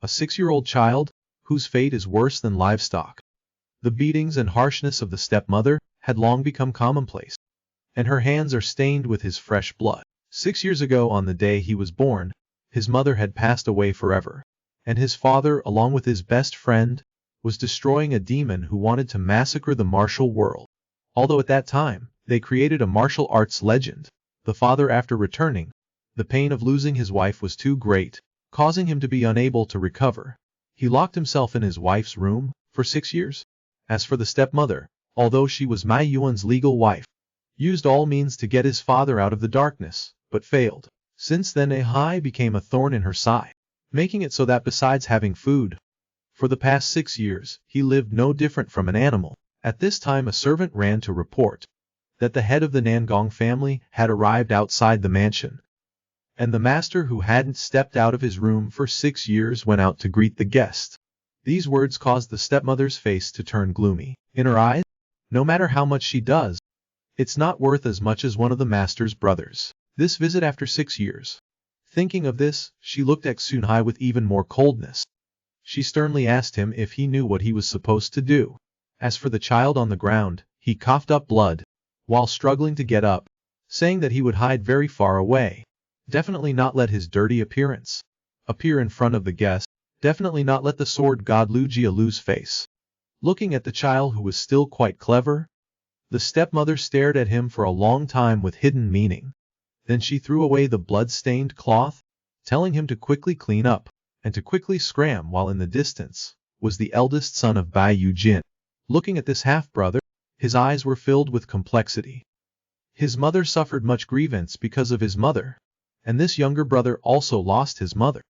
a 6-year-old child, whose fate is worse than livestock. The beatings and harshness of the stepmother had long become commonplace, and her hands are stained with his fresh blood. 6 years ago, on the day he was born, his mother had passed away forever, and his father, along with his best friend, was destroying a demon who wanted to massacre the martial world. Although at that time, they created a martial arts legend, the father, after returning, the pain of losing his wife was too great, causing him to be unable to recover. He locked himself in his wife's room for 6 years. As for the stepmother, although she was Mai Yuan's legal wife, used all means to get his father out of the darkness, but failed. Since then, Ahai became a thorn in her side, making it so that besides having food, for the past 6 years, he lived no different from an animal. At this time, a servant ran to report that the head of the Nangong family had arrived outside the mansion, and the master, who hadn't stepped out of his room for 6 years, went out to greet the guest. These words caused the stepmother's face to turn gloomy. In her eyes, no matter how much she does, it's not worth as much as one of the master's brothers. This visit after 6 years. Thinking of this, she looked at Sunhai with even more coldness. She sternly asked him if he knew what he was supposed to do. As for the child on the ground, he coughed up blood while struggling to get up, saying that he would hide very far away. Definitely not let his dirty appearance appear in front of the guest. Definitely not let the sword god Lu Jia lose face. Looking at the child, who was still quite clever, the stepmother stared at him for a long time with hidden meaning. Then she threw away the blood-stained cloth, telling him to quickly clean up, and to quickly scram, while in the distance was the eldest son of Bai Yujin. Looking at this half-brother, his eyes were filled with complexity. His mother suffered much grievance because of his mother, and this younger brother also lost his mother.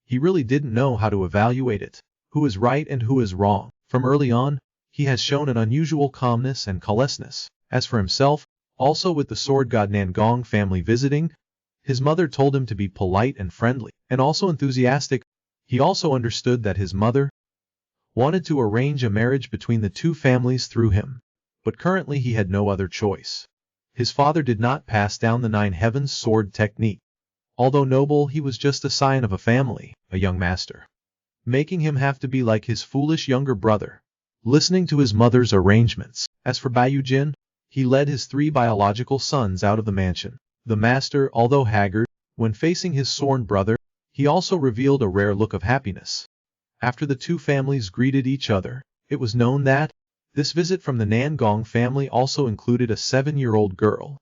He really didn't know how to evaluate it, who is right and who is wrong. From early on, he has shown an unusual calmness and callousness. As for himself, also with the sword god Nangong family visiting, his mother told him to be polite and friendly, and also enthusiastic. He also understood that his mother wanted to arrange a marriage between the two families through him, but currently he had no other choice. His father did not pass down the 9 heavens sword technique. Although noble, he was just a scion of a family, a young master, making him have to be like his foolish younger brother, listening to his mother's arrangements. As for Bai Yujin, he led his 3 biological sons out of the mansion. The master, although haggard, when facing his sworn brother, he also revealed a rare look of happiness. After the two families greeted each other, it was known that this visit from the Nangong family also included a 7-year-old girl.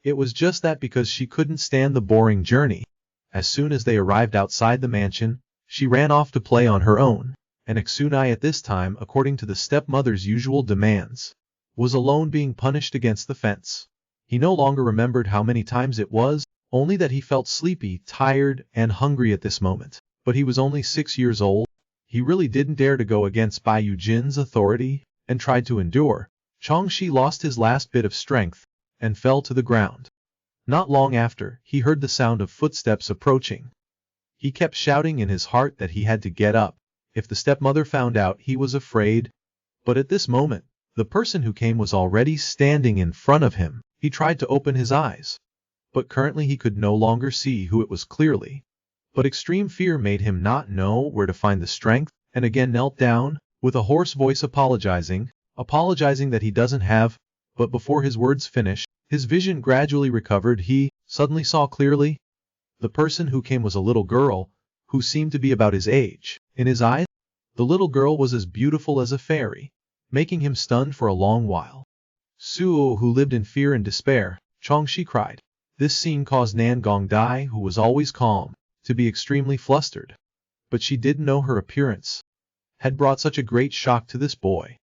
It was just that because she couldn't stand the boring journey. As soon as they arrived outside the mansion, she ran off to play on her own, and Xunai at this time, according to the stepmother's usual demands, was alone being punished against the fence. He no longer remembered how many times it was, only that he felt sleepy, tired, and hungry at this moment. But he was only 6 years old. He really didn't dare to go against Bai Yujin's authority, and tried to endure. Changshi lost his last bit of strength, and fell to the ground. Not long after, he heard the sound of footsteps approaching. He kept shouting in his heart that he had to get up. If the stepmother found out, he was afraid. But at this moment, the person who came was already standing in front of him. He tried to open his eyes, but currently he could no longer see who it was clearly. But extreme fear made him not know where to find the strength, and again knelt down, with a hoarse voice apologizing that he doesn't have. But before his words finished, his vision gradually recovered. He suddenly saw clearly. The person who came was a little girl, who seemed to be about his age. In his eyes, the little girl was as beautiful as a fairy, making him stunned for a long while. Suo, who lived in fear and despair, Changshi cried. This scene caused Nangong Dai, who was always calm, to be extremely flustered. But she didn't know her appearance had brought such a great shock to this boy,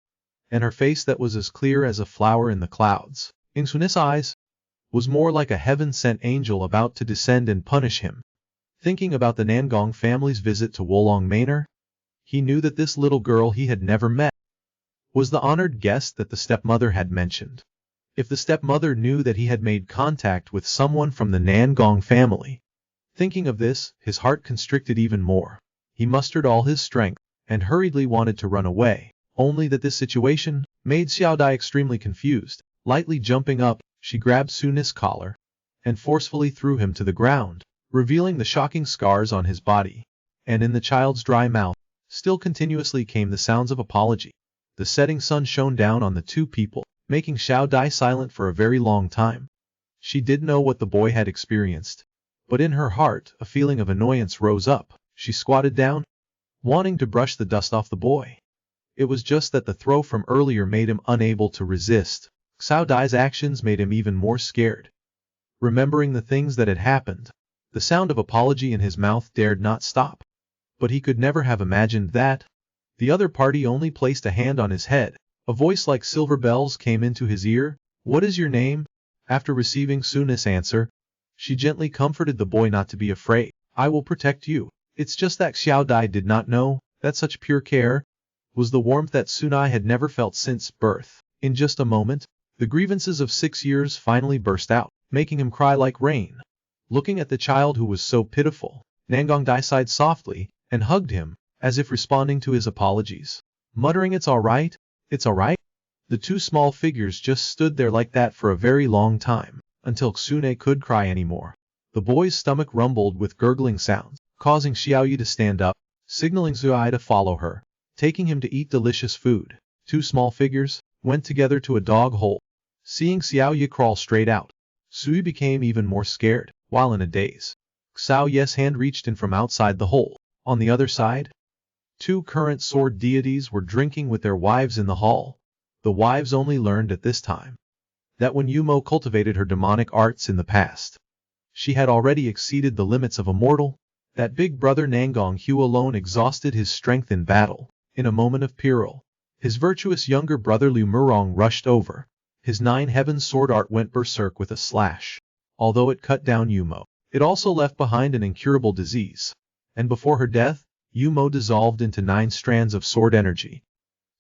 and her face that was as clear as a flower in the clouds, in Sun's eyes, was more like a heaven-sent angel about to descend and punish him. Thinking about the Nangong family's visit to Wolong Manor, he knew that this little girl he had never met was the honored guest that the stepmother had mentioned. If the stepmother knew that he had made contact with someone from the Nangong family. Thinking of this, his heart constricted even more. He mustered all his strength, and hurriedly wanted to run away. Only that this situation made Xiao Dai extremely confused. Lightly jumping up, she grabbed Sun's collar and forcefully threw him to the ground, revealing the shocking scars on his body. and in the child's dry mouth still continuously came the sounds of apology. The setting sun shone down on the two people, making Xiao Dai silent for a very long time. She did know what the boy had experienced, but in her heart a feeling of annoyance rose up. She squatted down, wanting to brush the dust off the boy. It was just that the throw from earlier made him unable to resist. Xiao Dai's actions made him even more scared. Remembering the things that had happened, the sound of apology in his mouth dared not stop. But he could never have imagined that. The other party only placed a hand on his head. A voice like silver bells came into his ear. "What is your name?" After receiving Suna's answer, she gently comforted the boy not to be afraid. "I will protect you." It's just that Xiao Dai did not know that such pure care was the warmth that Sunai had never felt since birth. In just a moment, the grievances of 6 years finally burst out, making him cry like rain. Looking at the child who was so pitiful, Nangong Dai sighed softly and hugged him, as if responding to his apologies. Muttering, "It's alright, it's alright." The two small figures just stood there like that for a very long time, until Xune could cry anymore. The boy's stomach rumbled with gurgling sounds, causing Xiaoyi to stand up, signaling Zuai to follow her, taking him to eat delicious food. Two small figures went together to a dog hole. Seeing Xiaoyi crawl straight out, Sui became even more scared, while in a daze. Xiao Ye's hand reached in from outside the hole. On the other side, two current sword deities were drinking with their wives in the hall. The wives only learned at this time that when Yumo cultivated her demonic arts in the past, she had already exceeded the limits of a mortal. That big brother Nangong Hu alone exhausted his strength in battle. In a moment of peril, his virtuous younger brother Liu Murong rushed over. His 9 heavens sword art went berserk with a slash. Although it cut down Yumo, it also left behind an incurable disease. And before her death, Yumo dissolved into 9 strands of sword energy,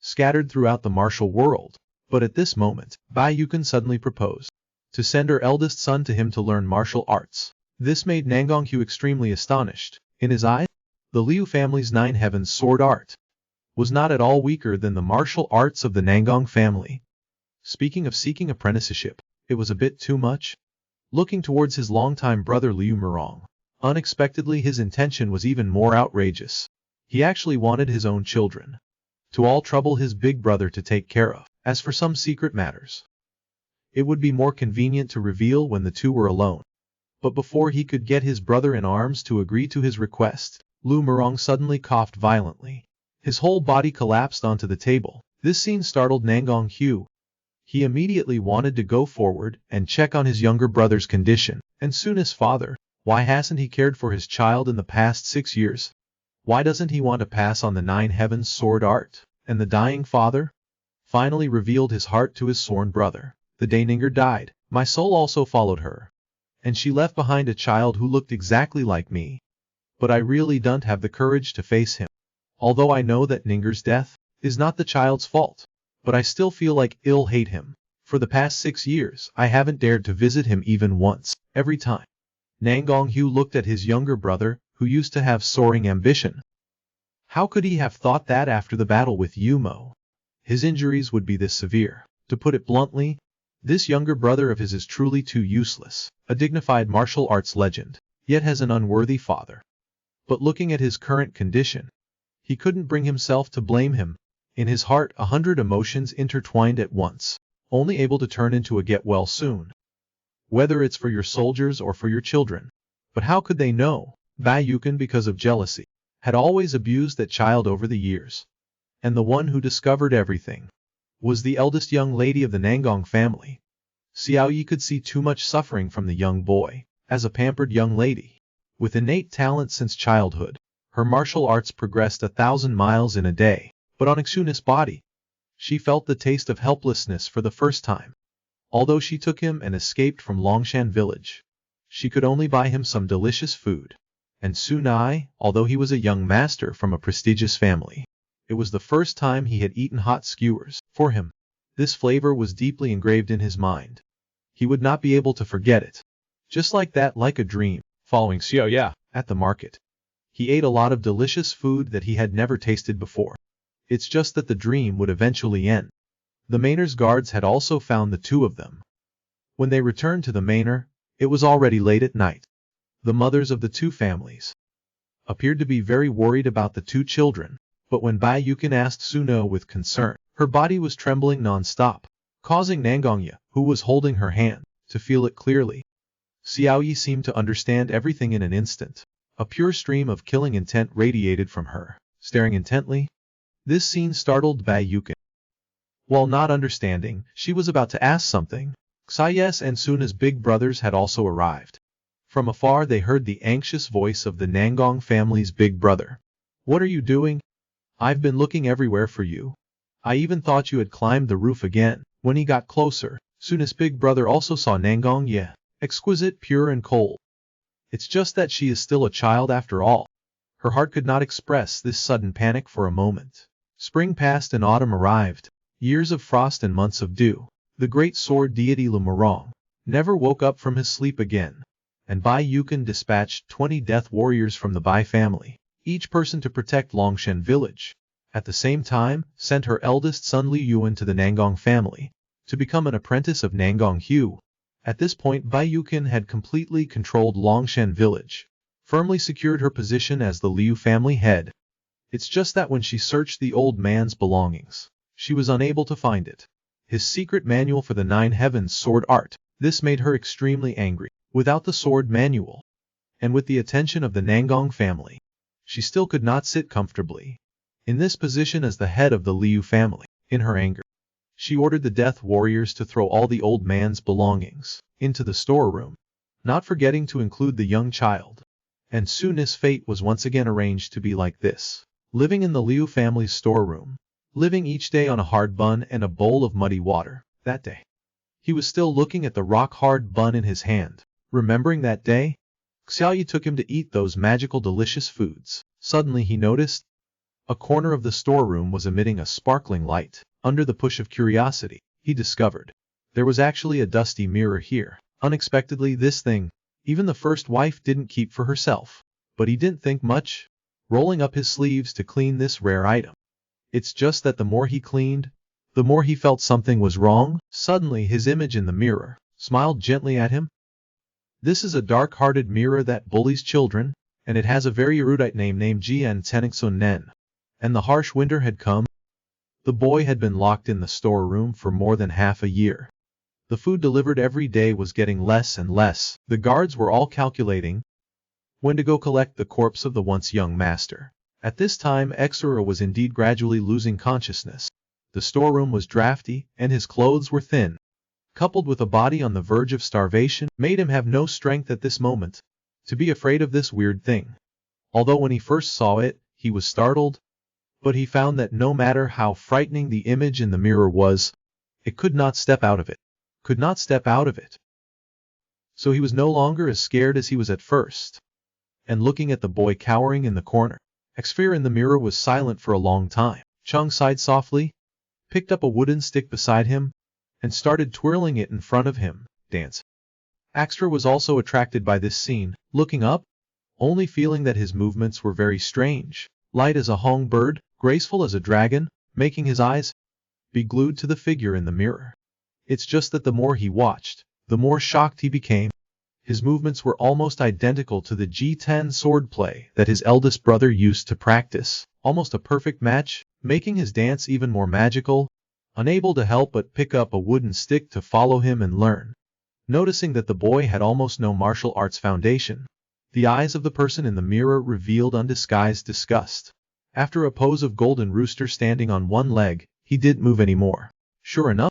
scattered throughout the martial world. But at this moment, Bai Yukon suddenly proposed to send her eldest son to him to learn martial arts. This made Nangong Hu extremely astonished. In his eyes, the Liu family's 9 heavens sword art was not at all weaker than the martial arts of the Nangong family. Speaking of seeking apprenticeship, it was a bit too much. Looking towards his longtime brother Liu Murong, unexpectedly his intention was even more outrageous. He actually wanted his own children to all trouble his big brother to take care of. As for some secret matters, it would be more convenient to reveal when the two were alone. But before he could get his brother in arms to agree to his request, Liu Murong suddenly coughed violently. His whole body collapsed onto the table. This scene startled Nangong Hu. He immediately wanted to go forward and check on his younger brother's condition. And Suna's father, why hasn't he cared for his child in the past 6 years? Why doesn't he want to pass on the 9 heavens sword art? And the dying father finally revealed his heart to his sworn brother. The day Ninger died, my soul also followed her. And she left behind a child who looked exactly like me. But I really don't have the courage to face him. Although I know that Ninger's death is not the child's fault, but I still feel like I'll hate him. For the past 6 years, I haven't dared to visit him even once. Every time Nangong Hu looked at his younger brother, who used to have soaring ambition. How could he have thought that after the battle with Yumo, his injuries would be this severe? To put it bluntly, this younger brother of his is truly too useless, a dignified martial arts legend, yet has an unworthy father. But looking at his current condition, he couldn't bring himself to blame him. In his heart 100 emotions intertwined at once, only able to turn into a get well soon. Whether it's for your soldiers or for your children. But how could they know? Bai Yukon, because of jealousy, had always abused that child over the years. And the one who discovered everything was the eldest young lady of the Nangong family. Xiao Yi could see too much suffering from the young boy. As a pampered young lady, with innate talent since childhood, her martial arts progressed 1,000 miles in a day. But on Xun's body, she felt the taste of helplessness for the first time. Although she took him and escaped from Longshan village, she could only buy him some delicious food. And Sunai, although he was a young master from a prestigious family, it was the first time he had eaten hot skewers. For him, this flavor was deeply engraved in his mind. He would not be able to forget it. Just like that, like a dream, following Xiaoya at the market. He ate a lot of delicious food that he had never tasted before. It's just that the dream would eventually end. The manor's guards had also found the two of them. When they returned to the manor, it was already late at night. The mothers of the two families appeared to be very worried about the two children, but when Bai Yukin asked Suno with concern, her body was trembling non-stop, causing Nangongya, who was holding her hand, to feel it clearly. Xiaoyi seemed to understand everything in an instant. A pure stream of killing intent radiated from her, staring intently. This scene startled Bai Yukin. While not understanding, she was about to ask something. Xiaoyes and Suna's big brothers had also arrived. From afar they heard the anxious voice of the Nangong family's big brother. "What are you doing? I've been looking everywhere for you. I even thought you had climbed the roof again." When he got closer, Suna's big brother also saw Nangongya, exquisite, pure and cold. It's just that she is still a child after all. Her heart could not express this sudden panic for a moment. Spring passed and autumn arrived. Years of frost and months of dew. The great sword deity Lumurong never woke up from his sleep again. And Bai Yukin dispatched 20 death warriors from the Bai family, each person to protect Longshan village. At the same time, sent her eldest son Li Yuan to the Nangong family, to become an apprentice of Nangong Hu. At this point Bai Yukin had completely controlled Longshan village, firmly secured her position as the Liu family head. It's just that when she searched the old man's belongings, she was unable to find it. His secret manual for the 9 heavens sword art. This made her extremely angry. Without the sword manual, and with the attention of the Nangong family, she still could not sit comfortably in this position as the head of the Liu family. In her anger, she ordered the death warriors to throw all the old man's belongings into the storeroom, not forgetting to include the young child. And soon his fate was once again arranged to be like this. Living in the Liu family's storeroom, living each day on a hard bun and a bowl of muddy water. That day, he was still looking at the rock-hard bun in his hand. Remembering that day, Xiaoyi took him to eat those magical delicious foods. Suddenly he noticed a corner of the storeroom was emitting a sparkling light. Under the push of curiosity, he discovered there was actually a dusty mirror here. Unexpectedly, this thing, even the first wife didn't keep for herself. But he didn't think much, rolling up his sleeves to clean this rare item. It's just that the more he cleaned, the more he felt something was wrong. Suddenly his image in the mirror smiled gently at him. This is a dark-hearted mirror that bullies children, and it has a very erudite name named Jian Tenixun Nen. And the harsh winter had come. The boy had been locked in the storeroom for more than half a year. The food delivered every day was getting less and less. The guards were all calculating when to go collect the corpse of the once young master. At this time Exura was indeed gradually losing consciousness. The storeroom was drafty, and his clothes were thin. Coupled with a body on the verge of starvation, made him have no strength at this moment to be afraid of this weird thing. Although when he first saw it, he was startled, but he found that no matter how frightening the image in the mirror was, it could not step out of it. So he was no longer as scared as he was at first. And looking at the boy cowering in the corner, Exfir in the mirror was silent for a long time. Chung sighed softly, picked up a wooden stick beside him, and started twirling it in front of him, dance. Axtra was also attracted by this scene, looking up, only feeling that his movements were very strange, light as a hong bird, graceful as a dragon, making his eyes be glued to the figure in the mirror. It's just that the more he watched, the more shocked he became. His movements were almost identical to the G10 swordplay that his eldest brother used to practice, almost a perfect match, making his dance even more magical. Unable to help but pick up a wooden stick to follow him and learn. Noticing that the boy had almost no martial arts foundation, the eyes of the person in the mirror revealed undisguised disgust. After a pose of golden rooster standing on one leg, he didn't move anymore. Sure enough,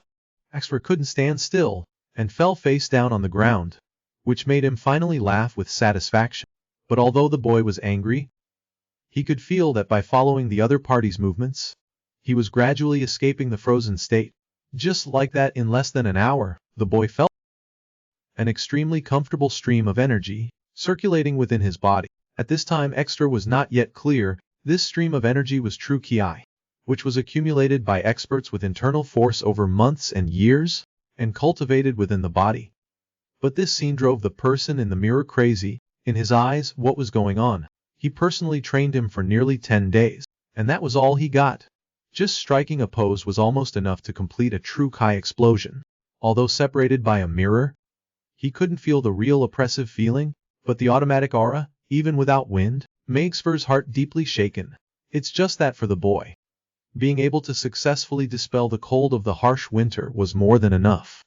Axford couldn't stand still, and fell face down on the ground, which made him finally laugh with satisfaction. But although the boy was angry, he could feel that by following the other party's movements, he was gradually escaping the frozen state. Just like that, in less than an hour, the boy felt an extremely comfortable stream of energy circulating within his body. At this time Extra was not yet clear. This stream of energy was true Ki, which was accumulated by experts with internal force over months and years, and cultivated within the body. But this scene drove the person in the mirror crazy. In his eyes, what was going on? He personally trained him for nearly 10 days, and that was all he got. Just striking a pose was almost enough to complete a true Kai explosion. Although separated by a mirror, he couldn't feel the real oppressive feeling, but the automatic aura, even without wind, Maegsfur's heart deeply shaken. It's just that for the boy, being able to successfully dispel the cold of the harsh winter was more than enough.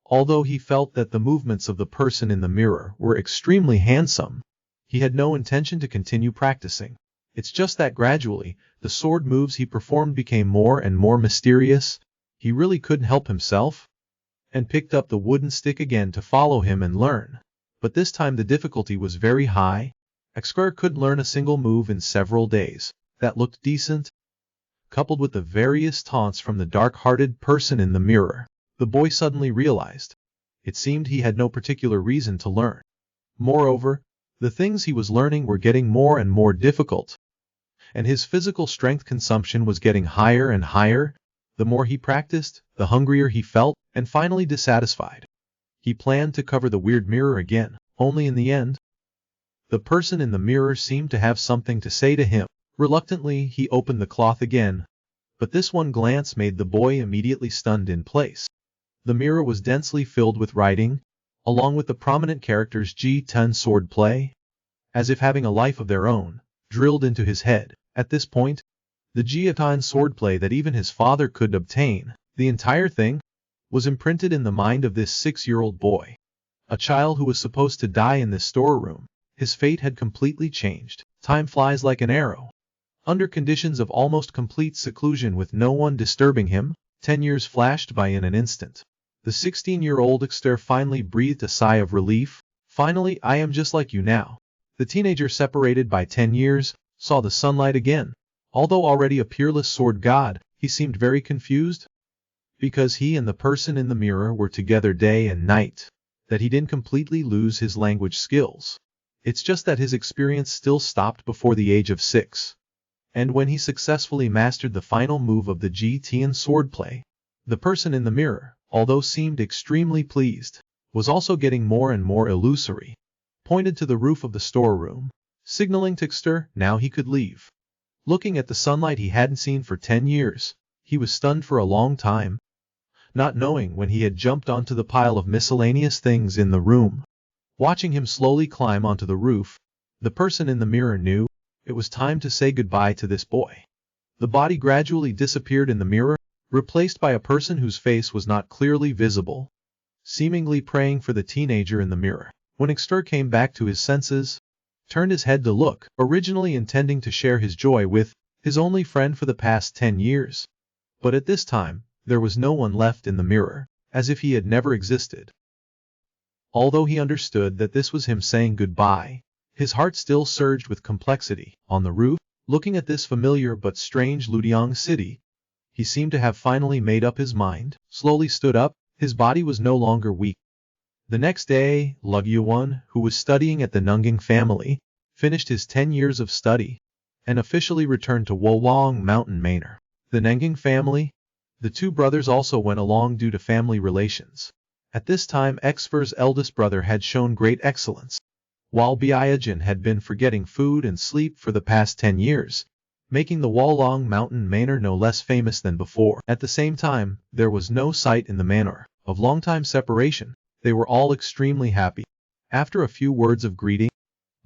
Although he felt that the movements of the person in the mirror were extremely handsome, he had no intention to continue practicing. It's just that gradually, the sword moves he performed became more and more mysterious. He really couldn't help himself, and picked up the wooden stick again to follow him and learn. But this time the difficulty was very high. Exter couldn't learn a single move in several days that looked decent. Coupled with the various taunts from the dark-hearted person in the mirror, the boy suddenly realized. It seemed he had no particular reason to learn. Moreover, the things he was learning were getting more and more difficult, and his physical strength consumption was getting higher and higher. The more he practiced, the hungrier he felt, and finally dissatisfied. He planned to cover the weird mirror again, only in the end, the person in the mirror seemed to have something to say to him. Reluctantly, he opened the cloth again, but this one glance made the boy immediately stunned in place. The mirror was densely filled with writing, along with the prominent characters G10 swordplay, as if having a life of their own, drilled into his head. At this point, the G10 swordplay that even his father could obtain, the entire thing, was imprinted in the mind of this 6-year-old boy. A child who was supposed to die in this storeroom. His fate had completely changed. Time flies like an arrow. Under conditions of almost complete seclusion with no one disturbing him, 10 years flashed by in an instant. The 16-year-old Exter finally breathed a sigh of relief. Finally, I am just like you now. The teenager, separated by 10 years, saw the sunlight again. Although already a peerless sword god, he seemed very confused, because he and the person in the mirror were together day and night, that he didn't completely lose his language skills. It's just that his experience still stopped before the age of 6. And when he successfully mastered the final move of the G10 swordplay, the person in the mirror, although seemed extremely pleased, was also getting more and more illusory. Pointed to the roof of the storeroom, signaling to Exter now he could leave. Looking at the sunlight he hadn't seen for 10 years, he was stunned for a long time, not knowing when he had jumped onto the pile of miscellaneous things in the room. Watching him slowly climb onto the roof, the person in the mirror knew it was time to say goodbye to this boy. The body gradually disappeared in the mirror, replaced by a person whose face was not clearly visible, seemingly praying for the teenager in the mirror. When Exter came back to his senses, turned his head to look, originally intending to share his joy with his only friend for the past 10 years. But at this time, there was no one left in the mirror, as if he had never existed. Although he understood that this was him saying goodbye, his heart still surged with complexity. On the roof, looking at this familiar but strange Ludiang city, he seemed to have finally made up his mind, slowly stood up, his body was no longer weak. The next day, Lugyuan, who was studying at the Nungang family, finished his 10 years of study, and officially returned to Wolong Mountain Manor. The Nungang family, the two brothers also went along due to family relations. At this time Exfer's eldest brother had shown great excellence, while Biajan had been forgetting food and sleep for the past 10 years, making the Wolong Mountain Manor no less famous than before. At the same time, there was no sight in the manor of long-time separation. They were all extremely happy. After a few words of greeting,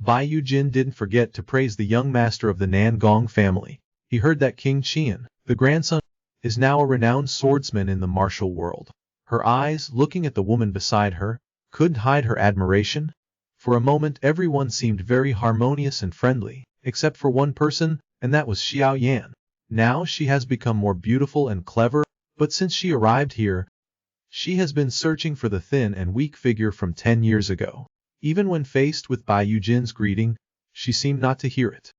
Biajan didn't forget to praise the young master of the Nangong family. He heard that King Qian, the grandson, is now a renowned swordsman in the martial world. Her eyes, looking at the woman beside her, couldn't hide her admiration. For a moment everyone seemed very harmonious and friendly, except for one person, and that was Xiao Yan. Now she has become more beautiful and clever, but since she arrived here, she has been searching for the thin and weak figure from 10 years ago. Even when faced with Biajan's greeting, she seemed not to hear it.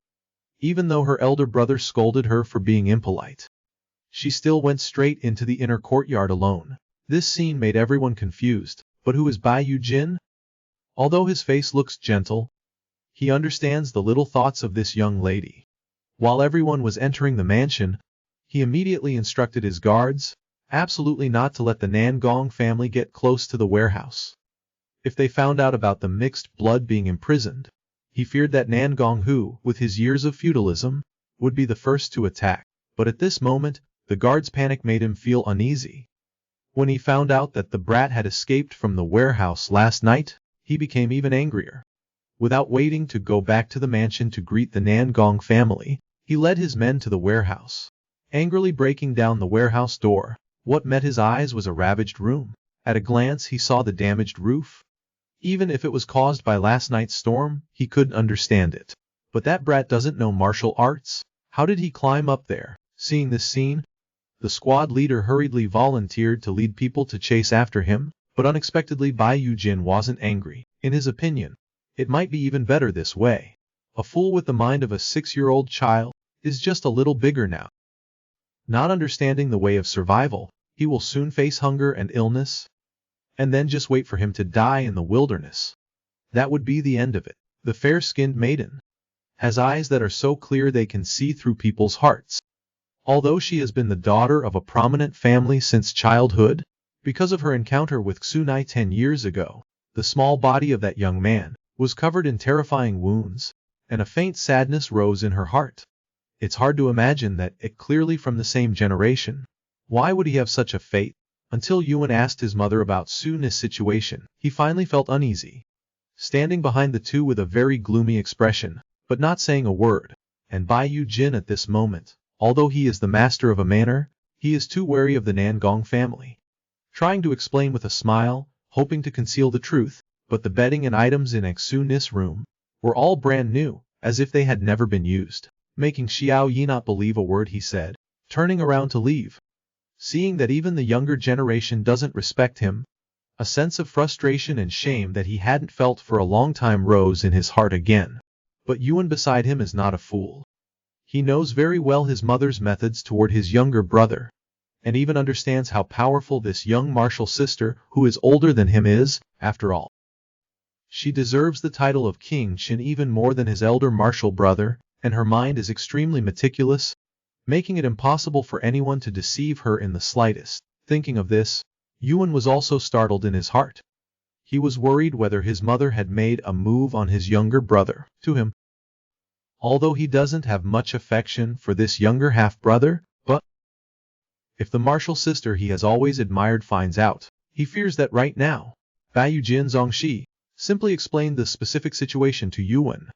Even though her elder brother scolded her for being impolite, she still went straight into the inner courtyard alone. This scene made everyone confused. But who is Biajan? Although his face looks gentle, he understands the little thoughts of this young lady. While everyone was entering the mansion, he immediately instructed his guards absolutely not to let the Nangong family get close to the warehouse. If they found out about the mixed blood being imprisoned, he feared that Nangong, who, with his years of feudalism, would be the first to attack. But at this moment, the guard's panic made him feel uneasy. When he found out that the brat had escaped from the warehouse last night, he became even angrier. Without waiting to go back to the mansion to greet the Nangong family, he led his men to the warehouse. Angrily breaking down the warehouse door, what met his eyes was a ravaged room. At a glance he saw the damaged roof. Even if it was caused by last night's storm, he couldn't understand it. But that brat doesn't know martial arts. How did he climb up there? Seeing this scene, the squad leader hurriedly volunteered to lead people to chase after him, but unexpectedly Bai Yujin wasn't angry. In his opinion, it might be even better this way. A fool with the mind of a 6-year-old child is just a little bigger now. Not understanding the way of survival, he will soon face hunger and illness, and then just wait for him to die in the wilderness. That would be the end of it. The fair-skinned maiden has eyes that are so clear they can see through people's hearts. Although she has been the daughter of a prominent family since childhood, because of her encounter with Tsunai 10 years ago, the small body of that young man was covered in terrifying wounds, and a faint sadness rose in her heart. It's hard to imagine that it clearly from the same generation. Why would he have such a fate? Until Yuan asked his mother about Sunai's situation, he finally felt uneasy. Standing behind the two with a very gloomy expression, but not saying a word, and Bai Yujin at this moment, although he is the master of a manor, he is too wary of the Nangong family. Trying to explain with a smile, hoping to conceal the truth, but the bedding and items in Sunai's room were all brand new, as if they had never been used, making Xiao Yi not believe a word he said, turning around to leave. Seeing that even the younger generation doesn't respect him, a sense of frustration and shame that he hadn't felt for a long time rose in his heart again. But Yuan beside him is not a fool. He knows very well his mother's methods toward his younger brother, and even understands how powerful this young martial sister who is older than him is, after all. She deserves the title of King Qin even more than his elder martial brother, and her mind is extremely meticulous, making it impossible for anyone to deceive her in the slightest. Thinking of this, Yuan was also startled in his heart. He was worried whether his mother had made a move on his younger brother. To him, although he doesn't have much affection for this younger half-brother, but if the martial sister he has always admired finds out, he fears that right now, Bai Yujin Zongxi simply explained the specific situation to Yuan.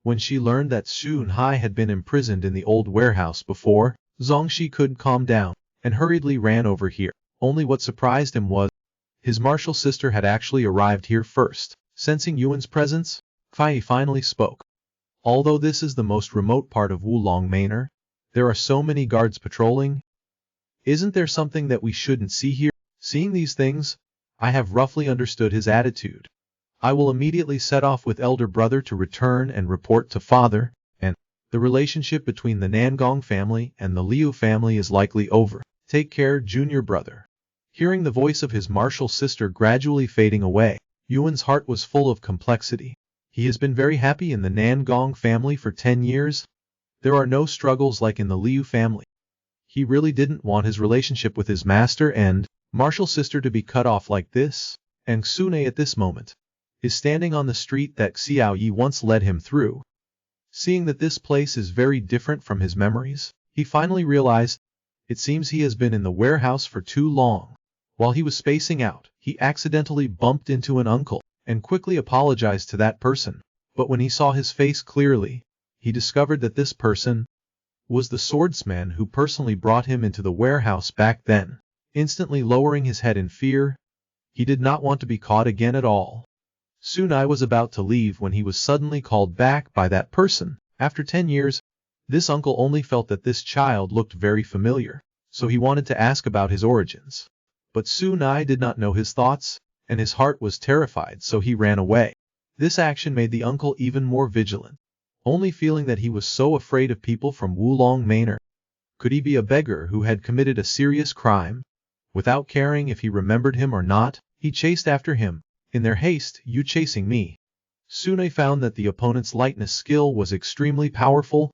When she learned that Sun Hai had been imprisoned in the old warehouse before, Zongxi couldn't calm down, and hurriedly ran over here. Only what surprised him was, his martial sister had actually arrived here first. Sensing Yuan's presence, Fei finally spoke. Although this is the most remote part of Wulong Manor, there are so many guards patrolling. Isn't there something that we shouldn't see here? Seeing these things, I have roughly understood his attitude. I will immediately set off with elder brother to return and report to father, and the relationship between the Nangong family and the Liu family is likely over. Take care, junior brother. Hearing the voice of his martial sister gradually fading away, Yuan's heart was full of complexity. He has been very happy in the Nangong family for 10 years. There are no struggles like in the Liu family. He really didn't want his relationship with his master and martial sister to be cut off like this, and Sunai at this moment is standing on the street that Xiao Yi once led him through. Seeing that this place is very different from his memories, he finally realized, it seems he has been in the warehouse for too long. While he was spacing out, he accidentally bumped into an uncle, and quickly apologized to that person. But when he saw his face clearly, he discovered that this person was the swordsman who personally brought him into the warehouse back then. Instantly lowering his head in fear, he did not want to be caught again at all. Sunai was about to leave when he was suddenly called back by that person. After 10 years, this uncle only felt that this child looked very familiar, so he wanted to ask about his origins. But Sunai did not know his thoughts, and his heart was terrified, so he ran away. This action made the uncle even more vigilant, only feeling that he was so afraid of people from Wulong Manor. Could he be a beggar who had committed a serious crime? Without caring if he remembered him or not, he chased after him. In their haste, you chasing me. Sunai found that the opponent's lightness skill was extremely powerful.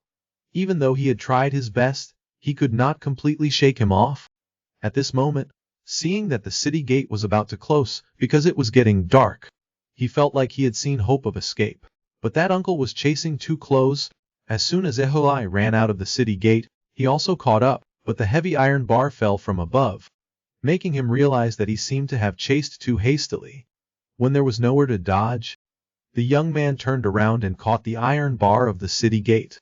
Even though he had tried his best, he could not completely shake him off. At this moment, seeing that the city gate was about to close because it was getting dark, he felt like he had seen hope of escape. But that uncle was chasing too close. As soon as Ehoai ran out of the city gate, he also caught up, but the heavy iron bar fell from above, making him realize that he seemed to have chased too hastily. When there was nowhere to dodge, The young man turned around and caught the iron bar of the city gate,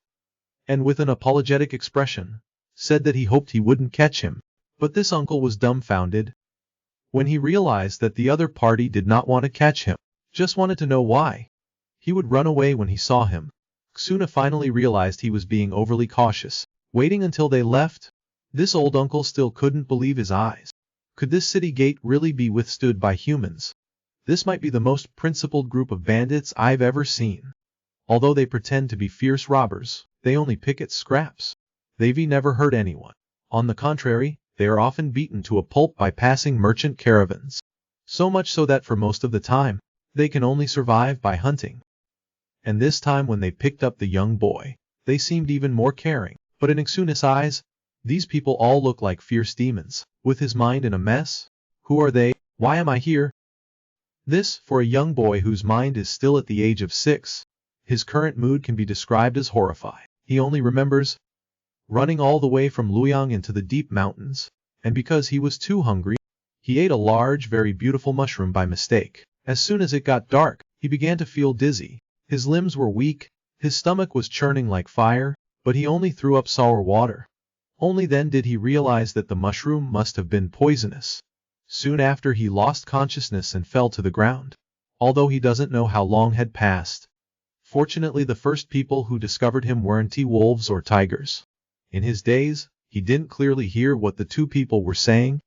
and with an apologetic expression, said that he hoped he wouldn't catch him. But this uncle was dumbfounded when he realized that the other party did not want to catch him, just wanted to know why he would run away when he saw him. Suna finally realized he was being overly cautious, waiting until they left. This old uncle still couldn't believe his eyes. Could this city gate really be withstood by humans? This might be the most principled group of bandits I've ever seen. Although they pretend to be fierce robbers, they only pick at scraps. They've never hurt anyone. On the contrary, they are often beaten to a pulp by passing merchant caravans. So much so that for most of the time, they can only survive by hunting. And this time when they picked up the young boy, they seemed even more caring. But in Suna's eyes, these people all look like fierce demons, with his mind in a mess. Who are they? Why am I here? This, for a young boy whose mind is still at the age of 6, his current mood can be described as horrified. He only remembers running all the way from Luoyang into the deep mountains, and because he was too hungry, he ate a large, very beautiful mushroom by mistake. As soon as it got dark, he began to feel dizzy. His limbs were weak, his stomach was churning like fire, but he only threw up sour water. Only then did he realize that the mushroom must have been poisonous. Soon after he lost consciousness and fell to the ground, although he doesn't know how long had passed. Fortunately, the first people who discovered him weren't wolves or tigers. In his daze, he didn't clearly hear what the two people were saying,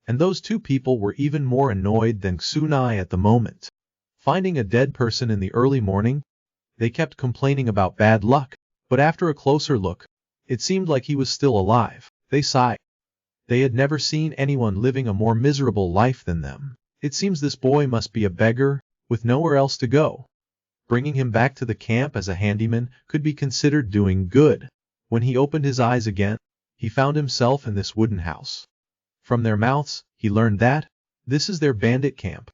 and those two people were even more annoyed than Tsunai at the moment. Finding a dead person in the early morning, they kept complaining about bad luck, but after a closer look, it seemed like he was still alive. They sighed. They had never seen anyone living a more miserable life than them. It seems this boy must be a beggar, with nowhere else to go. Bringing him back to the camp as a handyman could be considered doing good. When he opened his eyes again, he found himself in this wooden house. From their mouths, he learned that this is their bandit camp,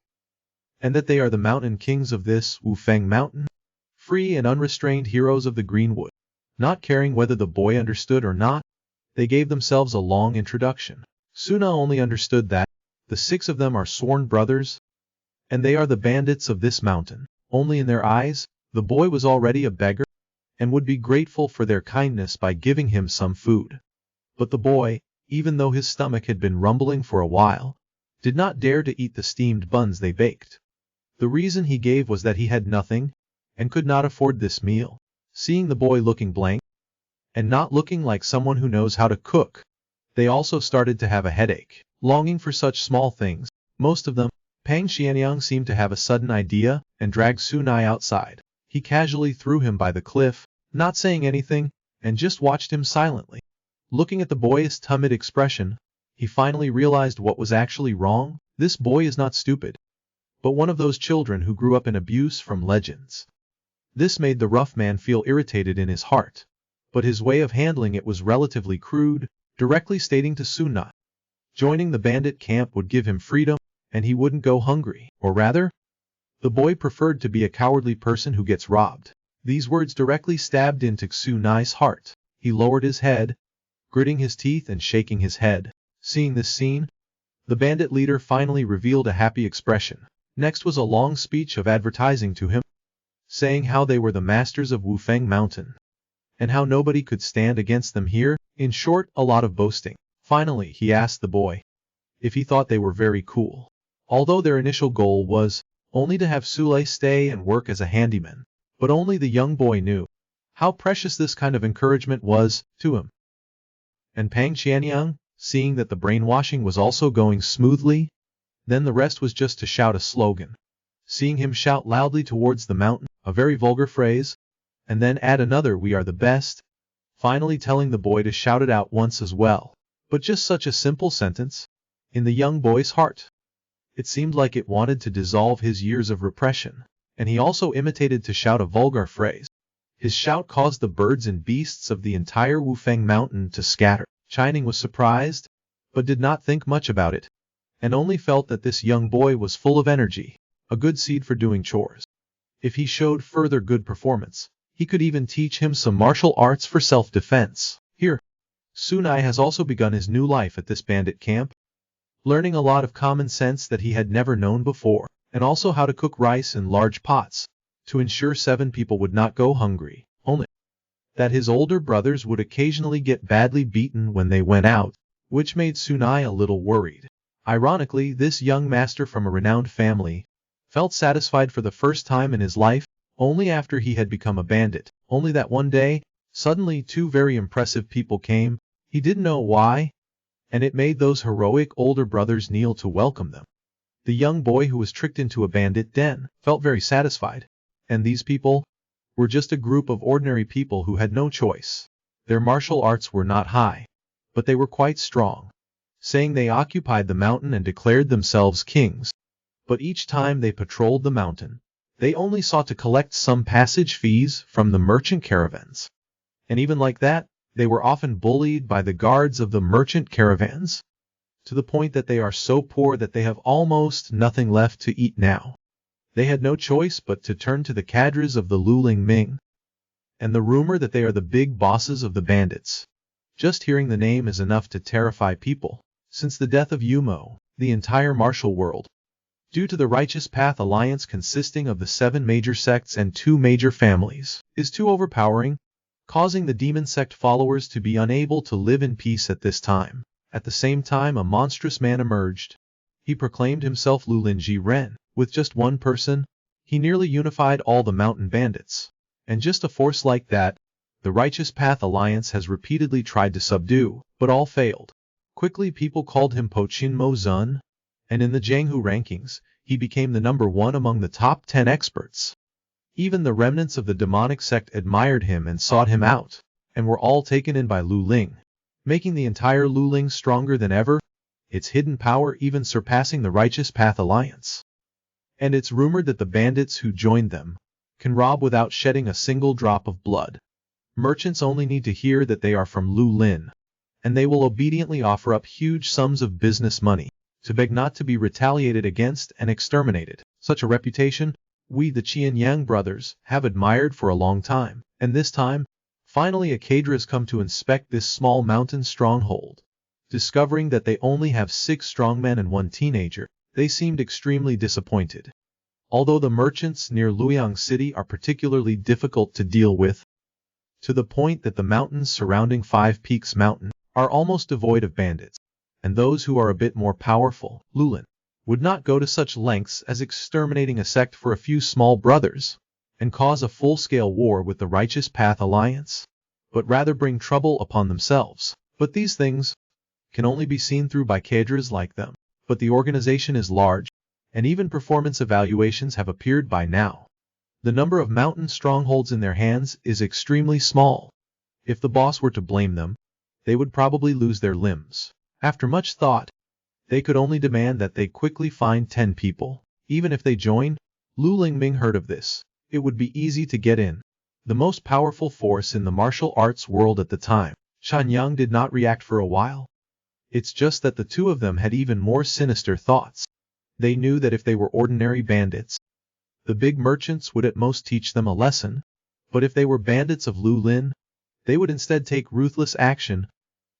and that they are the mountain kings of this Wufeng mountain, free and unrestrained heroes of the Greenwood. Not caring whether the boy understood or not, they gave themselves a long introduction. Suna only understood that the 6 of them are sworn brothers, and they are the bandits of this mountain. Only in their eyes, the boy was already a beggar, and would be grateful for their kindness by giving him some food. But the boy, even though his stomach had been rumbling for a while, did not dare to eat the steamed buns they baked. The reason he gave was that he had nothing, and could not afford this meal. Seeing the boy looking blank, and not looking like someone who knows how to cook, they also started to have a headache, longing for such small things. Most of them, Pang Xianyang seemed to have a sudden idea, and dragged Sunai outside. He casually threw him by the cliff, not saying anything, and just watched him silently. Looking at the boy's timid expression, he finally realized what was actually wrong. This boy is not stupid, but one of those children who grew up in abuse from legends. This made the rough man feel irritated in his heart, but his way of handling it was relatively crude, directly stating to Suna, joining the bandit camp would give him freedom, and he wouldn't go hungry. Or rather, the boy preferred to be a cowardly person who gets robbed. These words directly stabbed into Tsunai's heart. He lowered his head, gritting his teeth and shaking his head. Seeing this scene, the bandit leader finally revealed a happy expression. Next was a long speech of advertising to him, saying how they were the masters of Wufeng Mountain, and how nobody could stand against them here. In short, a lot of boasting. Finally, he asked the boy if he thought they were very cool. Although their initial goal was only to have Sule stay and work as a handyman, but only the young boy knew how precious this kind of encouragement was to him. And Pang Qianyang, seeing that the brainwashing was also going smoothly, then the rest was just to shout a slogan. Seeing him shout loudly towards the mountain, a very vulgar phrase, and then add another "we are the best," finally telling the boy to shout it out once as well. But just such a simple sentence, in the young boy's heart, it seemed like it wanted to dissolve his years of repression, and he also imitated to shout a vulgar phrase. His shout caused the birds and beasts of the entire Wufeng mountain to scatter. Chining was surprised, but did not think much about it, and only felt that this young boy was full of energy, a good seed for doing chores. If he showed further good performance, he could even teach him some martial arts for self-defense. Here, Sunai has also begun his new life at this bandit camp, learning a lot of common sense that he had never known before, and also how to cook rice in large pots, to ensure 7 people would not go hungry, only that his older brothers would occasionally get badly beaten when they went out, which made Tsunai a little worried. Ironically, this young master from a renowned family felt satisfied for the first time in his life, only after he had become a bandit. Only that one day, suddenly 2 very impressive people came, he didn't know why, and it made those heroic older brothers kneel to welcome them. The young boy who was tricked into a bandit den felt very satisfied, and these people were just a group of ordinary people who had no choice. Their martial arts were not high, but they were quite strong, saying they occupied the mountain and declared themselves kings. But each time they patrolled the mountain, they only sought to collect some passage fees from the merchant caravans. And even like that, they were often bullied by the guards of the merchant caravans, to the point that they are so poor that they have almost nothing left to eat now. They had no choice but to turn to the cadres of the Luling Ming, and the rumor that they are the big bosses of the bandits. Just hearing the name is enough to terrify people. Since the death of Yumo, the entire martial world, due to the Righteous Path alliance consisting of the 7 major sects and 2 major families, is too overpowering, causing the demon sect followers to be unable to live in peace at this time. At the same time, a monstrous man emerged. He proclaimed himself Lulinji Ren. With just one person, he nearly unified all the mountain bandits. And just a force like that, the Righteous Path alliance has repeatedly tried to subdue, but all failed. Quickly people called him Pochin Mo Zun, and in the Jianghu rankings, he became the number 1 among the top 10 experts. Even the remnants of the demonic sect admired him and sought him out, and were all taken in by Lu Ling, making the entire Luling stronger than ever, its hidden power even surpassing the Righteous Path alliance. And it's rumored that the bandits who joined them can rob without shedding a single drop of blood. Merchants only need to hear that they are from Lu Lin, and they will obediently offer up huge sums of business money to beg not to be retaliated against and exterminated. Such a reputation, we the Qian Yang brothers have admired for a long time, and this time, finally a cadre has come to inspect this small mountain stronghold. Discovering that they only have 6 strong men and 1 teenager, they seemed extremely disappointed. Although the merchants near Luoyang City are particularly difficult to deal with, to the point that the mountains surrounding 5 Peaks Mountain are almost devoid of bandits, and those who are a bit more powerful, Lulin, would not go to such lengths as exterminating a sect for a few small brothers, and cause a full-scale war with the Righteous Path alliance, but rather bring trouble upon themselves. But these things can only be seen through by cadres like them. But the organization is large, and even performance evaluations have appeared by now. The number of mountain strongholds in their hands is extremely small. If the boss were to blame them, they would probably lose their limbs. After much thought, they could only demand that they quickly find 10 people. Even if they joined, Lu Lingming heard of this. It would be easy to get in. The most powerful force in the martial arts world at the time, Shan Yang did not react for a while. It's just that the 2 of them had even more sinister thoughts. They knew that if they were ordinary bandits, the big merchants would at most teach them a lesson, but if they were bandits of Lu Lin, they would instead take ruthless action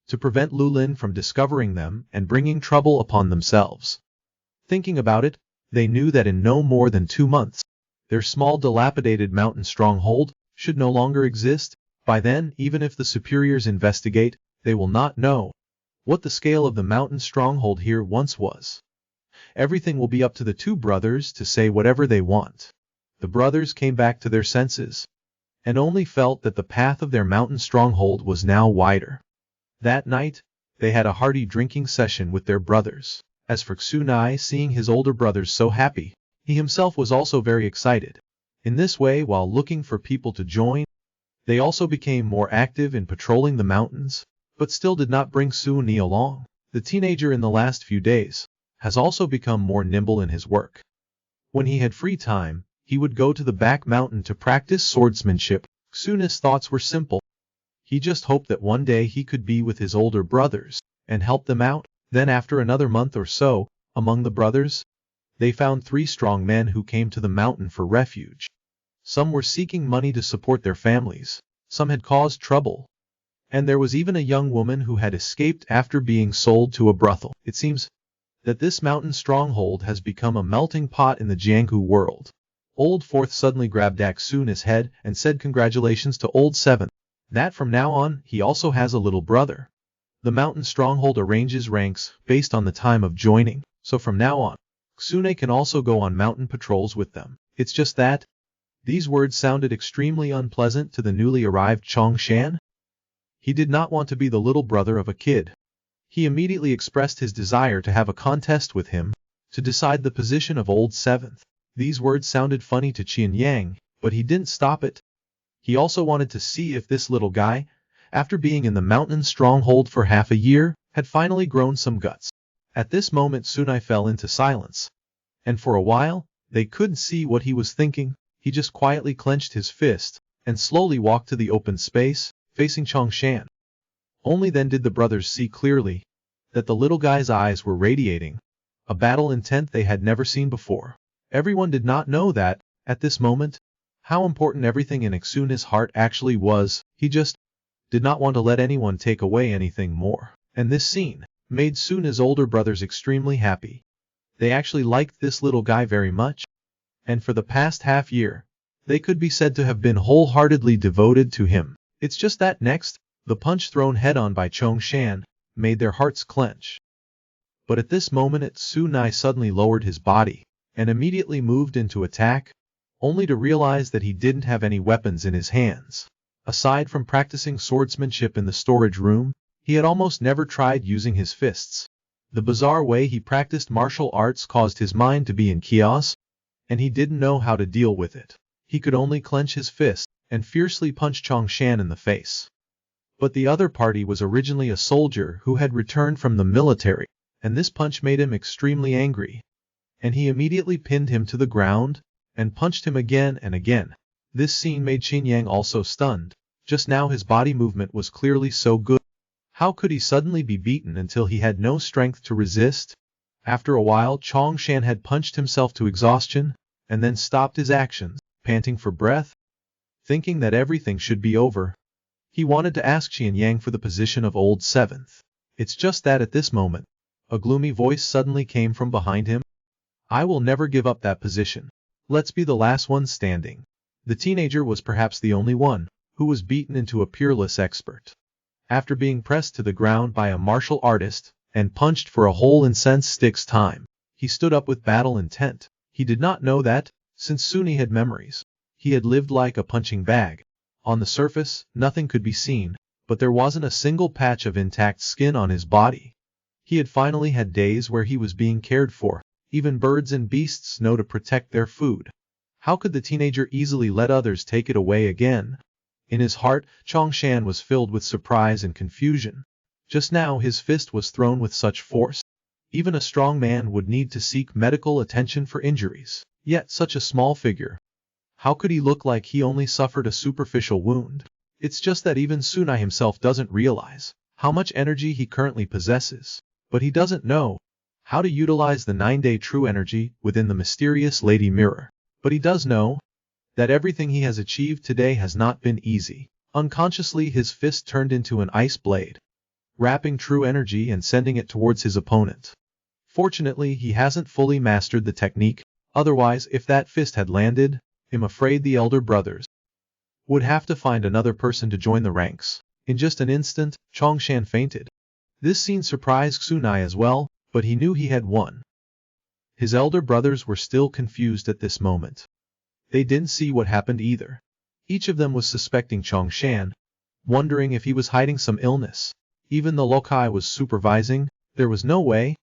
to prevent Lu Lin from discovering them and bringing trouble upon themselves. Thinking about it, they knew that in no more than 2 months, their small dilapidated mountain stronghold should no longer exist. By then, even if the superiors investigate, they will not know what the scale of the mountain stronghold here once was. Everything will be up to the 2 brothers to say whatever they want. The brothers came back to their senses, and only felt that the path of their mountain stronghold was now wider. That night, they had a hearty drinking session with their brothers. As for Tsunai, seeing his older brothers so happy, he himself was also very excited. In this way, while looking for people to join, they also became more active in patrolling the mountains, but still did not bring Su-Ni along. The teenager in the last few days has also become more nimble in his work. When he had free time, he would go to the back mountain to practice swordsmanship. Su-Ni's thoughts were simple. He just hoped that one day he could be with his older brothers and help them out. Then after another month or so, among the brothers, they found 3 strong men who came to the mountain for refuge. Some were seeking money to support their families, some had caused trouble, and there was even a young woman who had escaped after being sold to a brothel. It seems that this mountain stronghold has become a melting pot in the Jianghu world. Old Fourth suddenly grabbed Aksuna's head and said congratulations to Old Seventh. That from now on, he also has a little brother. The mountain stronghold arranges ranks based on the time of joining, so from now on, Aksune can also go on mountain patrols with them. It's just that. These words sounded extremely unpleasant to the newly arrived Chongshan. He did not want to be the little brother of a kid. He immediately expressed his desire to have a contest with him, to decide the position of Old Seventh. These words sounded funny to Qian Yang, but he didn't stop it. He also wanted to see if this little guy, after being in the mountain stronghold for half a year, had finally grown some guts. At this moment Sunai fell into silence. And for a while, they couldn't see what he was thinking. He just quietly clenched his fist, and slowly walked to the open space, facing Chongshan. Only then did the brothers see clearly that the little guy's eyes were radiating a battle intent they had never seen before. Everyone did not know that, at this moment, how important everything in Aksuna's heart actually was. He just did not want to let anyone take away anything more. And this scene made Suna's older brothers extremely happy. They actually liked this little guy very much. And for the past half year, they could be said to have been wholeheartedly devoted to him. It's just that next, the punch thrown head-on by Chongshan made their hearts clench. But at this moment Sunai suddenly lowered his body and immediately moved into attack, only to realize that he didn't have any weapons in his hands. Aside from practicing swordsmanship in the storage room, he had almost never tried using his fists. The bizarre way he practiced martial arts caused his mind to be in chaos, and he didn't know how to deal with it. He could only clench his fist and fiercely punch Chongshan in the face. But the other party was originally a soldier who had returned from the military, and this punch made him extremely angry. And he immediately pinned him to the ground and punched him again and again. This scene made Qin Yang also stunned. Just now his body movement was clearly so good. How could he suddenly be beaten until he had no strength to resist? After a while Chongshan had punched himself to exhaustion, and then stopped his actions, panting for breath. Thinking that everything should be over, he wanted to ask Qin Yang for the position of Old Seventh. It's just that at this moment, a gloomy voice suddenly came from behind him. I will never give up that position. Let's be the last one standing. The teenager was perhaps the only one who was beaten into a peerless expert. After being pressed to the ground by a martial artist and punched for a whole incense stick's time, he stood up with battle intent. He did not know that, since Suni had memories, he had lived like a punching bag. On the surface, nothing could be seen, but there wasn't a single patch of intact skin on his body. He had finally had days where he was being cared for. Even birds and beasts know to protect their food. How could the teenager easily let others take it away again? In his heart, Chongshan was filled with surprise and confusion. Just now his fist was thrown with such force. Even a strong man would need to seek medical attention for injuries. Yet such a small figure. How could he look like he only suffered a superficial wound? It's just that even Sunai himself doesn't realize how much energy he currently possesses. But he doesn't know how to utilize the 9-day true energy within the mysterious Lady Mirror. But he does know that everything he has achieved today has not been easy. Unconsciously his fist turned into an ice blade, wrapping true energy and sending it towards his opponent. Fortunately he hasn't fully mastered the technique, otherwise if that fist had landed, I'm afraid the elder brothers would have to find another person to join the ranks. In just an instant, Chongshan fainted. This scene surprised Sunai as well, but he knew he had won. His elder brothers were still confused at this moment. They didn't see what happened either. Each of them was suspecting Chongshan, wondering if he was hiding some illness. Even the Lokai was supervising. There was no way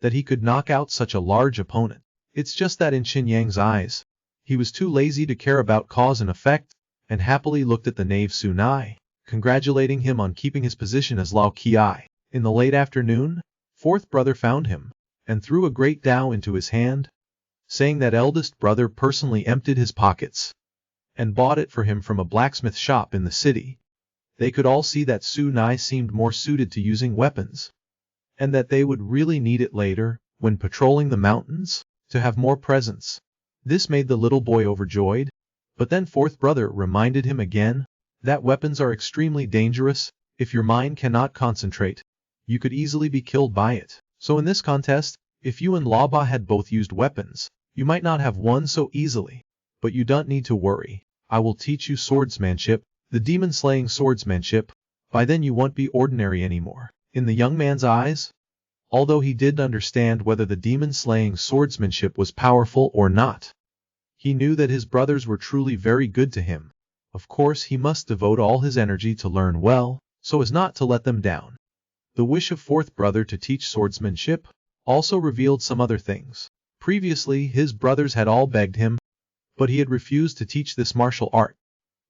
that he could knock out such a large opponent. It's just that in Qin Yang's eyes, he was too lazy to care about cause and effect, and happily looked at the knave Sunai, congratulating him on keeping his position as Lao Qi. In the late afternoon, fourth brother found him, and threw a great dao into his hand, saying that eldest brother personally emptied his pockets and bought it for him from a blacksmith shop in the city. They could all see that Sunai seemed more suited to using weapons, and that they would really need it later, when patrolling the mountains, to have more presence. This made the little boy overjoyed, but then fourth brother reminded him again that weapons are extremely dangerous. If your mind cannot concentrate, you could easily be killed by it. So in this contest, if you and Laba had both used weapons, you might not have won so easily. But you don't need to worry. I will teach you swordsmanship, the demon-slaying swordsmanship. By then you won't be ordinary anymore. In the young man's eyes, although he didn't understand whether the demon-slaying swordsmanship was powerful or not, he knew that his brothers were truly very good to him. Of course he must devote all his energy to learn well, so as not to let them down. The wish of fourth brother to teach swordsmanship also revealed some other things. Previously his brothers had all begged him, but he had refused to teach this martial art.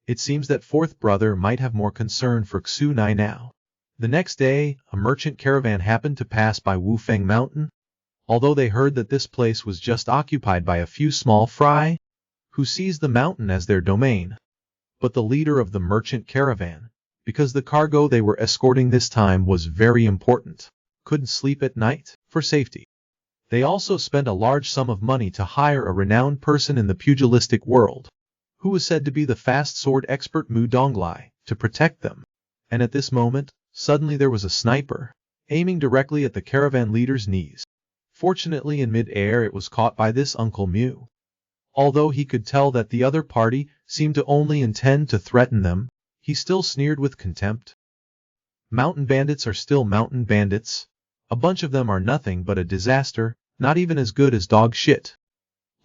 It seems that fourth brother might have more concern for Xunai now. The next day, a merchant caravan happened to pass by Wufeng Mountain. Although they heard that this place was just occupied by a few small fry, who seized the mountain as their domain. But the leader of the merchant caravan, because the cargo they were escorting this time was very important, couldn't sleep at night for safety. They also spent a large sum of money to hire a renowned person in the pugilistic world, who was said to be the fast sword expert Mu Donglai, to protect them. And at this moment, suddenly there was a sniper, aiming directly at the caravan leader's knees. Fortunately in mid-air it was caught by this Uncle Mu. Although he could tell that the other party seemed to only intend to threaten them, he still sneered with contempt. Mountain bandits are still mountain bandits. A bunch of them are nothing but a disaster, not even as good as dog shit.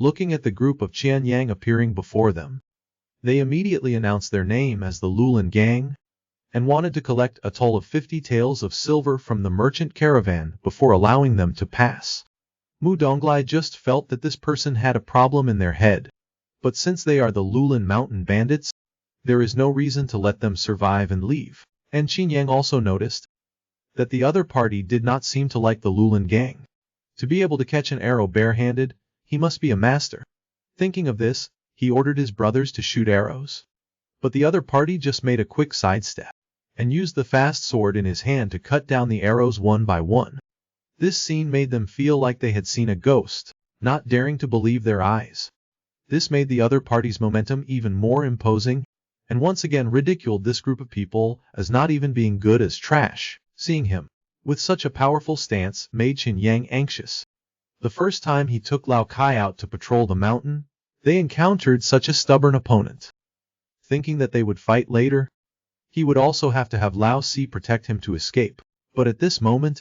Looking at the group of Qian Yang appearing before them, they immediately announced their name as the Lulan Gang, and wanted to collect a toll of 50 taels of silver from the merchant caravan before allowing them to pass. Mu Donglai just felt that this person had a problem in their head, but since they are the Lulan mountain bandits, there is no reason to let them survive and leave. And Qin Yang also noticed that the other party did not seem to like the Lulan Gang. To be able to catch an arrow barehanded, he must be a master. Thinking of this, he ordered his brothers to shoot arrows. But the other party just made a quick sidestep and used the fast sword in his hand to cut down the arrows one by one. This scene made them feel like they had seen a ghost, not daring to believe their eyes. This made the other party's momentum even more imposing, and once again ridiculed this group of people as not even being good as trash. Seeing him with such a powerful stance made Qin Yang anxious. The first time he took Lao Kai out to patrol the mountain, they encountered such a stubborn opponent. Thinking that they would fight later, he would also have to have Lao Si protect him to escape. But at this moment,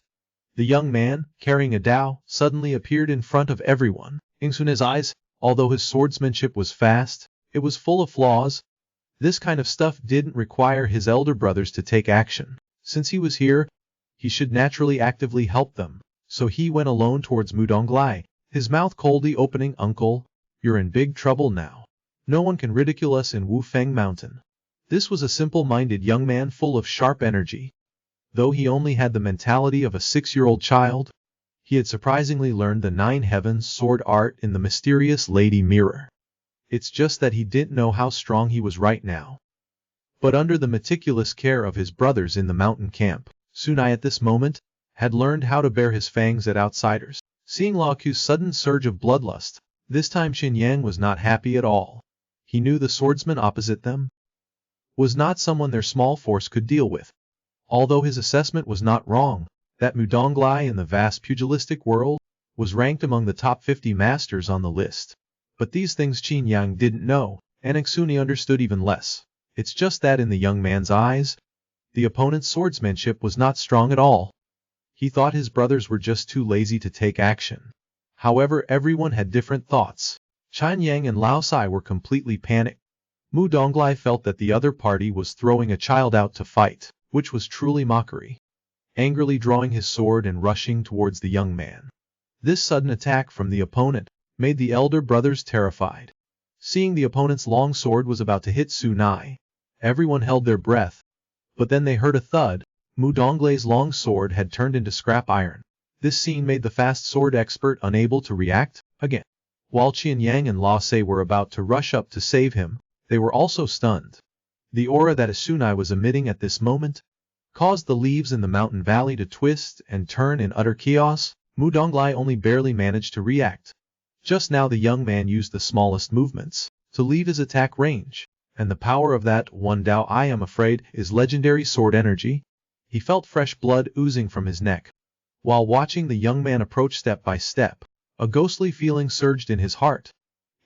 the young man, carrying a dao, suddenly appeared in front of everyone. In Sun's eyes, although his swordsmanship was fast, it was full of flaws. This kind of stuff didn't require his elder brothers to take action. Since he was here, he should naturally actively help them. So he went alone towards Mu Donglai, his mouth coldly opening. Uncle, you're in big trouble now. No one can ridicule us in Wufeng Mountain. This was a simple-minded young man full of sharp energy. Though he only had the mentality of a 6-year-old child, he had surprisingly learned the 9 heavens sword art in the mysterious Lady Mirror. It's just that he didn't know how strong he was right now. But under the meticulous care of his brothers in the mountain camp, Sunai at this moment had learned how to bare his fangs at outsiders. Seeing Lao Ku's sudden surge of bloodlust, this time Qin Yang was not happy at all. He knew the swordsman opposite them was not someone their small force could deal with. Although his assessment was not wrong, that Mu Donglai in the vast pugilistic world was ranked among the top 50 masters on the list. But these things Qin Yang didn't know, and Xuni understood even less. It's just that in the young man's eyes, the opponent's swordsmanship was not strong at all. He thought his brothers were just too lazy to take action. However, everyone had different thoughts. Qin Yang and Lao Sai were completely panicked. Mu Donglai felt that the other party was throwing a child out to fight, which was truly mockery. Angrily drawing his sword and rushing towards the young man. This sudden attack from the opponent made the elder brothers terrified. Seeing the opponent's long sword was about to hit Sunai, everyone held their breath. But then they heard a thud. Mu Donglai's long sword had turned into scrap iron. This scene made the fast sword expert unable to react again. While Qin Yang and Lao Se were about to rush up to save him, they were also stunned. The aura that Sunai was emitting at this moment caused the leaves in the mountain valley to twist and turn in utter chaos. Mu Donglai only barely managed to react. Just now the young man used the smallest movements to leave his attack range, and the power of that one Dao, I am afraid, is legendary sword energy. He felt fresh blood oozing from his neck. While watching the young man approach step by step, a ghostly feeling surged in his heart.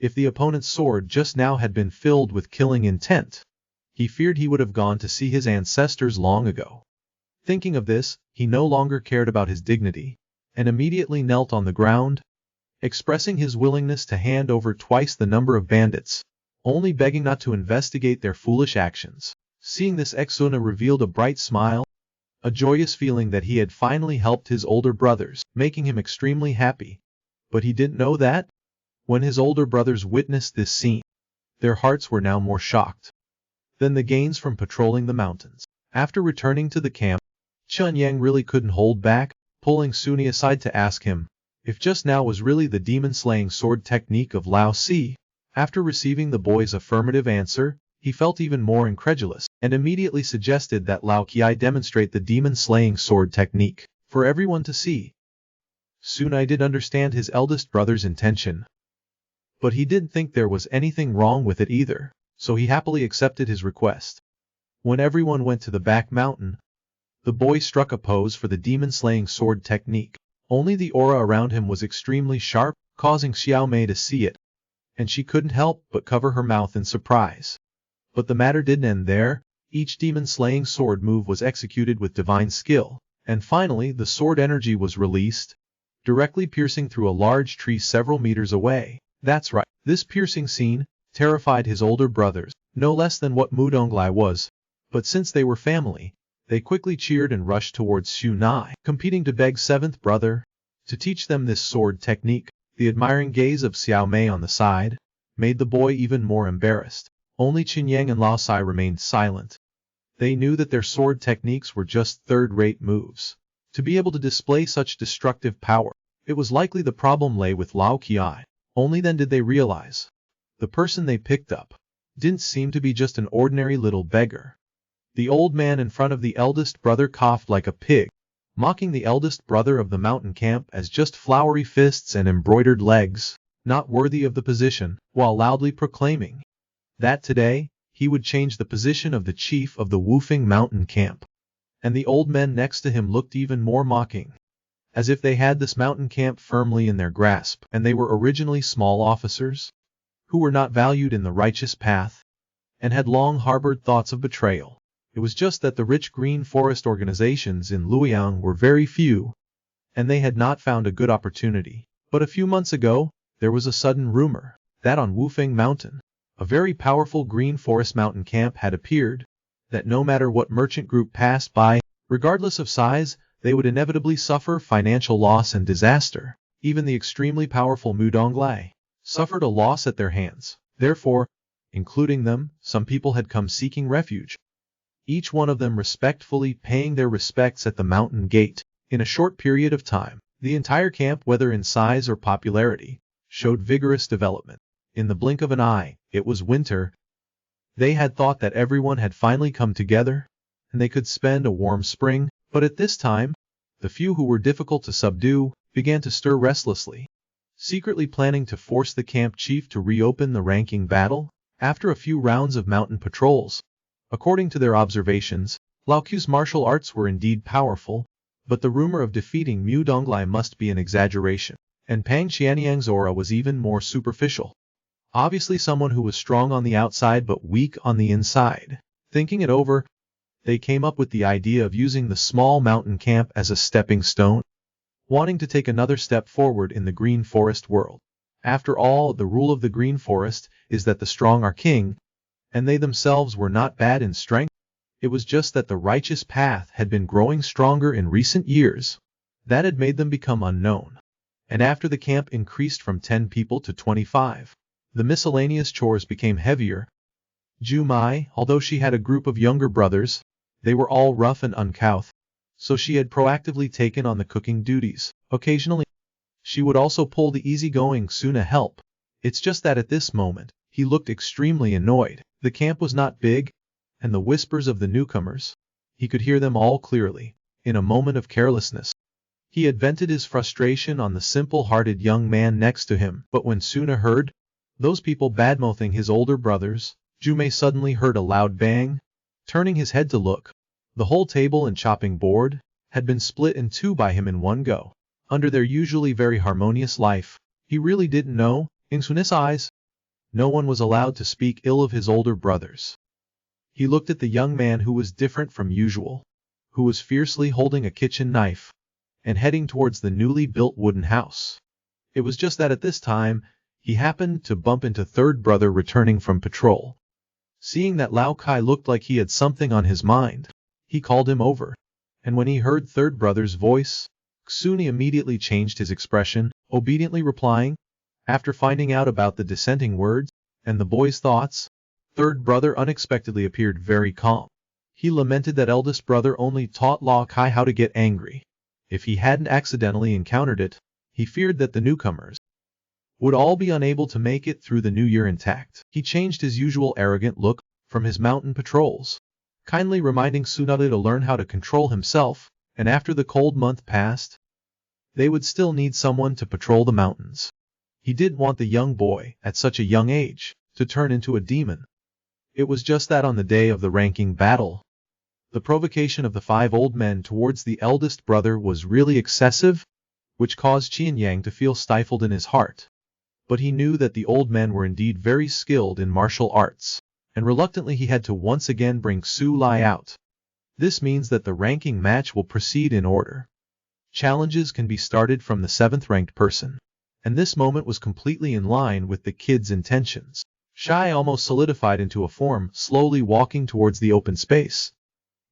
If the opponent's sword just now had been filled with killing intent, he feared he would have gone to see his ancestors long ago. Thinking of this, he no longer cared about his dignity, and immediately knelt on the ground, expressing his willingness to hand over twice the number of bandits, only begging not to investigate their foolish actions. Seeing this, Exuna revealed a bright smile, a joyous feeling that he had finally helped his older brothers, making him extremely happy. But he didn't know that, when his older brothers witnessed this scene, their hearts were now more shocked than the gains from patrolling the mountains. After returning to the camp, Chun Yang really couldn't hold back, pulling Suni aside to ask him if just now was really the demon-slaying sword technique of Lao Si. After receiving the boy's affirmative answer, he felt even more incredulous, and immediately suggested that Lao Qi demonstrate the demon-slaying sword technique for everyone to see. Sunai did understand his eldest brother's intention, but he didn't think there was anything wrong with it either, so he happily accepted his request. When everyone went to the back mountain, the boy struck a pose for the demon-slaying sword technique. Only the aura around him was extremely sharp, causing Xiao Mei to see it, and she couldn't help but cover her mouth in surprise. But the matter didn't end there. Each demon-slaying sword move was executed with divine skill, and finally the sword energy was released, directly piercing through a large tree several meters away. That's right, this piercing scene terrified his older brothers, no less than what Mudonglai was, but since they were family, they quickly cheered and rushed towards Sunai, competing to beg seventh brother to teach them this sword technique. The admiring gaze of Xiao Mei on the side made the boy even more embarrassed. Only Qinyang and Lao Sai remained silent. They knew that their sword techniques were just third-rate moves. To be able to display such destructive power, it was likely the problem lay with Lao Qi. Only then did they realize the person they picked up didn't seem to be just an ordinary little beggar. The old man in front of the eldest brother coughed like a pig, mocking the eldest brother of the mountain camp as just flowery fists and embroidered legs, not worthy of the position, while loudly proclaiming that today, he would change the position of the chief of the Wufeng mountain camp. And the old men next to him looked even more mocking, as if they had this mountain camp firmly in their grasp, and they were originally small officers, who were not valued in the righteous path, and had long harbored thoughts of betrayal. It was just that the rich green forest organizations in Luoyang were very few, and they had not found a good opportunity. But a few months ago, there was a sudden rumor that on Wufeng Mountain, a very powerful green forest mountain camp had appeared, that no matter what merchant group passed by, regardless of size, they would inevitably suffer financial loss and disaster. Even the extremely powerful Mudonglai suffered a loss at their hands. Therefore, including them, some people had come seeking refuge, each one of them respectfully paying their respects at the mountain gate. In a short period of time, the entire camp, whether in size or popularity, showed vigorous development. In the blink of an eye, it was winter. They had thought that everyone had finally come together, and they could spend a warm spring, but at this time, the few who were difficult to subdue began to stir restlessly, secretly planning to force the camp chief to reopen the ranking battle. After a few rounds of mountain patrols, according to their observations, Lao Qi's martial arts were indeed powerful, but the rumor of defeating Mudonglai must be an exaggeration, and Pang Qianyang's aura was even more superficial. Obviously someone who was strong on the outside but weak on the inside. Thinking it over, they came up with the idea of using the small mountain camp as a stepping stone, wanting to take another step forward in the green forest world. After all, the rule of the green forest is that the strong are king, and they themselves were not bad in strength. It was just that the righteous path had been growing stronger in recent years. That had made them become unknown. And after the camp increased from 10 people to 25, the miscellaneous chores became heavier. Ju Mai, although she had a group of younger brothers, they were all rough and uncouth, so she had proactively taken on the cooking duties. Occasionally, she would also pull the easygoing Suna help. It's just that at this moment, he looked extremely annoyed. The camp was not big, and the whispers of the newcomers, he could hear them all clearly. In a moment of carelessness, he had vented his frustration on the simple-hearted young man next to him. But when Suna heard those people badmouthing his older brothers, Jumei suddenly heard a loud bang. Turning his head to look, the whole table and chopping board had been split in two by him in one go. Under their usually very harmonious life, he really didn't know. In Suna's eyes, no one was allowed to speak ill of his older brothers. He looked at the young man who was different from usual, who was fiercely holding a kitchen knife and heading towards the newly built wooden house. It was just that at this time, he happened to bump into third brother returning from patrol. Seeing that Lao Kai looked like he had something on his mind, he called him over, and when he heard third brother's voice, Xuni immediately changed his expression, obediently replying. After finding out about the dissenting words and the boy's thoughts, third brother unexpectedly appeared very calm. He lamented that eldest brother only taught Lao Kai how to get angry. If he hadn't accidentally encountered it, he feared that the newcomers would all be unable to make it through the new year intact. He changed his usual arrogant look from his mountain patrols, kindly reminding Tsunade to learn how to control himself, and after the cold month passed, they would still need someone to patrol the mountains. He didn't want the young boy, at such a young age, to turn into a demon. It was just that on the day of the ranking battle, the provocation of the 5 old men towards the eldest brother was really excessive, which caused Qian Yang to feel stifled in his heart. But he knew that the old men were indeed very skilled in martial arts, and reluctantly he had to once again bring Su Lai out. This means that the ranking match will proceed in order. Challenges can be started from the 7th ranked person, and this moment was completely in line with the kid's intentions. Shai almost solidified into a form, slowly walking towards the open space.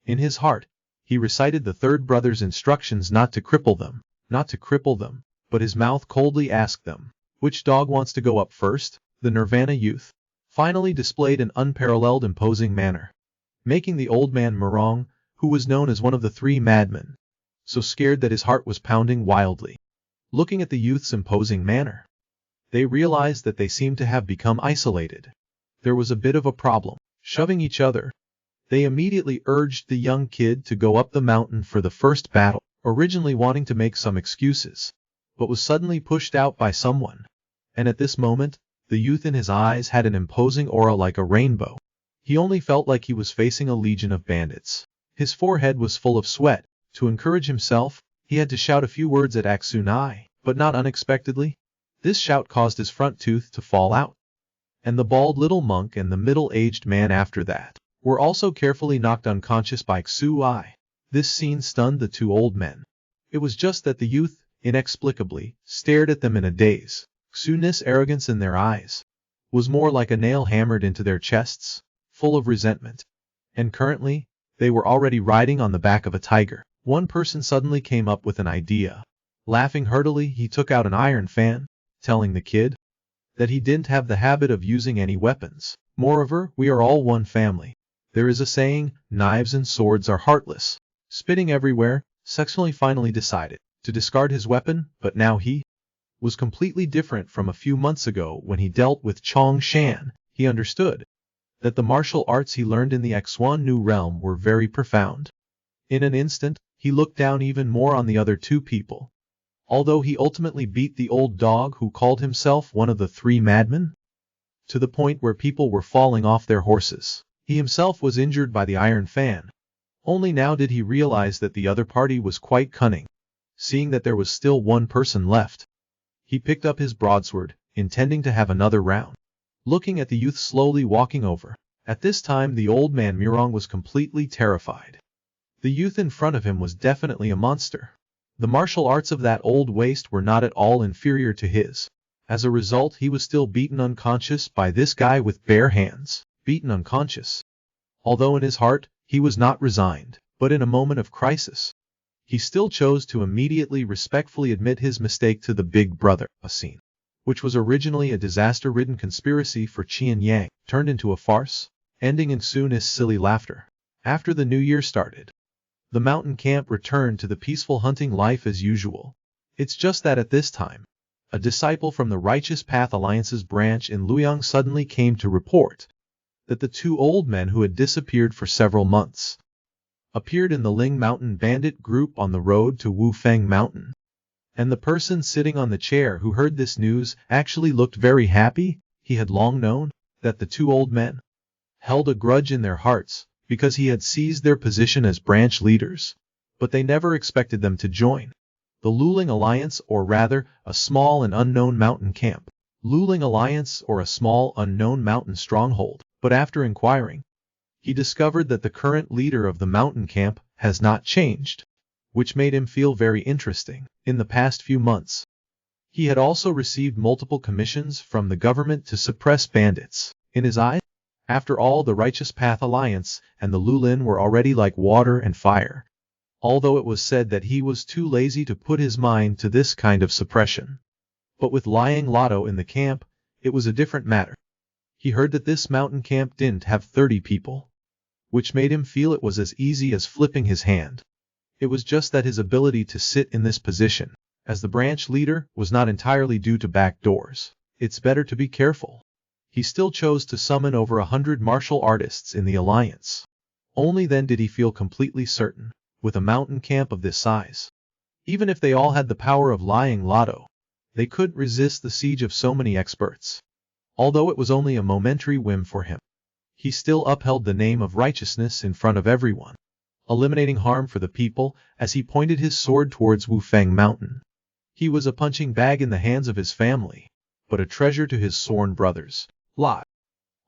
In his heart, he recited the third brother's instructions not to cripple them, but his mouth coldly asked them, which dog wants to go up first? The Nirvana youth finally displayed an unparalleled imposing manner, making the old man Murong, who was known as one of the 3 madmen, so scared that his heart was pounding wildly. Looking at the youth's imposing manner, they realized that they seemed to have become isolated. There was a bit of a problem, shoving each other. They immediately urged the young kid to go up the mountain for the first battle, originally wanting to make some excuses, but was suddenly pushed out by someone. And at this moment, the youth in his eyes had an imposing aura like a rainbow. He only felt like he was facing a legion of bandits. His forehead was full of sweat. To encourage himself, he had to shout a few words at Aksunai, but not unexpectedly. This shout caused his front tooth to fall out, and the bald little monk and the middle-aged man after that were also carefully knocked unconscious by Xu. This scene stunned the 2 old men. It was just that the youth, inexplicably, stared at them in a daze. Xu's arrogance in their eyes was more like a nail hammered into their chests, full of resentment. And currently, they were already riding on the back of a tiger. One person suddenly came up with an idea. Laughing heartily, he took out an iron fan, telling the kid that he didn't have the habit of using any weapons. Moreover, we are all one family. There is a saying, knives and swords are heartless. Spitting everywhere, Sexually finally decided to discard his weapon, but now he was completely different from a few months ago when he dealt with Chong Shan. He understood that the martial arts he learned in the X1 New Realm were very profound. In an instant, he looked down even more on the other 2 people. Although he ultimately beat the old dog who called himself one of the 3 madmen, to the point where people were falling off their horses. He himself was injured by the iron fan. Only now did he realize that the other party was quite cunning. Seeing that there was still one person left, he picked up his broadsword, intending to have another round. Looking at the youth slowly walking over. At this time the old man Murong was completely terrified. The youth in front of him was definitely a monster. The martial arts of that old waste were not at all inferior to his. As a result, he was still beaten unconscious by this guy with bare hands. Beaten unconscious. Although in his heart, he was not resigned, but in a moment of crisis, he still chose to immediately respectfully admit his mistake to the big brother. A scene which was originally a disaster-ridden conspiracy for Qian Yang, turned into a farce, ending in Sun's silly laughter. After the new year started, the mountain camp returned to the peaceful hunting life as usual. It's just that at this time, a disciple from the Righteous Path Alliance's branch in Luoyang suddenly came to report that the 2 old men who had disappeared for several months appeared in the Ling Mountain bandit group on the road to Wufeng Mountain. And the person sitting on the chair who heard this news actually looked very happy. He had long known that the 2 old men held a grudge in their hearts because he had seized their position as branch leaders, but they never expected them to join the Luling Alliance, or rather, a small and unknown mountain camp. Luling Alliance or a small unknown mountain stronghold, but after inquiring, he discovered that the current leader of the mountain camp has not changed, which made him feel very interesting. In the past few months, he had also received multiple commissions from the government to suppress bandits. In his eyes, after all, the Righteous Path Alliance and the Lulin were already like water and fire, although it was said that he was too lazy to put his mind to this kind of suppression. But with Liang Lotto in the camp, it was a different matter. He heard that this mountain camp didn't have 30 people, which made him feel it was as easy as flipping his hand. It was just that his ability to sit in this position as the branch leader was not entirely due to back doors. It's better to be careful. He still chose to summon over 100 martial artists in the alliance. Only then did he feel completely certain, with a mountain camp of this size, even if they all had the power of Liang Lotto, they couldn't resist the siege of so many experts. Although it was only a momentary whim for him, he still upheld the name of righteousness in front of everyone, eliminating harm for the people as he pointed his sword towards Wufeng Mountain. He was a punching bag in the hands of his family, but a treasure to his sworn brothers. Lot.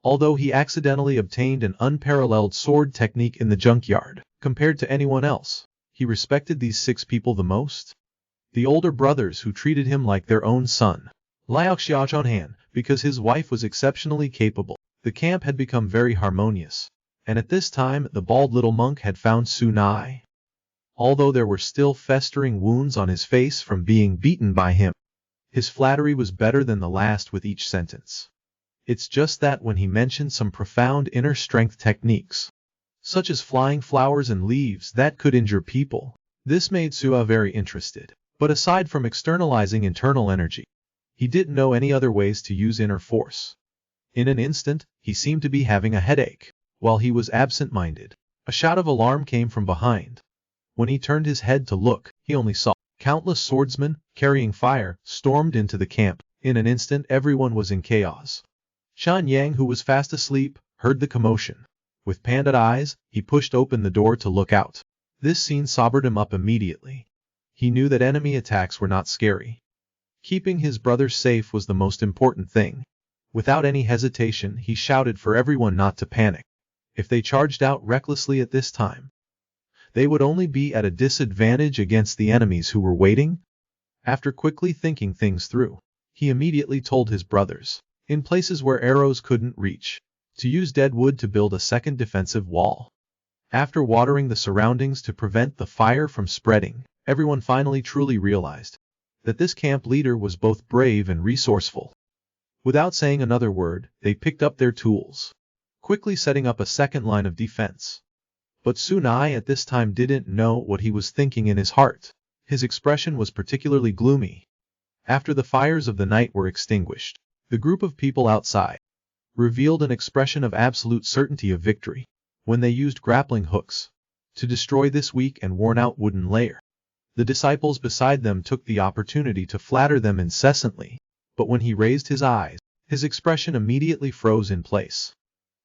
Although he accidentally obtained an unparalleled sword technique in the junkyard, compared to anyone else, he respected these 6 people the most. The older brothers who treated him like their own son. Liao Xiaochunhan, because his wife was exceptionally capable. The camp had become very harmonious, and at this time the bald little monk had found Su Nai. Although there were still festering wounds on his face from being beaten by him, his flattery was better than the last with each sentence. It's just that when he mentioned some profound inner strength techniques, such as flying flowers and leaves that could injure people, this made Sua very interested. But aside from externalizing internal energy, he didn't know any other ways to use inner force. In an instant, he seemed to be having a headache. While he was absent-minded, a shout of alarm came from behind. When he turned his head to look, he only saw countless swordsmen, carrying fire, stormed into the camp. In an instant everyone was in chaos. Shan Yang, who was fast asleep, heard the commotion. With panda'd eyes, he pushed open the door to look out. This scene sobered him up immediately. He knew that enemy attacks were not scary. Keeping his brothers safe was the most important thing. Without any hesitation, he shouted for everyone not to panic. If they charged out recklessly at this time, they would only be at a disadvantage against the enemies who were waiting. After quickly thinking things through, he immediately told his brothers, in places where arrows couldn't reach, to use dead wood to build a second defensive wall. After watering the surroundings to prevent the fire from spreading, everyone finally truly realized that this camp leader was both brave and resourceful. Without saying another word, they picked up their tools, quickly setting up a second line of defense. But Su Nai at this time didn't know what he was thinking in his heart. His expression was particularly gloomy. After the fires of the night were extinguished, the group of people outside revealed an expression of absolute certainty of victory when they used grappling hooks to destroy this weak and worn-out wooden layer. The disciples beside them took the opportunity to flatter them incessantly, but when he raised his eyes, his expression immediately froze in place.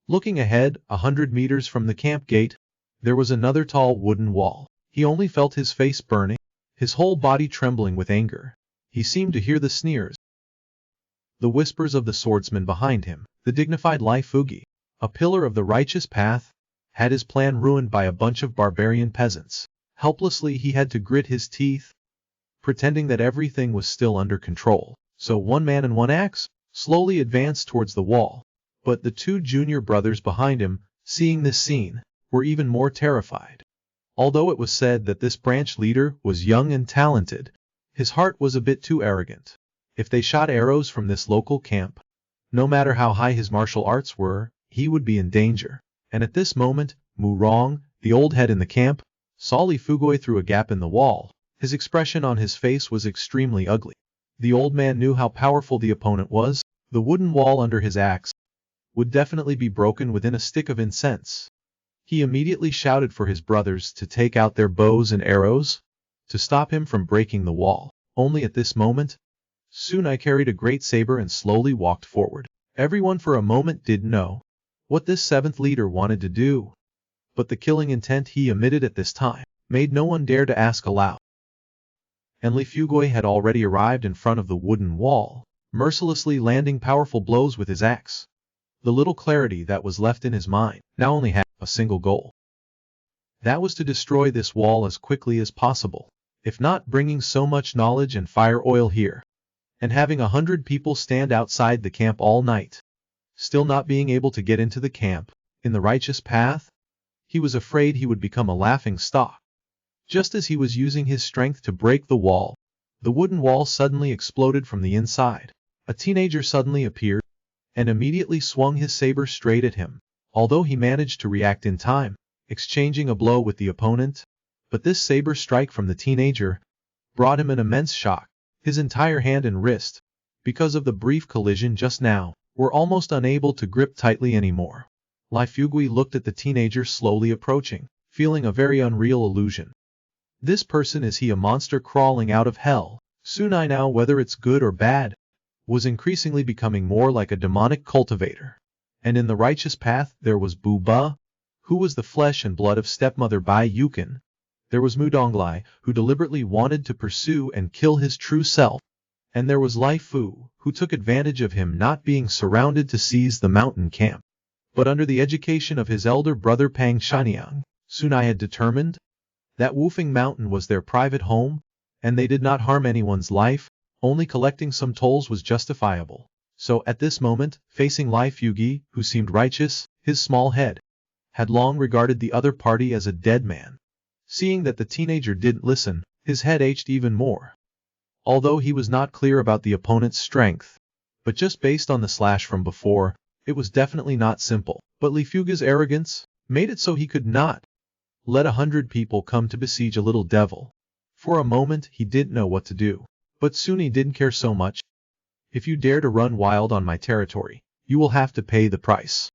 Looking ahead, 100 meters from the camp gate, there was another tall wooden wall. He only felt his face burning, his whole body trembling with anger. He seemed to hear the sneers, the whispers of the swordsman behind him. The dignified Lai Fugi, a pillar of the righteous path, had his plan ruined by a bunch of barbarian peasants. Helplessly he had to grit his teeth, pretending that everything was still under control. So one man and one axe slowly advanced towards the wall. But the 2 junior brothers behind him, seeing this scene, were even more terrified. Although it was said that this branch leader was young and talented, his heart was a bit too arrogant. If they shot arrows from this local camp, no matter how high his martial arts were, he would be in danger. And at this moment, Mu Rong, the old head in the camp, saw Li Fugui through a gap in the wall. His expression on his face was extremely ugly. The old man knew how powerful the opponent was. The wooden wall under his axe would definitely be broken within a stick of incense. He immediately shouted for his brothers to take out their bows and arrows to stop him from breaking the wall. Only at this moment, Su Nai carried a great saber and slowly walked forward. Everyone for a moment didn't know what this 7th leader wanted to do, but the killing intent he emitted at this time made no one dare to ask aloud. And Li Fugui had already arrived in front of the wooden wall. mercilessly landing powerful blows with his axe. The little clarity that was left in his mind now only had a single goal. That was to destroy this wall as quickly as possible, if not bringing so much knowledge and fire oil here, and having 100 people stand outside the camp all night, still not being able to get into the camp, in the righteous path. He was afraid he would become a laughing stock. Just as he was using his strength to break the wall, the wooden wall suddenly exploded from the inside. A teenager suddenly appeared, and immediately swung his saber straight at him, although he managed to react in time, exchanging a blow with the opponent. But this saber strike from the teenager brought him an immense shock. His entire hand and wrist, because of the brief collision just now, were almost unable to grip tightly anymore. Lai Fugui looked at the teenager slowly approaching, feeling a very unreal illusion. This person, is he a monster crawling out of hell? Sunai, now whether it's good or bad, was increasingly becoming more like a demonic cultivator. And in the righteous path there was Bu Ba, who was the flesh and blood of stepmother Bai Yukin. There was Mudonglai, who deliberately wanted to pursue and kill his true self. And there was Lai Fu, who took advantage of him not being surrounded to seize the mountain camp. But under the education of his elder brother Pang Shaniang, Sunai had determined that Wufeng Mountain was their private home, and they did not harm anyone's life, only collecting some tolls was justifiable. So at this moment, facing Lai Fugi, who seemed righteous, his small head had long regarded the other party as a dead man. Seeing that the teenager didn't listen, his head ached even more. Although he was not clear about the opponent's strength, but just based on the slash from before, it was definitely not simple. But Li Fuga's arrogance made it so he could not let 100 people come to besiege a little devil. For a moment he didn't know what to do. But soon he didn't care so much. If you dare to run wild on my territory, you will have to pay the price.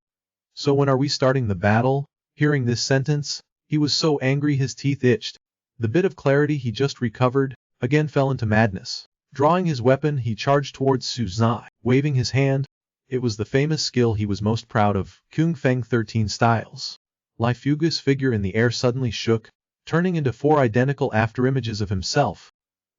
So when are we starting the battle? Hearing this sentence, he was so angry his teeth itched. The bit of clarity he just recovered again fell into madness. Drawing his weapon, he charged towards Suzai, waving his hand. It was the famous skill he was most proud of, Kung Feng 13 styles. Lai Fuga's figure in the air suddenly shook, turning into 4 identical afterimages of himself,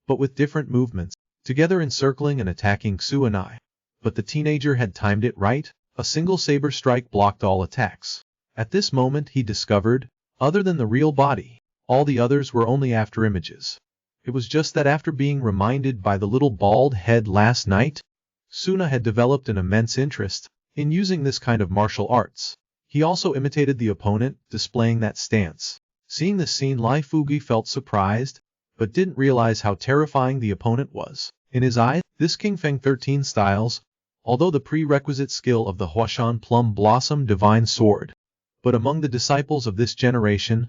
but with different movements, together encircling and attacking Suanai. But the teenager had timed it right. A single saber strike blocked all attacks. At this moment he discovered, other than the real body, all the others were only afterimages. It was just that after being reminded by the little bald head last night, Suna had developed an immense interest in using this kind of martial arts. He also imitated the opponent, displaying that stance. Seeing this scene, Lai Fugi felt surprised, but didn't realize how terrifying the opponent was. In his eyes, this King Feng 13 styles, although the prerequisite skill of the Huashan Plum Blossom Divine Sword, but among the disciples of this generation,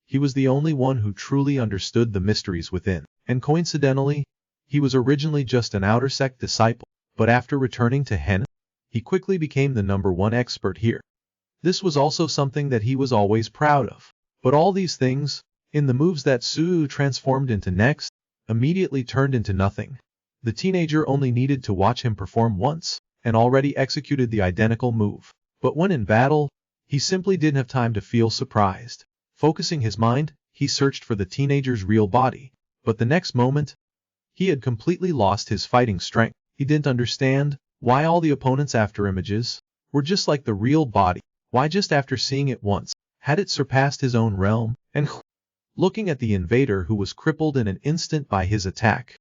he was the only one who truly understood the mysteries within. And coincidentally, he was originally just an outer sect disciple, but after returning to Hen, he quickly became the #1 expert here. This was also something that he was always proud of. But all these things, in the moves that Su transformed into next, immediately turned into nothing. The teenager only needed to watch him perform once, and already executed the identical move. But when in battle, he simply didn't have time to feel surprised. Focusing his mind, he searched for the teenager's real body. But the next moment, he had completely lost his fighting strength. He didn't understand why all the opponent's afterimages were just like the real body. Why just after seeing it once, had it surpassed his own realm? And looking at the invader who was crippled in an instant by his attack,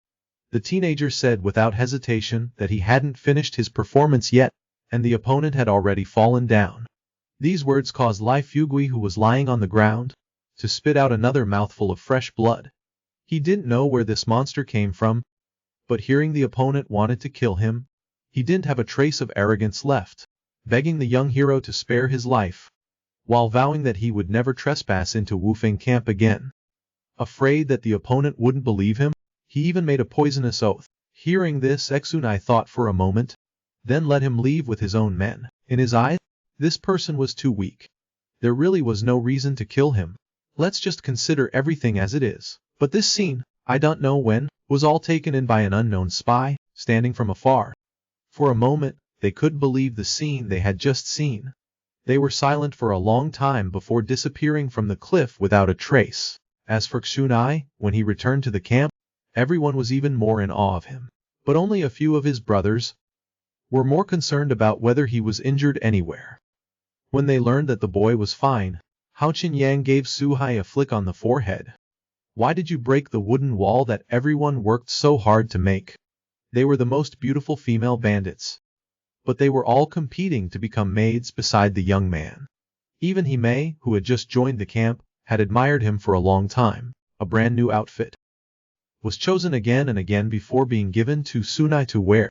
the teenager said without hesitation that he hadn't finished his performance yet, and the opponent had already fallen down. These words caused Lai Fugui, who was lying on the ground, to spit out another mouthful of fresh blood. He didn't know where this monster came from, but hearing the opponent wanted to kill him, he didn't have a trace of arrogance left, begging the young hero to spare his life, while vowing that he would never trespass into Wufeng camp again. Afraid that the opponent wouldn't believe him, he even made a poisonous oath. Hearing this, Exunai thought for a moment, then let him leave with his own men. In his eyes, this person was too weak. There really was no reason to kill him. Let's just consider everything as it is. But this scene, I don't know when, was all taken in by an unknown spy, standing from afar. For a moment, they couldn't believe the scene they had just seen. They were silent for a long time before disappearing from the cliff without a trace. As for Xunai, when he returned to the camp, everyone was even more in awe of him. But only a few of his brothers were more concerned about whether he was injured anywhere. When they learned that the boy was fine, Hao Qinyang gave Su Hai a flick on the forehead. Why did you break the wooden wall that everyone worked so hard to make? They were the most beautiful female bandits. But they were all competing to become maids beside the young man. Even Hime, who had just joined the camp, had admired him for a long time. A brand new outfit was chosen again and again before being given to Sunai to wear.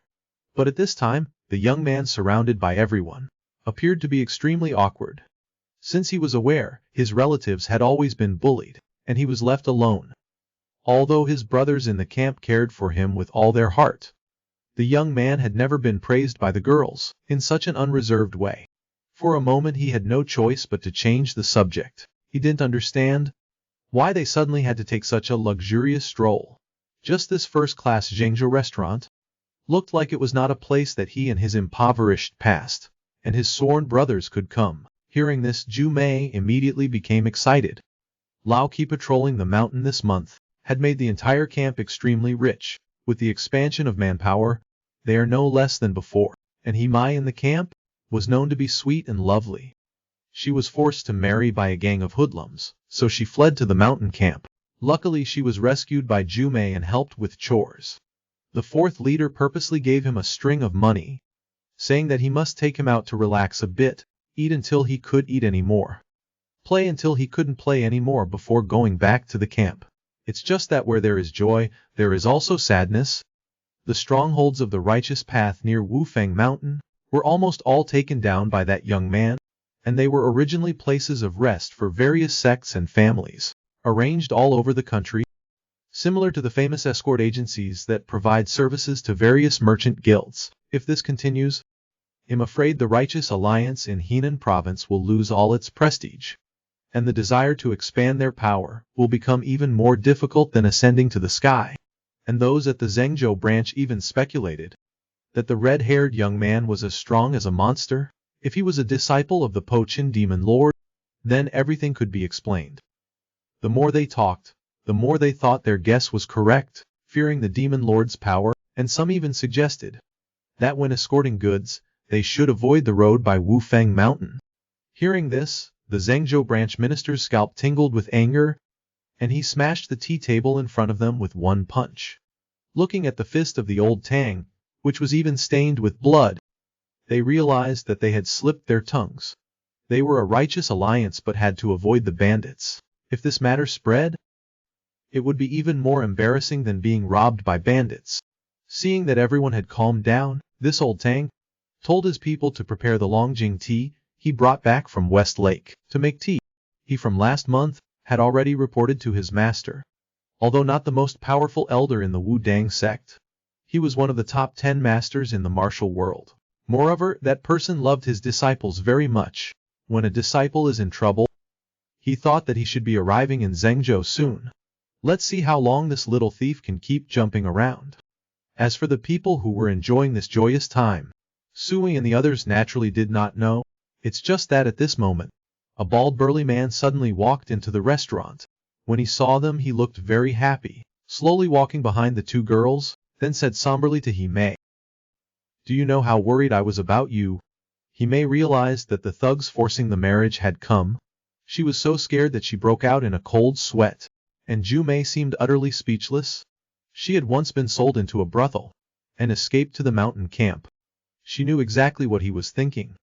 But at this time, the young man, surrounded by everyone, appeared to be extremely awkward. Since he was aware his relatives had always been bullied, and he was left alone. Although his brothers in the camp cared for him with all their heart, the young man had never been praised by the girls in such an unreserved way. For a moment he had no choice but to change the subject. He didn't understand why they suddenly had to take such a luxurious stroll. Just this first-class Zhengzhou restaurant looked like it was not a place that he and his impoverished past and his sworn brothers could come. Hearing this, Ju Mei immediately became excited. Lao Qi patrolling the mountain this month had made the entire camp extremely rich. With the expansion of manpower, they are no less than before, and Himai in the camp was known to be sweet and lovely. She was forced to marry by a gang of hoodlums, so she fled to the mountain camp. Luckily she was rescued by Ju Mei and helped with chores. The fourth leader purposely gave him a string of money, saying that he must take him out to relax a bit, eat until he could eat anymore, play until he couldn't play anymore before going back to the camp. It's just that where there is joy, there is also sadness. The strongholds of the righteous path near Wufeng Mountain were almost all taken down by that young man, and they were originally places of rest for various sects and families, arranged all over the country, similar to the famous escort agencies that provide services to various merchant guilds. If this continues, I'm afraid the Righteous Alliance in Henan Province will lose all its prestige, and the desire to expand their power will become even more difficult than ascending to the sky. And those at the Zhengzhou branch even speculated that the red-haired young man was as strong as a monster. If he was a disciple of the Pochin demon lord, then everything could be explained. The more they talked, the more they thought their guess was correct, fearing the demon lord's power, and some even suggested that when escorting goods, they should avoid the road by Wufeng Mountain. Hearing this, the Zhengzhou branch minister's scalp tingled with anger, and he smashed the tea table in front of them with one punch. Looking at the fist of the old Tang, which was even stained with blood, they realized that they had slipped their tongues. They were a righteous alliance but had to avoid the bandits. If this matter spread, it would be even more embarrassing than being robbed by bandits. Seeing that everyone had calmed down, this old Tang told his people to prepare the Longjing tea he brought back from West Lake. To make tea, he from last month had already reported to his master. Although not the most powerful elder in the Wudang sect, he was one of the top 10 masters in the martial world. Moreover, that person loved his disciples very much. When a disciple is in trouble, he thought that he should be arriving in Zhengzhou soon. Let's see how long this little thief can keep jumping around. As for the people who were enjoying this joyous time, Sui and the others naturally did not know. It's just that at this moment, a bald burly man suddenly walked into the restaurant. When he saw them he looked very happy, slowly walking behind the two girls, then said somberly to Hime, "Do you know how worried I was about you?" Hime realized that the thugs forcing the marriage had come. She was so scared that she broke out in a cold sweat, and Ju Mei seemed utterly speechless. She had once been sold into a brothel, and escaped to the mountain camp. She knew exactly what he was thinking.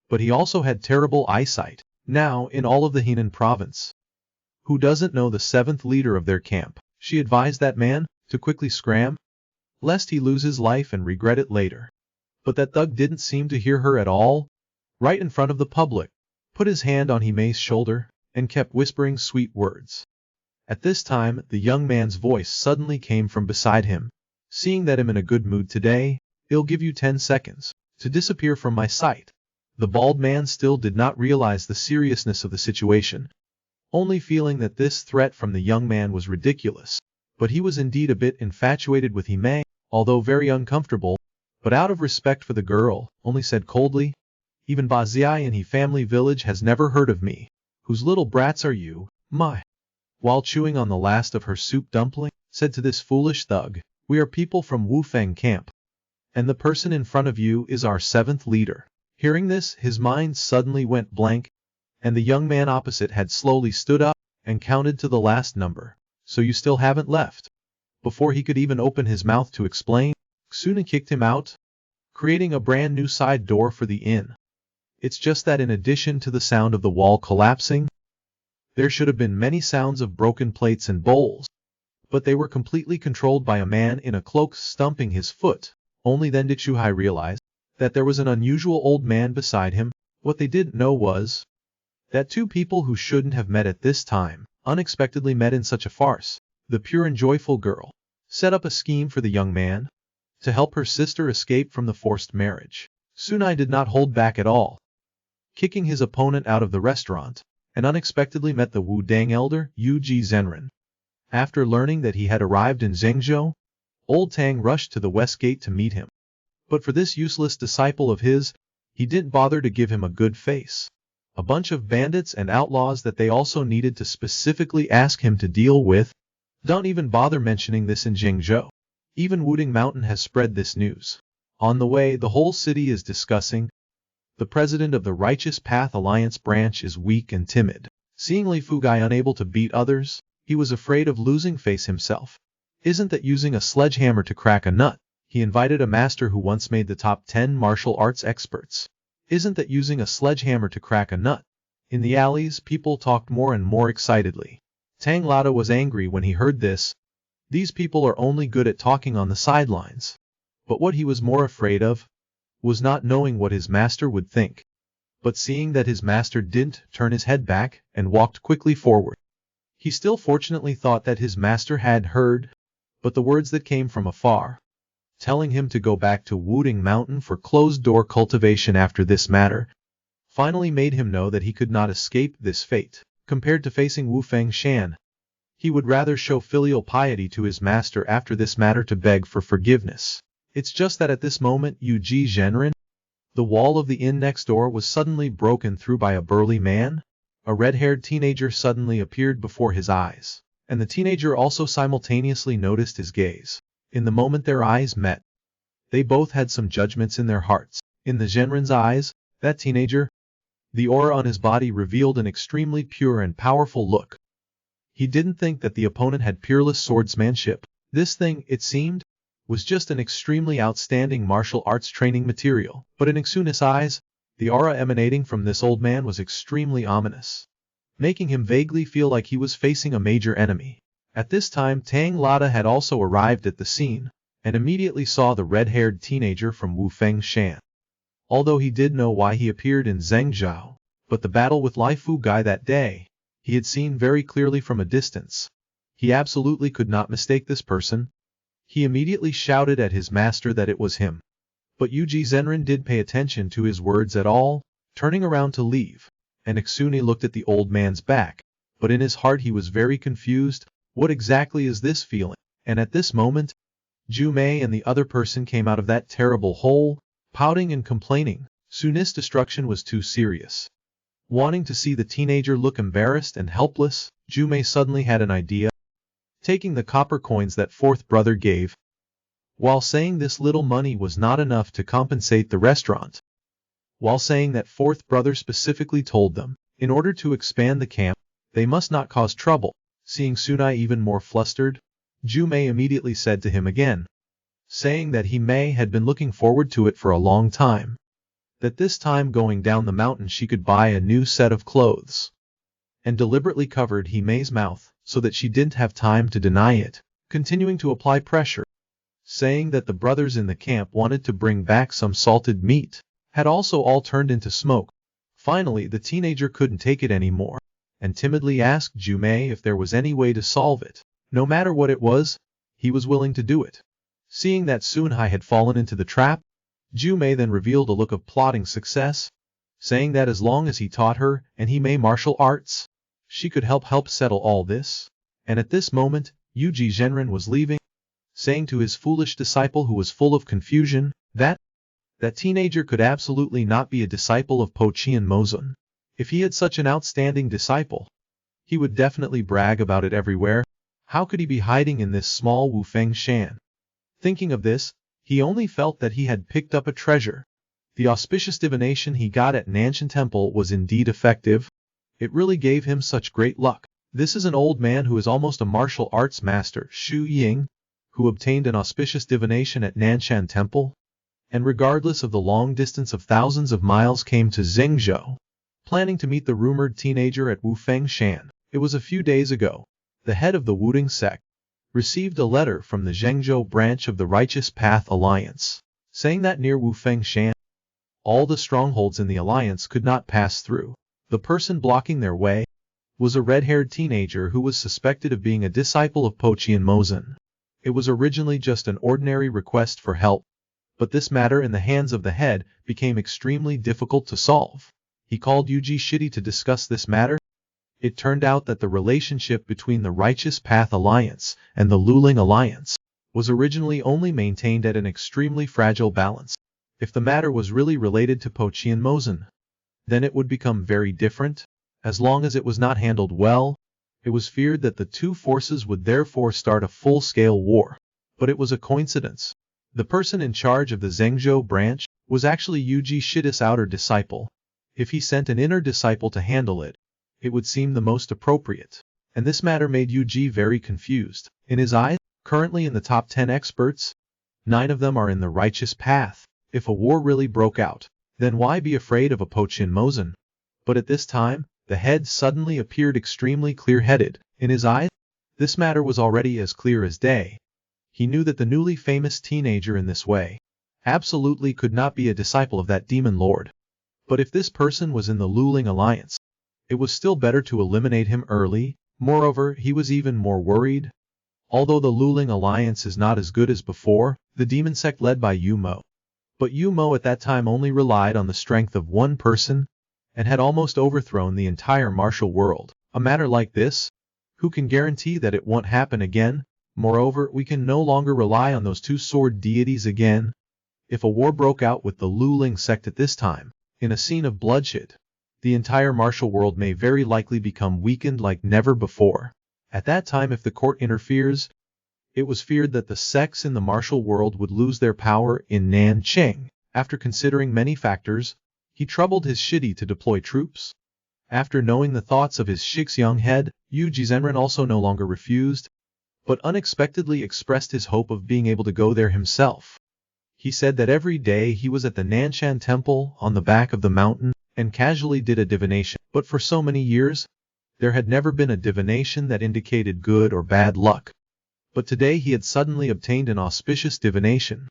But he also had terrible eyesight. Now, in all of the Henan province, who doesn't know the 7th leader of their camp? She advised that man to quickly scram, lest he lose his life and regret it later. But that thug didn't seem to hear her at all. Right in front of the public, put his hand on Hime's shoulder, and kept whispering sweet words. At this time, the young man's voice suddenly came from beside him. Seeing that I'm in a good mood today, I'll give you 10 seconds to disappear from my sight. The bald man still did not realize the seriousness of the situation, only feeling that this threat from the young man was ridiculous. But he was indeed a bit infatuated with Hime, although very uncomfortable, but out of respect for the girl, only said coldly, "Even Baziai in he family village has never heard of me. Whose little brats are you, my?" While chewing on the last of her soup dumpling, said to this foolish thug, We are people from Wufeng camp. And the person in front of you is our 7th leader. Hearing this, his mind suddenly went blank, and the young man opposite had slowly stood up and counted to the last number. So you still haven't left? Before he could even open his mouth to explain, Suna kicked him out, creating a brand new side door for the inn. It's just that in addition to the sound of the wall collapsing, there should have been many sounds of broken plates and bowls, but they were completely controlled by a man in a cloak stumping his foot. Only then did Shuhai realize that there was an unusual old man beside him. What they didn't know was that two people who shouldn't have met at this time unexpectedly met in such a farce. The pure and joyful girl set up a scheme for the young man to help her sister escape from the forced marriage. Sunai did not hold back at all, kicking his opponent out of the restaurant, and unexpectedly met the Wudang elder, Yuji Zenrin. After learning that he had arrived in Zhengzhou, Old Tang rushed to the west gate to meet him. But for this useless disciple of his, he didn't bother to give him a good face. A bunch of bandits and outlaws that they also needed to specifically ask him to deal with. Don't even bother mentioning this in Zhengzhou. Even Wuding Mountain has spread this news. On the way, the whole city is discussing. The president of the Righteous Path Alliance branch is weak and timid. Seeing Li Fugai unable to beat others, he was afraid of losing face himself. Isn't that using a sledgehammer to crack a nut? He invited a master who once made the top 10 martial arts experts. Isn't that using a sledgehammer to crack a nut? In the alleys, people talked more and more excitedly. Tang Lada was angry when he heard this. These people are only good at talking on the sidelines. But what he was more afraid of was not knowing what his master would think. But seeing that his master didn't turn his head back and walked quickly forward. He still fortunately thought that his master had heard, but the words that came from afar, telling him to go back to Wuding Mountain for closed-door cultivation after this matter, finally made him know that he could not escape this fate. Compared to facing Wu Feng Shan, he would rather show filial piety to his master after this matter to beg for forgiveness. It's just that at this moment Yuji Zhenren, the wall of the inn next door was suddenly broken through by a burly man. A red-haired teenager suddenly appeared before his eyes, and the teenager also simultaneously noticed his gaze. In the moment their eyes met, they both had some judgments in their hearts. In the Zhenren's eyes, that teenager, the aura on his body revealed an extremely pure and powerful look. He didn't think that the opponent had peerless swordsmanship. This thing, it seemed, was just an extremely outstanding martial arts training material. But in Xuna's eyes, the aura emanating from this old man was extremely ominous, making him vaguely feel like he was facing a major enemy. At this time Tang Lada had also arrived at the scene, and immediately saw the red-haired teenager from Wu Feng Shan. Although he did know why he appeared in Zhengzhou, but the battle with Li Fugai that day, he had seen very clearly from a distance. He absolutely could not mistake this person. He immediately shouted at his master that it was him. But Yuji Zenrin did pay attention to his words at all, turning around to leave, and Ixune looked at the old man's back, but in his heart he was very confused. What exactly is this feeling? And at this moment, Ju Mei and the other person came out of that terrible hole, pouting and complaining. Sun's destruction was too serious. Wanting to see the teenager look embarrassed and helpless, Ju Mei suddenly had an idea. Taking the copper coins that fourth brother gave, while saying this little money was not enough to compensate the restaurant. While saying that fourth brother specifically told them, in order to expand the camp, they must not cause trouble. Seeing Sunai even more flustered, Ju Mei immediately said to him again, saying that he had been looking forward to it for a long time. That this time going down the mountain she could buy a new set of clothes. And deliberately covered Mei's mouth, so that she didn't have time to deny it, continuing to apply pressure. Saying that the brothers in the camp wanted to bring back some salted meat, had also all turned into smoke. Finally the teenager couldn't take it anymore, and timidly asked Ju Mei if there was any way to solve it. No matter what it was, he was willing to do it. Seeing that Sunhai had fallen into the trap, Ju Mei then revealed a look of plotting success, saying that as long as he taught her and Mei martial arts, she could help settle all this. And at this moment, Yuji Zhenren was leaving, saying to his foolish disciple who was full of confusion, that teenager could absolutely not be a disciple of Po Qian Mozun. If he had such an outstanding disciple, he would definitely brag about it everywhere. How could he be hiding in this small Wu Feng Shan? Thinking of this, he only felt that he had picked up a treasure. The auspicious divination he got at Nanshan Temple was indeed effective. It really gave him such great luck. This is an old man who is almost a martial arts master, Xu Ying, who obtained an auspicious divination at Nanshan Temple, and regardless of the long distance of thousands of miles came to Zhengzhou, planning to meet the rumored teenager at Wufeng Shan. It was a few days ago. The head of the Wuding sect received a letter from the Zhengzhou branch of the Righteous Path Alliance, saying that near Wufeng Shan, all the strongholds in the alliance could not pass through. The person blocking their way was a red-haired teenager who was suspected of being a disciple of Po Qianmozhen. It was originally just an ordinary request for help, but this matter in the hands of the head became extremely difficult to solve. He called Yuji Shidi to discuss this matter. It turned out that the relationship between the Righteous Path Alliance and the Luling Alliance was originally only maintained at an extremely fragile balance. If the matter was really related to Po Qianmozhen, then it would become very different. As long as it was not handled well, it was feared that the two forces would therefore start a full-scale war. But it was a coincidence. The person in charge of the Zhengzhou branch was actually Yuji Shida's outer disciple. If he sent an inner disciple to handle it, it would seem the most appropriate. And this matter made Yuji very confused. In his eyes, currently in the top 10 experts, 9 of them are in the righteous path. If a war really broke out, then why be afraid of a Po Qianmozhen? But at this time, the head suddenly appeared extremely clear-headed. In his eyes, this matter was already as clear as day. He knew that the newly famous teenager in this way absolutely could not be a disciple of that demon lord. But if this person was in the Luling Alliance, it was still better to eliminate him early. Moreover, he was even more worried. Although the Luling Alliance is not as good as before, the demon sect led by Yu Mo. But Yu Mo at that time only relied on the strength of one person, and had almost overthrown the entire martial world. A matter like this, who can guarantee that it won't happen again? Moreover, we can no longer rely on those two sword deities again. If a war broke out with the Luling sect at this time, in a scene of bloodshed, the entire martial world may very likely become weakened like never before. At that time, if the court interferes, it was feared that the sects in the martial world would lose their power in Nanqing. After considering many factors, he troubled his Shidi to deploy troops. After knowing the thoughts of his Shixiang head, Yu Jizhenren also no longer refused, but unexpectedly expressed his hope of being able to go there himself. He said that every day he was at the Nanshan Temple on the back of the mountain and casually did a divination. But for so many years, there had never been a divination that indicated good or bad luck. But today he had suddenly obtained an auspicious divination,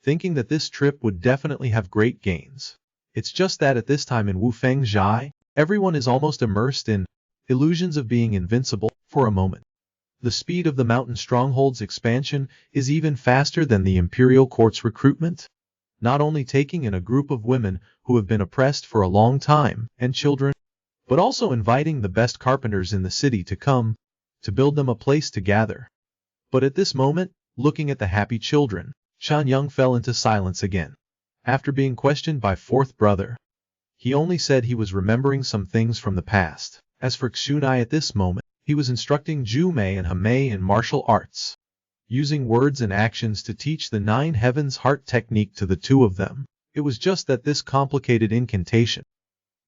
thinking that this trip would definitely have great gains. It's just that at this time in Wufeng Zhai, everyone is almost immersed in illusions of being invincible for a moment. The speed of the mountain stronghold's expansion is even faster than the imperial court's recruitment, not only taking in a group of women who have been oppressed for a long time and children, but also inviting the best carpenters in the city to come to build them a place to gather. But at this moment, looking at the happy children, Chan Yung fell into silence again. After being questioned by fourth brother, he only said he was remembering some things from the past. As for Xunai at this moment, he was instructing Ju Mei and He in martial arts, using words and actions to teach the Nine Heavens Heart technique to the two of them. It was just that this complicated incantation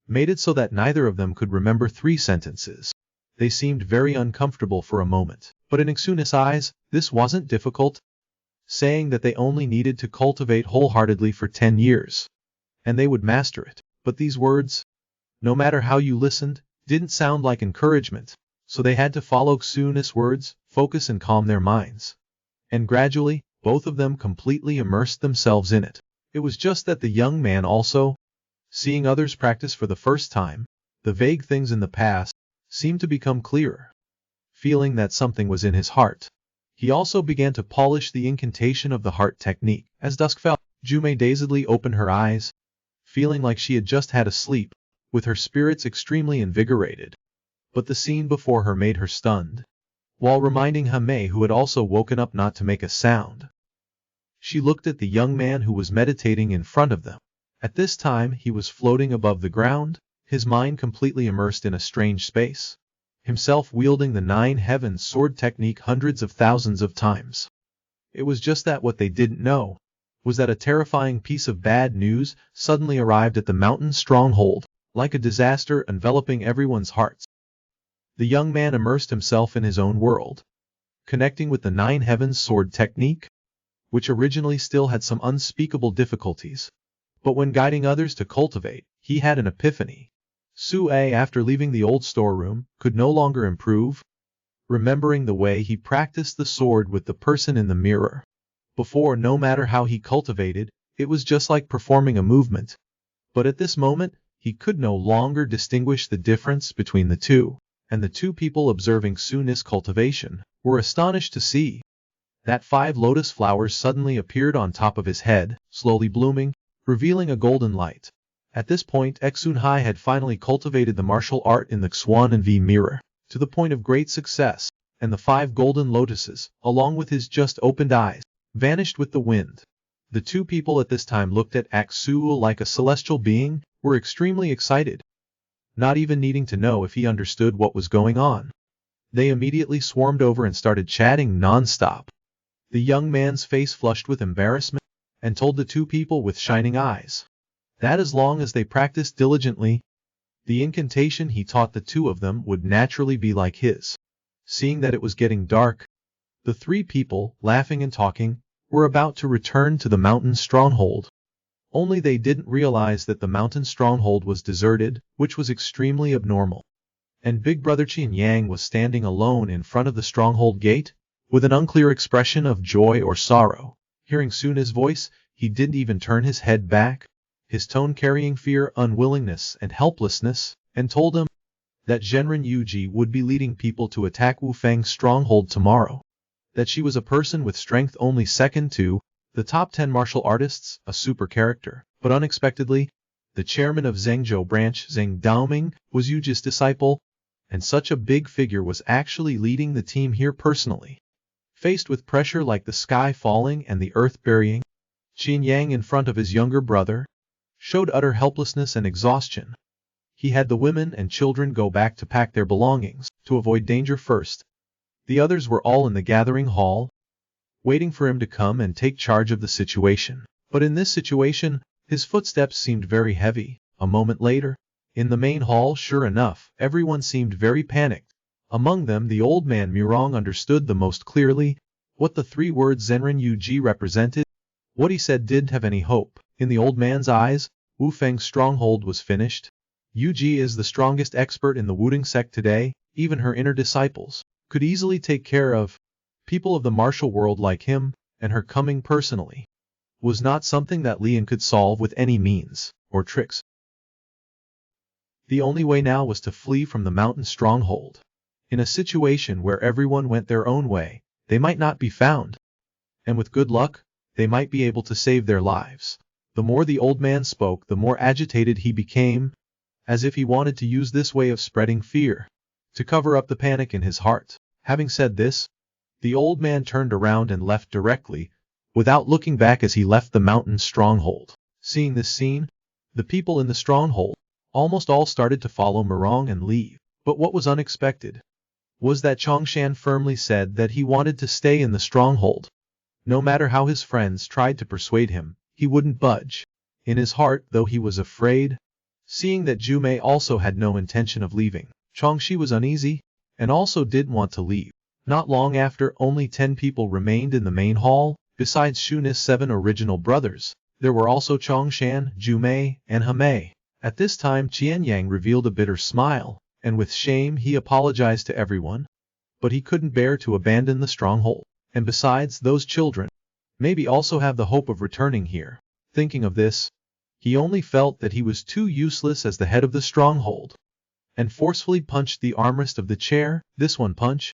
made it so that neither of them could remember 3 sentences. They seemed very uncomfortable for a moment, but in Xunai's eyes, this wasn't difficult, saying that they only needed to cultivate wholeheartedly for 10 years, and they would master it. But these words, no matter how you listened, didn't sound like encouragement, so they had to follow Xunai's words, focus and calm their minds. And gradually, both of them completely immersed themselves in it. It was just that the young man also, seeing others practice for the first time, the vague things in the past seemed to become clearer. Feeling that something was in his heart, he also began to polish the incantation of the heart technique. As dusk fell, Jume dazedly opened her eyes, feeling like she had just had a sleep, with her spirits extremely invigorated. But the scene before her made her stunned. While reminding Hame, who had also woken up, not to make a sound, she looked at the young man who was meditating in front of them. At this time, he was floating above the ground, his mind completely immersed in a strange space, himself wielding the 9 Heavens sword technique hundreds of thousands of times. It was just that what they didn't know was that a terrifying piece of bad news suddenly arrived at the mountain stronghold, like a disaster enveloping everyone's hearts. The young man immersed himself in his own world, connecting with the Nine Heavens sword technique, which originally still had some unspeakable difficulties. But when guiding others to cultivate, he had an epiphany. Sue, after leaving the old storeroom, could no longer improve, remembering the way he practiced the sword with the person in the mirror. Before, no matter how he cultivated, it was just like performing a movement. But at this moment, he could no longer distinguish the difference between the two, and the two people observing Sue's cultivation were astonished to see that 5 lotus flowers suddenly appeared on top of his head, slowly blooming, revealing a golden light. At this point, Xunhai had finally cultivated the martial art in the Xuan and V mirror, to the point of great success, and the 5 golden lotuses, along with his just opened eyes, vanished with the wind. The two people at this time looked at Aksu like a celestial being, were extremely excited, not even needing to know if he understood what was going on. They immediately swarmed over and started chatting non-stop. The young man's face flushed with embarrassment, and told the two people with shining eyes that as long as they practiced diligently, the incantation he taught the two of them would naturally be like his. Seeing that it was getting dark, the 3 people, laughing and talking, were about to return to the mountain stronghold. Only they didn't realize that the mountain stronghold was deserted, which was extremely abnormal. And Big Brother Qian Yang was standing alone in front of the stronghold gate, with an unclear expression of joy or sorrow. Hearing Suna's voice, he didn't even turn his head back, his tone carrying fear, unwillingness, and helplessness, and told him that Zhenren Yuji would be leading people to attack Wu Feng's stronghold tomorrow. That she was a person with strength only second to the top 10 martial artists, a super character. But unexpectedly, the chairman of Zhengzhou branch, Zheng Daoming, was Yuji's disciple, and such a big figure was actually leading the team here personally. Faced with pressure like the sky falling and the earth burying, Qian Yang in front of his younger brother showed utter helplessness and exhaustion. He had the women and children go back to pack their belongings, to avoid danger first. The others were all in the gathering hall, waiting for him to come and take charge of the situation. But in this situation, his footsteps seemed very heavy. A moment later, in the main hall, sure enough, everyone seemed very panicked. Among them, the old man Murong understood the most clearly what the 3 words Zhenren Yuji represented. What he said didn't have any hope. In the old man's eyes, Wu Feng's stronghold was finished. Yuji is the strongest expert in the Wuding sect today. Even her inner disciples could easily take care of people of the martial world like him, and her coming personally was not something that Lian could solve with any means or tricks. The only way now was to flee from the mountain stronghold. In a situation where everyone went their own way, they might not be found, and with good luck, they might be able to save their lives. The more the old man spoke, the more agitated he became, as if he wanted to use this way of spreading fear to cover up the panic in his heart. Having said this, the old man turned around and left directly, without looking back as he left the mountain stronghold. Seeing this scene, the people in the stronghold almost all started to follow Murong and leave. But what was unexpected was that Chongshan firmly said that he wanted to stay in the stronghold. No matter how his friends tried to persuade him, he wouldn't budge. In his heart, though, he was afraid. Seeing that Zhu also had no intention of leaving, Chongshi was uneasy, and also didn't want to leave. Not long after, only 10 people remained in the main hall. Besides Shuna's 7 original brothers, there were also Chongshan, Zhu and He. At this time, Qian Yang revealed a bitter smile, and with shame he apologized to everyone. But he couldn't bear to abandon the stronghold. And besides, those children maybe also have the hope of returning here. Thinking of this, he only felt that he was too useless as the head of the stronghold, and forcefully punched the armrest of the chair. This one punch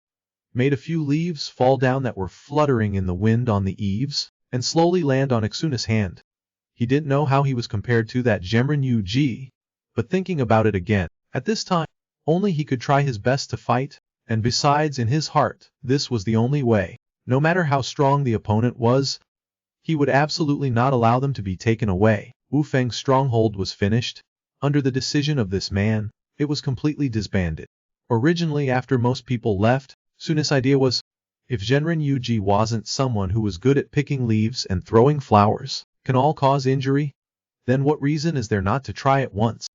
made a few leaves fall down that were fluttering in the wind on the eaves, and slowly land on Ixuna's hand. He didn't know how he was compared to that Zhenren Yuji, but thinking about it again, at this time, only he could try his best to fight, and besides, in his heart, this was the only way. No matter how strong the opponent was, he would absolutely not allow them to be taken away. Wu Feng's stronghold was finished. Under the decision of this man, it was completely disbanded. Originally, after most people left, Suna's idea was, If Genren Yuji wasn't someone who was good at picking leaves and throwing flowers, can all cause injury? Then what reason is there not to try it once?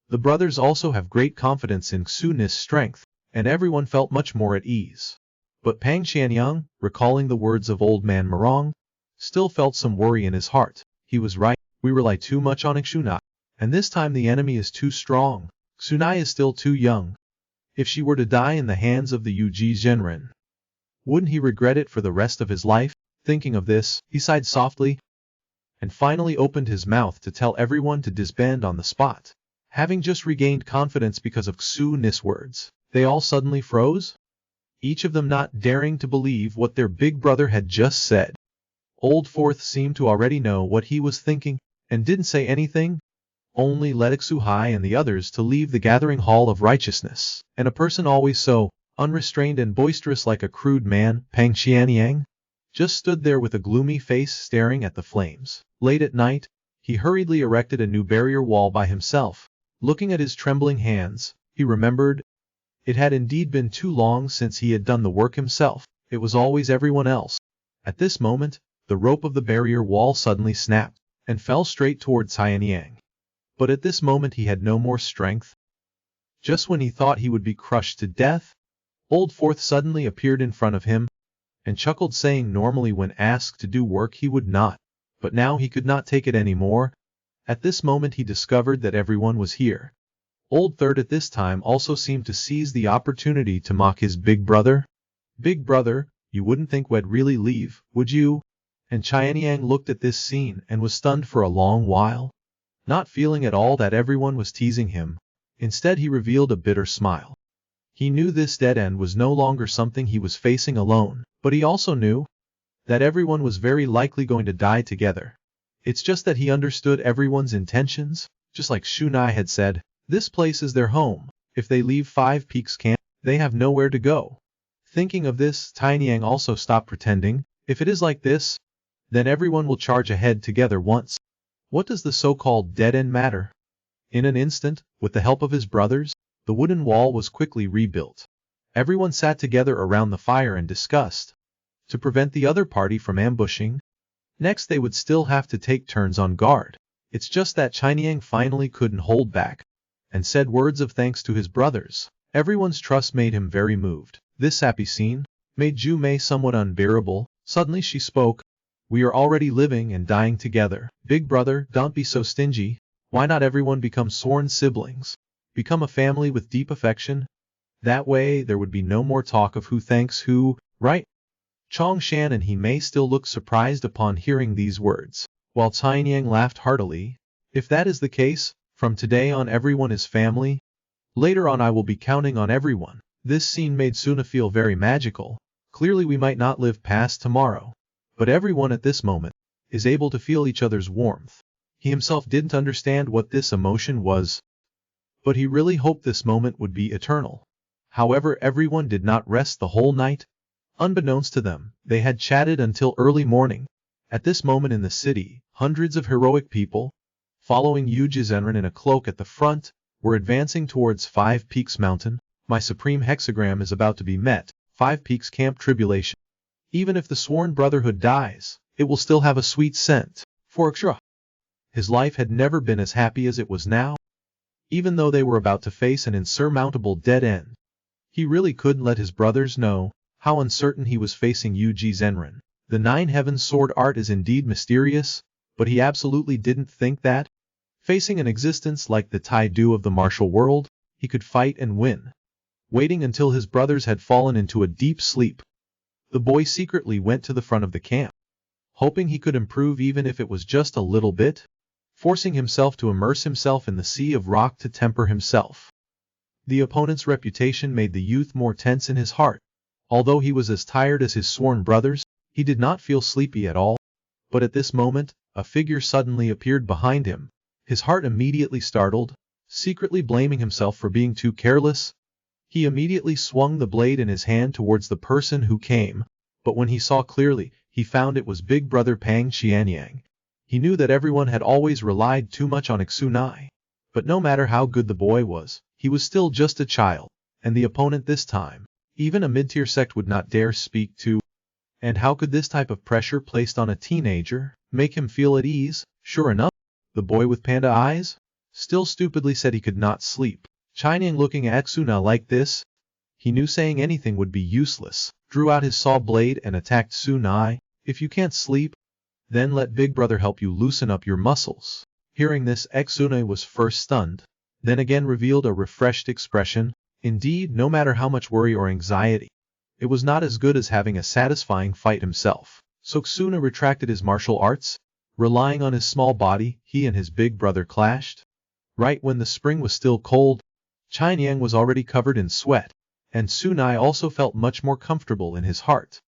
The brothers also have great confidence in Xu strength, and everyone felt much more at ease. But Pang Qianyang, recalling the words of old man Marong, still felt some worry in his heart. He was right, we rely too much on Xunai. And this time the enemy is too strong. Xunai is still too young. If she were to die in the hands of the Yuji Genren, wouldn't he regret it for the rest of his life? Thinking of this, he sighed softly, and finally opened his mouth to tell everyone to disband on the spot. Having just regained confidence because of Xu words, they all suddenly froze, each of them not daring to believe what their big brother had just said. Old Fourth seemed to already know what he was thinking, and didn't say anything, only led Xu and the others to leave the gathering hall of righteousness. And a person always so unrestrained and boisterous like a crude man, Pang Qianyang, just stood there with a gloomy face staring at the flames. Late at night, he hurriedly erected a new barrier wall by himself. Looking at his trembling hands, he remembered it had indeed been too long since he had done the work himself. It was always everyone else. At this moment, the rope of the barrier wall suddenly snapped and fell straight towards Qianyang. But at this moment he had no more strength. Just when he thought he would be crushed to death, Old Fourth suddenly appeared in front of him and chuckled, saying normally when asked to do work he would not, but now he could not take it anymore. At this moment he discovered that everyone was here. Old Third at this time also seemed to seize the opportunity to mock his big brother. Big brother, you wouldn't think we'd really leave, would you? And Qianyang looked at this scene and was stunned for a long while, not feeling at all that everyone was teasing him. Instead he revealed a bitter smile. He knew this dead end was no longer something he was facing alone, but he also knew that everyone was very likely going to die together. It's just that he understood everyone's intentions, just like Xunai had said, this place is their home. If they leave Five Peaks Camp, they have nowhere to go. Thinking of this, Qianyang also stopped pretending. If it is like this, then everyone will charge ahead together once. What does the so-called dead end matter? In an instant, with the help of his brothers, the wooden wall was quickly rebuilt. Everyone sat together around the fire and discussed to prevent the other party from ambushing. Next they would still have to take turns on guard. It's just that Qianyang finally couldn't hold back and said words of thanks to his brothers. Everyone's trust made him very moved. This happy scene made Ju Mei somewhat unbearable. Suddenly she spoke. We are already living and dying together. Big brother, don't be so stingy. Why not everyone become sworn siblings? Become a family with deep affection? That way there would be no more talk of who thanks who, right? Chong Shan and he may still look surprised upon hearing these words, while Qianyang laughed heartily. If that is the case, from today on everyone is family. Later on I will be counting on everyone. This scene made Suna feel very magical. Clearly we might not live past tomorrow, but everyone at this moment is able to feel each other's warmth. He himself didn't understand what this emotion was, but he really hoped this moment would be eternal. However, everyone did not rest the whole night. Unbeknownst to them, they had chatted until early morning. At this moment in the city, hundreds of heroic people, following Yuji Zenrin in a cloak at the front, were advancing towards Five Peaks Mountain. My supreme hexagram is about to be met. Five Peaks Camp Tribulation. Even if the sworn brotherhood dies, it will still have a sweet scent. For Xra, his life had never been as happy as it was now. Even though they were about to face an insurmountable dead end, he really couldn't let his brothers know how uncertain he was facing Yuji Zenrin. The Nine Heavens sword art is indeed mysterious, but he absolutely didn't think that, facing an existence like the Tai-Do of the martial world, he could fight and win. Waiting until his brothers had fallen into a deep sleep, the boy secretly went to the front of the camp, hoping he could improve even if it was just a little bit, forcing himself to immerse himself in the sea of rock to temper himself. The opponent's reputation made the youth more tense in his heart. Although he was as tired as his sworn brothers, he did not feel sleepy at all. But at this moment, a figure suddenly appeared behind him. His heart immediately startled, secretly blaming himself for being too careless. He immediately swung the blade in his hand towards the person who came, but when he saw clearly, he found it was big brother Pang Qianyang. He knew that everyone had always relied too much on Xunai. But no matter how good the boy was, he was still just a child, and the opponent this time, even a mid-tier sect would not dare speak to. And how could this type of pressure placed on a teenager make him feel at ease? Sure enough, the boy with panda eyes still stupidly said he could not sleep. Chinyang, looking at Suna like this, he knew saying anything would be useless, drew out his saw blade and attacked Sunai. If you can't sleep, then let Big Brother help you loosen up your muscles. Hearing this, Suna was first stunned, then again revealed a refreshed expression. Indeed, no matter how much worry or anxiety, it was not as good as having a satisfying fight himself. So Suna retracted his martial arts. Relying on his small body, he and his big brother clashed. Right when the spring was still cold, Chinyang was already covered in sweat, and Sunai also felt much more comfortable in his heart.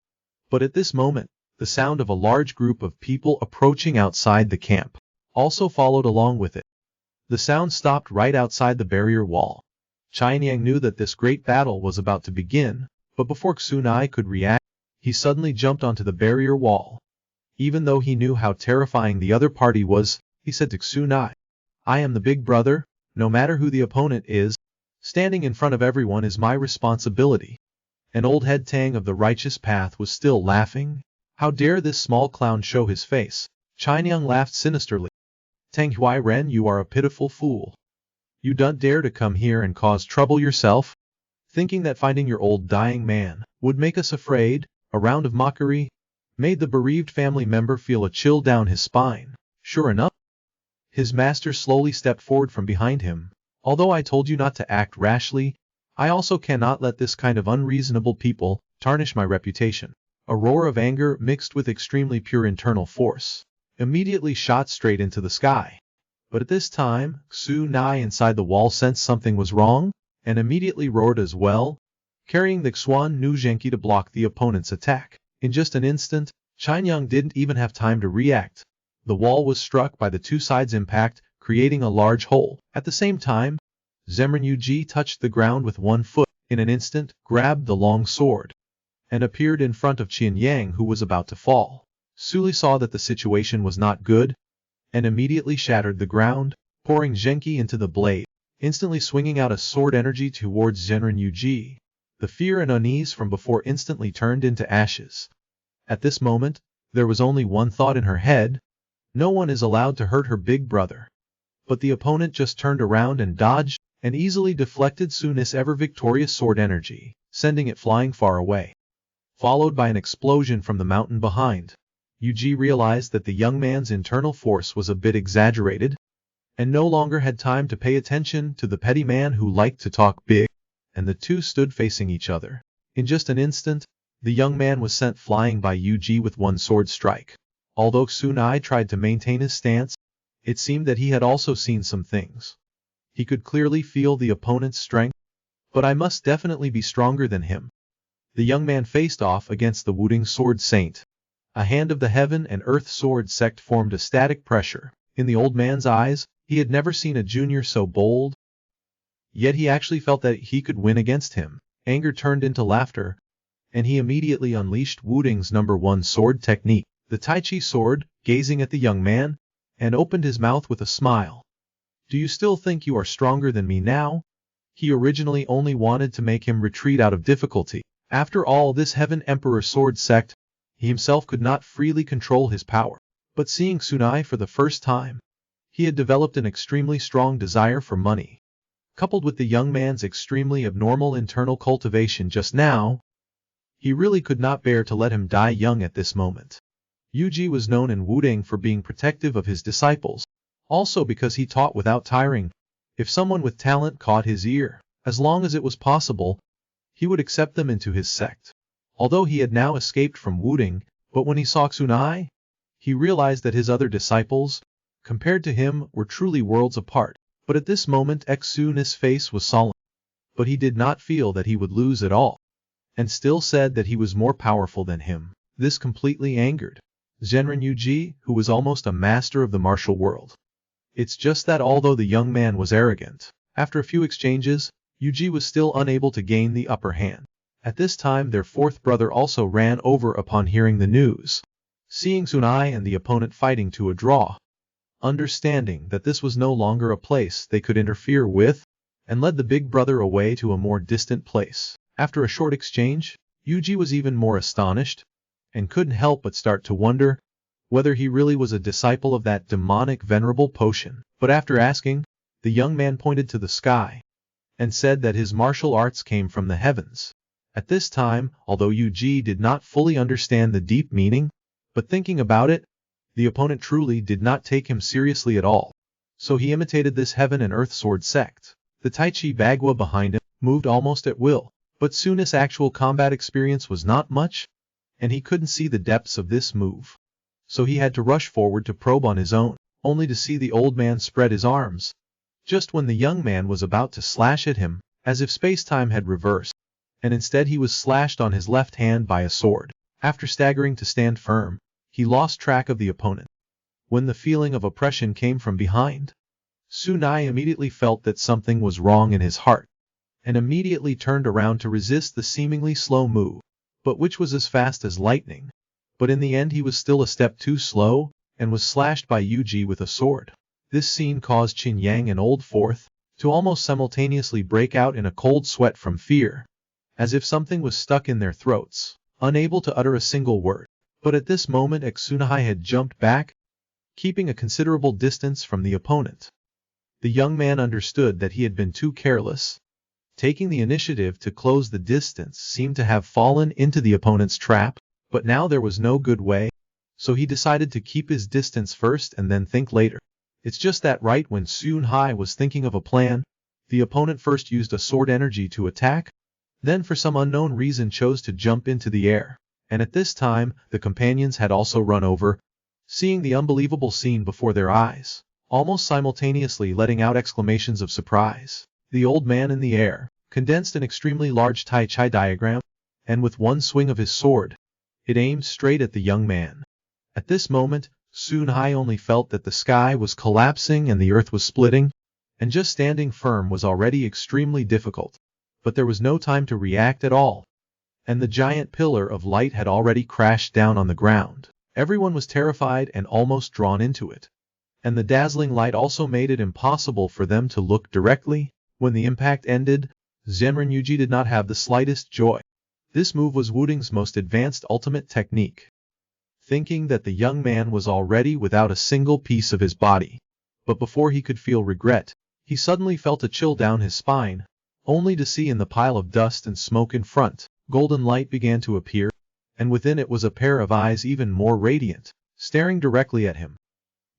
But at this moment, the sound of a large group of people approaching outside the camp also followed along with it. The sound stopped right outside the barrier wall. Chinyang knew that this great battle was about to begin, but before Sunai could react, he suddenly jumped onto the barrier wall. Even though he knew how terrifying the other party was, he said to Sunai, "I am the big brother, no matter who the opponent is. Standing in front of everyone is my responsibility." And old head Tang of the righteous path was still laughing. How dare this small clown show his face? Chinyang laughed sinisterly. "Tang Huairen, you are a pitiful fool. You don't dare to come here and cause trouble yourself? Thinking that finding your old dying man would make us afraid?" A round of mockery made the bereaved family member feel a chill down his spine. Sure enough, his master slowly stepped forward from behind him. "Although I told you not to act rashly, I also cannot let this kind of unreasonable people tarnish my reputation." A roar of anger mixed with extremely pure internal force immediately shot straight into the sky. But at this time, Sunai inside the wall sensed something was wrong, and immediately roared as well, carrying the Xuan Nu Zhenki to block the opponent's attack. In just an instant, Chinyang didn't even have time to react. The wall was struck by the two sides' impact, creating a large hole. At the same time, Zemren Yuji touched the ground with one foot, in an instant, grabbed the long sword, and appeared in front of Chinyang, who was about to fall. Suli saw that the situation was not good, and immediately shattered the ground, pouring Zhenki into the blade, instantly swinging out a sword energy towards Zemren Yuji. The fear and unease from before instantly turned into ashes. At this moment, there was only one thought in her head: no one is allowed to hurt her big brother. But the opponent just turned around and dodged, and easily deflected Suna's ever-victorious sword energy, sending it flying far away. Followed by an explosion from the mountain behind. Yuji realized that the young man's internal force was a bit exaggerated, and no longer had time to pay attention to the petty man who liked to talk big, and the two stood facing each other. In just an instant, the young man was sent flying by Yuji with one sword strike. Although Sunai tried to maintain his stance, it seemed that he had also seen some things. He could clearly feel the opponent's strength, but I must definitely be stronger than him. The young man faced off against the Wuding Sword Saint. A hand of the heaven and earth sword sect formed a static pressure. In the old man's eyes, he had never seen a junior so bold. Yet he actually felt that he could win against him. Anger turned into laughter, and he immediately unleashed Wuding's #1 sword technique, the Tai Chi sword, gazing at the young man, and opened his mouth with a smile. "Do you still think you are stronger than me now?" He originally only wanted to make him retreat out of difficulty. After all, this Heaven Emperor sword sect, he himself could not freely control his power. But seeing Sunai for the first time, he had developed an extremely strong desire for money. Coupled with the young man's extremely abnormal internal cultivation just now, he really could not bear to let him die young at this moment. Yuji was known in Wuding for being protective of his disciples, also because he taught without tiring. If someone with talent caught his ear, as long as it was possible, he would accept them into his sect. Although he had now escaped from Wuding, but when he saw Sunai, he realized that his other disciples, compared to him, were truly worlds apart. But at this moment Suna's face was solemn. But he did not feel that he would lose at all, and still said that he was more powerful than him. This completely angered Zemren Yuji, who was almost a master of the martial world. It's just that although the young man was arrogant, after a few exchanges, Yuji was still unable to gain the upper hand. At this time their fourth brother also ran over upon hearing the news. Seeing Sunai and the opponent fighting to a draw, understanding that this was no longer a place they could interfere with, and led the big brother away to a more distant place. After a short exchange, Yuji was even more astonished. and couldn't help but start to wonder whether he really was a disciple of that demonic venerable potion. But after asking, the young man pointed to the sky and said that his martial arts came from the heavens. At this time, although Yuji did not fully understand the deep meaning, but thinking about it, the opponent truly did not take him seriously at all. So he imitated this heaven and earth sword sect. The Taichi Bagua behind him moved almost at will, but soon his actual combat experience was not much, and he couldn't see the depths of this move. So he had to rush forward to probe on his own, only to see the old man spread his arms, just when the young man was about to slash at him, as if space-time had reversed, and instead he was slashed on his left hand by a sword. After staggering to stand firm, he lost track of the opponent. When the feeling of oppression came from behind, Tsunai immediately felt that something was wrong in his heart, and immediately turned around to resist the seemingly slow move, but which was as fast as lightning. But in the end he was still a step too slow, and was slashed by Yuji with a sword. This scene caused Qin Yang and Old Fourth to almost simultaneously break out in a cold sweat from fear, as if something was stuck in their throats, unable to utter a single word. But at this moment Tsunai had jumped back, keeping a considerable distance from the opponent. The young man understood that he had been too careless. Taking the initiative to close the distance seemed to have fallen into the opponent's trap, but now there was no good way, so he decided to keep his distance first and then think later. It's just that right when Tsunai was thinking of a plan, the opponent first used a sword energy to attack, then for some unknown reason chose to jump into the air, and at this time the companions had also run over, seeing the unbelievable scene before their eyes, almost simultaneously letting out exclamations of surprise. The old man in the air condensed an extremely large Tai Chi diagram, and with one swing of his sword, it aimed straight at the young man. At this moment, Tsunai only felt that the sky was collapsing and the earth was splitting, and just standing firm was already extremely difficult. But there was no time to react at all, and the giant pillar of light had already crashed down on the ground. Everyone was terrified and almost drawn into it, and the dazzling light also made it impossible for them to look directly. When the impact ended, Zenran Yuji did not have the slightest joy. This move was Wuding's most advanced ultimate technique. Thinking that the young man was already without a single piece of his body, but before he could feel regret, he suddenly felt a chill down his spine, only to see in the pile of dust and smoke in front, golden light began to appear, and within it was a pair of eyes even more radiant, staring directly at him.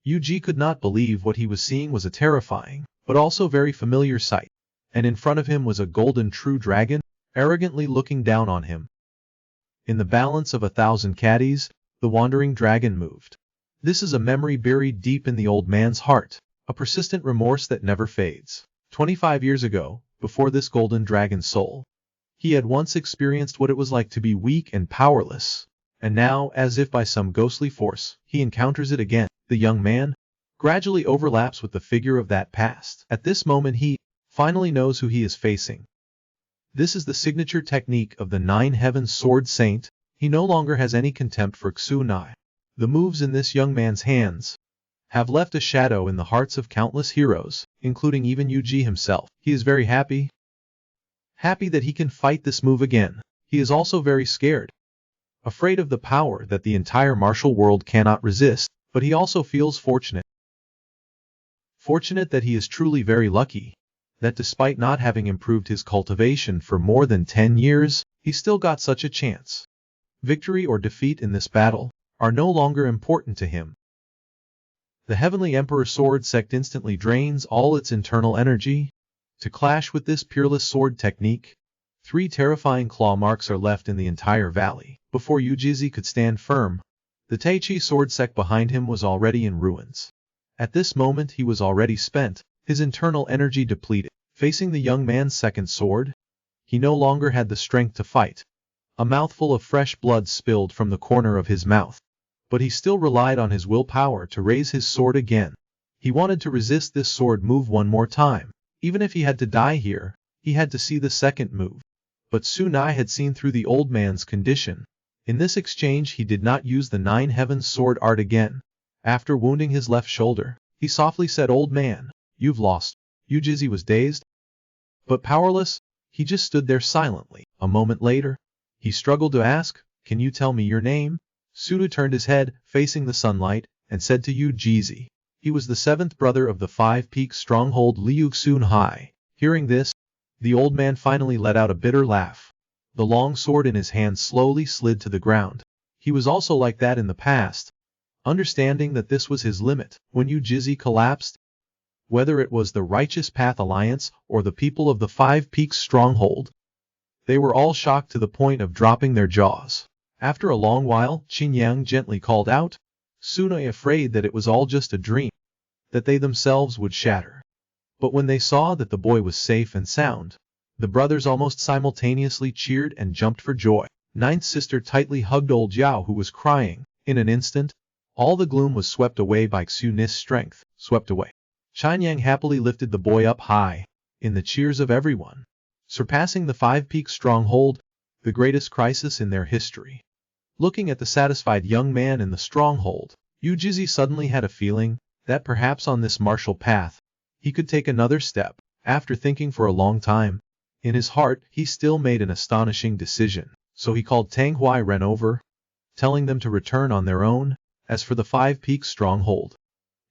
Yuji could not believe what he was seeing was a terrifying, but also very familiar sight, and in front of him was a golden true dragon, arrogantly looking down on him. In the balance of 1,000 caddies, the wandering dragon moved. This is a memory buried deep in the old man's heart, a persistent remorse that never fades. 25 years ago, before this golden dragon's soul, he had once experienced what it was like to be weak and powerless, and now, as if by some ghostly force, he encounters it again. The young man gradually overlaps with the figure of that past. At this moment he finally knows who he is facing. This is the signature technique of the Nine Heavens Sword Saint. He no longer has any contempt for Tsunai. The moves in this young man's hands have left a shadow in the hearts of countless heroes, including even Yuji himself. He is very happy. Happy that he can fight this move again. He is also very scared. Afraid of the power that the entire martial world cannot resist, but he also feels fortunate. Fortunate that he is truly very lucky, that despite not having improved his cultivation for more than 10 years, he still got such a chance. Victory or defeat in this battle are no longer important to him. The Heavenly Emperor Sword Sect instantly drains all its internal energy to clash with this peerless sword technique. 3 terrifying claw marks are left in the entire valley. Before Yuji could stand firm, the Taichi Sword Sect behind him was already in ruins. At this moment he was already spent, his internal energy depleted. Facing the young man's second sword, he no longer had the strength to fight. A mouthful of fresh blood spilled from the corner of his mouth, but he still relied on his willpower to raise his sword again. He wanted to resist this sword move one more time. Even if he had to die here, he had to see the second move. But Tsunai had seen through the old man's condition. In this exchange he did not use the Nine Heavens sword art again. After wounding his left shoulder, he softly said, "Old man, you've lost." Yuji was dazed, but powerless. He just stood there silently. A moment later, he struggled to ask, can you tell me your name? Sunu turned his head, facing the sunlight, and said to Yu Jizi. He was the seventh brother of the Five Peaks stronghold Liu Xun Hai. Hearing this, the old man finally let out a bitter laugh. The long sword in his hand slowly slid to the ground. He was also like that in the past, understanding that this was his limit. When Yu Jizi collapsed, whether it was the Righteous Path Alliance or the people of the Five Peaks stronghold, they were all shocked to the point of dropping their jaws. After a long while, Qin Yang gently called out, Sunu afraid that it was all just a dream, that they themselves would shatter. But when they saw that the boy was safe and sound, the brothers almost simultaneously cheered and jumped for joy. Ninth sister tightly hugged old Yao, who was crying. In an instant, all the gloom was swept away by Xu Ni's strength, swept away. Qin Yang happily lifted the boy up high, in the cheers of everyone, surpassing the Five Peaks stronghold, the greatest crisis in their history. Looking at the satisfied young man in the stronghold, Yu Jizi suddenly had a feeling that perhaps on this martial path, he could take another step. After thinking for a long time, in his heart he still made an astonishing decision, so he called Tang Hui Ren over, telling them to return on their own. As for the Five Peaks stronghold,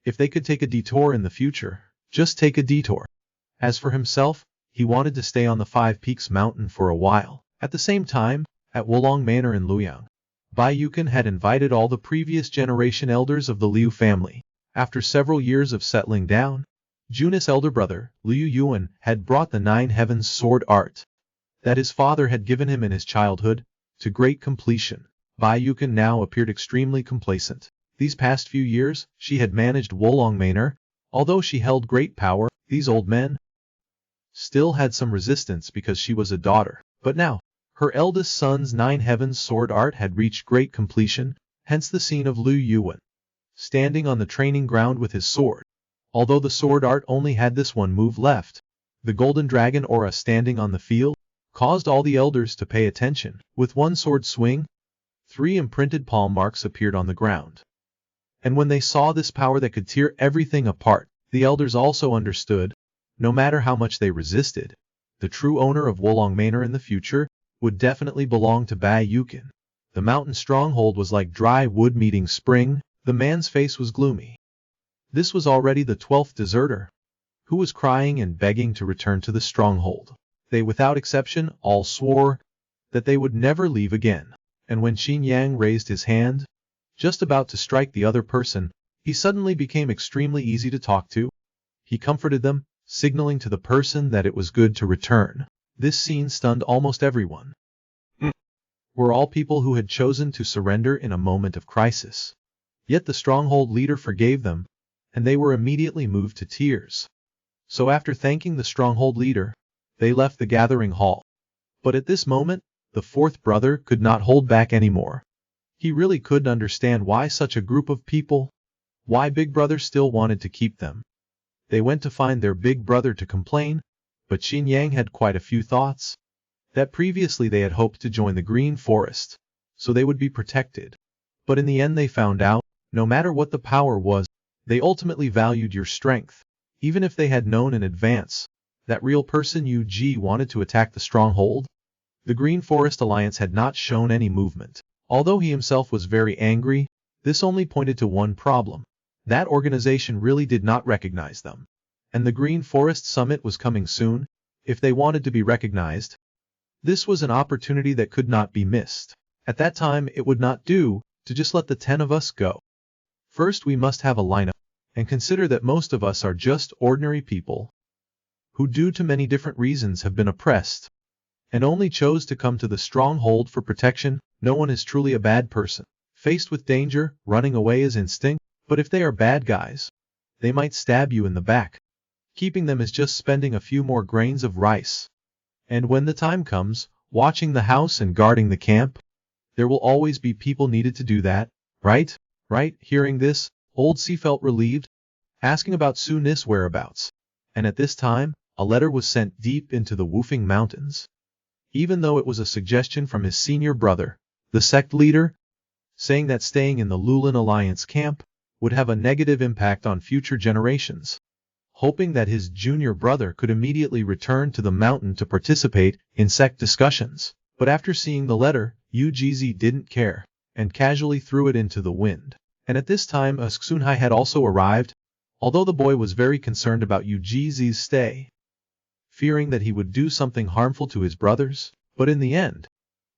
if they could take a detour in the future, just take a detour. As for himself, he wanted to stay on the Five Peaks mountain for a while. At the same time, at Wolong Manor in Luoyang, Bai Yukan had invited all the previous generation elders of the Liu family. After several years of settling down, Jun's elder brother, Liu Yuan, had brought the Nine Heavens sword art that his father had given him in his childhood to great completion. Bai Yukan now appeared extremely complacent. These past few years, she had managed Wolong Manor. Although she held great power, these old men still had some resistance because she was a daughter. But now, her eldest son's Nine Heavens sword art had reached great completion, hence the scene of Liu Yuan standing on the training ground with his sword. Although the sword art only had this one move left, the golden dragon aura standing on the field caused all the elders to pay attention. With one sword swing, 3 imprinted palm marks appeared on the ground. And when they saw this power that could tear everything apart, the elders also understood, no matter how much they resisted, the true owner of Wolong Manor in the future would definitely belong to Bai Yukan. The mountain stronghold was like dry wood meeting spring. The man's face was gloomy. This was already the 12th deserter, who was crying and begging to return to the stronghold. They without exception all swore that they would never leave again. And when Qin Yang raised his hand, just about to strike the other person, he suddenly became extremely easy to talk to. He comforted them, signaling to the person that it was good to return. This scene stunned almost everyone. Were all people who had chosen to surrender in a moment of crisis. Yet the stronghold leader forgave them, and they were immediately moved to tears. So after thanking the stronghold leader, they left the gathering hall. But at this moment, the fourth brother could not hold back anymore. He really couldn't understand why such a group of people, why Big Brother still wanted to keep them. They went to find their big brother to complain, but Qin Yang had quite a few thoughts. That previously they had hoped to join the Green Forest, so they would be protected. But in the end they found out, no matter what the power was, they ultimately valued your strength. Even if they had known in advance that real person Yu Ji wanted to attack the stronghold, the Green Forest Alliance had not shown any movement. Although he himself was very angry, this only pointed to one problem. That organization really did not recognize them. And the Green Forest Summit was coming soon. If they wanted to be recognized, this was an opportunity that could not be missed. At that time it would not do to just let the 10 of us go. First we must have a lineup, and consider that most of us are just ordinary people, who due to many different reasons have been oppressed, and only chose to come to the stronghold for protection. No one is truly a bad person. Faced with danger, running away is instinct, but if they are bad guys, they might stab you in the back. Keeping them is just spending a few more grains of rice. And when the time comes, watching the house and guarding the camp, there will always be people needed to do that, right? Right? Hearing this, Old C felt relieved, asking about Su Ni's whereabouts. And at this time, a letter was sent deep into the Woofing Mountains. Even though it was a suggestion from his senior brother, the sect leader, saying that staying in the Lulin Alliance camp would have a negative impact on future generations. Hoping that his junior brother could immediately return to the mountain to participate in sect discussions. But after seeing the letter, Ugz didn't care, and casually threw it into the wind. And at this time Sunhai had also arrived, although the boy was very concerned about Ugz's stay, fearing that he would do something harmful to his brothers. But in the end,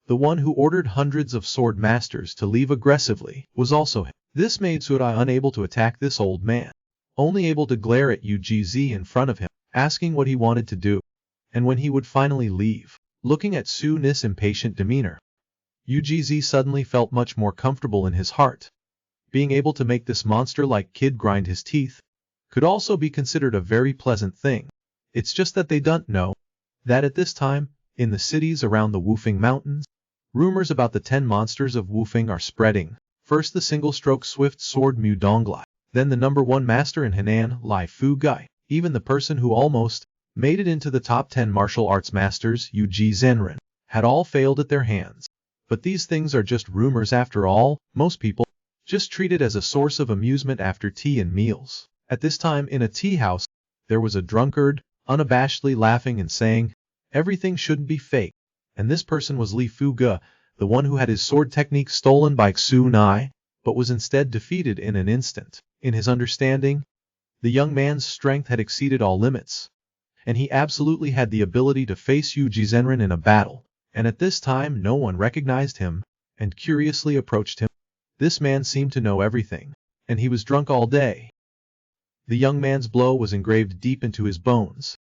the one who ordered hundreds of sword masters to leave aggressively was also him. This made Surai unable to attack this old man, only able to glare at Ugz in front of him, asking what he wanted to do, and when he would finally leave. Looking at Su-Ni's impatient demeanor, Ugz suddenly felt much more comfortable in his heart. Being able to make this monster-like kid grind his teeth could also be considered a very pleasant thing. It's just that they don't know that at this time, in the cities around the Wufing Mountains, rumors about the 10 monsters of Wufing are spreading. First the single-stroke swift sword Mu Donglai, then the #1 master in Henan, Lai Fu Gai, even the person who almost made it into the top 10 martial arts masters, Yuji Zenrin, had all failed at their hands. But these things are just rumors after all. Most people just treat it as a source of amusement after tea and meals. At this time in a tea house, there was a drunkard, unabashedly laughing and saying, everything shouldn't be fake. And this person was Li Fuge, the one who had his sword technique stolen by Xu-Nai, but was instead defeated in an instant. In his understanding, the young man's strength had exceeded all limits, and he absolutely had the ability to face Yuji Zenrin in a battle. And at this time no one recognized him, and curiously approached him. This man seemed to know everything, and he was drunk all day. The young man's blow was engraved deep into his bones,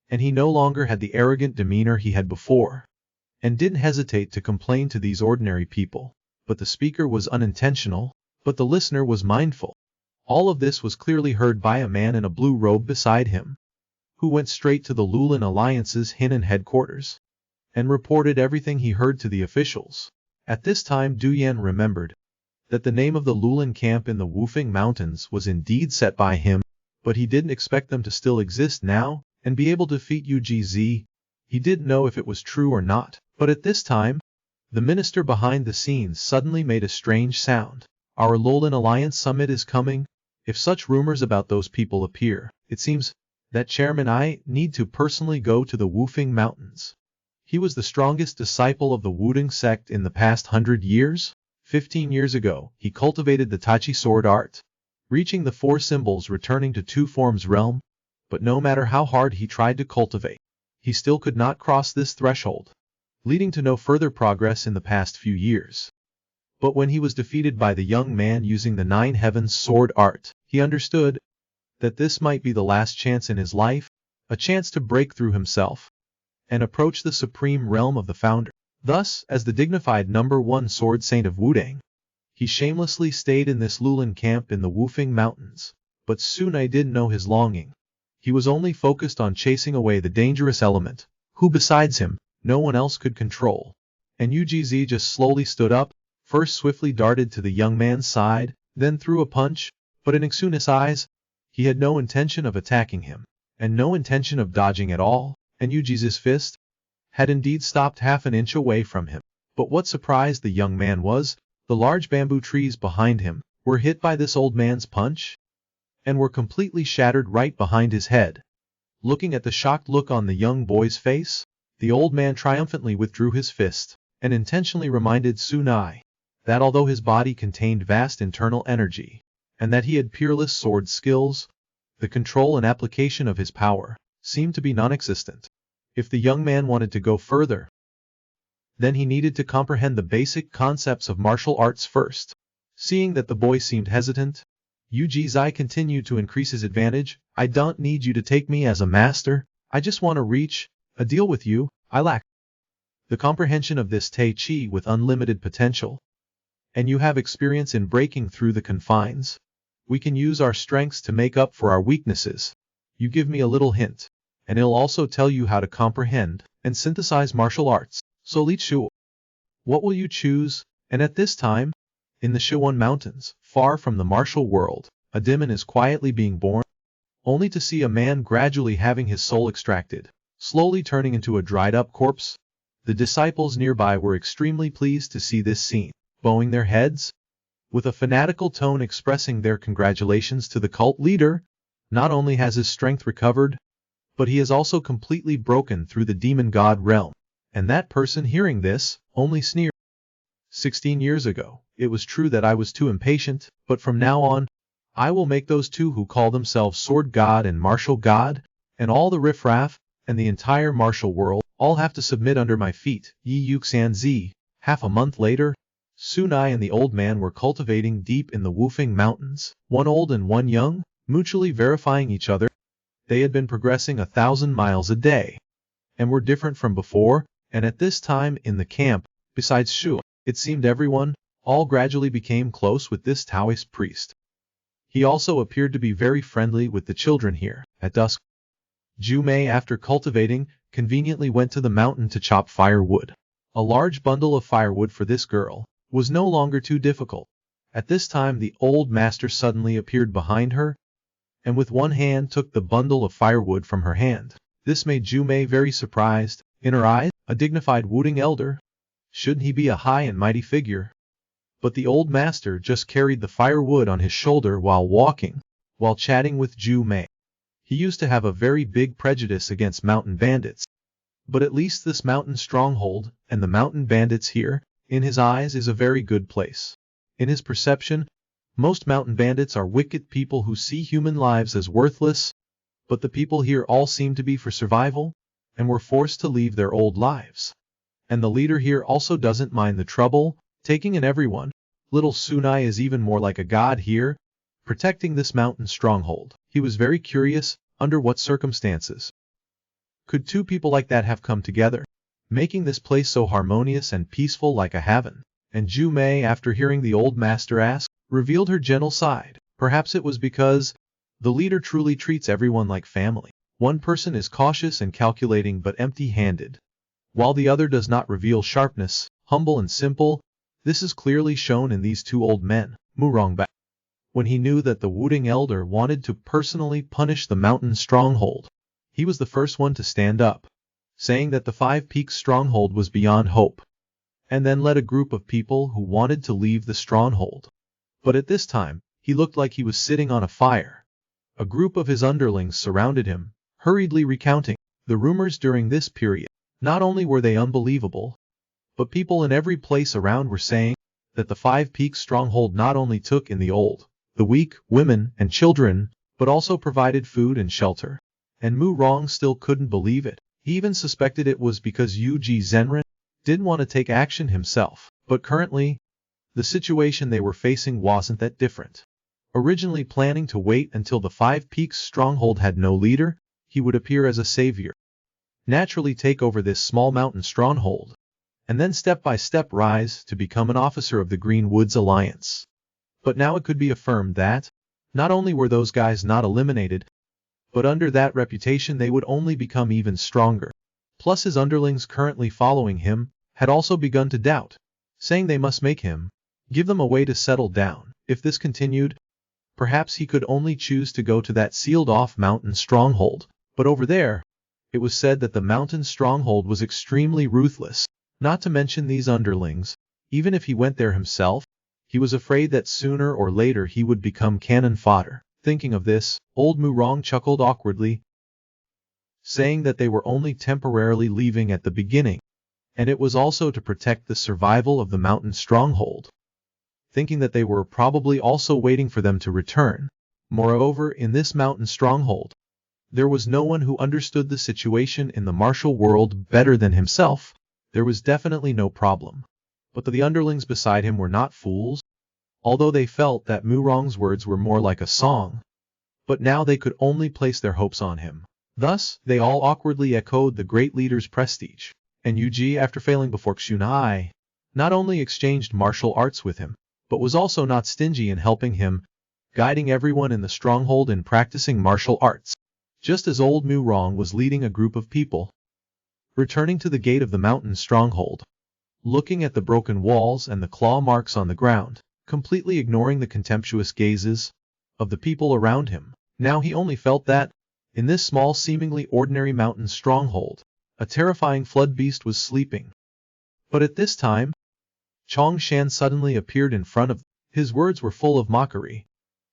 and he no longer had the arrogant demeanor he had before, and didn't hesitate to complain to these ordinary people. But the speaker was unintentional, but the listener was mindful. All of this was clearly heard by a man in a blue robe beside him, who went straight to the Lulin Alliance's Henan headquarters, and reported everything he heard to the officials. At this time Du Yan remembered that the name of the Lulin camp in the Wufing Mountains was indeed set by him, but he didn't expect them to still exist now, and be able to defeat Ugz. He didn't know if it was true or not. But at this time, the minister behind the scenes suddenly made a strange sound. Our Lulin Alliance summit is coming. If such rumors about those people appear, it seems that Chairman I need to personally go to the Wufing Mountains. He was the strongest disciple of the Wuding sect in the past 100 years. 15 years ago, he cultivated the Tachi sword art, reaching the 4 symbols, returning to 2 forms realm. But no matter how hard he tried to cultivate, he still could not cross this threshold, leading to no further progress in the past few years. But when he was defeated by the young man using the 9 heavens sword art, he understood that this might be the last chance in his life, a chance to break through himself and approach the supreme realm of the founder. Thus, as the dignified #1 sword saint of Wudang, he shamelessly stayed in this Lulin camp in the Wufing Mountains. But Sunai didn't know his longing. He was only focused on chasing away the dangerous element, who besides him, no one else could control. And Ugz just slowly stood up, first swiftly darted to the young man's side, then threw a punch, but in Xuni's eyes, he had no intention of attacking him, and no intention of dodging at all, and Ugz's fist had indeed stopped half an inch away from him. But what surprised the young man was, the large bamboo trees behind him were hit by this old man's punch, and were completely shattered right behind his head. Looking at the shocked look on the young boy's face, the old man triumphantly withdrew his fist, and intentionally reminded Sunai that although his body contained vast internal energy, and that he had peerless sword skills, the control and application of his power seemed to be non-existent. If the young man wanted to go further, then he needed to comprehend the basic concepts of martial arts first. Seeing that the boy seemed hesitant, Ugz continued to increase his advantage. I don't need you to take me as a master, I just want to reach a deal with you. I lack the comprehension of this Tai Chi with unlimited potential, and you have experience in breaking through the confines. We can use our strengths to make up for our weaknesses. You give me a little hint, and it'll also tell you how to comprehend and synthesize martial arts. So Li Shu, what will you choose? And at this time, in the Shiwan Mountains, far from the martial world, a demon is quietly being born, only to see a man gradually having his soul extracted, slowly turning into a dried-up corpse. The disciples nearby were extremely pleased to see this scene, bowing their heads, with a fanatical tone expressing their congratulations to the cult leader. Not only has his strength recovered, but he has also completely broken through the demon god realm. And that person hearing this, only sneered. 16 years ago, it was true that I was too impatient, but from now on, I will make those two who call themselves Sword God and Martial God, and all the riffraff, and the entire martial world, all have to submit under my feet. Yi Yuxianzi. Half a month later, Sunai and the old man were cultivating deep in the Wufeng Mountains, one old and one young, mutually verifying each other. They had been progressing 1,000 miles a day, and were different from before, and at this time in the camp, besides Shu, it seemed everyone, all gradually became close with this Taoist priest. He also appeared to be very friendly with the children here. At dusk, Ju Mei, after cultivating, conveniently went to the mountain to chop firewood. A large bundle of firewood for this girl was no longer too difficult. At this time the old master suddenly appeared behind her, and with one hand took the bundle of firewood from her hand. This made Ju Mei very surprised. In her eyes, a dignified Wuding elder. Shouldn't he be a high and mighty figure? But the old master just carried the firewood on his shoulder while walking, while chatting with Ju Mei. He used to have a very big prejudice against mountain bandits. But at least this mountain stronghold, and the mountain bandits here, in his eyes is a very good place. In his perception, most mountain bandits are wicked people who see human lives as worthless, but the people here all seem to be for survival, and were forced to leave their old lives. And the leader here also doesn't mind the trouble, taking in everyone. Little Sunai is even more like a god here, protecting this mountain stronghold. He was very curious, under what circumstances could two people like that have come together, making this place so harmonious and peaceful like a heaven? And Ju Mei, after hearing the old master ask, revealed her gentle side. Perhaps it was because the leader truly treats everyone like family. One person is cautious and calculating but empty-handed, while the other does not reveal sharpness, humble and simple. This is clearly shown in these two old men. Murongbao, when he knew that the Wuding elder wanted to personally punish the mountain stronghold, he was the first one to stand up, saying that the 5 Peaks stronghold was beyond hope, and then led a group of people who wanted to leave the stronghold. But at this time, he looked like he was sitting on a fire. A group of his underlings surrounded him, hurriedly recounting the rumors during this period. Not only were they unbelievable, but people in every place around were saying that the 5 Peaks stronghold not only took in the old, the weak, women, and children, but also provided food and shelter. And Mu Rong still couldn't believe it. He even suspected it was because Yu Ji Zhenren didn't want to take action himself. But currently, the situation they were facing wasn't that different. Originally planning to wait until the 5 Peaks stronghold had no leader, he would appear as a savior, naturally take over this small mountain stronghold, and then step by step rise to become an officer of the Green Woods Alliance. But now it could be affirmed that, not only were those guys not eliminated, but under that reputation they would only become even stronger. Plus his underlings currently following him had also begun to doubt, saying they must make him give them a way to settle down. If this continued, perhaps he could only choose to go to that sealed-off mountain stronghold. But over there, it was said that the mountain stronghold was extremely ruthless. Not to mention these underlings, even if he went there himself, he was afraid that sooner or later he would become cannon fodder. Thinking of this, old Mu Rong chuckled awkwardly, saying that they were only temporarily leaving at the beginning, and it was also to protect the survival of the mountain stronghold, thinking that they were probably also waiting for them to return. Moreover, in this mountain stronghold, there was no one who understood the situation in the martial world better than himself. There was definitely no problem. But the underlings beside him were not fools, although they felt that Mu Rong's words were more like a song. But now they could only place their hopes on him. Thus, they all awkwardly echoed the great leader's prestige. And Yu Ji, after failing before Xunai, not only exchanged martial arts with him, but was also not stingy in helping him, guiding everyone in the stronghold in practicing martial arts. Just as old Mu Rong was leading a group of people, returning to the gate of the mountain stronghold, looking at the broken walls and the claw marks on the ground, completely ignoring the contemptuous gazes of the people around him. Now he only felt that, in this small seemingly ordinary mountain stronghold, a terrifying flood beast was sleeping. But at this time, Chong Shan suddenly appeared in front of them. His words were full of mockery,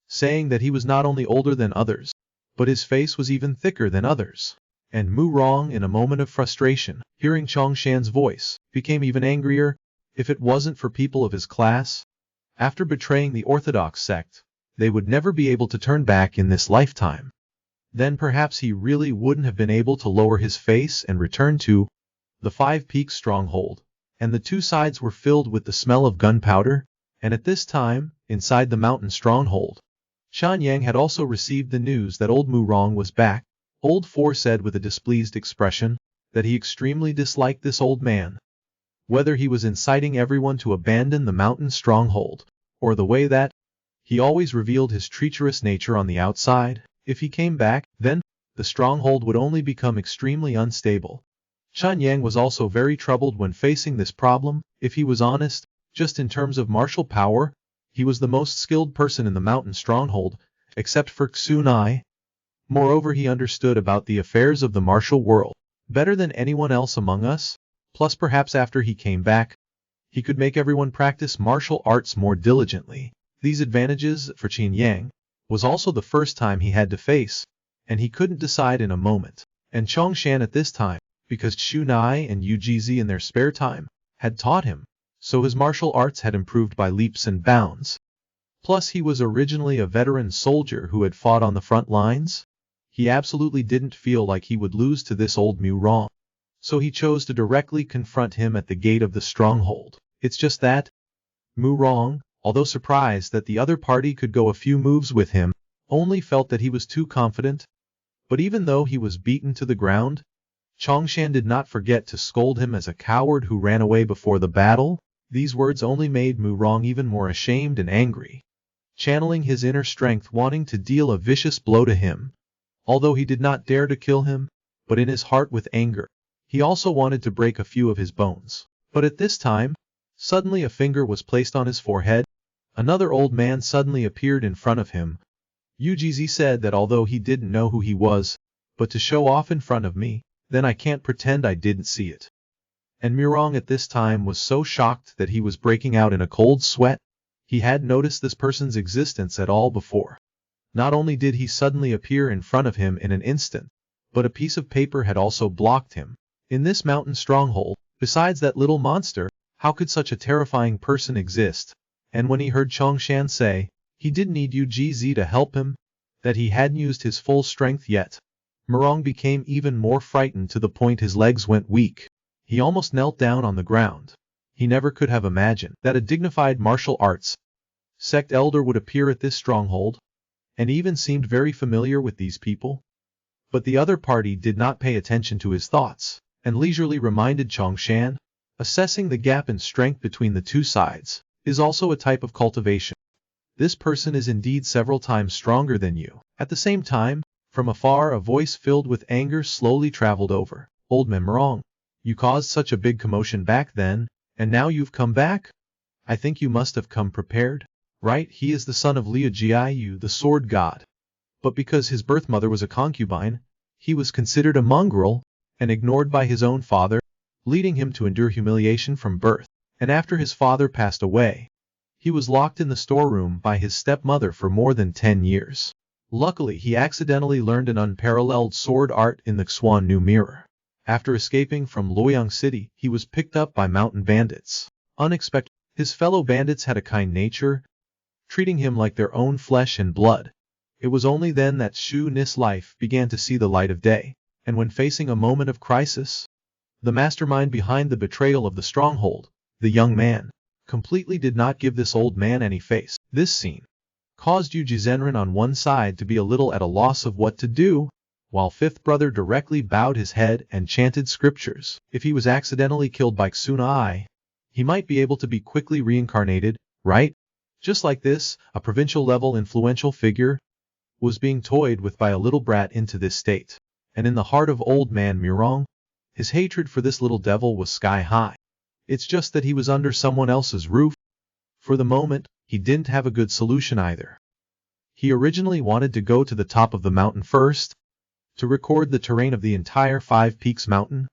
saying that he was not only older than others, but his face was even thicker than others. And Mu Rong, in a moment of frustration, hearing Chong Shan's voice, became even angrier, If it wasn't for people of his class, after betraying the orthodox sect, they would never be able to turn back in this lifetime. Then perhaps he really wouldn't have been able to lower his face and return to the Five Peaks stronghold. And the two sides were filled with the smell of gunpowder, and at this time, inside the mountain stronghold, Shan Yang had also received the news that old Murong was back. Old Four said with a displeased expression that he extremely disliked this old man. Whether he was inciting everyone to abandon the mountain stronghold, or the way that he always revealed his treacherous nature on the outside, if he came back, then the stronghold would only become extremely unstable. Shan Yang was also very troubled when facing this problem. If he was honest, just in terms of martial power, he was the most skilled person in the mountain stronghold, except for Xunai. Moreover, he understood about the affairs of the martial world better than anyone else among us. Plus, perhaps after he came back, he could make everyone practice martial arts more diligently. These advantages for Qin Yang was also the first time he had to face, and he couldn't decide in a moment. And Chongshan at this time, because Xunai and Ugz in their spare time had taught him, so his martial arts had improved by leaps and bounds. Plus, he was originally a veteran soldier who had fought on the front lines. He absolutely didn't feel like he would lose to this old Murong. So he chose to directly confront him at the gate of the stronghold. It's just that Murong, although surprised that the other party could go a few moves with him, only felt that he was too confident. But even though he was beaten to the ground, Chongshan did not forget to scold him as a coward who ran away before the battle. These words only made Murong even more ashamed and angry, channeling his inner strength wanting to deal a vicious blow to him. Although he did not dare to kill him, but in his heart with anger, he also wanted to break a few of his bones. But at this time, suddenly a finger was placed on his forehead. Another old man suddenly appeared in front of him. Ugz said that although he didn't know who he was, but to show off in front of me, then I can't pretend I didn't see it. And Murong at this time was so shocked that he was breaking out in a cold sweat. He had noticed this person's existence at all before. Not only did he suddenly appear in front of him in an instant, but a piece of paper had also blocked him. In this mountain stronghold, besides that little monster, how could such a terrifying person exist? And when he heard Chongshan say, he didn't need Ugz to help him, that he hadn't used his full strength yet, Murong became even more frightened to the point his legs went weak. He almost knelt down on the ground. He never could have imagined that a dignified martial arts sect elder would appear at this stronghold, and even seemed very familiar with these people. But the other party did not pay attention to his thoughts, and leisurely reminded Chongshan, assessing the gap in strength between the two sides is also a type of cultivation. This person is indeed several times stronger than you. At the same time, from afar a voice filled with anger slowly traveled over. Old man Murong, you caused such a big commotion back then, and now you've come back? I think you must have come prepared, right? He is the son of Liu Jiayu, the sword god. But because his birth mother was a concubine, he was considered a mongrel, and ignored by his own father, leading him to endure humiliation from birth. And after his father passed away, he was locked in the storeroom by his stepmother for more than 10 years. Luckily, he accidentally learned an unparalleled sword art in the Xuan New Mirror. After escaping from Luoyang City, he was picked up by mountain bandits. Unexpected, his fellow bandits had a kind nature, treating him like their own flesh and blood. It was only then that Shu Ni's life began to see the light of day, and when facing a moment of crisis, the mastermind behind the betrayal of the stronghold, the young man, completely did not give this old man any face. This scene caused Yu Jizenren on one side to be a little at a loss of what to do, while fifth brother directly bowed his head and chanted scriptures. If he was accidentally killed by Xunai, he might be able to be quickly reincarnated, right? Just like this, a provincial-level influential figure was being toyed with by a little brat into this state. And in the heart of old man Murong, his hatred for this little devil was sky-high. It's just that he was under someone else's roof. For the moment, he didn't have a good solution either. He originally wanted to go to the top of the mountain first, to record the terrain of the entire Five Peaks mountain,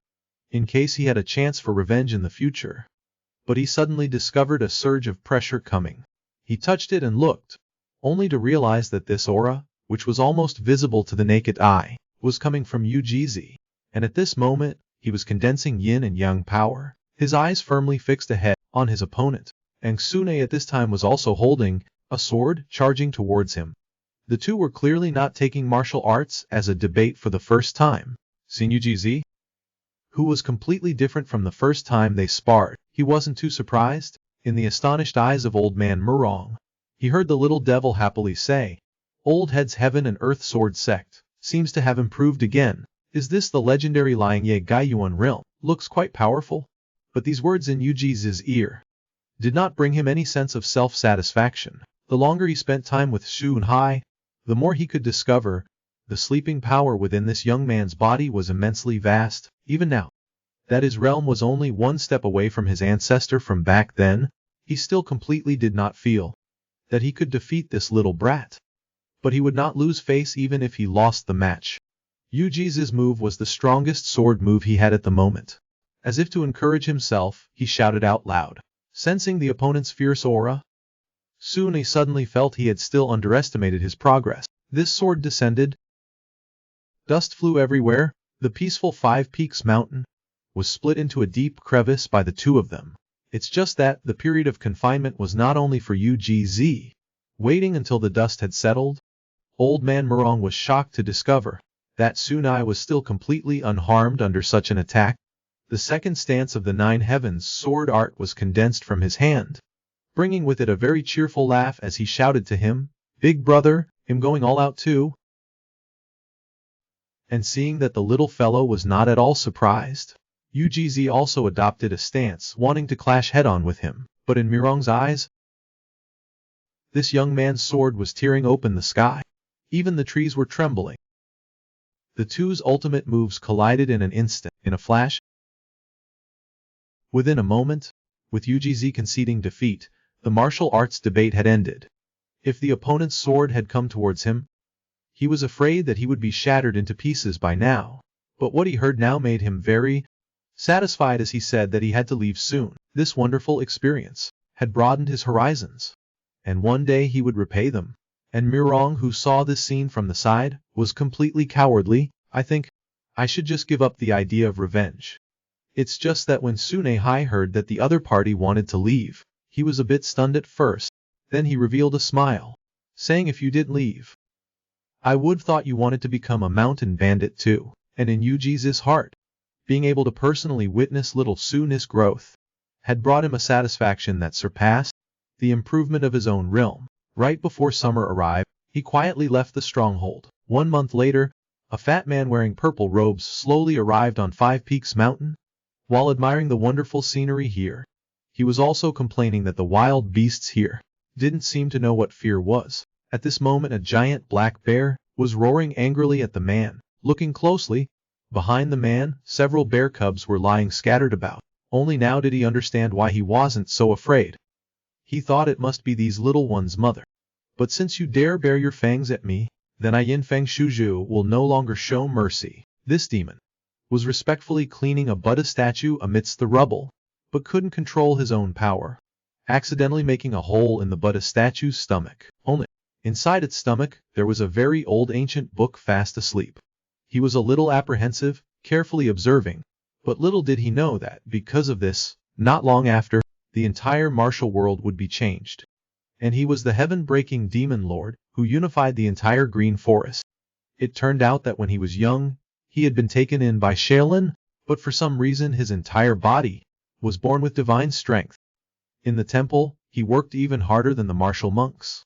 in case he had a chance for revenge in the future. But he suddenly discovered a surge of pressure coming. He touched it and looked, only to realize that this aura, which was almost visible to the naked eye, was coming from Ugz. And at this moment, he was condensing yin and yang power, his eyes firmly fixed ahead. on his opponent, and Sune at this time was also holding a sword, charging towards him. The two were clearly not taking martial arts as a debate for the first time. Sinugz, who was completely different from the first time they sparred, he wasn't too surprised. In the astonished eyes of old man Murong, he heard the little devil happily say, "Old head's heaven and earth sword sect seems to have improved again. Is this the legendary Liang Ye Gaiyuan realm? Looks quite powerful." But these words in Yujiz's ear did not bring him any sense of self-satisfaction. The longer he spent time with Xun Hai, the more he could discover the sleeping power within this young man's body was immensely vast. Even now that his realm was only one step away from his ancestor from back then, he still completely did not feel that he could defeat this little brat. But he would not lose face even if he lost the match. Yujiz's move was the strongest sword move he had at the moment. As if to encourage himself, he shouted out loud. Sensing the opponent's fierce aura, Sune suddenly felt he had still underestimated his progress. This sword descended. Dust flew everywhere. The peaceful Five Peaks mountain was split into a deep crevice by the two of them. It's just that the period of confinement was not only for Ugz. Waiting until the dust had settled, old man Murong was shocked to discover that Sunai was still completely unharmed under such an attack. The second stance of the Nine Heavens sword art was condensed from his hand, bringing with it a very cheerful laugh as he shouted to him, "Big brother, I'm going all out too." And seeing that the little fellow was not at all surprised, Ugz also adopted a stance wanting to clash head-on with him. But in Murong's eyes, this young man's sword was tearing open the sky. Even the trees were trembling. The two's ultimate moves collided in an instant, in a flash. Within a moment, with Ugz conceding defeat, the martial arts debate had ended. If the opponent's sword had come towards him, he was afraid that he would be shattered into pieces by now. But what he heard now made him very satisfied as he said that he had to leave soon. This wonderful experience had broadened his horizons, and one day he would repay them. And Murong, who saw this scene from the side, was completely cowardly. "I think I should just give up the idea of revenge. It's just that when Sune Hai heard that the other party wanted to leave, he was a bit stunned at first. Then he revealed a smile, saying, if you didn't leave, I would thought you wanted to become a mountain bandit too." And in Yujiz's heart, being able to personally witness little Sune's growth had brought him a satisfaction that surpassed the improvement of his own realm. Right before summer arrived, he quietly left the stronghold. 1 month later, a fat man wearing purple robes slowly arrived on Five Peaks Mountain. While admiring the wonderful scenery here, he was also complaining that the wild beasts here didn't seem to know what fear was. At this moment a giant black bear was roaring angrily at the man. Looking closely, behind the man, several bear cubs were lying scattered about. Only now did he understand why he wasn't so afraid. He thought it must be these little ones' mother. "But since you dare bare your fangs at me, then I Yinfeng Shuju will no longer show mercy." This demon was respectfully cleaning a Buddha statue amidst the rubble, but couldn't control his own power, accidentally making a hole in the Buddha statue's stomach. Only inside its stomach there was a very old ancient book fast asleep. He was a little apprehensive, carefully observing, but little did he know that, because of this, not long after, the entire martial world would be changed. And he was the heaven-breaking demon lord who unified the entire green forest. It turned out that when he was young, he had been taken in by Shaolin, but for some reason his entire body was born with divine strength. In the temple, he worked even harder than the martial monks.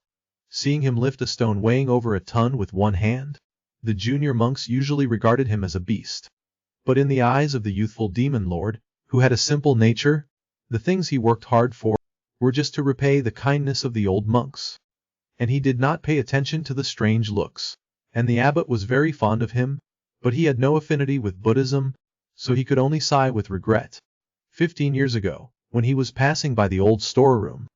Seeing him lift a stone weighing over a ton with one hand, the junior monks usually regarded him as a beast. But in the eyes of the youthful demon lord, who had a simple nature, the things he worked hard for were just to repay the kindness of the old monks. And he did not pay attention to the strange looks. And the abbot was very fond of him, but he had no affinity with Buddhism, so he could only sigh with regret. 15 years ago, when he was passing by the old storeroom,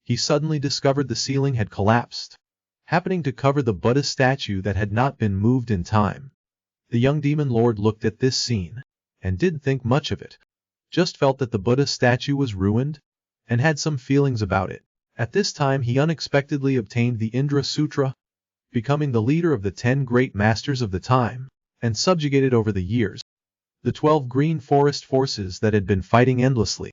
he suddenly discovered the ceiling had collapsed, happening to cover the Buddha statue that had not been moved in time. The young demon lord looked at this scene, and didn't think much of it, just felt that the Buddha statue was ruined, and had some feelings about it. At this time he unexpectedly obtained the Indra Sutra, becoming the leader of the 10 great masters of the time, and subjugated over the years the 12 green forest forces that had been fighting endlessly.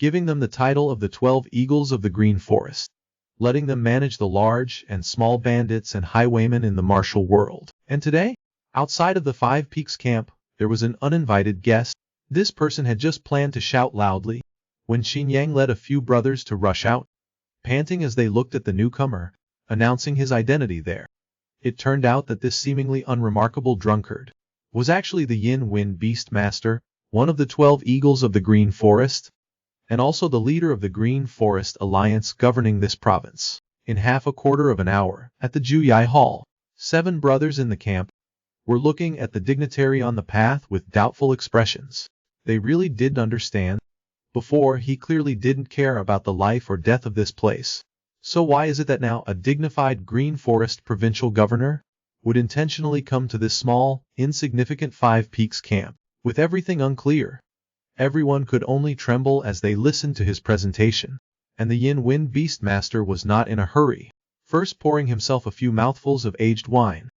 giving them the title of the 12 Eagles of the Green Forest, letting them manage the large and small bandits and highwaymen in the martial world. And today, outside of the Five Peaks camp, there was an uninvited guest. This person had just planned to shout loudly, when Xinjiang led a few brothers to rush out, panting as they looked at the newcomer, announcing his identity there. It turned out that this seemingly unremarkable drunkard was actually the Yin Wind Beastmaster, one of the 12 Eagles of the Green Forest, and also the leader of the Green Forest Alliance governing this province. In half a quarter of an hour, at the Juyai Hall, 7 brothers in the camp were looking at the dignitary on the path with doubtful expressions. They really didn't understand. Before, he clearly didn't care about the life or death of this place. So why is it that now a dignified Green Forest provincial governor would intentionally come to this small, insignificant Five Peaks camp, with everything unclear? Everyone could only tremble as they listened to his presentation, and the Yin Wind Beastmaster was not in a hurry, first pouring himself a few mouthfuls of aged wine.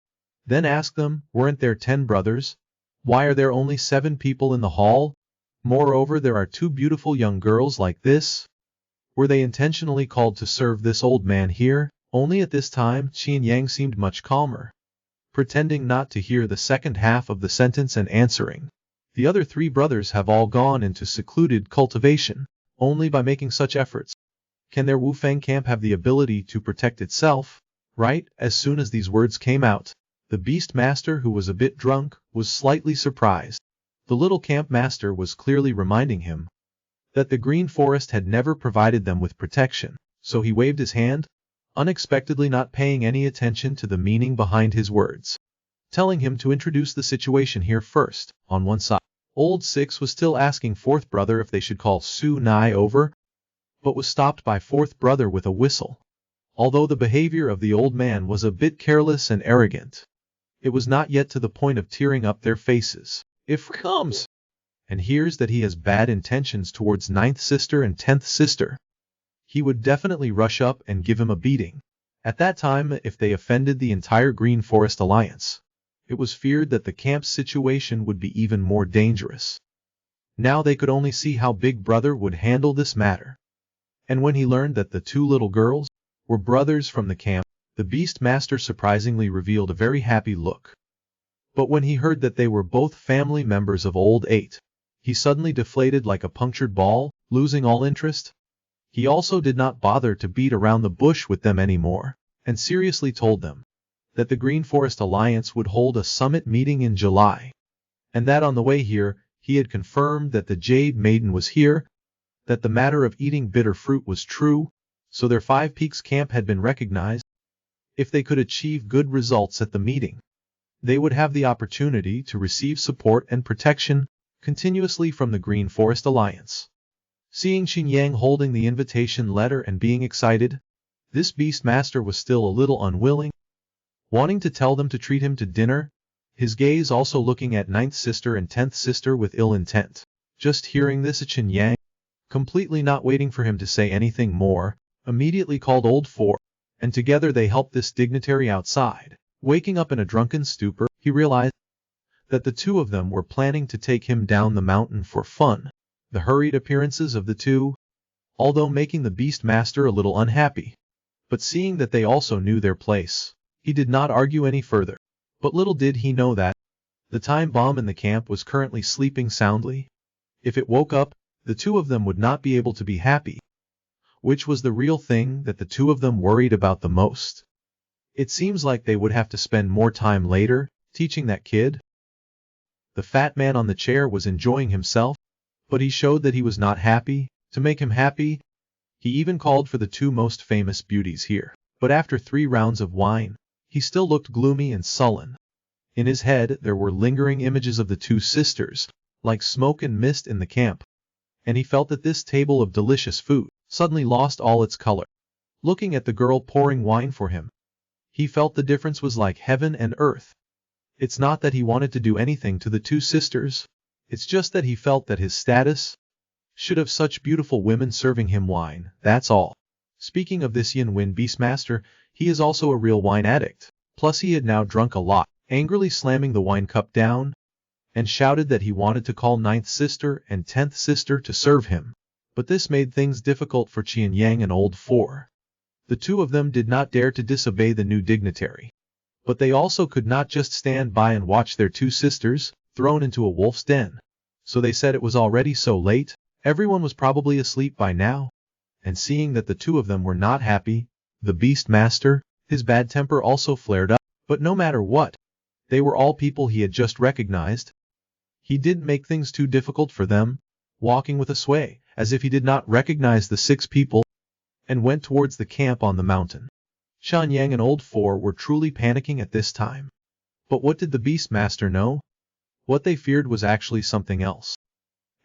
Then asked them, weren't there 10 brothers? Why are there only 7 people in the hall? Moreover, there are 2 beautiful young girls like this. Were they intentionally called to serve this old man here? Only at this time, Xinjiang seemed much calmer, pretending not to hear the second half of the sentence and answering. The other 3 brothers have all gone into secluded cultivation. Only by making such efforts can their Wufeng camp have the ability to protect itself. Right, as soon as these words came out, the Beastmaster, who was a bit drunk, was slightly surprised. The little camp master was clearly reminding him that the Green Forest had never provided them with protection, so he waved his hand, unexpectedly not paying any attention to the meaning behind his words, telling him to introduce the situation here first. On one side, Old Six was still asking 4th brother if they should call Su Nai over, but was stopped by 4th brother with a whistle. Although the behavior of the old man was a bit careless and arrogant, it was not yet to the point of tearing up their faces. If comes and hears that he has bad intentions towards 9th sister and 10th sister, he would definitely rush up and give him a beating. At that time, if they offended the entire Green Forest Alliance, it was feared that the camp's situation would be even more dangerous. Now they could only see how Big Brother would handle this matter. And when he learned that the 2 little girls were brothers from the camp, the Beastmaster surprisingly revealed a very happy look. But when he heard that they were both family members of Old 8, he suddenly deflated like a punctured ball, losing all interest. He also did not bother to beat around the bush with them anymore, and seriously told them that the Green Forest Alliance would hold a summit meeting in July, and that on the way here, he had confirmed that the Jade Maiden was here, that the matter of eating bitter fruit was true, so their Five Peaks camp had been recognized. If they could achieve good results at the meeting, they would have the opportunity to receive support and protection continuously from the Green Forest Alliance. Seeing Xinjiang holding the invitation letter and being excited, this Beastmaster was still a little unwilling, wanting to tell them to treat him to dinner, his gaze also looking at 9th sister and 10th sister with ill intent. Just hearing this, Xinjiang, completely not waiting for him to say anything more, immediately called Old 4, and together they helped this dignitary outside. Waking up in a drunken stupor, he realized that the 2 of them were planning to take him down the mountain for fun. The hurried appearances of the 2, although making the Beastmaster a little unhappy, but seeing that they also knew their place, he did not argue any further. But little did he know that the time bomb in the camp was currently sleeping soundly. If it woke up, the 2 of them would not be able to be happy, which was the real thing that the 2 of them worried about the most. It seems like they would have to spend more time later teaching that kid. The fat man on the chair was enjoying himself, but he showed that he was not happy. To make him happy, he even called for the 2 most famous beauties here. But after 3 rounds of wine, he still looked gloomy and sullen. In his head there were lingering images of the 2 sisters, like smoke and mist in the camp, and he felt that this table of delicious food suddenly lost all its color. Looking at the girl pouring wine for him, he felt the difference was like heaven and earth. It's not that he wanted to do anything to the 2 sisters, it's just that he felt that his status should have such beautiful women serving him wine, that's all. Speaking of this Yin Wind Beastmaster, he is also a real wine addict. Plus he had now drunk a lot, angrily slamming the wine cup down, and shouted that he wanted to call 9th sister and 10th sister to serve him. But this made things difficult for Qian Yang and Old Four. The two of them did not dare to disobey the new dignitary. But they also could not just stand by and watch their two sisters thrown into a wolf's den. So they said it was already so late, everyone was probably asleep by now. And seeing that the two of them were not happy, the Beast Master, his bad temper also flared up. But no matter what, they were all people he had just recognized. He didn't make things too difficult for them, walking with a sway, as if he did not recognize the 6 people, and went towards the camp on the mountain. Qian Yang and Old Four were truly panicking at this time. But what did the Beast Master know? What they feared was actually something else.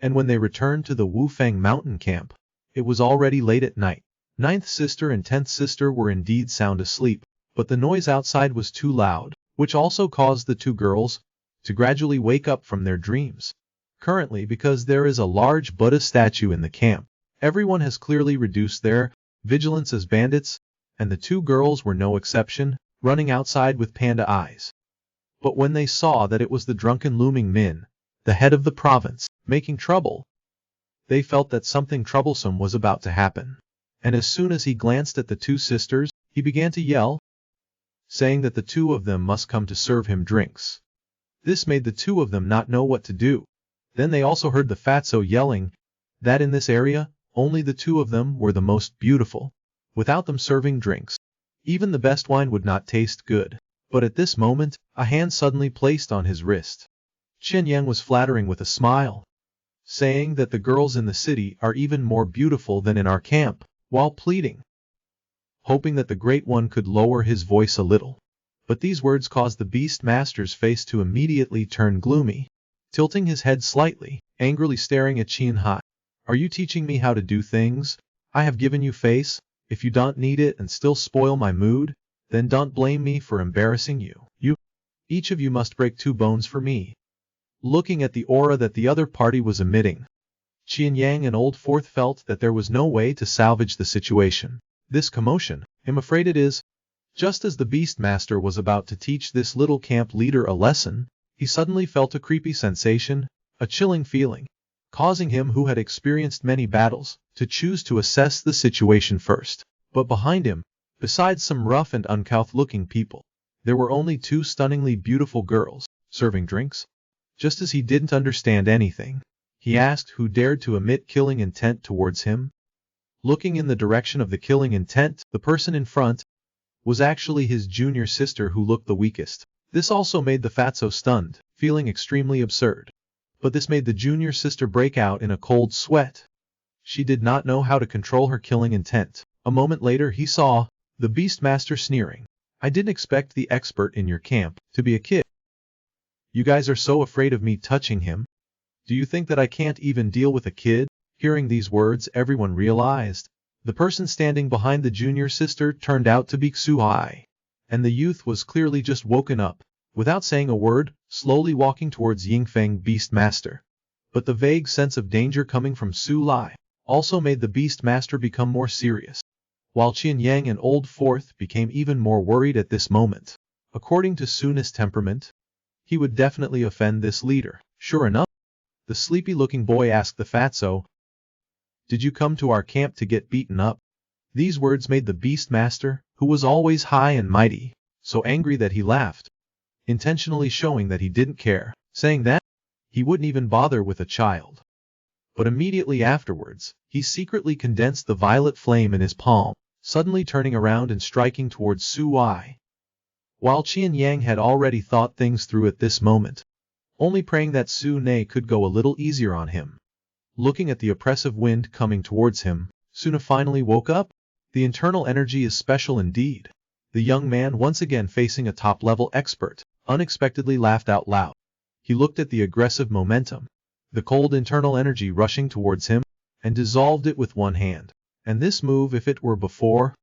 And when they returned to the Wufeng mountain camp, it was already late at night. 9th sister and 10th sister were indeed sound asleep, but the noise outside was too loud, which also caused the 2 girls to gradually wake up from their dreams. Currently, because there is a large Buddha statue in the camp, everyone has clearly reduced their vigilance as bandits, and the 2 girls were no exception, running outside with panda eyes. But when they saw that it was the drunken Looming Min, the head of the province, making trouble, they felt that something troublesome was about to happen. And as soon as he glanced at the 2 sisters, he began to yell, saying that the 2 of them must come to serve him drinks. This made the 2 of them not know what to do. Then they also heard the fatso yelling that in this area, only the 2 of them were the most beautiful. Without them serving drinks, even the best wine would not taste good. But at this moment, a hand suddenly placed on his wrist. Qian Yang was flattering with a smile, saying that the girls in the city are even more beautiful than in our camp, while pleading, hoping that the Great One could lower his voice a little. But these words caused the Beast Master's face to immediately turn gloomy, tilting his head slightly, angrily staring at Qian Hai. Are you teaching me how to do things? I have given you face. If you don't need it and still spoil my mood, then don't blame me for embarrassing you. Each of you must break 2 bones for me. Looking at the aura that the other party was emitting, Qian Yang and Old Fourth felt that there was no way to salvage the situation. This commotion, I'm afraid it is. Just as the Beast Master was about to teach this little camp leader a lesson, he suddenly felt a creepy sensation, a chilling feeling, causing him, who had experienced many battles, to choose to assess the situation first. But behind him, besides some rough and uncouth-looking people, there were only 2 stunningly beautiful girls, serving drinks. Just as he didn't understand anything, he asked who dared to emit killing intent towards him. Looking in the direction of the killing intent, the person in front was actually his junior sister, who looked the weakest. This also made the fatso stunned, feeling extremely absurd. But this made the junior sister break out in a cold sweat. She did not know how to control her killing intent. A moment later he saw the Beast Master sneering. I didn't expect the expert in your camp to be a kid. You guys are so afraid of me touching him. Do you think that I can't even deal with a kid? Hearing these words, everyone realized the person standing behind the junior sister turned out to be Xu Hai. And the youth was clearly just woken up, without saying a word, slowly walking towards Yingfeng Beast Master. But the vague sense of danger coming from Su Lai also made the Beast Master become more serious, while Qian Yang and Old Fourth became even more worried at this moment. According to Suna's temperament, he would definitely offend this leader. Sure enough, the sleepy-looking boy asked the fatso, did you come to our camp to get beaten up? These words made the Beast Master, who was always high and mighty, so angry that he laughed, intentionally showing that he didn't care, saying that he wouldn't even bother with a child. But immediately afterwards, he secretly condensed the violet flame in his palm, suddenly turning around and striking towards Su Wai. While Qian Yang had already thought things through at this moment, only praying that Su Ne could go a little easier on him. Looking at the oppressive wind coming towards him, Suna finally woke up. The internal energy is special indeed. The young man, once again facing a top-level expert, unexpectedly laughed out loud. He looked at the aggressive momentum, the cold internal energy rushing towards him, and dissolved it with one hand. And this move, if it were before,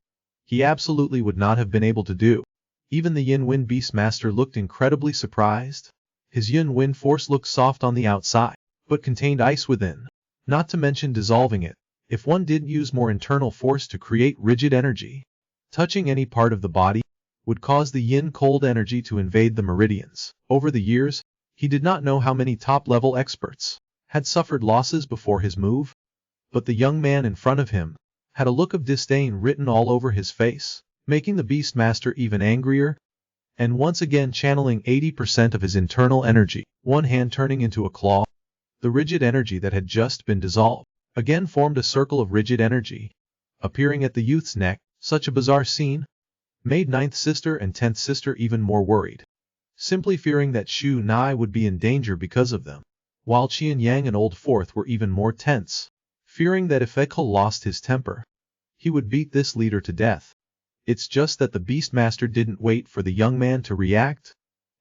he absolutely would not have been able to do. Even the Yin Wind Beast Master looked incredibly surprised. His Yin Wind force looked soft on the outside, but contained ice within, not to mention dissolving it. If one didn't use more internal force to create rigid energy, touching any part of the body would cause the yin cold energy to invade the meridians. Over the years, he did not know how many top-level experts had suffered losses before his move, But the young man in front of him had a look of disdain written all over his face, making the Beastmaster even angrier, and once again channeling 80% of his internal energy, one hand turning into a claw. The rigid energy that had just been dissolved again formed a circle of rigid energy, appearing at the youth's neck. Such a bizarre scene made ninth sister and 10th sister even more worried, simply fearing that Shu Nai would be in danger because of them, while Qian Yang and Old Fourth were even more tense, fearing that if Ekhl lost his temper, he would beat this leader to death. It's just that the Beastmaster didn't wait for the young man to react,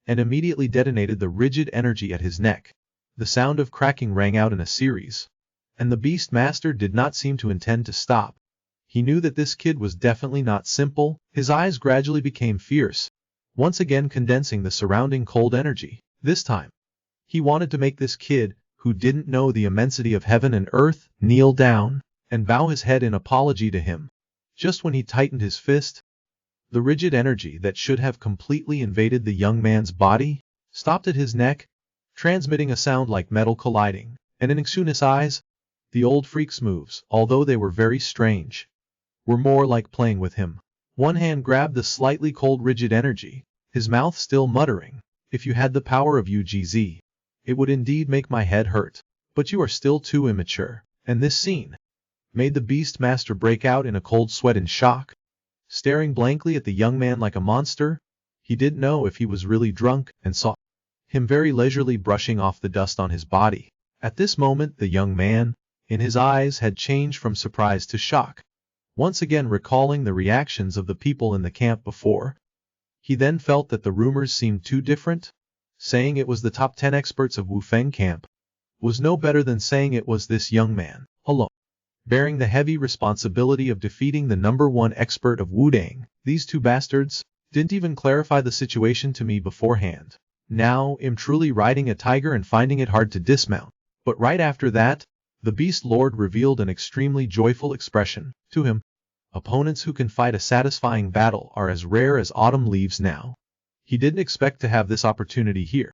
and immediately detonated the rigid energy at his neck. The sound of cracking rang out in a series, and the Beastmaster did not seem to intend to stop. He knew that this kid was definitely not simple. His eyes gradually became fierce, once again condensing the surrounding cold energy. This time, he wanted to make this kid, who didn't know the immensity of heaven and earth, kneel down and bow his head in apology to him. Just when he tightened his fist, the rigid energy that should have completely invaded the young man's body stopped at his neck, transmitting a sound like metal colliding, and in Xun's eyes, the old freak's moves, although they were very strange, were more like playing with him. One hand grabbed the slightly cold rigid energy, his mouth still muttering, "If you had the power of UGZ, it would indeed make my head hurt. But you are still too immature." And this scene made the Beastmaster break out in a cold sweat in shock, staring blankly at the young man like a monster. He didn't know if he was really drunk and saw him very leisurely brushing off the dust on his body. At this moment the young man, in his eyes, had changed from surprise to shock, once again recalling the reactions of the people in the camp before. He then felt that the rumors seemed too different. Saying it was the top 10 experts of Wufeng camp was no better than saying it was this young man, alone, bearing the heavy responsibility of defeating the #1 expert of Wudang. These two bastards didn't even clarify the situation to me beforehand. Now I'm truly riding a tiger and finding it hard to dismount. But right after that, the Beast Lord revealed an extremely joyful expression. To him, opponents who can fight a satisfying battle are as rare as autumn leaves now. He didn't expect to have this opportunity here.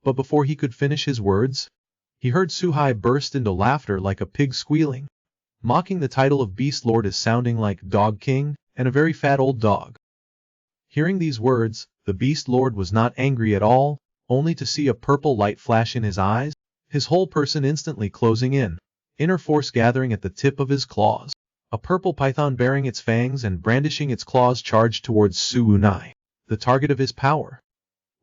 But before he could finish his words, he heard Suhai burst into laughter like a pig squealing, mocking the title of Beast Lord as sounding like Dog King and a very fat old dog. Hearing these words, the Beast Lord was not angry at all, only to see a purple light flash in his eyes, his whole person instantly closing in, inner force gathering at the tip of his claws. A purple python bearing its fangs and brandishing its claws charged towards Su Nai. The target of his power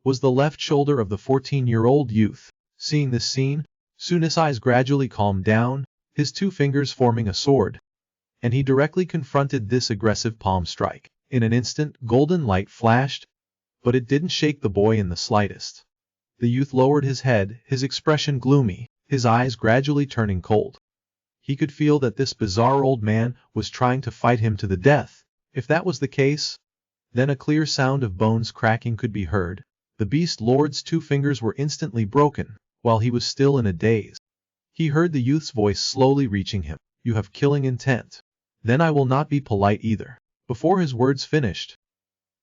was the left shoulder of the 14-year-old youth. Seeing this scene, Su's eyes gradually calmed down, his two fingers forming a sword, and he directly confronted this aggressive palm strike. In an instant, golden light flashed, but it didn't shake the boy in the slightest. The youth lowered his head, his expression gloomy, his eyes gradually turning cold. He could feel that this bizarre old man was trying to fight him to the death. If that was the case, then a clear sound of bones cracking could be heard. The Beast Lord's two fingers were instantly broken, while he was still in a daze. He heard the youth's voice slowly reaching him. "You have killing intent. Then I will not be polite either." Before his words finished,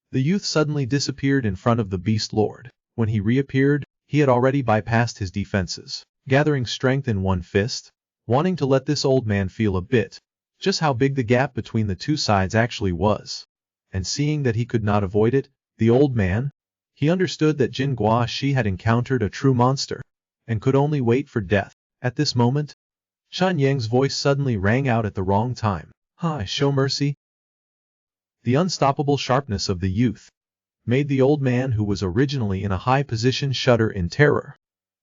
the youth suddenly disappeared in front of the Beast Lord. When he reappeared, he had already bypassed his defenses, gathering strength in one fist, wanting to let this old man feel a bit just how big the gap between the two sides actually was. And seeing that he could not avoid it, the old man, he understood that Jin Guashi had encountered a true monster, and could only wait for death. At this moment, Shan Yang's voice suddenly rang out at the wrong time. Show mercy." The unstoppable sharpness of the youth made the old man, who was originally in a high position, shudder in terror.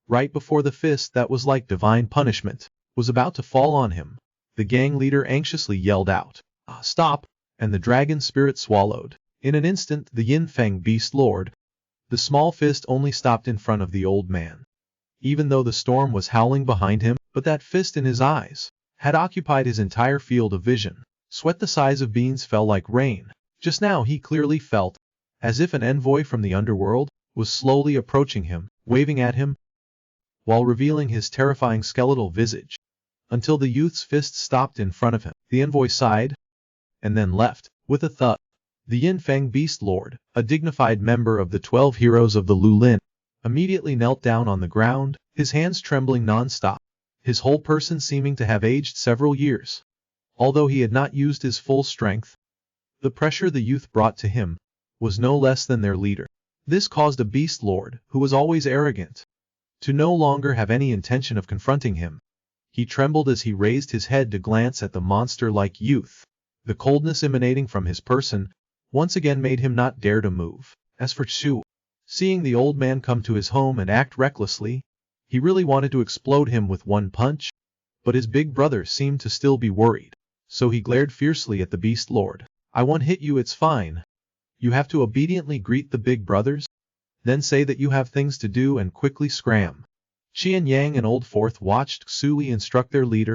Right before the fist that was like divine punishment was about to fall on him, the gang leader anxiously yelled out, "Stop!" and the dragon spirit swallowed. In an instant, the Yin Feng Beast Lord, the small fist, only stopped in front of the old man. Even though the storm was howling behind him, but that fist in his eyes had occupied his entire field of vision. Sweat the size of beans fell like rain. Just now he clearly felt as if an envoy from the underworld was slowly approaching him, waving at him, while revealing his terrifying skeletal visage. Until the youth's fist stopped in front of him, the envoy sighed, and then left. With a thud, the Yin Feng Beast Lord, a dignified member of the 12 heroes of the Lulin, immediately knelt down on the ground, his hands trembling non-stop. his whole person seeming to have aged several years. Although he had not used his full strength, the pressure the youth brought to him was no less than their leader. This caused a beast lord, who was always arrogant, to no longer have any intention of confronting him. He trembled as he raised his head to glance at the monster-like youth. The coldness emanating from his person once again made him not dare to move. As for Chu, seeing the old man come to his home and act recklessly, he really wanted to explode him with one punch, but his big brother seemed to still be worried, so he glared fiercely at the beast lord. "I won't hit you, it's fine. You have to obediently greet the big brothers, then say that you have things to do and quickly scram." Qian Yang and Old Fourth watched Xuli instruct their leader.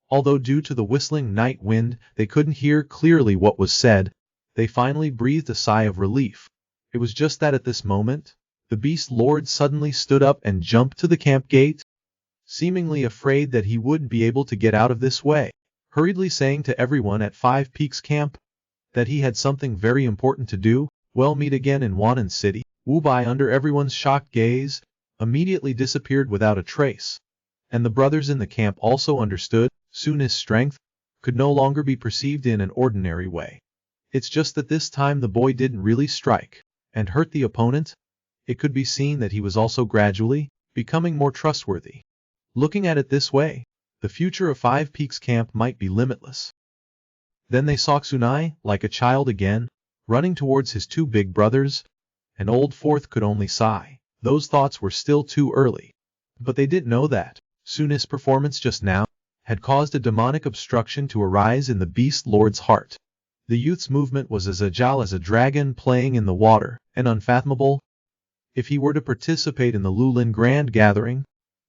Although due to the whistling night wind they couldn't hear clearly what was said, they finally breathed a sigh of relief. It was just that at this moment, the beast lord suddenly stood up and jumped to the camp gate, seemingly afraid that he wouldn't be able to get out of this way, hurriedly saying to everyone at Five Peaks Camp that he had something very important to do. "Well, meet again in Wan'an City." Wu Bai, under everyone's shocked gaze, immediately disappeared without a trace, and the brothers in the camp also understood. Soon his strength could no longer be perceived in an ordinary way. It's just that this time the boy didn't really strike and hurt the opponent. It could be seen that he was also gradually becoming more trustworthy. Looking at it this way, the future of Five Peaks Camp might be limitless. Then they saw Xunai, like a child again, running towards his two big brothers, and Old Fourth could only sigh. Those thoughts were still too early. But they didn't know that Sun's performance just now had caused a demonic obstruction to arise in the beast lord's heart. The youth's movement was as agile as a dragon playing in the water, and unfathomable. If he were to participate in the Lulin Grand Gathering,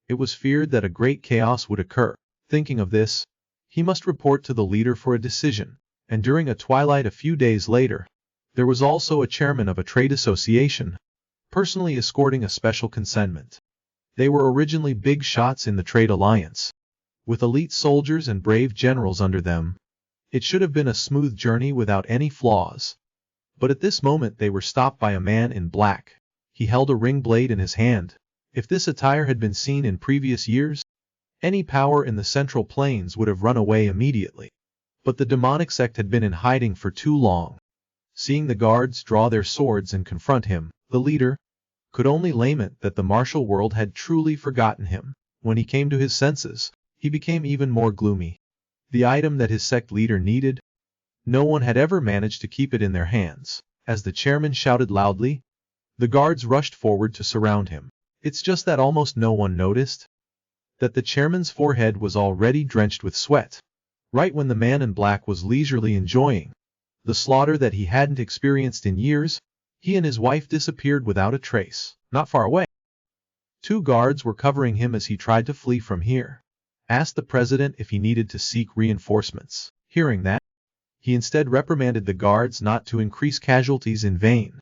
it was feared that a great chaos would occur. Thinking of this, he must report to the leader for a decision, and during a twilight a few days later, there was also a chairman of a trade association, personally escorting a special consignment. They were originally big shots in the trade alliance, with elite soldiers and brave generals under them. It should have been a smooth journey without any flaws. But at this moment they were stopped by a man in black. He held a ring blade in his hand. If this attire had been seen in previous years, any power in the Central Plains would have run away immediately. But the demonic sect had been in hiding for too long. Seeing the guards draw their swords and confront him, the leader could only lament that the martial world had truly forgotten him. When he came to his senses, he became even more gloomy. The item that his sect leader needed, no one had ever managed to keep it in their hands. As the chairman shouted loudly, the guards rushed forward to surround him. It's just that almost no one noticed that the chairman's forehead was already drenched with sweat. Right when the man in black was leisurely enjoying the slaughter that he hadn't experienced in years, he and his wife disappeared without a trace. Not far away, two guards were covering him as he tried to flee from here. Asked the president if he needed to seek reinforcements. Hearing that, he instead reprimanded the guards not to increase casualties in vain.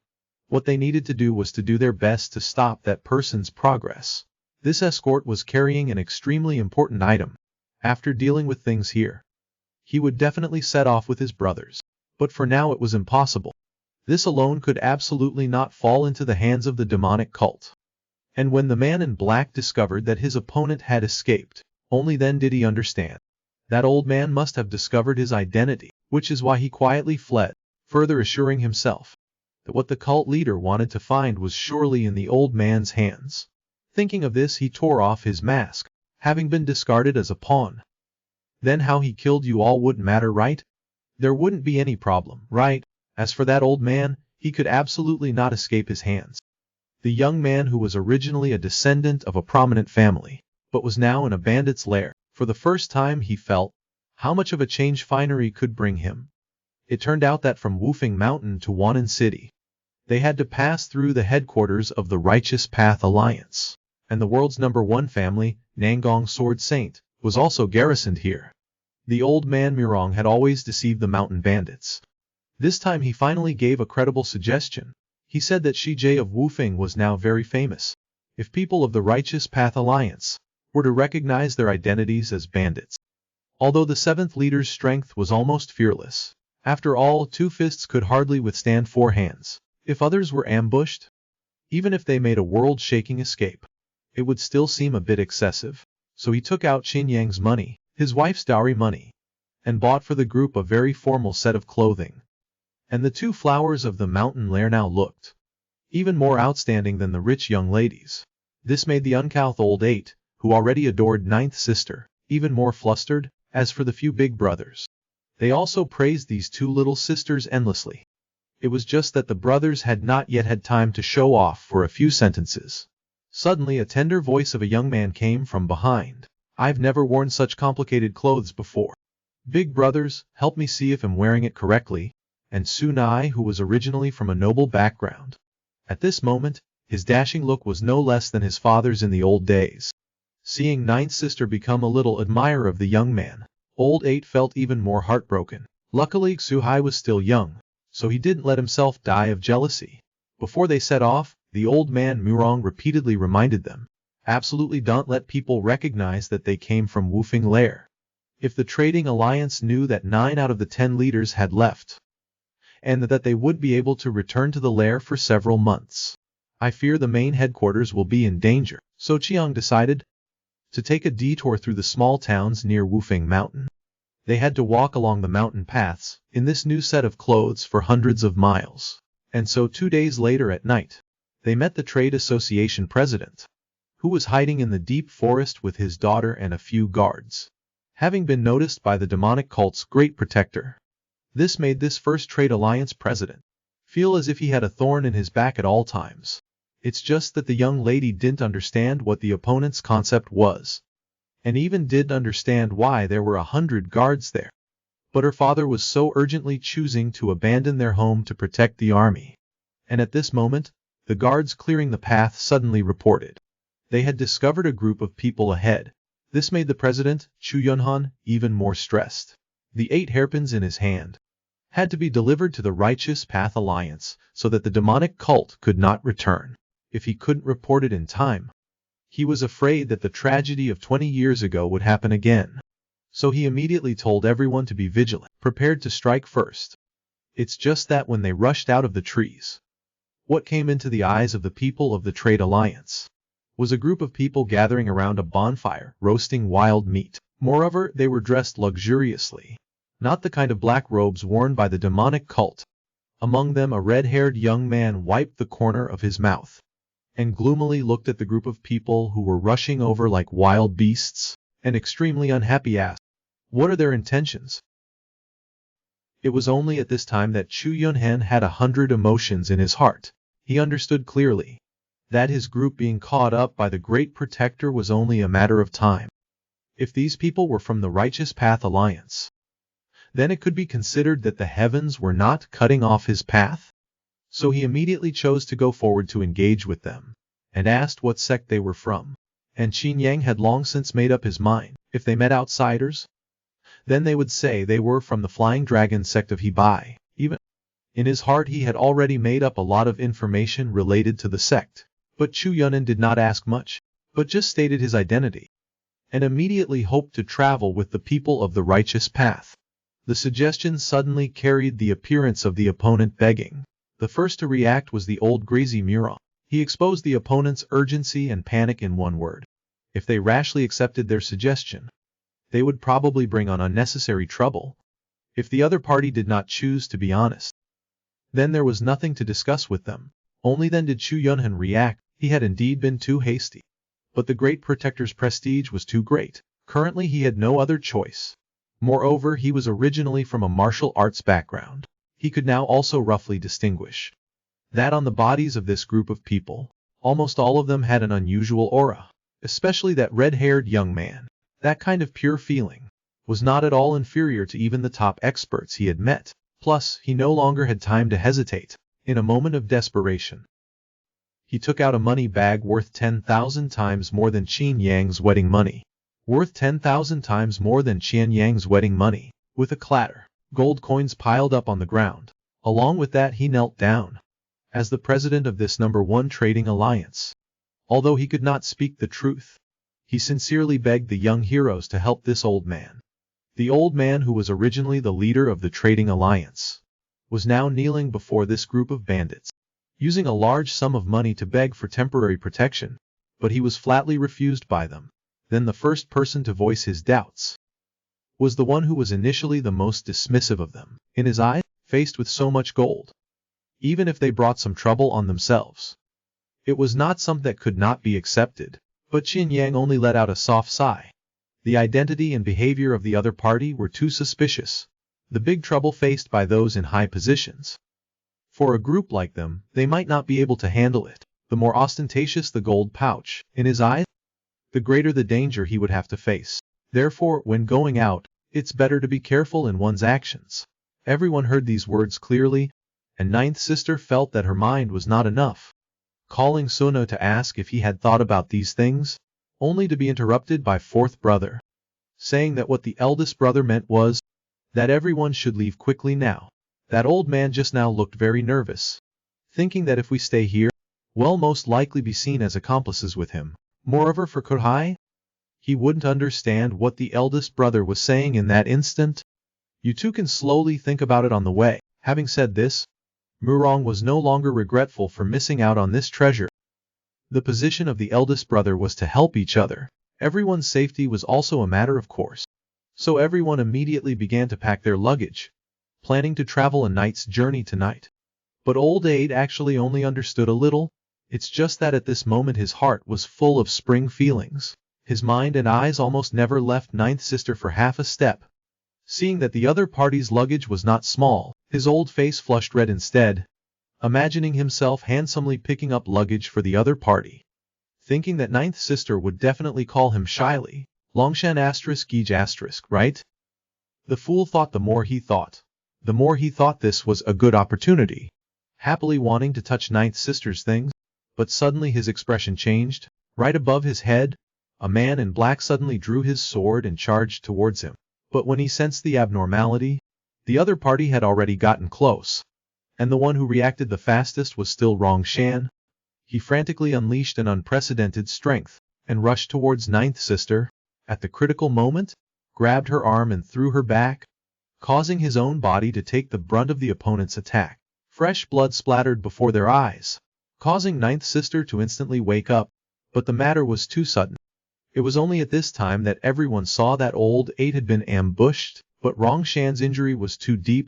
What they needed to do was to do their best to stop that person's progress. This escort was carrying an extremely important item. After dealing with things here, he would definitely set off with his brothers. But for now it was impossible. This alone could absolutely not fall into the hands of the demonic cult. And when the man in black discovered that his opponent had escaped, only then did he understand. That old man must have discovered his identity, which is why he quietly fled, further assuring himself that what the cult leader wanted to find was surely in the old man's hands. Thinking of this, he tore off his mask, having been discarded as a pawn. Then how he killed you all wouldn't matter, right? There wouldn't be any problem, right? As for that old man, he could absolutely not escape his hands. The young man who was originally a descendant of a prominent family, but was now in a bandit's lair. For the first time he felt how much of a change finery could bring him. It turned out that from Wufeng Mountain to Wan'an City, they had to pass through the headquarters of the Righteous Path Alliance, and the world's #1 family, Nangong Sword Saint, was also garrisoned here. The old man Mirong had always deceived the mountain bandits. This time he finally gave a credible suggestion. He said that Shijie of Wufeng was now very famous. If people of the Righteous Path Alliance were to recognize their identities as bandits. Although the seventh leader's strength was almost fearless, after all, 2 fists could hardly withstand 4 hands. If others were ambushed, even if they made a world-shaking escape, it would still seem a bit excessive. So he took out Qin Yang's money, his wife's dowry money, and bought for the group a very formal set of clothing. And the two flowers of the mountain lair now looked even more outstanding than the rich young ladies. This made the uncouth old eight, who already adored ninth sister, even more flustered. As for the few big brothers, they also praised these two little sisters endlessly. It was just that the brothers had not yet had time to show off for a few sentences. Suddenly a tender voice of a young man came from behind. I've never worn such complicated clothes before. Big brothers, help me see if I'm wearing it correctly. And Sunai, who was originally from a noble background. At this moment, his dashing look was no less than his father's in the old days. Seeing ninth sister become a little admirer of the young man, old eight felt even more heartbroken. Luckily Xuhai was still young, so he didn't let himself die of jealousy. Before they set off, the old man Murong repeatedly reminded them, absolutely don't let people recognize that they came from Wufeng Lair. If the trading alliance knew that 9 out of the 10 leaders had left, and that they would be able to return to the lair for several months, I fear the main headquarters will be in danger. So Chiang decided to take a detour through the small towns near Wufeng Mountain. They had to walk along the mountain paths in this new set of clothes for hundreds of miles. And so 2 days later at night, they met the trade association president, who was hiding in the deep forest with his daughter and a few guards, having been noticed by the demonic cult's great protector. This made this first trade alliance president feel as if he had a thorn in his back at all times. It's just that the young lady didn't understand what the opponent's concept was, and even didn't understand why there were 100 guards there. But her father was so urgently choosing to abandon their home to protect the army. And at this moment, the guards clearing the path suddenly reported they had discovered a group of people ahead. This made the president, Chu Yunhan, even more stressed. The 8 hairpins in his hand had to be delivered to the Righteous Path Alliance so that the demonic cult could not return. If he couldn't report it in time, he was afraid that the tragedy of 20 years ago would happen again. So he immediately told everyone to be vigilant, prepared to strike first. It's just that when they rushed out of the trees, what came into the eyes of the people of the Trade Alliance was a group of people gathering around a bonfire, roasting wild meat. Moreover, they were dressed luxuriously, not the kind of black robes worn by the demonic cult. Among them a red-haired young man wiped the corner of his mouth and gloomily looked at the group of people who were rushing over like wild beasts, and extremely unhappy asked, what are their intentions? It was only at this time that Chu Yunhan had 100 emotions in his heart. He understood clearly that his group being caught up by the Great Protector was only a matter of time. If these people were from the Righteous Path Alliance, then it could be considered that the heavens were not cutting off his path. So he immediately chose to go forward to engage with them, and asked what sect they were from. And Qin Yang had long since made up his mind, if they met outsiders, then they would say they were from the Flying Dragon sect of Hebai. Even in his heart he had already made up a lot of information related to the sect. But Chu Yunnan did not ask much, but just stated his identity, and immediately hoped to travel with the people of the Righteous Path. The suggestion suddenly carried the appearance of the opponent begging. The first to react was the old greasy Murong. He exposed the opponent's urgency and panic in one word. If they rashly accepted their suggestion, they would probably bring on unnecessary trouble. If the other party did not choose to be honest, then there was nothing to discuss with them. Only then did Chu Yunhan react. He had indeed been too hasty. But the Great Protector's prestige was too great. Currently he had no other choice. Moreover, he was originally from a martial arts background. He could now also roughly distinguish that on the bodies of this group of people, almost all of them had an unusual aura, especially that red-haired young man. That kind of pure feeling was not at all inferior to even the top experts he had met. Plus, he no longer had time to hesitate. In a moment of desperation, he took out a money bag worth 10,000 times more than Qin Yang's wedding money. Worth 10,000 times more than Qin Yang's wedding money. With a clatter, gold coins piled up on the ground. Along with that he knelt down as the president of this #1 trading alliance. Although he could not speak the truth, he sincerely begged the young heroes to help this old man. The old man, who was originally the leader of the trading alliance, was now kneeling before this group of bandits, using a large sum of money to beg for temporary protection, but he was flatly refused by them. then the first person to voice his doubts was the one who was initially the most dismissive of them. In his eyes, faced with so much gold, even if they brought some trouble on themselves, it was not something that could not be accepted. But Qin Yang only let out a soft sigh. The identity and behavior of the other party were too suspicious. The big trouble faced by those in high positions. For a group like them, they might not be able to handle it. The more ostentatious the gold pouch, in his eyes, the greater the danger he would have to face. Therefore, when going out, it's better to be careful in one's actions. Everyone heard these words clearly, and ninth sister felt that her mind was not enough. Calling Suno to ask if he had thought about these things, only to be interrupted by fourth brother, saying that what the eldest brother meant was that everyone should leave quickly now. That old man just now looked very nervous, thinking that if we stay here, we'll most likely be seen as accomplices with him. Moreover, for Kuhai, he wouldn't understand what the eldest brother was saying in that instant. You two can slowly think about it on the way. Having said this, Murong was no longer regretful for missing out on this treasure. The position of the eldest brother was to help each other. Everyone's safety was also a matter of course. So everyone immediately began to pack their luggage, planning to travel a night's journey tonight. But Old Aid actually only understood a little. It's just that at this moment his heart was full of spring feelings. His mind and eyes almost never left ninth sister for half a step. Seeing that the other party's luggage was not small, his old face flushed red instead, imagining himself handsomely picking up luggage for the other party. Thinking that ninth sister would definitely call him shyly, Longshan *Gij*, right? The fool thought the more he thought this was a good opportunity, happily wanting to touch ninth sister's things, but suddenly his expression changed. Right above his head, a man in black suddenly drew his sword and charged towards him. But when he sensed the abnormality, the other party had already gotten close, and the one who reacted the fastest was still Rongshan. He frantically unleashed an unprecedented strength, and rushed towards ninth sister. At the critical moment, grabbed her arm and threw her back, causing his own body to take the brunt of the opponent's attack. Fresh blood splattered before their eyes, causing ninth sister to instantly wake up, but the matter was too sudden. It was only at this time that everyone saw that Old Aid had been ambushed, but Rongshan's injury was too deep,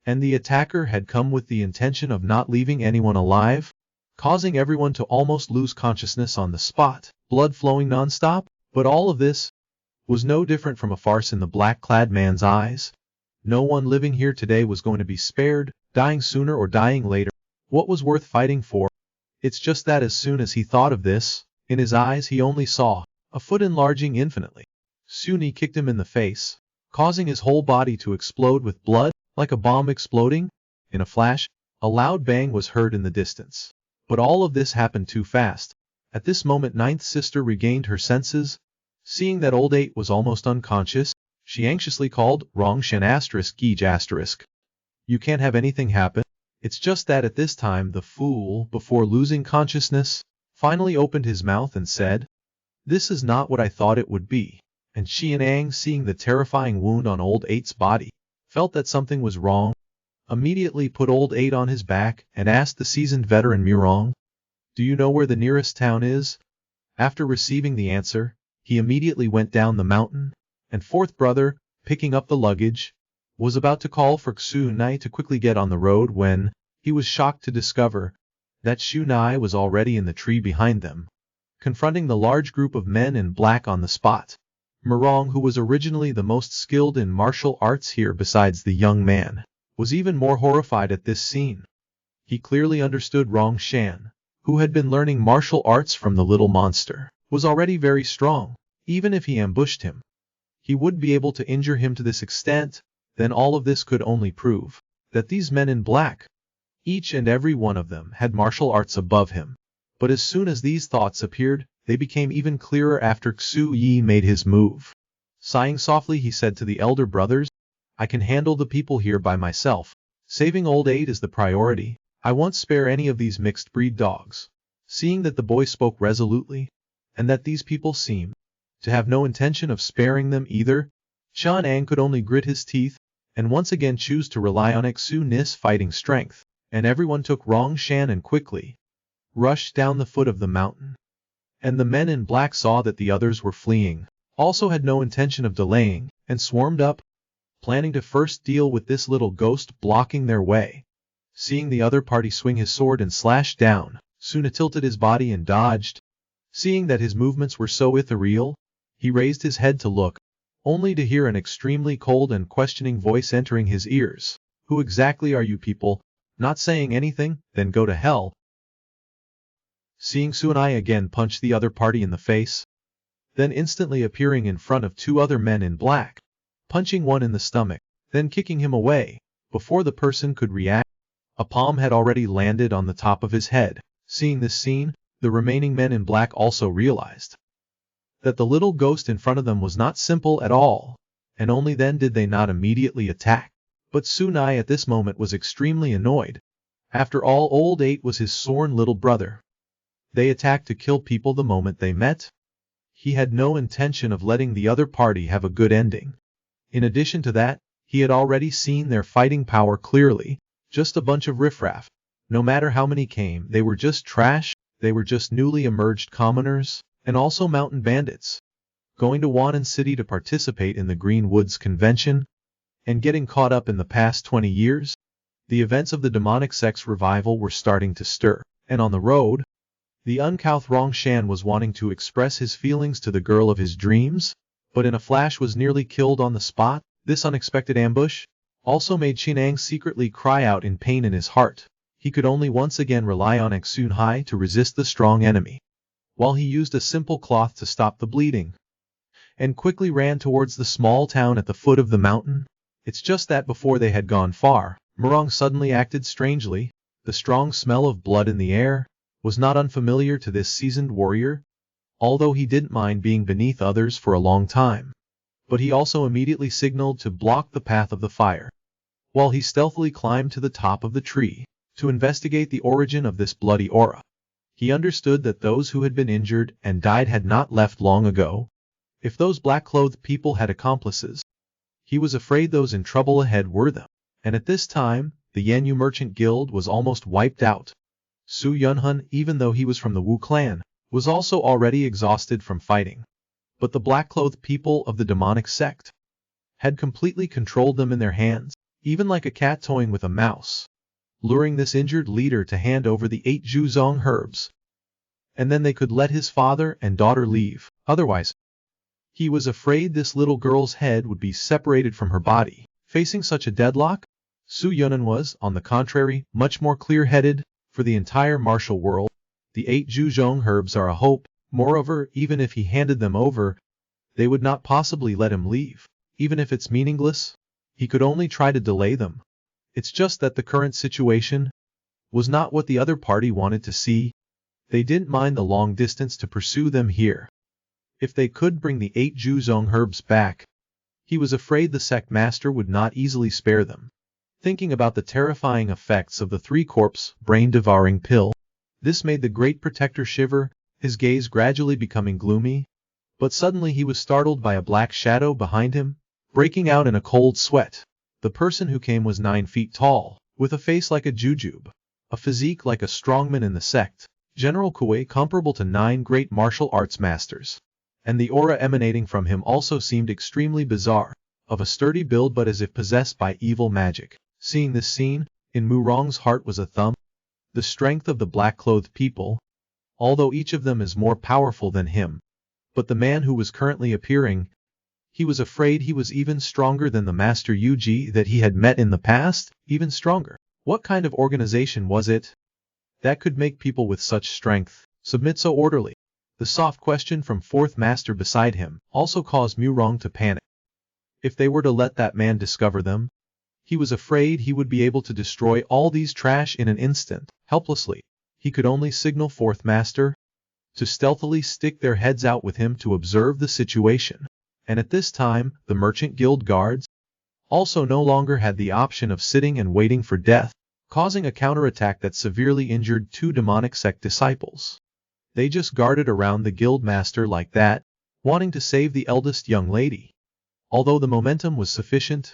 and the attacker had come with the intention of not leaving anyone alive, causing everyone to almost lose consciousness on the spot, blood flowing non-stop. But all of this was no different from a farce in the black-clad man's eyes. No one living here today was going to be spared, dying sooner or dying later. What was worth fighting for? It's just that as soon as he thought of this, in his eyes he only saw a foot enlarging infinitely. Suni kicked him in the face, causing his whole body to explode with blood, like a bomb exploding. In a flash, a loud bang was heard in the distance. But all of this happened too fast. At this moment ninth sister regained her senses. Seeing that Old Aid was almost unconscious, she anxiously called, Rongshan *Gij*. You can't have anything happen. It's just that at this time the fool, before losing consciousness, finally opened his mouth and said, this is not what I thought it would be. And Xianang, seeing the terrifying wound on Old Aid's body, felt that something was wrong, immediately put Old Aid on his back and asked the seasoned veteran Murong, do you know where the nearest town is? After receiving the answer, he immediately went down the mountain, and fourth brother, picking up the luggage, was about to call for Xunai to quickly get on the road when he was shocked to discover that Xunai was already in the tree behind them, confronting the large group of men in black on the spot. Murong, who was originally the most skilled in martial arts here besides the young man, was even more horrified at this scene. He clearly understood Rongshan, who had been learning martial arts from the little monster, was already very strong. Even if he ambushed him, he would be able to injure him to this extent. Then all of this could only prove that these men in black, each and every one of them, had martial arts above him. But as soon as these thoughts appeared, they became even clearer after Xu Yi made his move. Sighing softly, he said to the elder brothers, I can handle the people here by myself. Saving Old Aid is the priority. I won't spare any of these mixed breed dogs. Seeing that the boy spoke resolutely, and that these people seemed to have no intention of sparing them either, Xianang could only grit his teeth and once again choose to rely on Xu Ni's fighting strength, and everyone took Rongshan and quickly rushed down the foot of the mountain. And the men in black saw that the others were fleeing, also had no intention of delaying, and swarmed up, planning to first deal with this little ghost blocking their way. Seeing the other party swing his sword and slash down, Suna tilted his body and dodged. Seeing that his movements were so ethereal, he raised his head to look, only to hear an extremely cold and questioning voice entering his ears. Who exactly are you people? Not saying anything? Then go to hell. Seeing Sunai again punch the other party in the face, then instantly appearing in front of two other men in black, punching one in the stomach, then kicking him away. Before the person could react, a palm had already landed on the top of his head. Seeing this scene, the remaining men in black also realized that the little ghost in front of them was not simple at all, and only then did they not immediately attack. But Sunai at this moment was extremely annoyed. After all, Old 8 was his sworn little brother. They attacked to kill people the moment they met. He had no intention of letting the other party have a good ending. In addition to that, he had already seen their fighting power clearly. Just a bunch of riffraff. No matter how many came, they were just trash. They were just newly emerged commoners, and also mountain bandits, going to Wanan City to participate in the Green Woods Convention, and getting caught up in the past 20 years. The events of the demonic sect's revival were starting to stir, and on the road, the uncouth Rongshan was wanting to express his feelings to the girl of his dreams, but in a flash was nearly killed on the spot. This unexpected ambush also made Chinang secretly cry out in pain in his heart. He could only once again rely on Xun Hai to resist the strong enemy, while he used a simple cloth to stop the bleeding, and quickly ran towards the small town at the foot of the mountain. It's just that before they had gone far, Murong suddenly acted strangely. The strong smell of blood in the air was not unfamiliar to this seasoned warrior, although he didn't mind being beneath others for a long time. But he also immediately signaled to block the path of the fire, while he stealthily climbed to the top of the tree to investigate the origin of this bloody aura. He understood that those who had been injured and died had not left long ago. If those black-clothed people had accomplices, he was afraid those in trouble ahead were them. And at this time, the Yanyu Merchant Guild was almost wiped out. Su Yunhun, even though he was from the Wu clan, was also already exhausted from fighting. But the black-clothed people of the demonic sect had completely controlled them in their hands, even like a cat toying with a mouse, luring this injured leader to hand over the 8 Zhuzong herbs. And then they could let his father and daughter leave. Otherwise, he was afraid this little girl's head would be separated from her body. Facing such a deadlock, Su Yunnan was, on the contrary, much more clear-headed. For the entire martial world, the 8 Zhuzong herbs are a hope. Moreover, even if he handed them over, they would not possibly let him leave. Even if it's meaningless, he could only try to delay them. It's just that the current situation was not what the other party wanted to see. They didn't mind the long distance to pursue them here. If they could bring the 8 Zhuzong herbs back, he was afraid the sect master would not easily spare them. Thinking about the terrifying effects of the 3-corpse brain-devouring pill, this made the great protector shiver, his gaze gradually becoming gloomy. But suddenly he was startled by a black shadow behind him, breaking out in a cold sweat. The person who came was 9 feet tall, with a face like a jujube, a physique like a strongman in the sect, General Kuei comparable to 9 great martial arts masters. And the aura emanating from him also seemed extremely bizarre, of a sturdy build but as if possessed by evil magic. Seeing this scene, in Murong's heart was a thump. The strength of the black-clothed people, although each of them is more powerful than him. But the man who was currently appearing, he was afraid he was even stronger than the Master Yuji that he had met in the past, even stronger. What kind of organization was it that could make people with such strength submit so orderly? The soft question from 4th Master beside him also caused Murong to panic. If they were to let that man discover them, he was afraid he would be able to destroy all these trash in an instant. Helplessly, he could only signal 4th Master to stealthily stick their heads out with him to observe the situation. And at this time, the Merchant Guild guards also no longer had the option of sitting and waiting for death, causing a counterattack that severely injured 2 demonic sect disciples. They just guarded around the guild master like that, wanting to save the eldest young lady. Although the momentum was sufficient,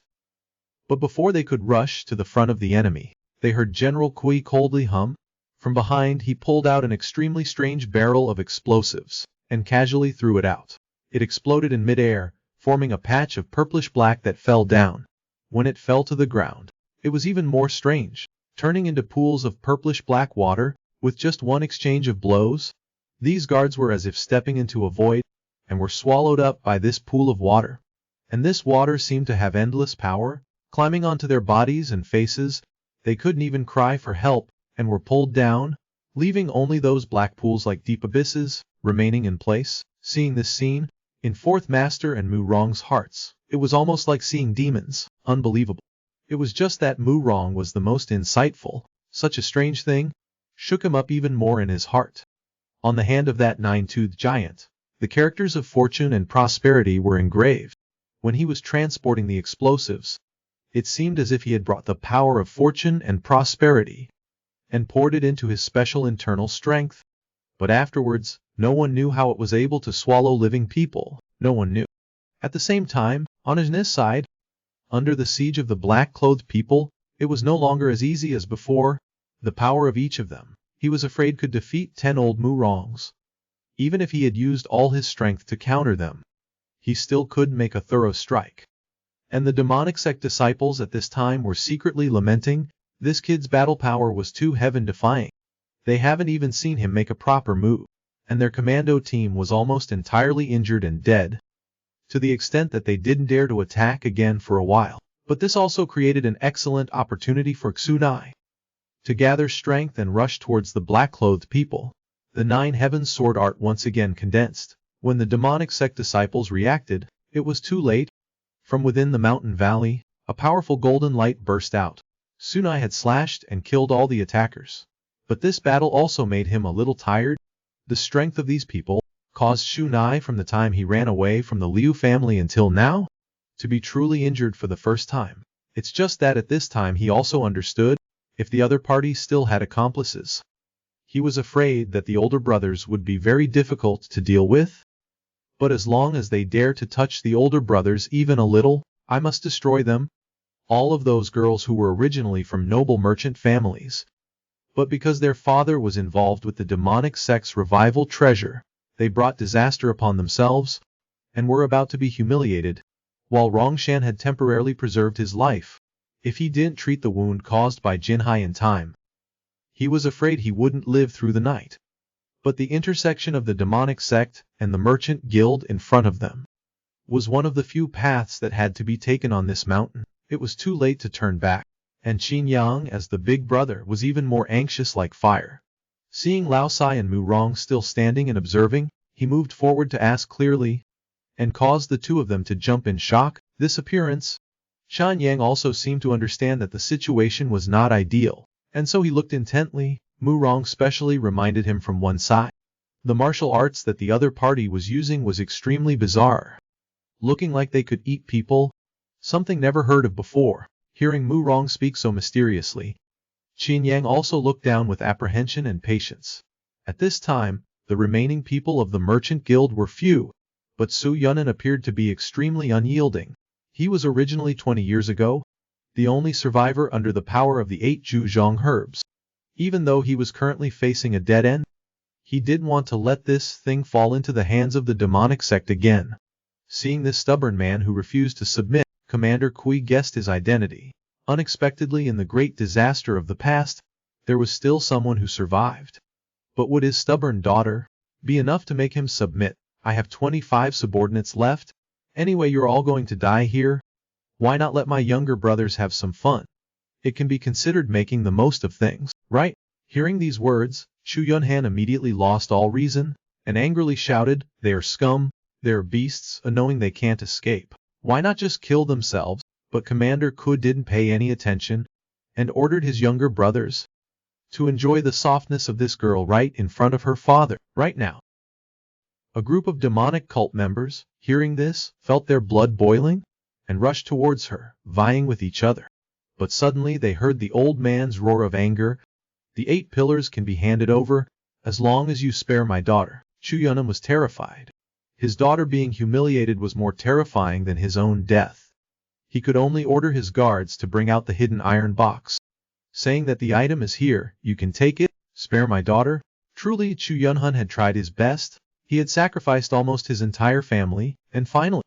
but before they could rush to the front of the enemy, they heard General Kui coldly hum, From behind he pulled out an extremely strange barrel of explosives, and casually threw it out. It exploded in midair, forming a patch of purplish-black that fell down. When it fell to the ground, it was even more strange, turning into pools of purplish-black water, with just one exchange of blows. These guards were as if stepping into a void, and were swallowed up by this pool of water. And this water seemed to have endless power, climbing onto their bodies and faces. They couldn't even cry for help, and were pulled down, leaving only those black pools like deep abysses, remaining in place. Seeing this scene, in Fourth Master and Mu Rong's hearts, it was almost like seeing demons. Unbelievable. It was just that Mu Rong was the most insightful. Such a strange thing shook him up even more in his heart. On the hand of that nine-toothed giant, the characters of fortune and prosperity were engraved. When he was transporting the explosives, it seemed as if he had brought the power of fortune and prosperity and poured it into his special internal strength. But afterwards, no one knew how it was able to swallow living people. No one knew. At the same time, on his side, under the siege of the black-clothed people, it was no longer as easy as before. The power of each of them, he was afraid, could defeat 10 old Mu Rongs. Even if he had used all his strength to counter them, he still couldn't make a thorough strike. And the demonic sect disciples at this time were secretly lamenting. This kid's battle power was too heaven-defying. They haven't even seen him make a proper move, and their commando team was almost entirely injured and dead, to the extent that they didn't dare to attack again for a while. But this also created an excellent opportunity for Tsunai to gather strength and rush towards the black-clothed people. The Nine Heavens sword art once again condensed. When the demonic sect disciples reacted, it was too late. From within the mountain valley, a powerful golden light burst out. Tsunai had slashed and killed all the attackers. But this battle also made him a little tired. The strength of these people caused Tsunai, from the time he ran away from the Liu family until now, to be truly injured for the first time. It's just that at this time he also understood, if the other party still had accomplices, he was afraid that the older brothers would be very difficult to deal with. But as long as they dare to touch the older brothers even a little, I must destroy them. All of those girls who were originally from noble merchant families, but because their father was involved with the demonic sect's revival treasure, they brought disaster upon themselves, and were about to be humiliated, while Rongshan had temporarily preserved his life. If he didn't treat the wound caused by Jinhai in time, he was afraid he wouldn't live through the night. But the intersection of the demonic sect and the merchant guild in front of them was one of the few paths that had to be taken on this mountain. It was too late to turn back, and Qin Yang, as the big brother, was even more anxious like fire. Seeing Lao Sai and Mu Rong still standing and observing, he moved forward to ask clearly, and caused the two of them to jump in shock. This appearance, Shan Yang also seemed to understand that the situation was not ideal, and so he looked intently. Mu Rong specially reminded him from one side. The martial arts that the other party was using was extremely bizarre, looking like they could eat people, something never heard of before. Hearing Mu Rong speak so mysteriously, Qin Yang also looked down with apprehension and patience. At this time, the remaining people of the merchant guild were few, but Su Yunan appeared to be extremely unyielding. He was originally 20 years ago the only survivor under the power of the 8 Zhuzhong herbs. Even though he was currently facing a dead end, he didn't want to let this thing fall into the hands of the demonic sect again. Seeing this stubborn man who refused to submit, Commander Kui guessed his identity. Unexpectedly, in the great disaster of the past, there was still someone who survived. But would his stubborn daughter be enough to make him submit? I have 25 subordinates left. Anyway, you're all going to die here. Why not let my younger brothers have some fun? It can be considered making the most of things, right? Hearing these words, Chu Yunhan immediately lost all reason, and angrily shouted, "They are scum, they are beasts, knowing they can't escape. Why not just kill themselves?" But Commander Ku didn't pay any attention, and ordered his younger brothers to enjoy the softness of this girl right in front of her father, right now. A group of demonic cult members, hearing this, felt their blood boiling, and rushed towards her, vying with each other. But suddenly they heard the old man's roar of anger. "The 8 pillars can be handed over, as long as you spare my daughter." Chu Yunan was terrified. His daughter being humiliated was more terrifying than his own death. He could only order his guards to bring out the hidden iron box, saying that the item is here, you can take it. Spare my daughter? Truly, Chu Yunhun had tried his best. He had sacrificed almost his entire family, and finally,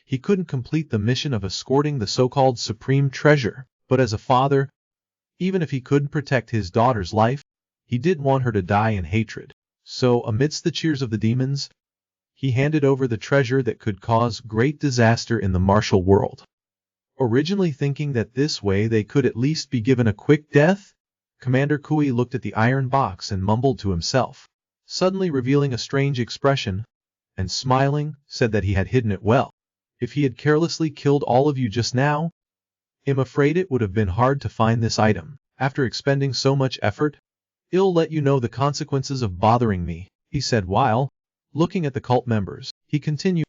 he couldn't complete the mission of escorting the so-called supreme treasure. But as a father, even if he couldn't protect his daughter's life, he didn't want her to die in hatred. So, amidst the cheers of the demons, he handed over the treasure that could cause great disaster in the martial world. Originally thinking that this way they could at least be given a quick death, Commander Kui looked at the iron box and mumbled to himself, suddenly revealing a strange expression, and smiling, said that he had hidden it well. If he had carelessly killed all of you just now, I'm afraid it would have been hard to find this item. After expending so much effort, I'll let you know the consequences of bothering me, he said while, looking at the cult members, he continued,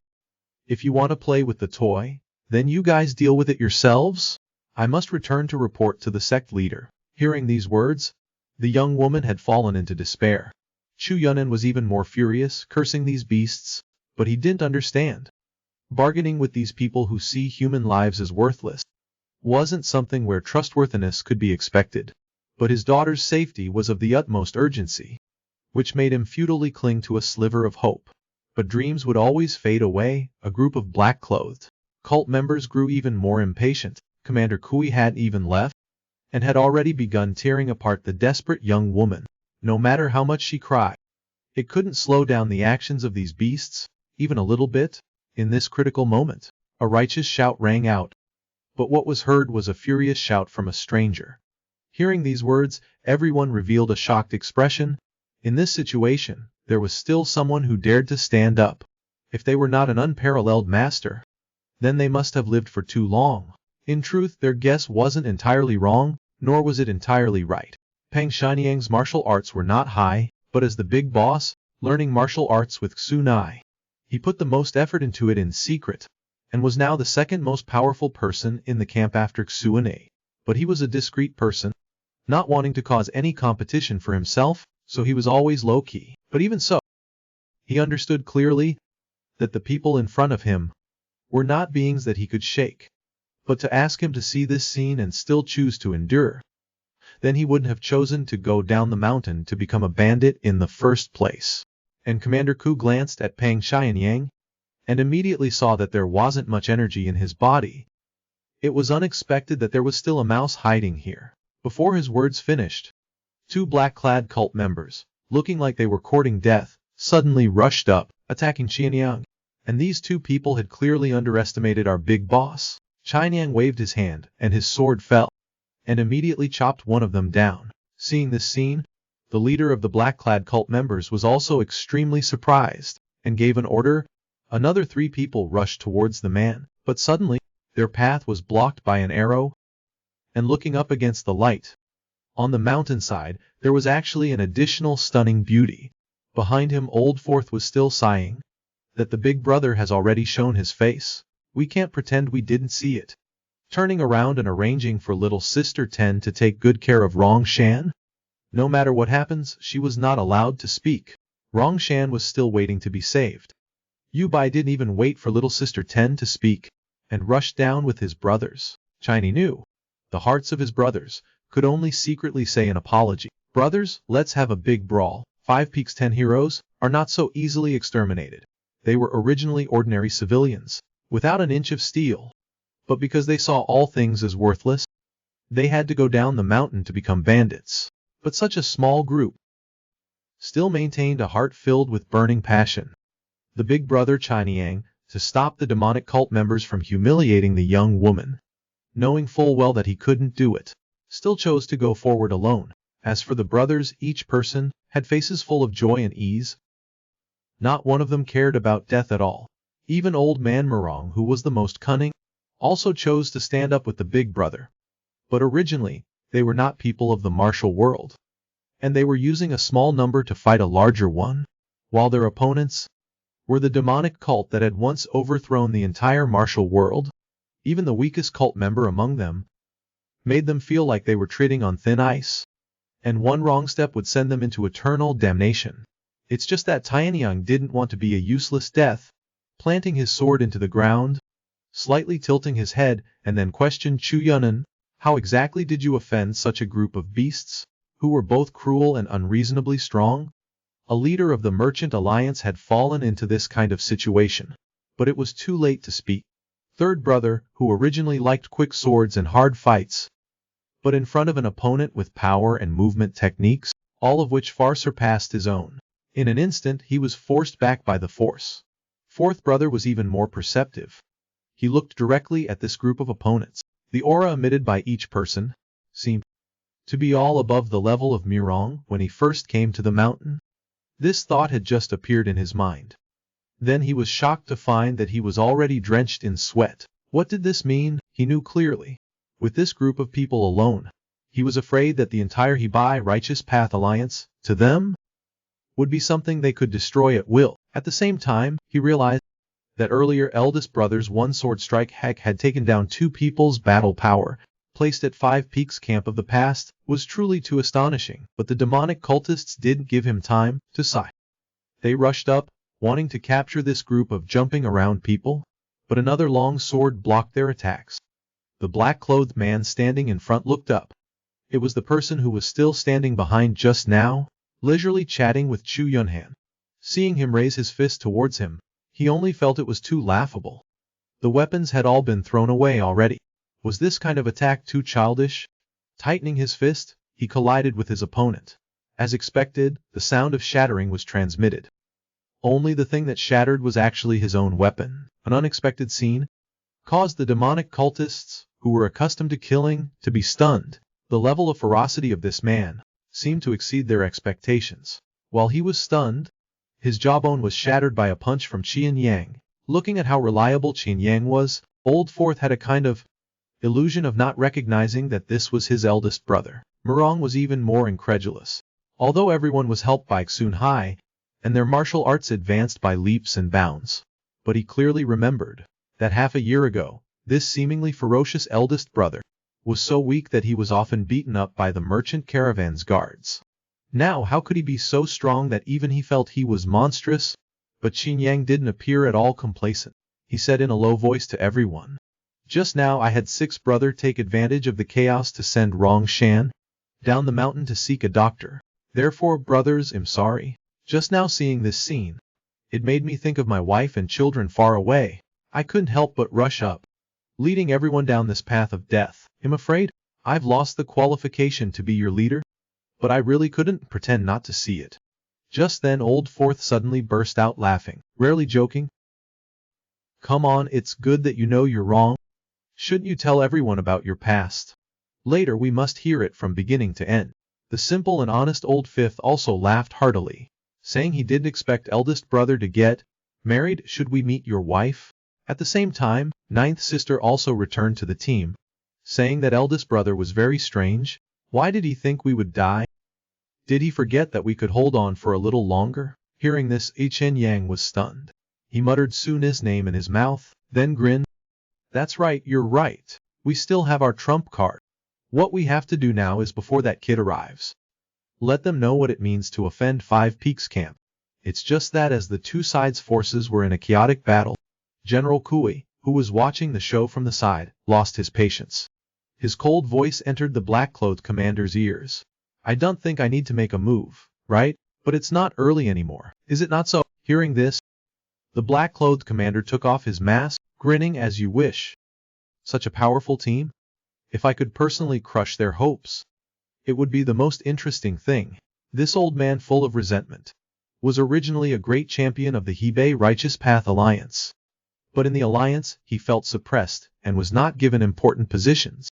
if you want to play with the toy, then you guys deal with it yourselves. I must return to report to the sect leader. Hearing these words, the young woman had fallen into despair. Chu Yunnan was even more furious, cursing these beasts, but he didn't understand. Bargaining with these people who see human lives as worthless wasn't something where trustworthiness could be expected. But his daughter's safety was of the utmost urgency, which made him futilely cling to a sliver of hope. But dreams would always fade away. A group of black-clothed cult members grew even more impatient. Commander Kui had even left, and had already begun tearing apart the desperate young woman. No matter how much she cried, it couldn't slow down the actions of these beasts, even a little bit. In this critical moment, a righteous shout rang out. But what was heard was a furious shout from a stranger. Hearing these words, everyone revealed a shocked expression. In this situation, there was still someone who dared to stand up. If they were not an unparalleled master, then they must have lived for too long. In truth, their guess wasn't entirely wrong, nor was it entirely right. Peng Xianyang's martial arts were not high, but as the big boss, learning martial arts with Xu Nai, he put the most effort into it in secret, and was now the second most powerful person in the camp after Xu Nai. But he was a discreet person, not wanting to cause any competition for himself, so he was always low-key. But even so, he understood clearly that the people in front of him were not beings that he could shake. But to ask him to see this scene and still choose to endure, then he wouldn't have chosen to go down the mountain to become a bandit in the first place. And Commander Ku glanced at Peng Xianyang, and immediately saw that there wasn't much energy in his body. It was unexpected that there was still a mouse hiding here. Before his words finished, two black-clad cult members, looking like they were courting death, suddenly rushed up, attacking Xianyang. And these two people had clearly underestimated our big boss. Xianyang waved his hand, and his sword fell, and immediately chopped one of them down. Seeing this scene, the leader of the black-clad cult members was also extremely surprised, and gave an order. Another 3 people rushed towards the man, but suddenly, their path was blocked by an arrow, and looking up against the light, on the mountainside, there was actually an additional stunning beauty. Behind him, Old Fourth was still sighing that the big brother has already shown his face. We can't pretend we didn't see it. Turning around and arranging for little sister Ten to take good care of Rong Shan. No matter what happens, she was not allowed to speak. Rong Shan was still waiting to be saved. Yu Bai didn't even wait for little sister Ten to speak, and rushed down with his brothers. Chiny knew the hearts of his brothers could only secretly say an apology. Brothers, let's have a big brawl. 5 Peaks 10 heroes are not so easily exterminated. They were originally ordinary civilians, without an inch of steel. But because they saw all things as worthless, they had to go down the mountain to become bandits. But such a small group still maintained a heart filled with burning passion. The big brother Chinyang, to stop the demonic cult members from humiliating the young woman, knowing full well that he couldn't do it, still chose to go forward alone. As for the brothers, each person had faces full of joy and ease. Not one of them cared about death at all. Even old man Murong, who was the most cunning, also chose to stand up with the big brother. But originally, they were not people of the martial world, and they were using a small number to fight a larger one, while their opponents were the demonic cult that had once overthrown the entire martial world. Even the weakest cult member among them made them feel like they were treading on thin ice, and one wrong step would send them into eternal damnation. It's just that Tianyang didn't want to be a useless death, planting his sword into the ground, slightly tilting his head, and then questioned Chu Yunan, how exactly did you offend such a group of beasts? who were both cruel and unreasonably strong. A leader of the Merchant Alliance had fallen into this kind of situation, but it was too late to speak. Third brother, who originally liked quick swords and hard fights, but in front of an opponent with power and movement techniques, all of which far surpassed his own, in an instant he was forced back by the force. Fourth brother was even more perceptive. He looked directly at this group of opponents. The aura emitted by each person seemed to be all above the level of Mirong when he first came to the mountain. This thought had just appeared in his mind. Then he was shocked to find that he was already drenched in sweat. What did this mean? He knew clearly. With this group of people alone, he was afraid that the entire Hebei Righteous Path Alliance, to them, would be something they could destroy at will. At the same time, he realized that earlier eldest brother's one-sword strike hack had taken down two people's battle power, placed at Five Peaks camp of the past, was truly too astonishing. But the demonic cultists didn't give him time to sigh. They rushed up, wanting to capture this group of jumping around people, but another long sword blocked their attacks. The black-clothed man standing in front looked up. It was the person who was still standing behind just now, leisurely chatting with Chu Yunhan. Seeing him raise his fist towards him, he only felt it was too laughable. The weapons had all been thrown away already. Was this kind of attack too childish? Tightening his fist, he collided with his opponent. As expected, the sound of shattering was transmitted. Only the thing that shattered was actually his own weapon. An unexpected scene caused the demonic cultists, who were accustomed to killing, to be stunned. The level of ferocity of this man seemed to exceed their expectations. While he was stunned, his jawbone was shattered by a punch from Qian Yang. Looking at how reliable Qian Yang was, Old Fourth had a kind of illusion of not recognizing that this was his eldest brother. Mirong was even more incredulous. Although everyone was helped by Xun Hai, and their martial arts advanced by leaps and bounds, but he clearly remembered that half a year ago, this seemingly ferocious eldest brother was so weak that he was often beaten up by the merchant caravan's guards. Now how could he be so strong that even he felt he was monstrous? But Qin Yang didn't appear at all complacent. He said in a low voice to everyone, "Just now I had sixth brother take advantage of the chaos to send Rong Shan down the mountain to seek a doctor. Therefore, brothers, I'm sorry. Just now seeing this scene, it made me think of my wife and children far away. I couldn't help but rush up, leading everyone down this path of death. I'm afraid I've lost the qualification to be your leader, but I really couldn't pretend not to see it." Just then Old Fourth suddenly burst out laughing, rarely joking. "Come on, it's good that you know you're wrong. Shouldn't you tell everyone about your past? Later we must hear it from beginning to end." The simple and honest Old Fifth also laughed heartily, saying he didn't expect eldest brother to get married. "Should we meet your wife?" At the same time, ninth sister also returned to the team, saying that eldest brother was very strange. Why did he think we would die? Did he forget that we could hold on for a little longer? Hearing this, Chen Yang was stunned. He muttered Suni's name in his mouth, then grinned. "That's right, you're right. We still have our trump card. What we have to do now is before that kid arrives, let them know what it means to offend Five Peaks camp." It's just that as the two sides' forces were in a chaotic battle, General Kui, who was watching the show from the side, lost his patience. His cold voice entered the black-clothed commander's ears. "I don't think I need to make a move, right? But it's not early anymore, is it not so?" Hearing this, the black-clothed commander took off his mask, grinning. "As you wish. Such a powerful team? If I could personally crush their hopes, it would be the most interesting thing." This old man, full of resentment, was originally a great champion of the Hebei Righteous Path Alliance. But in the alliance, he felt suppressed and was not given important positions.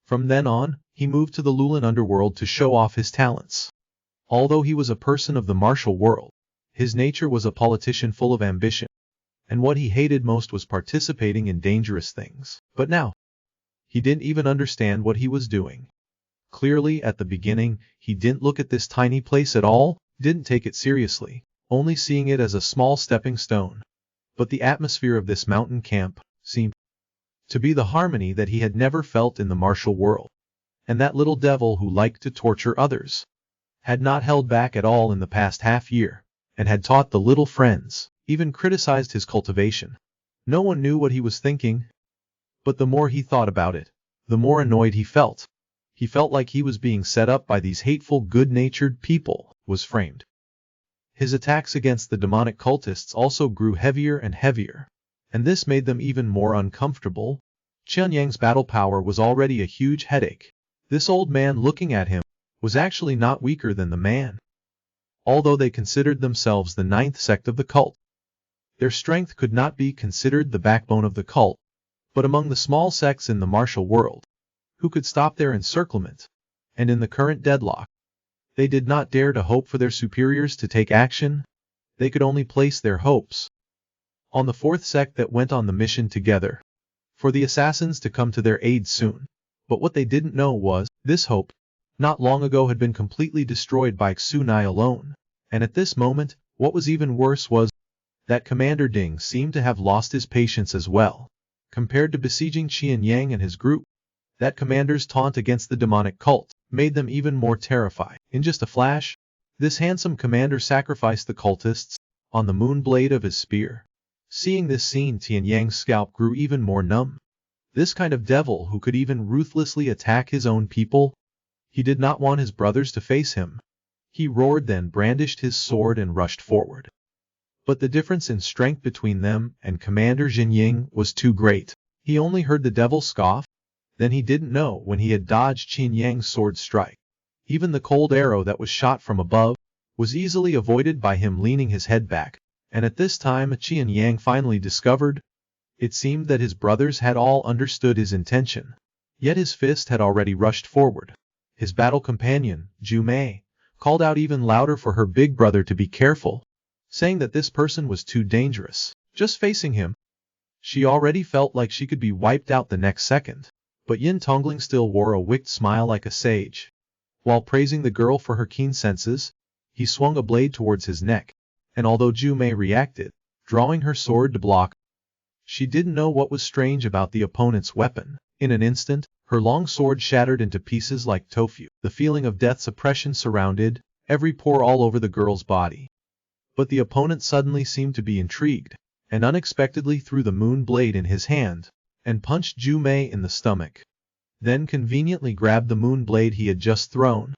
From then on, he moved to the Lulan underworld to show off his talents. Although he was a person of the martial world, his nature was a politician full of ambition, and what he hated most was participating in dangerous things. But now, he didn't even understand what he was doing. Clearly, at the beginning, he didn't look at this tiny place at all, didn't take it seriously, only seeing it as a small stepping stone. But the atmosphere of this mountain camp seemed to be the harmony that he had never felt in the martial world. And that little devil who liked to torture others had not held back at all in the past half year, and had taught the little friends, even criticized his cultivation. No one knew what he was thinking, but the more he thought about it, the more annoyed he felt. He felt like he was being set up by these hateful, good-natured people, was framed. His attacks against the demonic cultists also grew heavier and heavier, and this made them even more uncomfortable. Qian Yang's battle power was already a huge headache. This old man looking at him was actually not weaker than the man. Although they considered themselves the ninth sect of the cult, their strength could not be considered the backbone of the cult, but among the small sects in the martial world, who could stop their encirclement, and in the current deadlock, they did not dare to hope for their superiors to take action. They could only place their hopes on the fourth sect that went on the mission together, for the assassins to come to their aid soon. But what they didn't know was, this hope, not long ago had been completely destroyed by Xunai alone, and at this moment, what was even worse was that Commander Ding seemed to have lost his patience as well. Compared to besieging Qian Yang and his group, that commander's taunt against the demonic cult made them even more terrified. In just a flash, this handsome commander sacrificed the cultists on the moon blade of his spear. Seeing this scene, Tian Yang's scalp grew even more numb. This kind of devil who could even ruthlessly attack his own people? He did not want his brothers to face him. He roared, then brandished his sword and rushed forward. But the difference in strength between them and Commander Jin Ying was too great. He only heard the devil scoff. Then he didn't know when he had dodged Qin Yang's sword strike. Even the cold arrow that was shot from above was easily avoided by him leaning his head back. And at this time Qian Yang finally discovered. It seemed that his brothers had all understood his intention. Yet his fist had already rushed forward. His battle companion, Ju Mei, called out even louder for her big brother to be careful, saying that this person was too dangerous. Just facing him, she already felt like she could be wiped out the next second. But Yin Tongling still wore a wicked smile like a sage. While praising the girl for her keen senses, he swung a blade towards his neck, and although Ju Mei reacted, drawing her sword to block, she didn't know what was strange about the opponent's weapon. In an instant, her long sword shattered into pieces like tofu. The feeling of death's oppression surrounded every pore all over the girl's body. But the opponent suddenly seemed to be intrigued, and unexpectedly threw the moon blade in his hand, and punched Ju Mei in the stomach. Then conveniently grabbed the moon blade he had just thrown,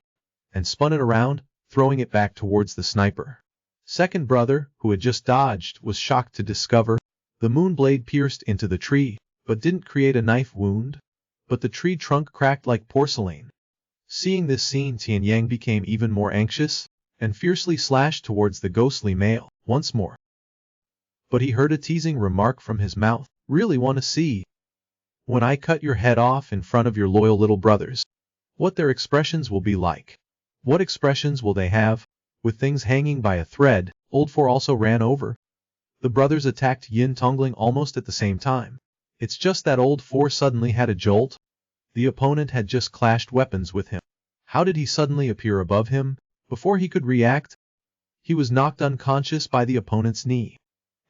and spun it around, throwing it back towards the sniper. Second brother, who had just dodged, was shocked to discover the moon blade pierced into the tree, but didn't create a knife wound, but the tree trunk cracked like porcelain. Seeing this scene, Tian Yang became even more anxious, and fiercely slashed towards the ghostly male once more. But he heard a teasing remark from his mouth. Really want to see when I cut your head off in front of your loyal little brothers, what their expressions will be like. What expressions will they have, with things hanging by a thread? Old Four also ran over. The brothers attacked Yin Tongling almost at the same time. It's just that Old Four suddenly had a jolt. The opponent had just clashed weapons with him. How did he suddenly appear above him? Before he could react, he was knocked unconscious by the opponent's knee.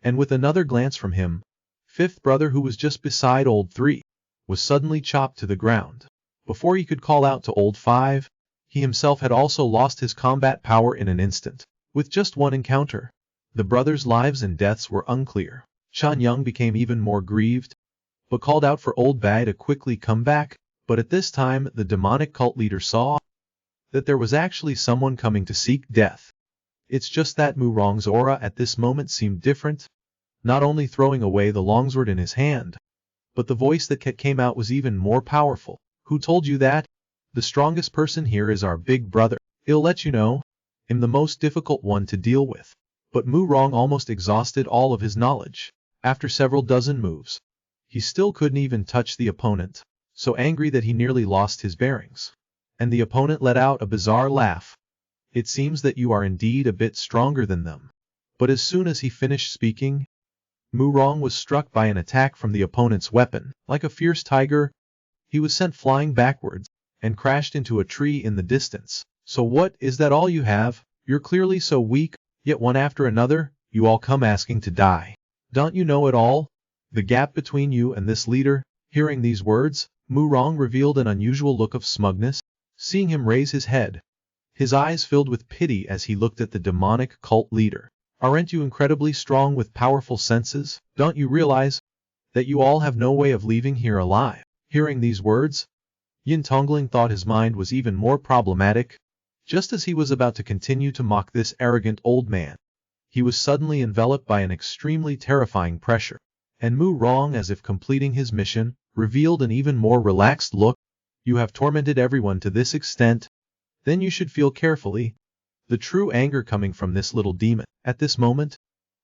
And with another glance from him, fifth brother, who was just beside Old Three, was suddenly chopped to the ground. Before he could call out to Old Five, he himself had also lost his combat power in an instant. With just one encounter, the brothers' lives and deaths were unclear. Chan Yang became even more grieved, but called out for Old Bai to quickly come back. But at this time the demonic cult leader saw that there was actually someone coming to seek death. It's just that Mu Rong's aura at this moment seemed different, not only throwing away the longsword in his hand, but the voice that came out was even more powerful. Who told you that? The strongest person here is our big brother. He'll let you know. I'm the most difficult one to deal with. But Mu Rong almost exhausted all of his knowledge. After several dozen moves, he still couldn't even touch the opponent, so angry that he nearly lost his bearings. And the opponent let out a bizarre laugh. It seems that you are indeed a bit stronger than them. But as soon as he finished speaking, Mu Rong was struck by an attack from the opponent's weapon. Like a fierce tiger, he was sent flying backwards, and crashed into a tree in the distance. So what, is that all you have? You're clearly so weak, yet one after another, you all come asking to die. Don't you know it all? The gap between you and this leader? Hearing these words, Mu Rong revealed an unusual look of smugness. Seeing him raise his head, his eyes filled with pity as he looked at the demonic cult leader. Aren't you incredibly strong with powerful senses? Don't you realize that you all have no way of leaving here alive? Hearing these words, Yin Tongling thought his mind was even more problematic. Just as he was about to continue to mock this arrogant old man, he was suddenly enveloped by an extremely terrifying pressure, and Mu Rong, as if completing his mission, revealed an even more relaxed look. You have tormented everyone to this extent, then you should feel carefully the true anger coming from this little demon. At this moment,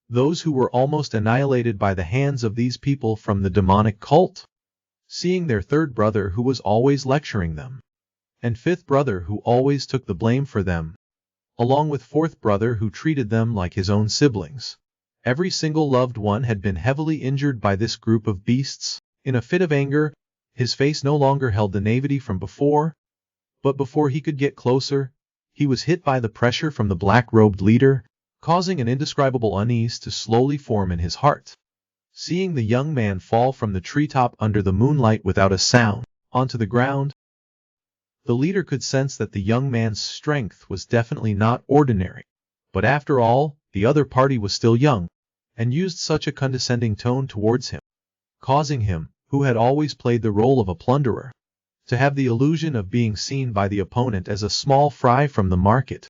those who were almost annihilated by the hands of these people from the demonic cult, seeing their third brother who was always lecturing them, and fifth brother who always took the blame for them, along with fourth brother who treated them like his own siblings. Every single loved one had been heavily injured by this group of beasts. In a fit of anger, his face no longer held the naivety from before, but before he could get closer, he was hit by the pressure from the black-robed leader, causing an indescribable unease to slowly form in his heart. Seeing the young man fall from the treetop under the moonlight without a sound, onto the ground, the leader could sense that the young man's strength was definitely not ordinary. But after all, the other party was still young, and used such a condescending tone towards him, causing him, who had always played the role of a plunderer, to have the illusion of being seen by the opponent as a small fry from the market.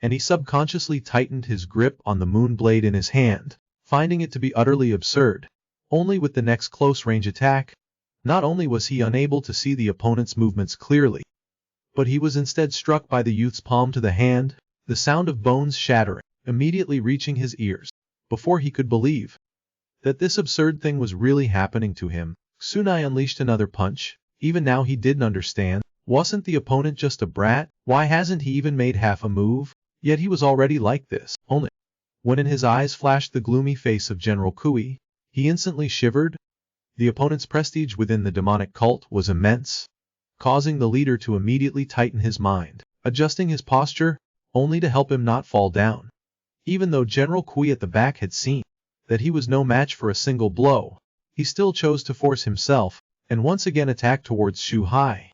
And he subconsciously tightened his grip on the moon blade in his hand, finding it to be utterly absurd. Only with the next close-range attack, not only was he unable to see the opponent's movements clearly, but he was instead struck by the youth's palm to the hand, the sound of bones shattering, immediately reaching his ears. Before he could believe that this absurd thing was really happening to him, Tsunai unleashed another punch. Even now he didn't understand. Wasn't the opponent just a brat? Why hasn't he even made half a move? Yet he was already like this. Only when in his eyes flashed the gloomy face of General Kui, he instantly shivered. The opponent's prestige within the demonic cult was immense, causing the leader to immediately tighten his mind, adjusting his posture, only to help him not fall down. Even though General Kui at the back had seen that he was no match for a single blow, he still chose to force himself, and once again attack towards Shu Hai.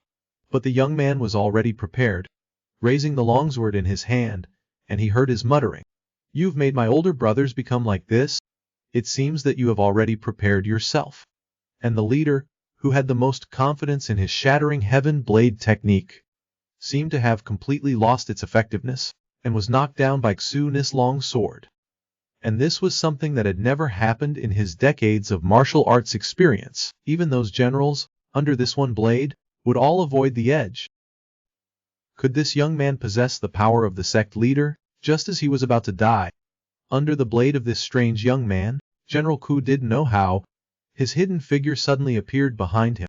But the young man was already prepared, raising the longsword in his hand, and he heard his muttering. You've made my older brothers become like this? It seems that you have already prepared yourself. And the leader, who had the most confidence in his shattering heaven blade technique, seemed to have completely lost its effectiveness, and was knocked down by Xu long sword. And this was something that had never happened in his decades of martial arts experience. Even those generals, under this one blade, would all avoid the edge. Could this young man possess the power of the sect leader? Just as he was about to die under the blade of this strange young man, General Ku didn't know how, his hidden figure suddenly appeared behind him.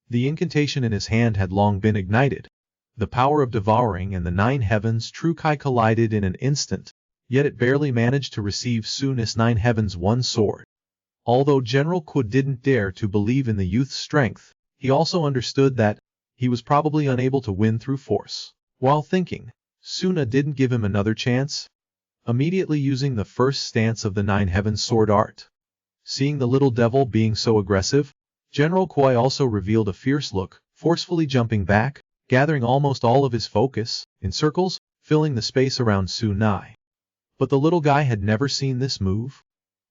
The incantation in his hand had long been ignited. The power of devouring and the 9 heavens true Kai collided in an instant, yet it barely managed to receive Sunis 9 heavens one sword. Although General Ku didn't dare to believe in the youth's strength, he also understood that he was probably unable to win through force. While thinking, Suna didn't give him another chance, immediately using the first stance of the 9 heavens sword art. Seeing the little devil being so aggressive, General Kui also revealed a fierce look, forcefully jumping back, gathering almost all of his focus, in circles, filling the space around Sunai. But the little guy had never seen this move,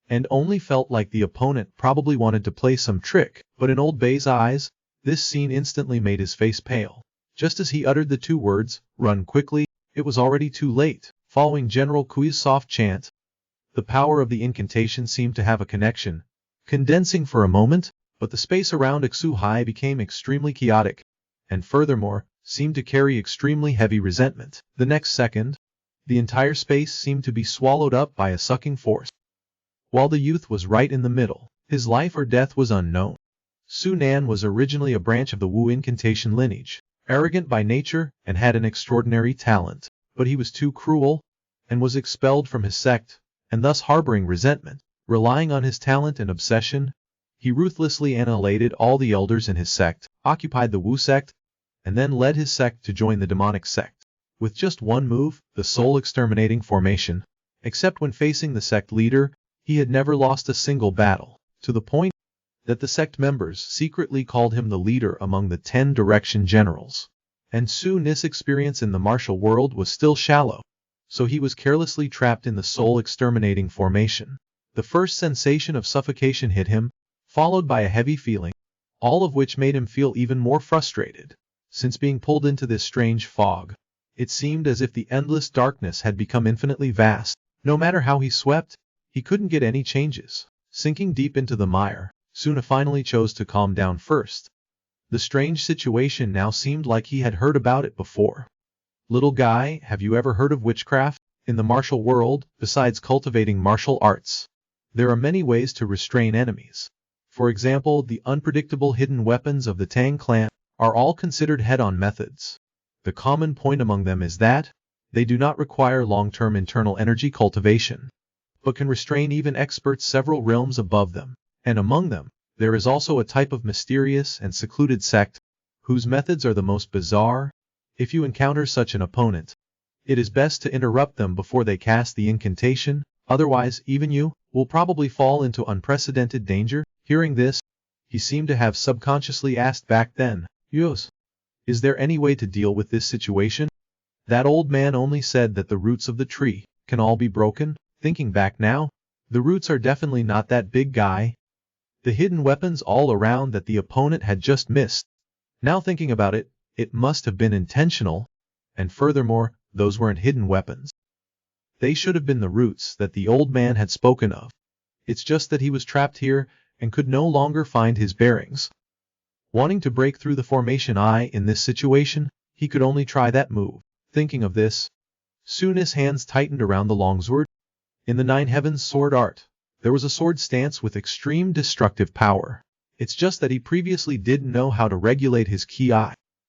and only felt like the opponent probably wanted to play some trick, but in Old Bay's eyes, this scene instantly made his face pale. Just as he uttered the 2 words, "Run quickly," it was already too late. Following General Kui's soft chant, the power of the incantation seemed to have a connection, condensing for a moment, but the space around Xu Hai became extremely chaotic, and furthermore, seemed to carry extremely heavy resentment. The next second, the entire space seemed to be swallowed up by a sucking force. While the youth was right in the middle, his life or death was unknown. Su Nan was originally a branch of the Wu incantation lineage, arrogant by nature and had an extraordinary talent, but he was too cruel, and was expelled from his sect, and thus harboring resentment, relying on his talent and obsession, he ruthlessly annihilated all the elders in his sect, occupied the Wu sect, and then led his sect to join the demonic sect. With just one move, the soul exterminating formation, except when facing the sect leader, he had never lost a single battle, to the point that the sect members secretly called him the leader among the 10 direction generals. And Su Ni's experience in the martial world was still shallow, so he was carelessly trapped in the soul exterminating formation. The first sensation of suffocation hit him, followed by a heavy feeling, all of which made him feel even more frustrated. Since being pulled into this strange fog, it seemed as if the endless darkness had become infinitely vast. No matter how he swept, he couldn't get any changes. Sinking deep into the mire, Suna finally chose to calm down first. The strange situation now seemed like he had heard about it before. Little guy, have you ever heard of witchcraft? In the martial world, besides cultivating martial arts, there are many ways to restrain enemies. For example, the unpredictable hidden weapons of the Tang clan are all considered head-on methods. The common point among them is that they do not require long-term internal energy cultivation, but can restrain even experts several realms above them. And among them, there is also a type of mysterious and secluded sect, whose methods are the most bizarre. If you encounter such an opponent, it is best to interrupt them before they cast the incantation, otherwise even you will probably fall into unprecedented danger. Hearing this, he seemed to have subconsciously asked back then, "Yos, is there any way to deal with this situation?" That old man only said that the roots of the tree can all be broken. Thinking back now, the roots are definitely not that big guy. The hidden weapons all around that the opponent had just missed. Now thinking about it, it must have been intentional. And furthermore, those weren't hidden weapons. They should have been the roots that the old man had spoken of. It's just that he was trapped here and could no longer find his bearings. Wanting to break through the formation eye in this situation, he could only try that move. Thinking of this, soon his hands tightened around the longsword. In the Nine Heavens sword art, there was a sword stance with extreme destructive power. It's just that he previously didn't know how to regulate his ki,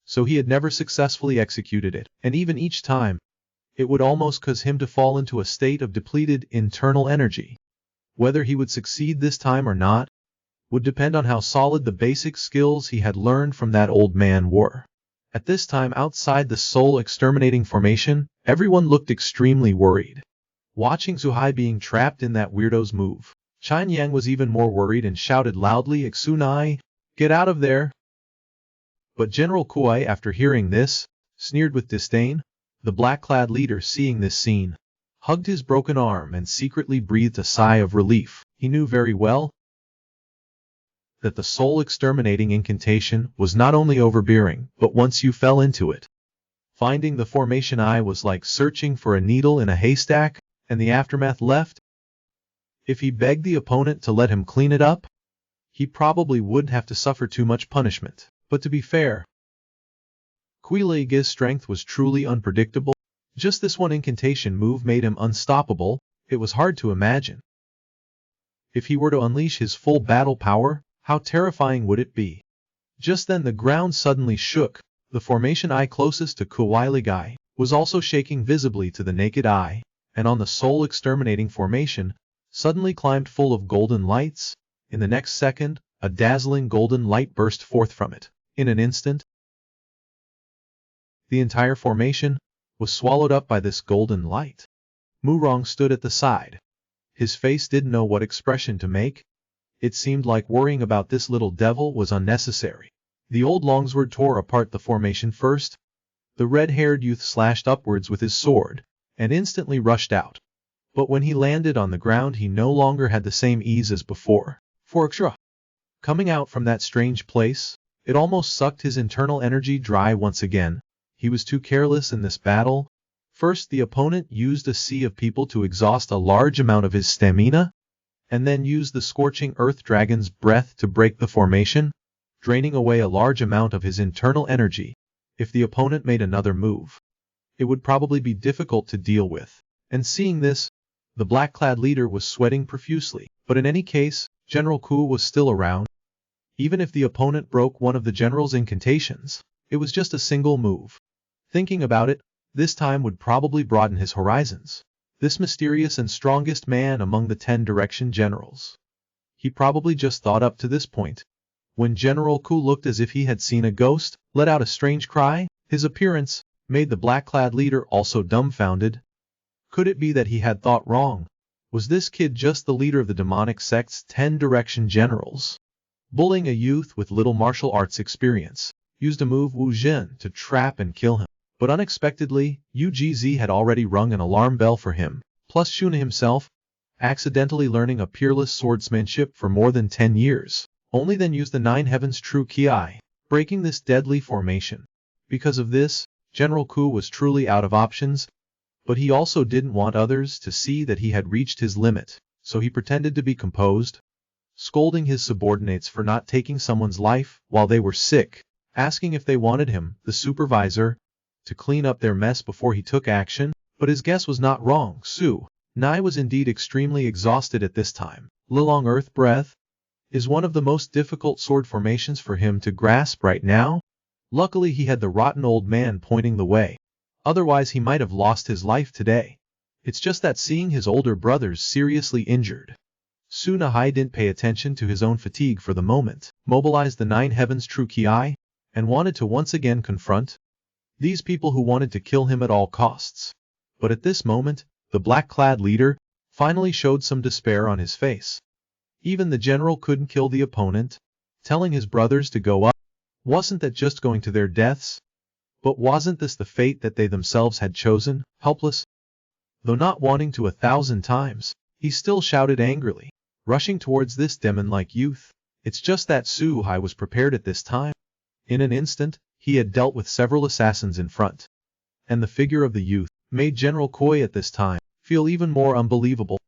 so he had never successfully executed it, and even each time, it would almost cause him to fall into a state of depleted internal energy. Whether he would succeed this time or not would depend on how solid the basic skills he had learned from that old man were. At this time outside the soul exterminating formation, everyone looked extremely worried. Watching Zuhai being trapped in that weirdo's move, Chen Yang was even more worried and shouted loudly, "Xunai, get out of there!" But General Kuai, after hearing this, sneered with disdain. The black-clad leader, seeing this scene, hugged his broken arm and secretly breathed a sigh of relief. He knew very well that the soul-exterminating incantation was not only overbearing, but once you fell into it, finding the formation eye was like searching for a needle in a haystack, and the aftermath left. If he begged the opponent to let him clean it up, he probably wouldn't have to suffer too much punishment. But to be fair, Kuileige's strength was truly unpredictable. Just this one incantation move made him unstoppable. It was hard to imagine. If he were to unleash his full battle power, how terrifying would it be? Just then the ground suddenly shook. The formation eye closest to Kuileige was also shaking visibly to the naked eye, and on the soul exterminating formation, suddenly climbed full of golden lights. In the next second, a dazzling golden light burst forth from it. In an instant, the entire formation was swallowed up by this golden light. Murong stood at the side. His face didn't know what expression to make. It seemed like worrying about this little devil was unnecessary. The old longsword tore apart the formation first. The red-haired youth slashed upwards with his sword, and instantly rushed out. But when he landed on the ground he no longer had the same ease as before. For coming out from that strange place, it almost sucked his internal energy dry once again. He was too careless in this battle. First the opponent used a sea of people to exhaust a large amount of his stamina, and then used the scorching earth dragon's breath to break the formation, draining away a large amount of his internal energy. If the opponent made another move, it would probably be difficult to deal with. And seeing this, the black-clad leader was sweating profusely. But in any case, General Ku was still around. Even if the opponent broke one of the general's incantations, it was just a single move. Thinking about it, this time would probably broaden his horizons. This mysterious and strongest man among the 10 direction generals. He probably just thought up to this point. When General Ku looked as if he had seen a ghost, let out a strange cry, his appearance made the black-clad leader also dumbfounded. Could it be that he had thought wrong? Was this kid just the leader of the demonic sect's 10 direction generals? Bullying a youth with little martial arts experience, used a move Wu Jin to trap and kill him. But unexpectedly, UGZ had already rung an alarm bell for him, plus Shuna himself, accidentally learning a peerless swordsmanship for more than 10 years, only then used the Nine Heavens true ki, breaking this deadly formation. Because of this, General Ku was truly out of options, but he also didn't want others to see that he had reached his limit, so he pretended to be composed, scolding his subordinates for not taking someone's life while they were sick, asking if they wanted him, the supervisor, to clean up their mess before he took action. But his guess was not wrong. Su Nai was indeed extremely exhausted at this time. Lilong Earth Breath is one of the most difficult sword formations for him to grasp right now. Luckily he had the rotten old man pointing the way. Otherwise he might have lost his life today. It's just that seeing his older brothers seriously injured, Su Nahai didn't pay attention to his own fatigue for the moment, mobilized the Nine Heavens True Ki, and wanted to once again confront these people who wanted to kill him at all costs. But at this moment, the black-clad leader finally showed some despair on his face. Even the general couldn't kill the opponent, telling his brothers to go up. Wasn't that just going to their deaths? But wasn't this the fate that they themselves had chosen, helpless? Though not wanting to 1,000 times, he still shouted angrily, rushing towards this demon-like youth. It's just that Su Hai was prepared at this time. In an instant, he had dealt with several assassins in front. And the figure of the youth made General Koi at this time feel even more unbelievable.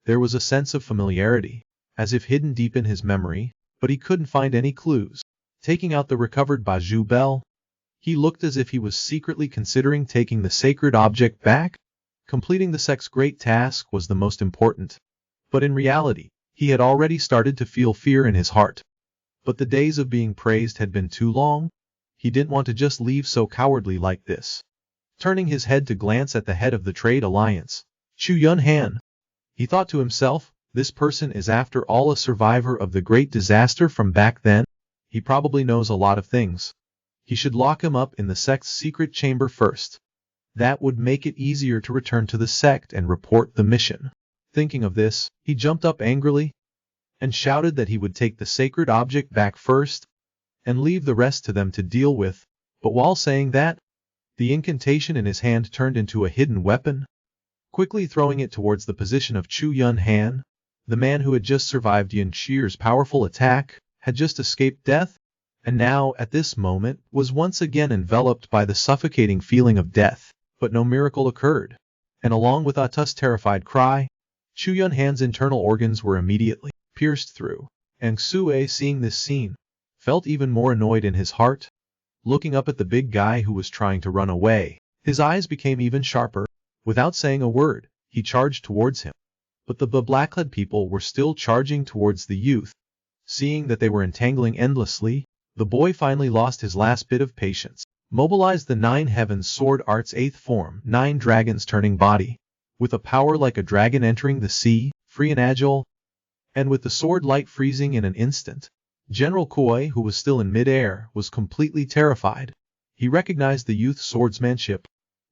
There was a sense of familiarity, as if hidden deep in his memory, but he couldn't find any clues. Taking out the recovered Baju bell, he looked as if he was secretly considering taking the sacred object back. Completing the sect's great task was the most important. But in reality, he had already started to feel fear in his heart. But the days of being praised had been too long. He didn't want to just leave so cowardly like this. Turning his head to glance at the head of the trade alliance, Chu Yun Han, he thought to himself, this person is after all a survivor of the great disaster from back then. He probably knows a lot of things. He should lock him up in the sect's secret chamber first. That would make it easier to return to the sect and report the mission. Thinking of this, he jumped up angrily and shouted that he would take the sacred object back first and leave the rest to them to deal with. But while saying that, the incantation in his hand turned into a hidden weapon. Quickly throwing it towards the position of Chu Yun Han, the man who had just survived Yin Shir's powerful attack, had just escaped death, and now, at this moment, was once again enveloped by the suffocating feeling of death. But no miracle occurred, and along with Ata's terrified cry, Chu Yun Han's internal organs were immediately pierced through, and Xue, seeing this scene, felt even more annoyed in his heart. Looking up at the big guy who was trying to run away, his eyes became even sharper. Without saying a word, he charged towards him. But the black-clad people were still charging towards the youth. Seeing that they were entangling endlessly, the boy finally lost his last bit of patience. Mobilized the Nine Heavens Sword Art's 8th form, 9 dragons turning body. With a power like a dragon entering the sea, free and agile, and with the sword light freezing in an instant, General Koi, who was still in mid-air, was completely terrified. He recognized the youth's swordsmanship.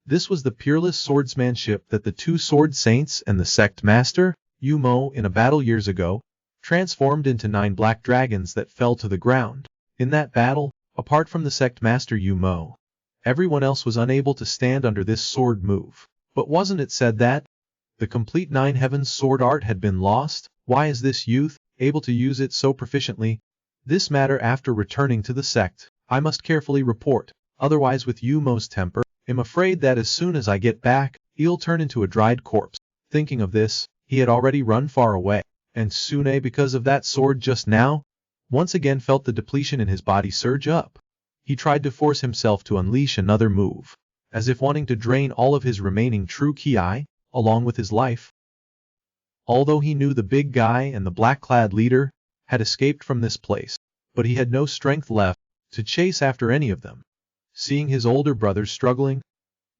This was the peerless swordsmanship that the 2 sword saints and the sect master, Yu Mo, in a battle years ago, transformed into 9 black dragons that fell to the ground. In that battle, apart from the sect master Yu Mo, everyone else was unable to stand under this sword move. But wasn't it said that the complete 9 Heavens sword art had been lost? Why is this youth able to use it so proficiently? This matter after returning to the sect, I must carefully report, otherwise with Yu Mo's temper, I'm afraid that as soon as I get back, he'll turn into a dried corpse. Thinking of this, he had already run far away, and Sune, because of that sword just now, once again felt the depletion in his body surge up. He tried to force himself to unleash another move, as if wanting to drain all of his remaining true ki, along with his life. Although he knew the big guy and the black-clad leader had escaped from this place, but he had no strength left to chase after any of them. Seeing his older brothers struggling,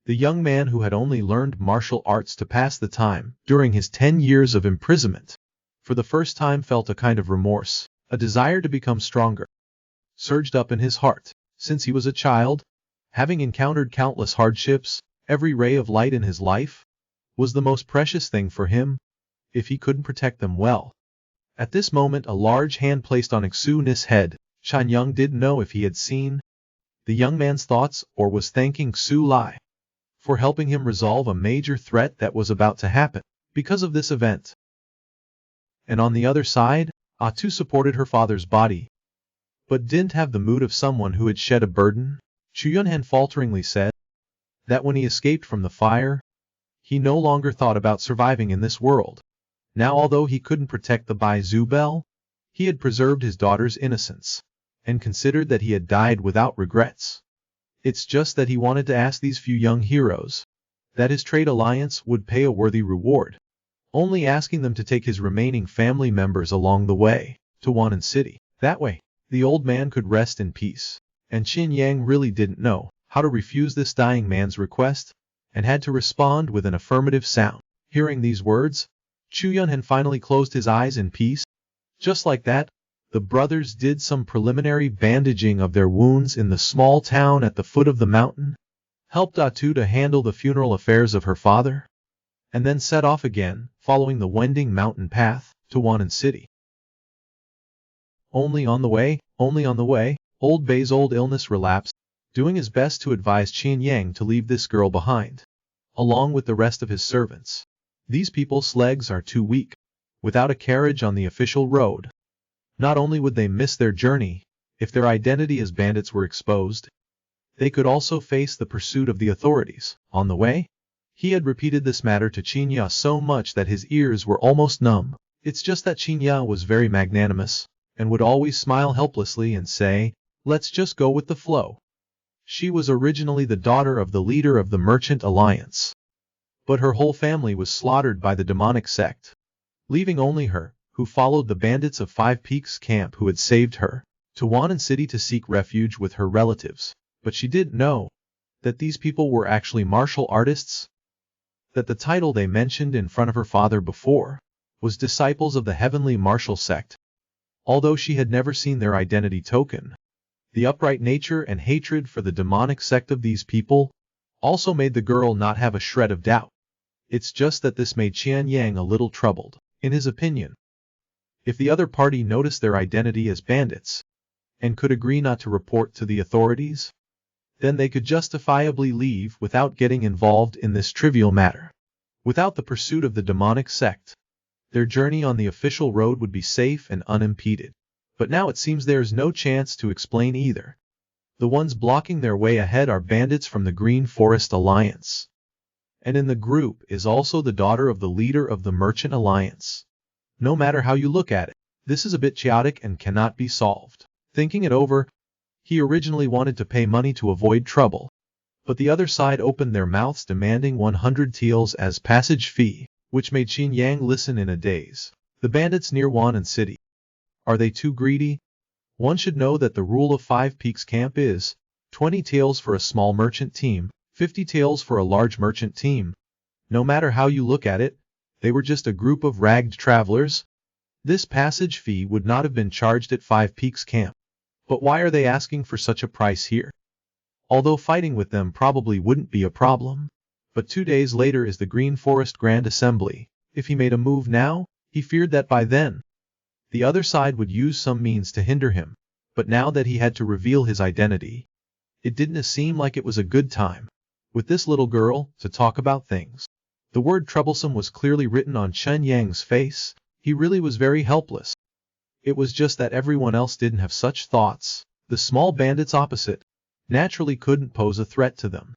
the young man who had only learned martial arts to pass the time during his 10 years of imprisonment, for the first time felt a kind of remorse, a desire to become stronger, surged up in his heart. Since he was a child, having encountered countless hardships, every ray of light in his life was the most precious thing for him, if he couldn't protect them well. At this moment a large hand placed on Xu-Ni's head. Shan Yung didn't know if he had seen the young man's thoughts or was thanking Xu Lai for helping him resolve a major threat that was about to happen because of this event. And on the other side, Atu supported her father's body, but didn't have the mood of someone who had shed a burden. Chu Yunhan falteringly said that when he escaped from the fire, he no longer thought about surviving in this world. Now although he couldn't protect the Bai Zhu Bell, he had preserved his daughter's innocence, and considered that he had died without regrets. It's just that he wanted to ask these few young heroes that his trade alliance would pay a worthy reward, only asking them to take his remaining family members along the way to Wan'an City. That way, the old man could rest in peace. And Qin Yang really didn't know how to refuse this dying man's request, and had to respond with an affirmative sound. Hearing these words, Chu Yunhan finally closed his eyes in peace. Just like that, the brothers did some preliminary bandaging of their wounds in the small town at the foot of the mountain, helped Datu to handle the funeral affairs of her father, and then set off again, following the winding mountain path to Wan'an City. Only on the way, old Bei's old illness relapsed, doing his best to advise Qin Yang to leave this girl behind, along with the rest of his servants. These people's legs are too weak. Without a carriage on the official road, not only would they miss their journey, if their identity as bandits were exposed, they could also face the pursuit of the authorities. On the way, he had repeated this matter to Qinya so much that his ears were almost numb. It's just that Qinya was very magnanimous, and would always smile helplessly and say, "Let's just go with the flow." She was originally the daughter of the leader of the Merchant Alliance, but her whole family was slaughtered by the demonic sect, leaving only her, who followed the bandits of Five Peaks camp who had saved her, to Wan'an City to seek refuge with her relatives. But she didn't know that these people were actually martial artists, that the title they mentioned in front of her father before was disciples of the heavenly martial sect. Although she had never seen their identity token, the upright nature and hatred for the demonic sect of these people also made the girl not have a shred of doubt. It's just that this made Qian Yang a little troubled. In his opinion, if the other party noticed their identity as bandits, and could agree not to report to the authorities, then they could justifiably leave without getting involved in this trivial matter. Without the pursuit of the demonic sect, their journey on the official road would be safe and unimpeded. But now it seems there is no chance to explain either. The ones blocking their way ahead are bandits from the Green Forest Alliance. And in the group is also the daughter of the leader of the Merchant Alliance. No matter how you look at it, this is a bit chaotic and cannot be solved. Thinking it over, he originally wanted to pay money to avoid trouble, but the other side opened their mouths demanding 100 taels as passage fee, which made Qin Yang listen in a daze. The bandits near Wan'an City. Are they too greedy? One should know that the rule of Five Peaks camp is 20 taels for a small merchant team, 50 taels for a large merchant team. No matter how you look at it, they were just a group of ragged travelers. This passage fee would not have been charged at Five Peaks camp. But why are they asking for such a price here? Although fighting with them probably wouldn't be a problem. But 2 days later is the Green Forest Grand Assembly. If he made a move now, he feared that by then, the other side would use some means to hinder him. But now that he had to reveal his identity, it didn't seem like it was a good time with this little girl to talk about things. The word troublesome was clearly written on Chen Yang's face. He really was very helpless. It was just that everyone else didn't have such thoughts. The small bandits opposite naturally couldn't pose a threat to them.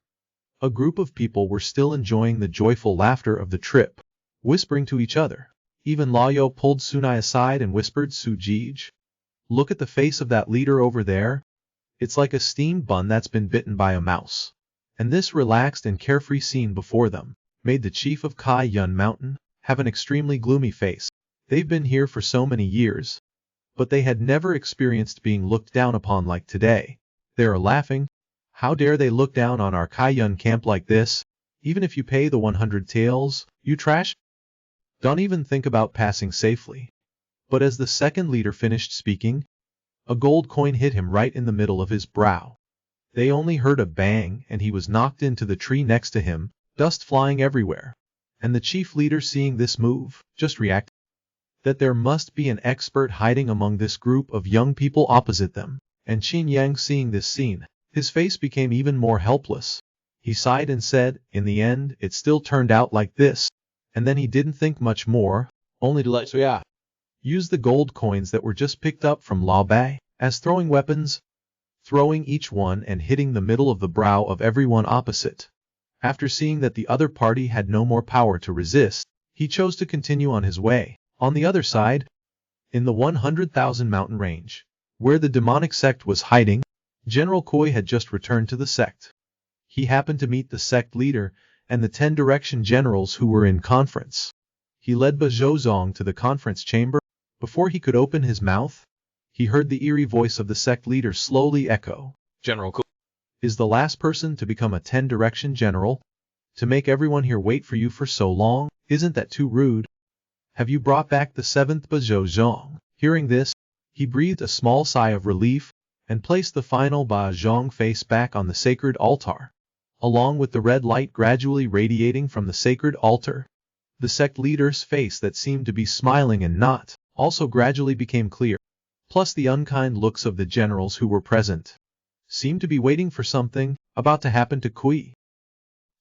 A group of people were still enjoying the joyful laughter of the trip, whispering to each other. Even Laoyo pulled Sunai aside and whispered, "Sujij, look at the face of that leader over there. It's like a steamed bun that's been bitten by a mouse." And this relaxed and carefree scene before them made the chief of Kai Yun Mountain have an extremely gloomy face. They've been here for so many years, but they had never experienced being looked down upon like today. They are laughing. How dare they look down on our Kai Yun camp like this? Even if you pay the 100 taels, you trash? Don't even think about passing safely. But as the second leader finished speaking, a gold coin hit him right in the middle of his brow. They only heard a bang and he was knocked into the tree next to him, dust flying everywhere. And the chief leader, seeing this move, just reacted that there must be an expert hiding among this group of young people opposite them. And Qin Yang, seeing this scene, his face became even more helpless. He sighed and said, "In the end, it still turned out like this." And then he didn't think much more, only to use the gold coins that were just picked up from Lao Bai as throwing weapons. throwing each one and hitting the middle of the brow of everyone opposite. After seeing that the other party had no more power to resist, he chose to continue on his way. On the other side, in the 100,000 mountain range, where the demonic sect was hiding, General Koi had just returned to the sect. He happened to meet the sect leader and the 10 direction generals who were in conference. He led Zhozong to the conference chamber. Before he could open his mouth, he heard the eerie voice of the sect leader slowly echo. General Koi Is the last person to become a 10 direction general? To make everyone here wait for you for so long, isn't that too rude? Have you brought back the 7th Zhozong? Hearing this, he breathed a small sigh of relief and placed the final Zhong face back on the sacred altar. Along with the red light gradually radiating from the sacred altar, the sect leader's face that seemed to be smiling and not, also gradually became clear. Plus the unkind looks of the generals who were present seemed to be waiting for something about to happen to Kui.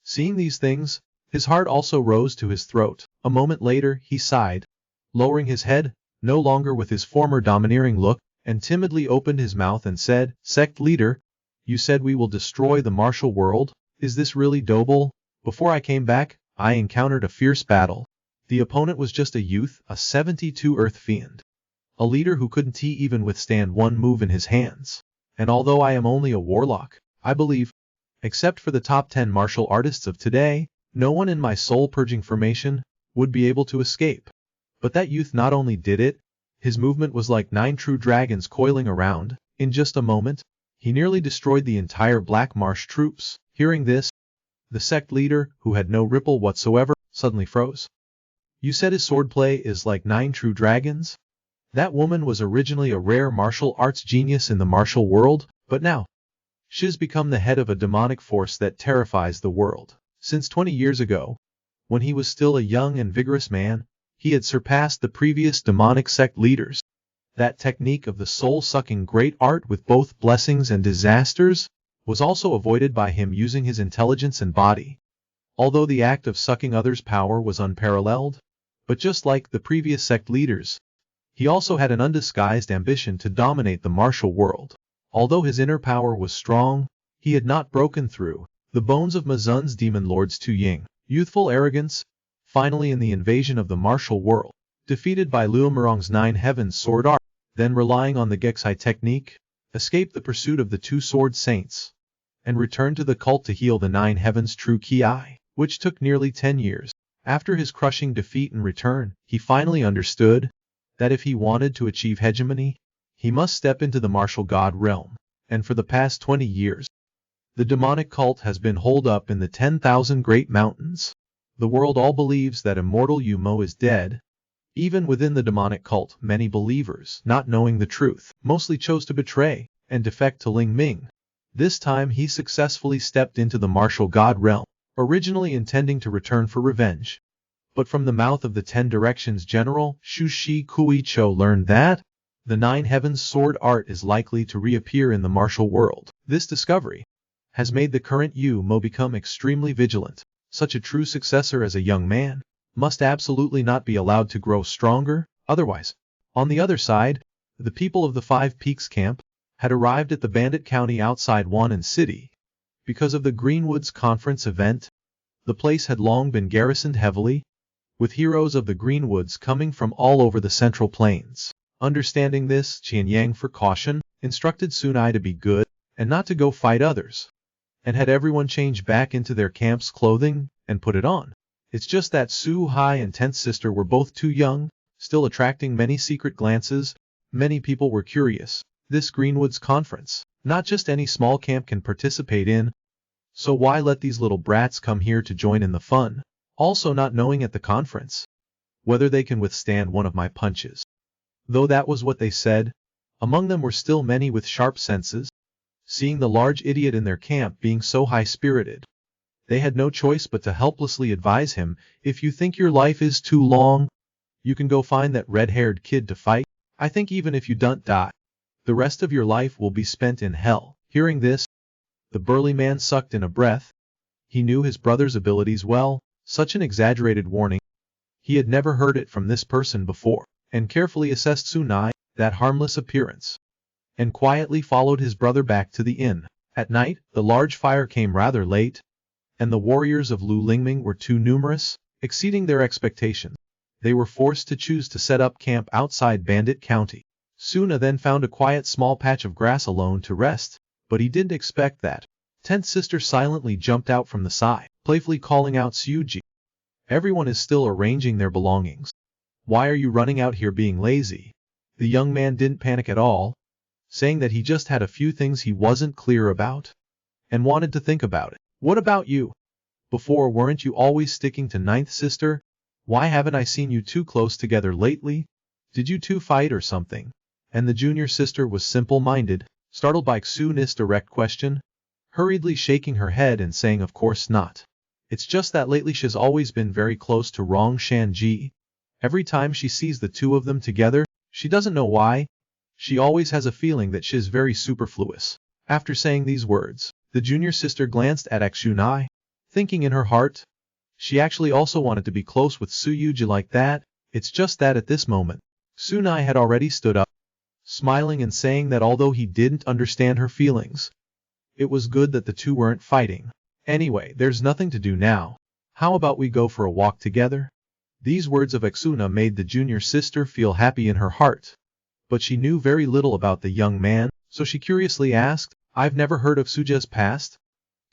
Seeing these things, his heart also rose to his throat. A moment later, he sighed, lowering his head, no longer with his former domineering look, and timidly opened his mouth and said, Sect leader, you said we will destroy the martial world? Is this really doable? Before I came back, I encountered a fierce battle. The opponent was just a youth, a 72 earth fiend. A leader who couldn't even withstand one move in his hands. And although I am only a warlock, I believe, except for the top 10 martial artists of today, no one in my soul-purging formation would be able to escape. But that youth not only did it, his movement was like 9 true dragons coiling around. In just a moment, he nearly destroyed the entire Black Marsh troops. Hearing this, the sect leader, who had no ripple whatsoever, suddenly froze. You said his swordplay is like 9 true dragons? That woman was originally a rare martial arts genius in the martial world, but now, she's become the head of a demonic force that terrifies the world. Since 20 years ago, when he was still a young and vigorous man, he had surpassed the previous demonic sect leaders. That technique of the soul-sucking great art with both blessings and disasters was also avoided by him using his intelligence and body. Although the act of sucking others' power was unparalleled, but just like the previous sect leaders, he also had an undisguised ambition to dominate the martial world. Although his inner power was strong, he had not broken through the bones of Mazun's demon lords Tu Ying. Youthful arrogance, finally in the invasion of the martial world, defeated by Liu Merong's 9 heavens sword art, then relying on the Gexai technique, escaped the pursuit of the 2 sword saints, and returned to the cult to heal the 9 heavens true Ki, which took nearly 10 years. After his crushing defeat and return, he finally understood that if he wanted to achieve hegemony, he must step into the martial god realm. And for the past 20 years, the demonic cult has been holed up in the 10,000 great mountains. The world all believes that immortal Yu Mo is dead. Even within the demonic cult, many believers, not knowing the truth, mostly chose to betray and defect to Ling Ming. This time he successfully stepped into the martial god realm, originally intending to return for revenge. But from the mouth of the 10 Directions General, Shu Shi Kui Cho learned that the 9 heavens sword art is likely to reappear in the martial world. This discovery has made the current Yu Mo become extremely vigilant. Such a true successor as a young man must absolutely not be allowed to grow stronger, otherwise. On the other side, the people of the 5 Peaks camp had arrived at the Bandit County outside Wan'an City. Because of the Greenwoods Conference event, the place had long been garrisoned heavily, with heroes of the Greenwoods coming from all over the Central Plains. Understanding this, Qian Yang for caution, instructed Sunai to be good, and not to go fight others, and had everyone change back into their camp's clothing, and put it on. It's just that Su Hai and Tenth Sister were both too young, still attracting many secret glances. Many people were curious. This Greenwoods Conference, not just any small camp can participate in, so why let these little brats come here to join in the fun? Also not knowing at the conference whether they can withstand one of my punches. Though that was what they said, among them were still many with sharp senses. Seeing the large idiot in their camp being so high-spirited, they had no choice but to helplessly advise him, if you think your life is too long, you can go find that red-haired kid to fight. I think even if you don't die, the rest of your life will be spent in hell. Hearing this, the burly man sucked in a breath. He knew his brother's abilities well, such an exaggerated warning. He had never heard it from this person before, and carefully assessed Sunai, that harmless appearance, and quietly followed his brother back to the inn. At night, the large fire came rather late, and the warriors of Lu Lingming were too numerous, exceeding their expectations. They were forced to choose to set up camp outside Bandit County. Suna then found a quiet small patch of grass alone to rest, but he didn't expect that. Tenth sister silently jumped out from the side, playfully calling out Suji. Everyone is still arranging their belongings. Why are you running out here being lazy? The young man didn't panic at all, saying that he just had a few things he wasn't clear about, and wanted to think about it. What about you? Before weren't you always sticking to ninth sister? Why haven't I seen you two close together lately? Did you two fight or something? And the junior sister was simple-minded, startled by Xuna's direct question, hurriedly shaking her head and saying of course not. It's just that lately she's always been very close to Rong Shanji. Every time she sees the two of them together, she doesn't know why. She always has a feeling that she's very superfluous. After saying these words, the junior sister glanced at Xunai, thinking in her heart, she actually also wanted to be close with Suyuji like that. It's just that at this moment, Sunai had already stood up, smiling and saying that although he didn't understand her feelings, it was good that the two weren't fighting. Anyway, there's nothing to do now. How about we go for a walk together? These words of Xuna made the junior sister feel happy in her heart. But she knew very little about the young man, so she curiously asked, I've never heard of Suja's past.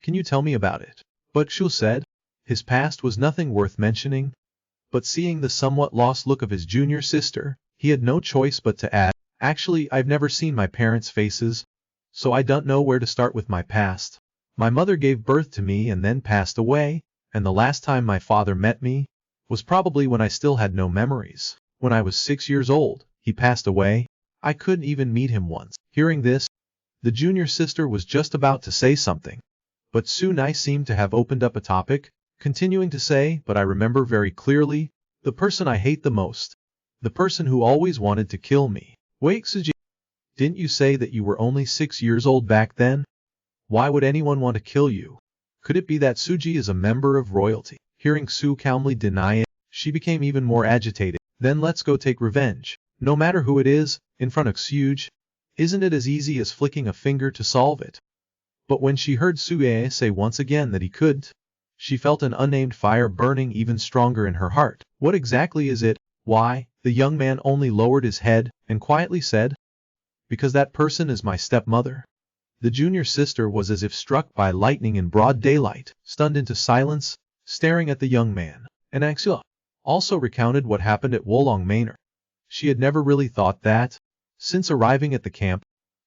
Can you tell me about it? But Xu said, his past was nothing worth mentioning. But seeing the somewhat lost look of his junior sister, he had no choice but to add, actually I've never seen my parents' faces, so I don't know where to start with my past. My mother gave birth to me and then passed away, and the last time my father met me was probably when I still had no memories. When I was 6 years old, he passed away. I couldn't even meet him once. Hearing this, the junior sister was just about to say something, but Sunai seemed to have opened up a topic, continuing to say, but I remember very clearly, the person I hate the most. The person who always wanted to kill me. Wait, Suji, didn't you say that you were only 6 years old back then? Why would anyone want to kill you? Could it be that Suji is a member of royalty? Hearing Su calmly deny it, she became even more agitated. Then let's go take revenge. No matter who it is, in front of Suji, isn't it as easy as flicking a finger to solve it? But when she heard Sue say once again that he couldn't, she felt an unnamed fire burning even stronger in her heart. What exactly is it? Why? The young man only lowered his head and quietly said, because that person is my stepmother. The junior sister was as if struck by lightning in broad daylight, stunned into silence, staring at the young man. And Axua also recounted what happened at Wolong Manor. She had never really thought that, since arriving at the camp,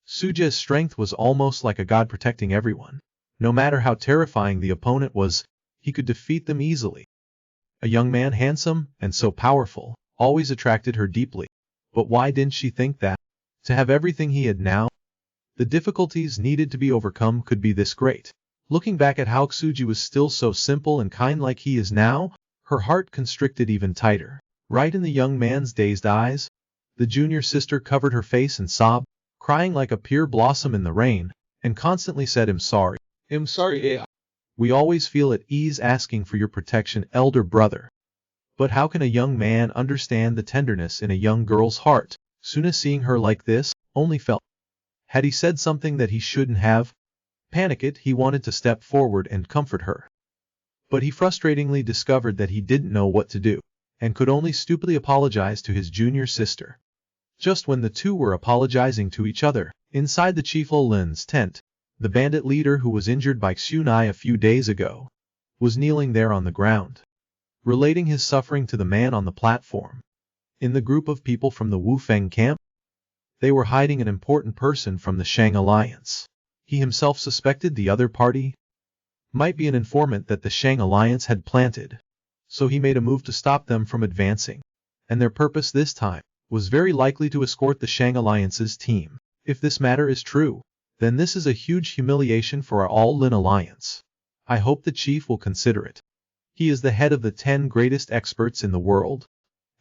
Suja's strength was almost like a god protecting everyone. No matter how terrifying the opponent was, he could defeat them easily. A young man handsome and so powerful always attracted her deeply. But why didn't she think that, to have everything he had now, the difficulties needed to be overcome could be this great? Looking back at how Suji was still so simple and kind like he is now, her heart constricted even tighter. Right in the young man's dazed eyes, the junior sister covered her face and sobbed, crying like a pure blossom in the rain, and constantly said, I'm sorry. I'm sorry. We always feel at ease asking for your protection, elder brother. But how can a young man understand the tenderness in a young girl's heart? Suna, seeing her like this, only felt. Had he said something that he shouldn't have? Panicked, he wanted to step forward and comfort her. But he frustratingly discovered that he didn't know what to do, and could only stupidly apologize to his junior sister. Just when the two were apologizing to each other, inside the Chief Lin's tent, the bandit leader who was injured by Xunai a few days ago, was kneeling there on the ground, relating his suffering to the man on the platform. In the group of people from the Wufeng camp, they were hiding an important person from the Shang Alliance. He himself suspected the other party might be an informant that the Shang Alliance had planted, so he made a move to stop them from advancing, and their purpose this time was very likely to escort the Shang Alliance's team. If this matter is true, then this is a huge humiliation for our All-Lin Alliance. I hope the chief will consider it. He is the head of the 10 greatest experts in the world,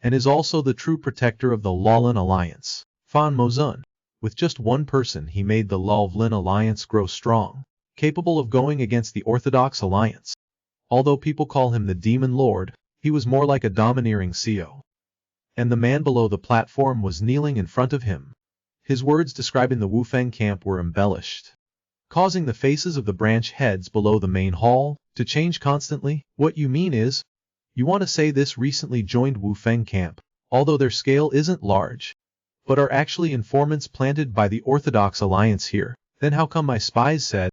and is also the true protector of the Lawlin Alliance. Fan Mozun. With just one person he made the Lawlin Alliance grow strong, capable of going against the Orthodox Alliance. Although people call him the Demon Lord, he was more like a domineering CEO. And the man below the platform was kneeling in front of him, His words describing the Wufeng camp were embellished, causing the faces of the branch heads below the main hall to change constantly. What you mean is, you want to say this recently joined Wufeng camp, although their scale isn't large, but are actually informants planted by the Orthodox Alliance here. Then how come my spies said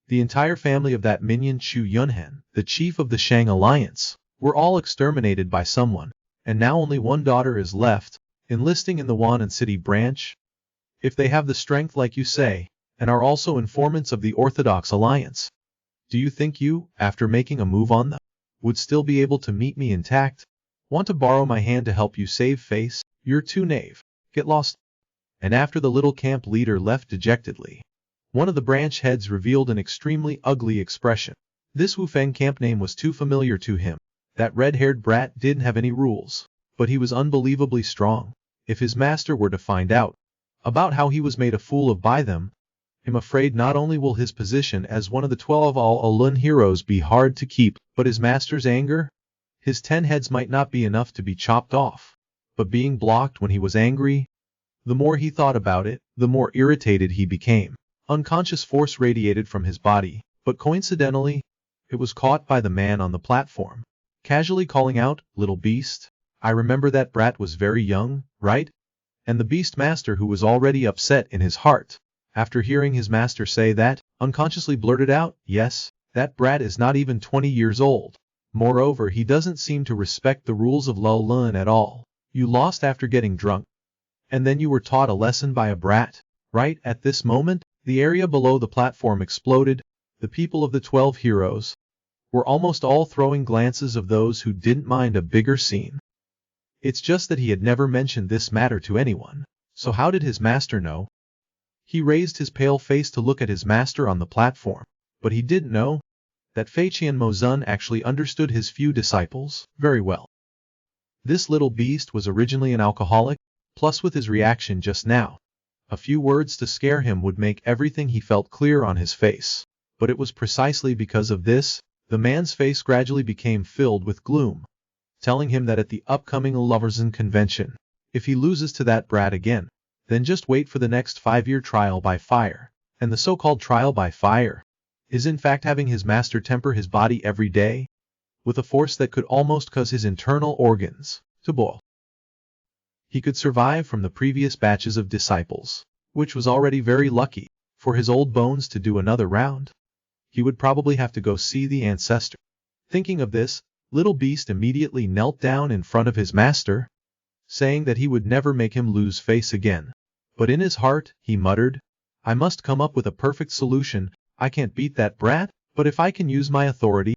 the entire family of that minion Chu Yunhen, the chief of the Shang Alliance, were all exterminated by someone, and now only one daughter is left, enlisting in the Wan'an City branch? If they have the strength like you say, and are also informants of the Orthodox Alliance, do you think you, after making a move on them, would still be able to meet me intact? Want to borrow my hand to help you save face? You're too naive. Get lost. And after the little camp leader left dejectedly, one of the branch heads revealed an extremely ugly expression. This Wufeng camp name was too familiar to him. That red-haired brat didn't have any rules, but he was unbelievably strong. If his master were to find out about how he was made a fool of by them, I'm afraid not only will his position as one of the 12 Al-Alun heroes be hard to keep, but his master's anger? His 10 heads might not be enough to be chopped off, but being blocked when he was angry? The more he thought about it, the more irritated he became. Unconscious force radiated from his body, but coincidentally, it was caught by the man on the platform, casually calling out, "Little beast, I remember that brat was very young, right?" And the beast master, who was already upset in his heart, after hearing his master say that, unconsciously blurted out, "Yes, that brat is not even 20 years old. Moreover, he doesn't seem to respect the rules of Lulun at all. You lost after getting drunk, and then you were taught a lesson by a brat, right?" At this moment, the area below the platform exploded. The people of the 12 heroes were almost all throwing glances of those who didn't mind a bigger scene. It's just that he had never mentioned this matter to anyone. So how did his master know? He raised his pale face to look at his master on the platform, but he didn't know that Fei Qian Mozun actually understood his few disciples very well. This little beast was originally an alcoholic, plus with his reaction just now, a few words to scare him would make everything he felt clear on his face. But it was precisely because of this, the man's face gradually became filled with gloom, telling him that at the upcoming Loverson convention, if he loses to that brat again, then just wait for the next 5-year trial by fire. And the so-called trial by fire is in fact having his master temper his body every day with a force that could almost cause his internal organs to boil. He could survive from the previous batches of disciples, which was already very lucky. For his old bones to do another round, he would probably have to go see the ancestor. Thinking of this, Little Beast immediately knelt down in front of his master, saying that he would never make him lose face again. But in his heart, he muttered, "I must come up with a perfect solution. I can't beat that brat, but if I can use my authority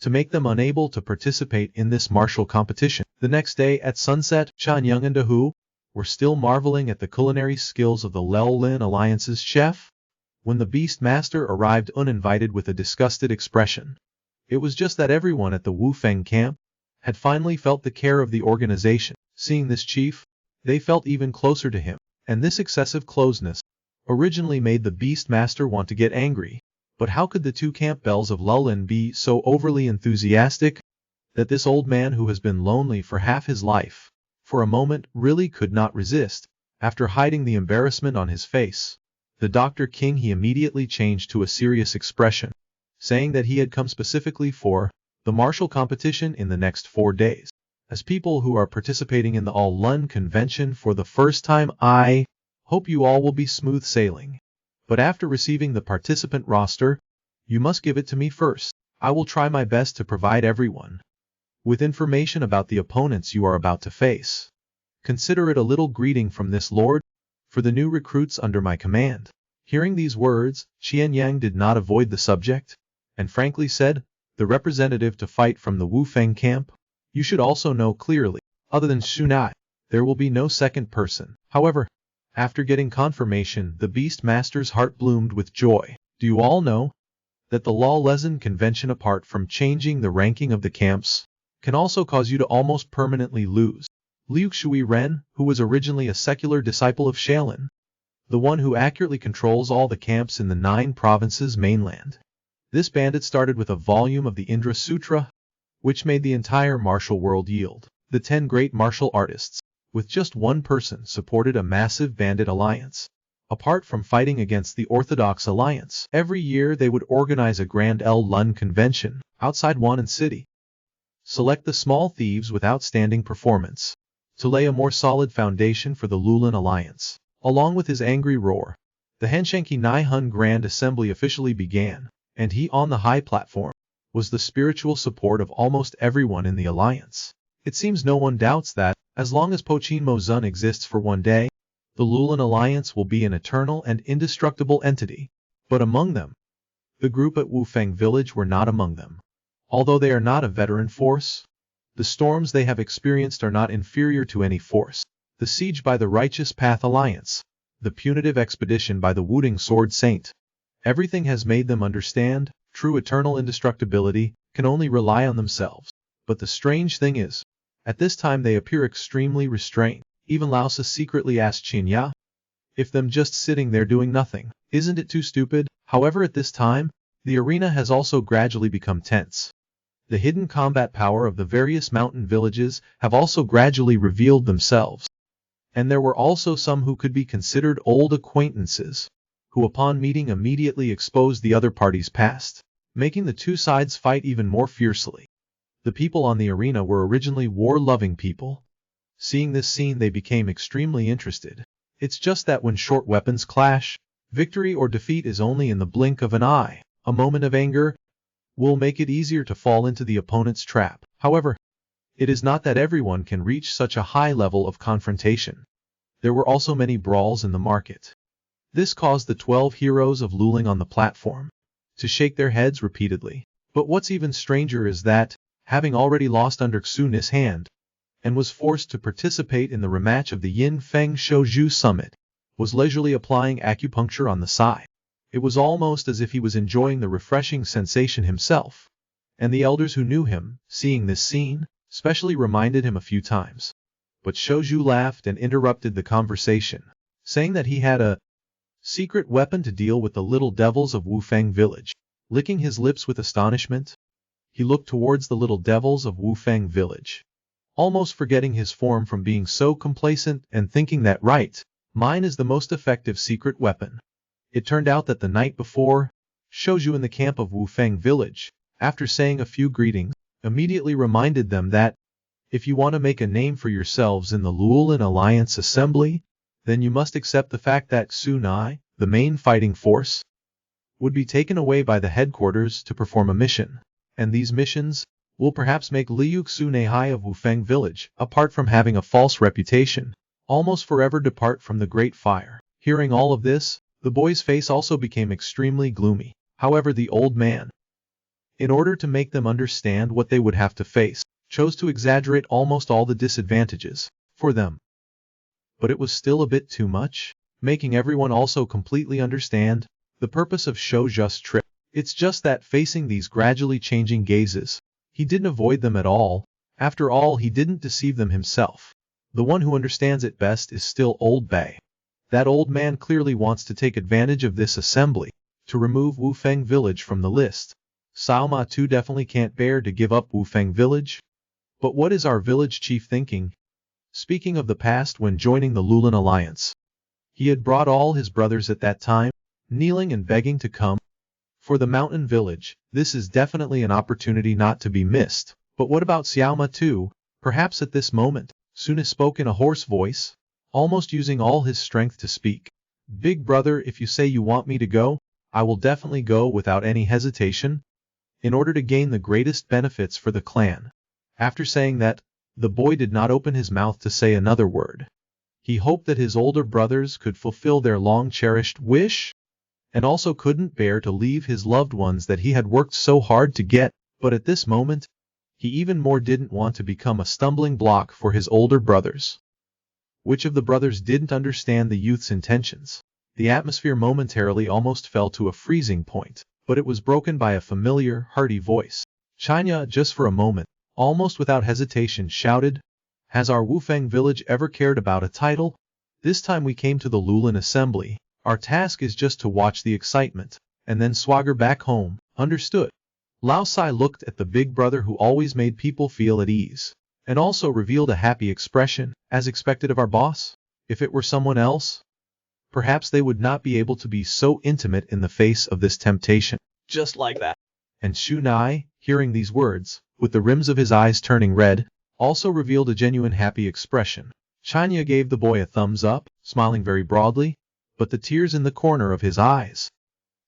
to make them unable to participate in this martial competition." The next day at sunset, Chan Young and Dahu were still marveling at the culinary skills of the Lelin Alliance's chef, when the Beast Master arrived uninvited with a disgusted expression. It was just that everyone at the Wufeng camp had finally felt the care of the organization. Seeing this chief, they felt even closer to him, and this excessive closeness originally made the Beast Master want to get angry. But how could the two camp bells of Lulin be so overly enthusiastic that this old man who has been lonely for half his life, for a moment, really could not resist? After hiding the embarrassment on his face, the Dr. King he immediately changed to a serious expression, saying that he had come specifically for the martial competition in the next 4 days. As people who are participating in the All-Lun convention for the first time, I hope you all will be smooth sailing. But after receiving the participant roster, you must give it to me first. I will try my best to provide everyone with information about the opponents you are about to face. Consider it a little greeting from this lord for the new recruits under my command. Hearing these words, Qian Yang did not avoid the subject, and frankly said, "The representative to fight from the Wufeng camp, you should also know clearly, other than Shunai, there will be no second person." However, after getting confirmation, the Beast Master's heart bloomed with joy. Do you all know that the Law Lesson convention, apart from changing the ranking of the camps, can also cause you to almost permanently lose? Liu Shui Ren, who was originally a secular disciple of Shaolin, the one who accurately controls all the camps in the 9 provinces mainland. This bandit started with a volume of the Indra Sutra, which made the entire martial world yield. The 10 great martial artists with just one person, supported a massive bandit alliance. Apart from fighting against the Orthodox Alliance, every year they would organize a Grand Lun convention outside Wannan City. Select the small thieves with outstanding performance to lay a more solid foundation for the Lulin Alliance. Along with his angry roar, the Hanshanki Nihon Grand Assembly officially began, and he on the high platform was the spiritual support of almost everyone in the alliance. It seems no one doubts that, as long as Pochin Mozun exists for one day, the Lulin Alliance will be an eternal and indestructible entity. But among them, the group at Wufeng Village were not among them. Although they are not a veteran force, the storms they have experienced are not inferior to any force. The siege by the Righteous Path Alliance, the punitive expedition by the Wuding Sword Saint. Everything has made them understand, true eternal indestructibility can only rely on themselves. But the strange thing is, at this time they appear extremely restrained. Even Lausa secretly asked Qinya, if them just sitting there doing nothing, isn't it too stupid? However, at this time, the arena has also gradually become tense. The hidden combat power of the various mountain villages have also gradually revealed themselves. And there were also some who could be considered old acquaintances, who upon meeting immediately exposed the other party's past, making the two sides fight even more fiercely. The people on the arena were originally war-loving people. Seeing this scene they became extremely interested. It's just that when short weapons clash, victory or defeat is only in the blink of an eye. A moment of anger will make it easier to fall into the opponent's trap. However, it is not that everyone can reach such a high level of confrontation. There were also many brawls in the market. This caused the 12 heroes of Luling on the platform to shake their heads repeatedly. But what's even stranger is that, having already lost under Xunis' hand, and was forced to participate in the rematch of the Yin Feng Shouju Summit, was leisurely applying acupuncture on the side. It was almost as if he was enjoying the refreshing sensation himself. And the elders who knew him, seeing this scene, specially reminded him a few times. But Shouju laughed and interrupted the conversation, saying that he had a secret weapon to deal with the little devils of Wufeng Village. Licking his lips with astonishment, he looked towards the little devils of Wufeng Village, almost forgetting his form from being so complacent and thinking that right, mine is the most effective secret weapon. It turned out that the night before, Shouju in the camp of Wufeng Village, after saying a few greetings, immediately reminded them that, if you want to make a name for yourselves in the Lulin Alliance Assembly, then you must accept the fact that Xunai, the main fighting force, would be taken away by the headquarters to perform a mission, and these missions will perhaps make Liu Xunai of Wufeng Village, apart from having a false reputation, almost forever depart from the Great Fire. Hearing all of this, the boy's face also became extremely gloomy. However, the old man, in order to make them understand what they would have to face, chose to exaggerate almost all the disadvantages for them. But it was still a bit too much, making everyone also completely understand the purpose of Shouju's trip. It's just that facing these gradually changing gazes, he didn't avoid them at all. After all, he didn't deceive them himself. The one who understands it best is still Old Bay. That old man clearly wants to take advantage of this assembly to remove Wufeng Village from the list. Saoma too definitely can't bear to give up Wufeng Village. But what is our village chief thinking? Speaking of the past when joining the Lulin Alliance, he had brought all his brothers at that time, kneeling and begging to come. For the mountain village, this is definitely an opportunity not to be missed. But what about Xiaoma too? Perhaps at this moment, Suna spoke in a hoarse voice, almost using all his strength to speak. Big brother, if you say you want me to go, I will definitely go without any hesitation, in order to gain the greatest benefits for the clan. After saying that, the boy did not open his mouth to say another word. He hoped that his older brothers could fulfill their long-cherished wish, and also couldn't bear to leave his loved ones that he had worked so hard to get, but at this moment, he even more didn't want to become a stumbling block for his older brothers. Which of the brothers didn't understand the youth's intentions? The atmosphere momentarily almost fell to a freezing point, but it was broken by a familiar, hearty voice. China, just for a moment, almost without hesitation, shouted, "Has our Wufeng village ever cared about a title? This time we came to the Lulin Assembly. Our task is just to watch the excitement, and then swagger back home, understood?" Lao Sai looked at the big brother who always made people feel at ease, and also revealed a happy expression, as expected of our boss. If it were someone else, perhaps they would not be able to be so intimate in the face of this temptation. Just like that. And Shu Nai, hearing these words, with the rims of his eyes turning red, also revealed a genuine happy expression. Chanya gave the boy a thumbs up, smiling very broadly, but the tears in the corner of his eyes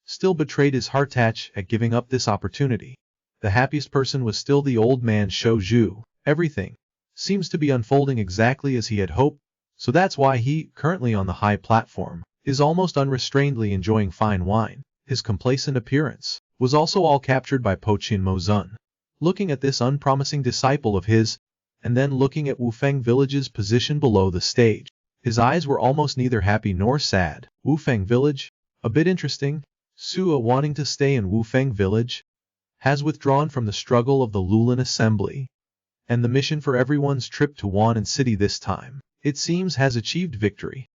still betrayed his heart touch at giving up this opportunity. The happiest person was still the old man Shou Zhu. Everything seems to be unfolding exactly as he had hoped, so that's why he, currently on the high platform, is almost unrestrainedly enjoying fine wine. His complacent appearance was also all captured by Po Chin Mo Zun. Looking at this unpromising disciple of his, and then looking at Wufeng Village's position below the stage, his eyes were almost neither happy nor sad. Wufeng Village? A bit interesting. Sua, wanting to stay in Wufeng Village, has withdrawn from the struggle of the Lulin Assembly, and the mission for everyone's trip to Wan'an City this time, it seems, has achieved victory.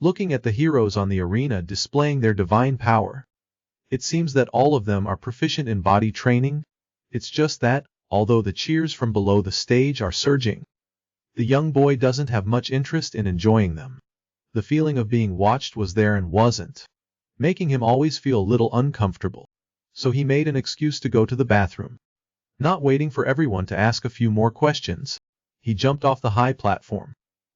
Looking at the heroes on the arena displaying their divine power, it seems that all of them are proficient in body training. It's just that, although the cheers from below the stage are surging, the young boy doesn't have much interest in enjoying them. The feeling of being watched was there and wasn't making him always feel a little uncomfortable. So he made an excuse to go to the bathroom. Not waiting for everyone to ask a few more questions, he jumped off the high platform.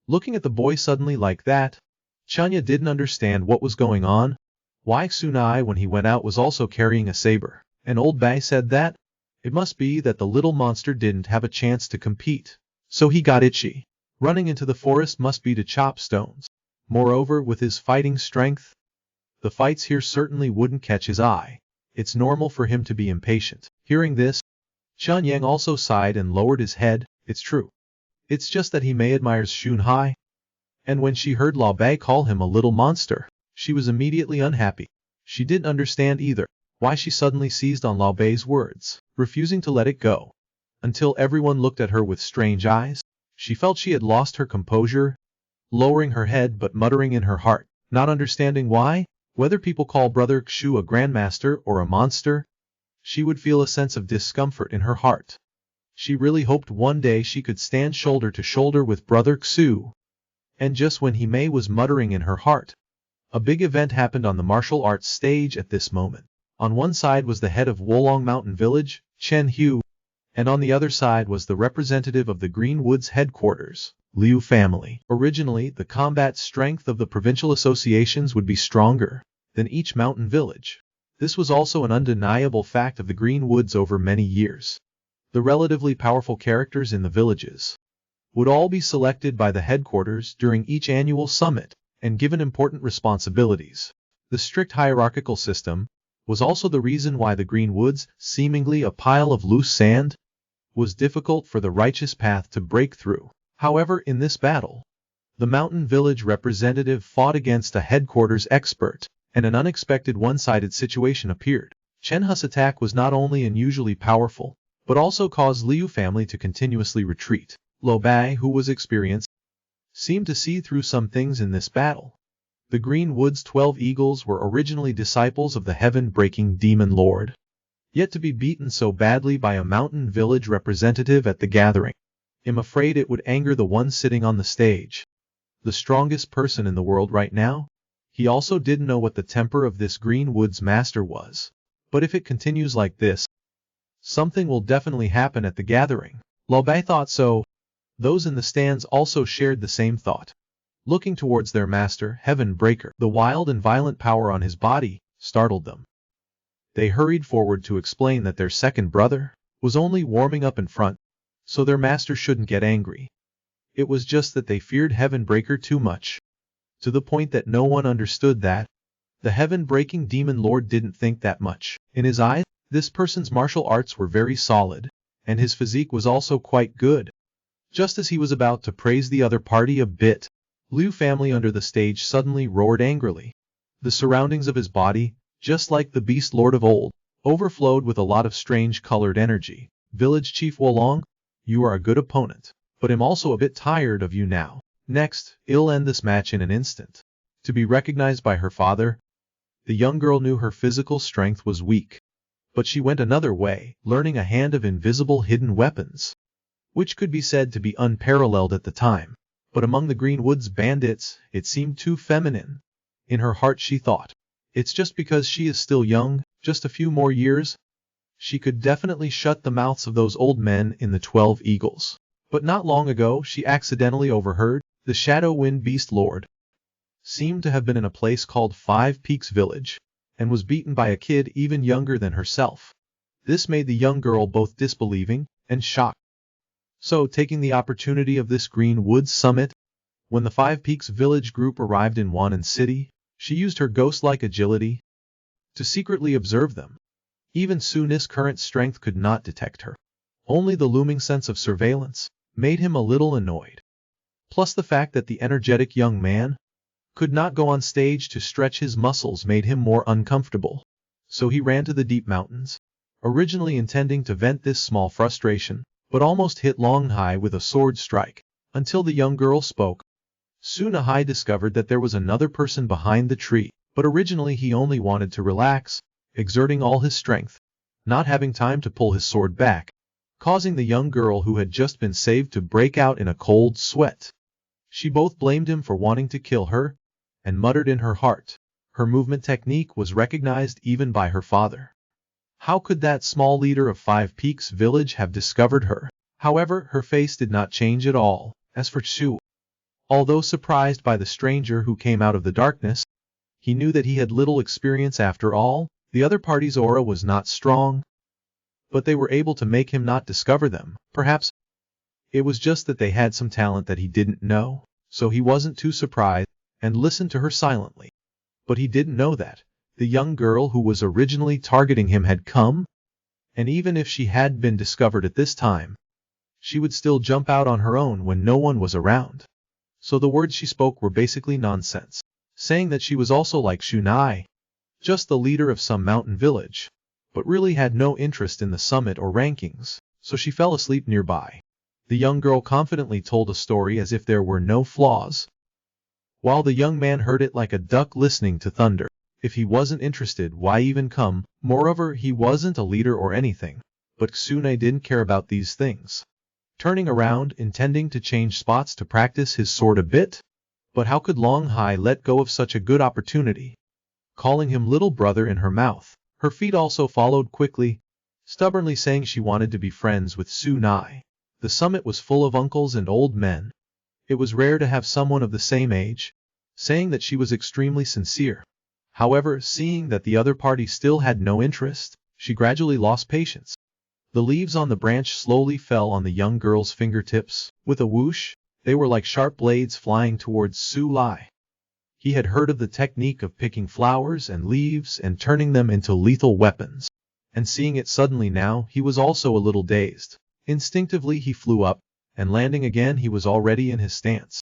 Looking at the boy suddenly like that, Chanya didn't understand what was going on. Why Sunai, when he went out, was also carrying a saber, and old Bai said that it must be that the little monster didn't have a chance to compete, so he got itchy. Running into the forest must be to chop stones. Moreover, with his fighting strength, the fights here certainly wouldn't catch his eye. It's normal for him to be impatient. Hearing this, Chen Yang also sighed and lowered his head. It's true. It's just that he may admires Shun Hai. And when she heard Lao Bei call him a little monster, she was immediately unhappy. She didn't understand either why she suddenly seized on Lao Bei's words, refusing to let it go. Until everyone looked at her with strange eyes, she felt she had lost her composure, lowering her head but muttering in her heart, not understanding why. Whether people call Brother Xu a grandmaster or a monster, she would feel a sense of discomfort in her heart. She really hoped one day she could stand shoulder to shoulder with Brother Xu. And just when he Mei was muttering in her heart, a big event happened on the martial arts stage at this moment. On one side was the head of Wolong Mountain Village, Chen Hu, and on the other side was the representative of the Green Woods headquarters, Liu family. Originally, the combat strength of the provincial associations would be stronger than each mountain village. This was also an undeniable fact of the Green Woods over many years. The relatively powerful characters in the villages would all be selected by the headquarters during each annual summit and given important responsibilities. The strict hierarchical system was also the reason why the Green Woods, seemingly a pile of loose sand, was difficult for the righteous path to break through. However, in this battle, the mountain village representative fought against a headquarters expert, and an unexpected one-sided situation appeared. Chen Hu's attack was not only unusually powerful, but also caused Liu family to continuously retreat. Lo Bai, who was experienced, seemed to see through some things in this battle. The Green Woods 12 Eagles were originally disciples of the heaven-breaking demon lord, yet to be beaten so badly by a mountain village representative at the gathering, I'm afraid it would anger the one sitting on the stage, the strongest person in the world right now. He also didn't know what the temper of this Green Woods master was, but if it continues like this, something will definitely happen at the gathering. Lao Bai thought so. Those in the stands also shared the same thought. Looking towards their master, Heaven Breaker, the wild and violent power on his body startled them. They hurried forward to explain that their second brother was only warming up in front, so their master shouldn't get angry. It was just that they feared Heaven Breaker too much, to the point that no one understood that the heaven-breaking demon lord didn't think that much. In his eyes, this person's martial arts were very solid, and his physique was also quite good. Just as he was about to praise the other party a bit, Liu family under the stage suddenly roared angrily. The surroundings of his body, just like the beast lord of old, overflowed with a lot of strange colored energy. Village Chief Wolong, you are a good opponent, but I'm also a bit tired of you now. Next, I'll end this match in an instant. To be recognized by her father, the young girl knew her physical strength was weak, but she went another way, learning a hand of invisible hidden weapons. which could be said to be unparalleled at the time. But among the Green Woods bandits, it seemed too feminine. In her heart she thought, it's just because she is still young, just a few more years. She could definitely shut the mouths of those old men in the 12 Eagles. But not long ago she accidentally overheard, the Shadow Wind Beast Lord seemed to have been in a place called 5 Peaks Village, and was beaten by a kid even younger than herself. This made the young girl both disbelieving and shocked. So, taking the opportunity of this Green Woods summit, when the 5 Peaks Village group arrived in Wannan City, she used her ghost-like agility to secretly observe them. Even Suna's current strength could not detect her. Only the looming sense of surveillance made him a little annoyed. Plus the fact that the energetic young man could not go on stage to stretch his muscles made him more uncomfortable. So he ran to the deep mountains, originally intending to vent this small frustration, but almost hit Long Hai with a sword strike, until the young girl spoke. Soon Hai discovered that there was another person behind the tree, but originally he only wanted to relax, exerting all his strength, not having time to pull his sword back, causing the young girl who had just been saved to break out in a cold sweat. She both blamed him for wanting to kill her, and muttered in her heart. Her movement technique was recognized even by her father. How could that small leader of 5 Peaks Village have discovered her? However, her face did not change at all. As for Chu, although surprised by the stranger who came out of the darkness, he knew that he had little experience after all. The other party's aura was not strong, but they were able to make him not discover them. Perhaps it was just that they had some talent that he didn't know, so he wasn't too surprised and listened to her silently. But he didn't know that the young girl who was originally targeting him had come, and even if she had been discovered at this time, she would still jump out on her own when no one was around. So the words she spoke were basically nonsense, saying that she was also like Shunai, just the leader of some mountain village, but really had no interest in the summit or rankings, so she fell asleep nearby. The young girl confidently told a story as if there were no flaws, while the young man heard it like a duck listening to thunder. If he wasn't interested, why even come? Moreover, he wasn't a leader or anything, but Ksune didn't care about these things. Turning around, intending to change spots to practice his sword a bit, but how could Long Hai let go of such a good opportunity? Calling him little brother in her mouth, her feet also followed quickly, stubbornly saying she wanted to be friends with Sunai. The summit was full of uncles and old men. It was rare to have someone of the same age, saying that she was extremely sincere. However, seeing that the other party still had no interest, she gradually lost patience. The leaves on the branch slowly fell on the young girl's fingertips. With a whoosh, they were like sharp blades flying towards Su Lai. He had heard of the technique of picking flowers and leaves and turning them into lethal weapons. And seeing it suddenly now, he was also a little dazed. Instinctively he flew up, and landing again he was already in his stance.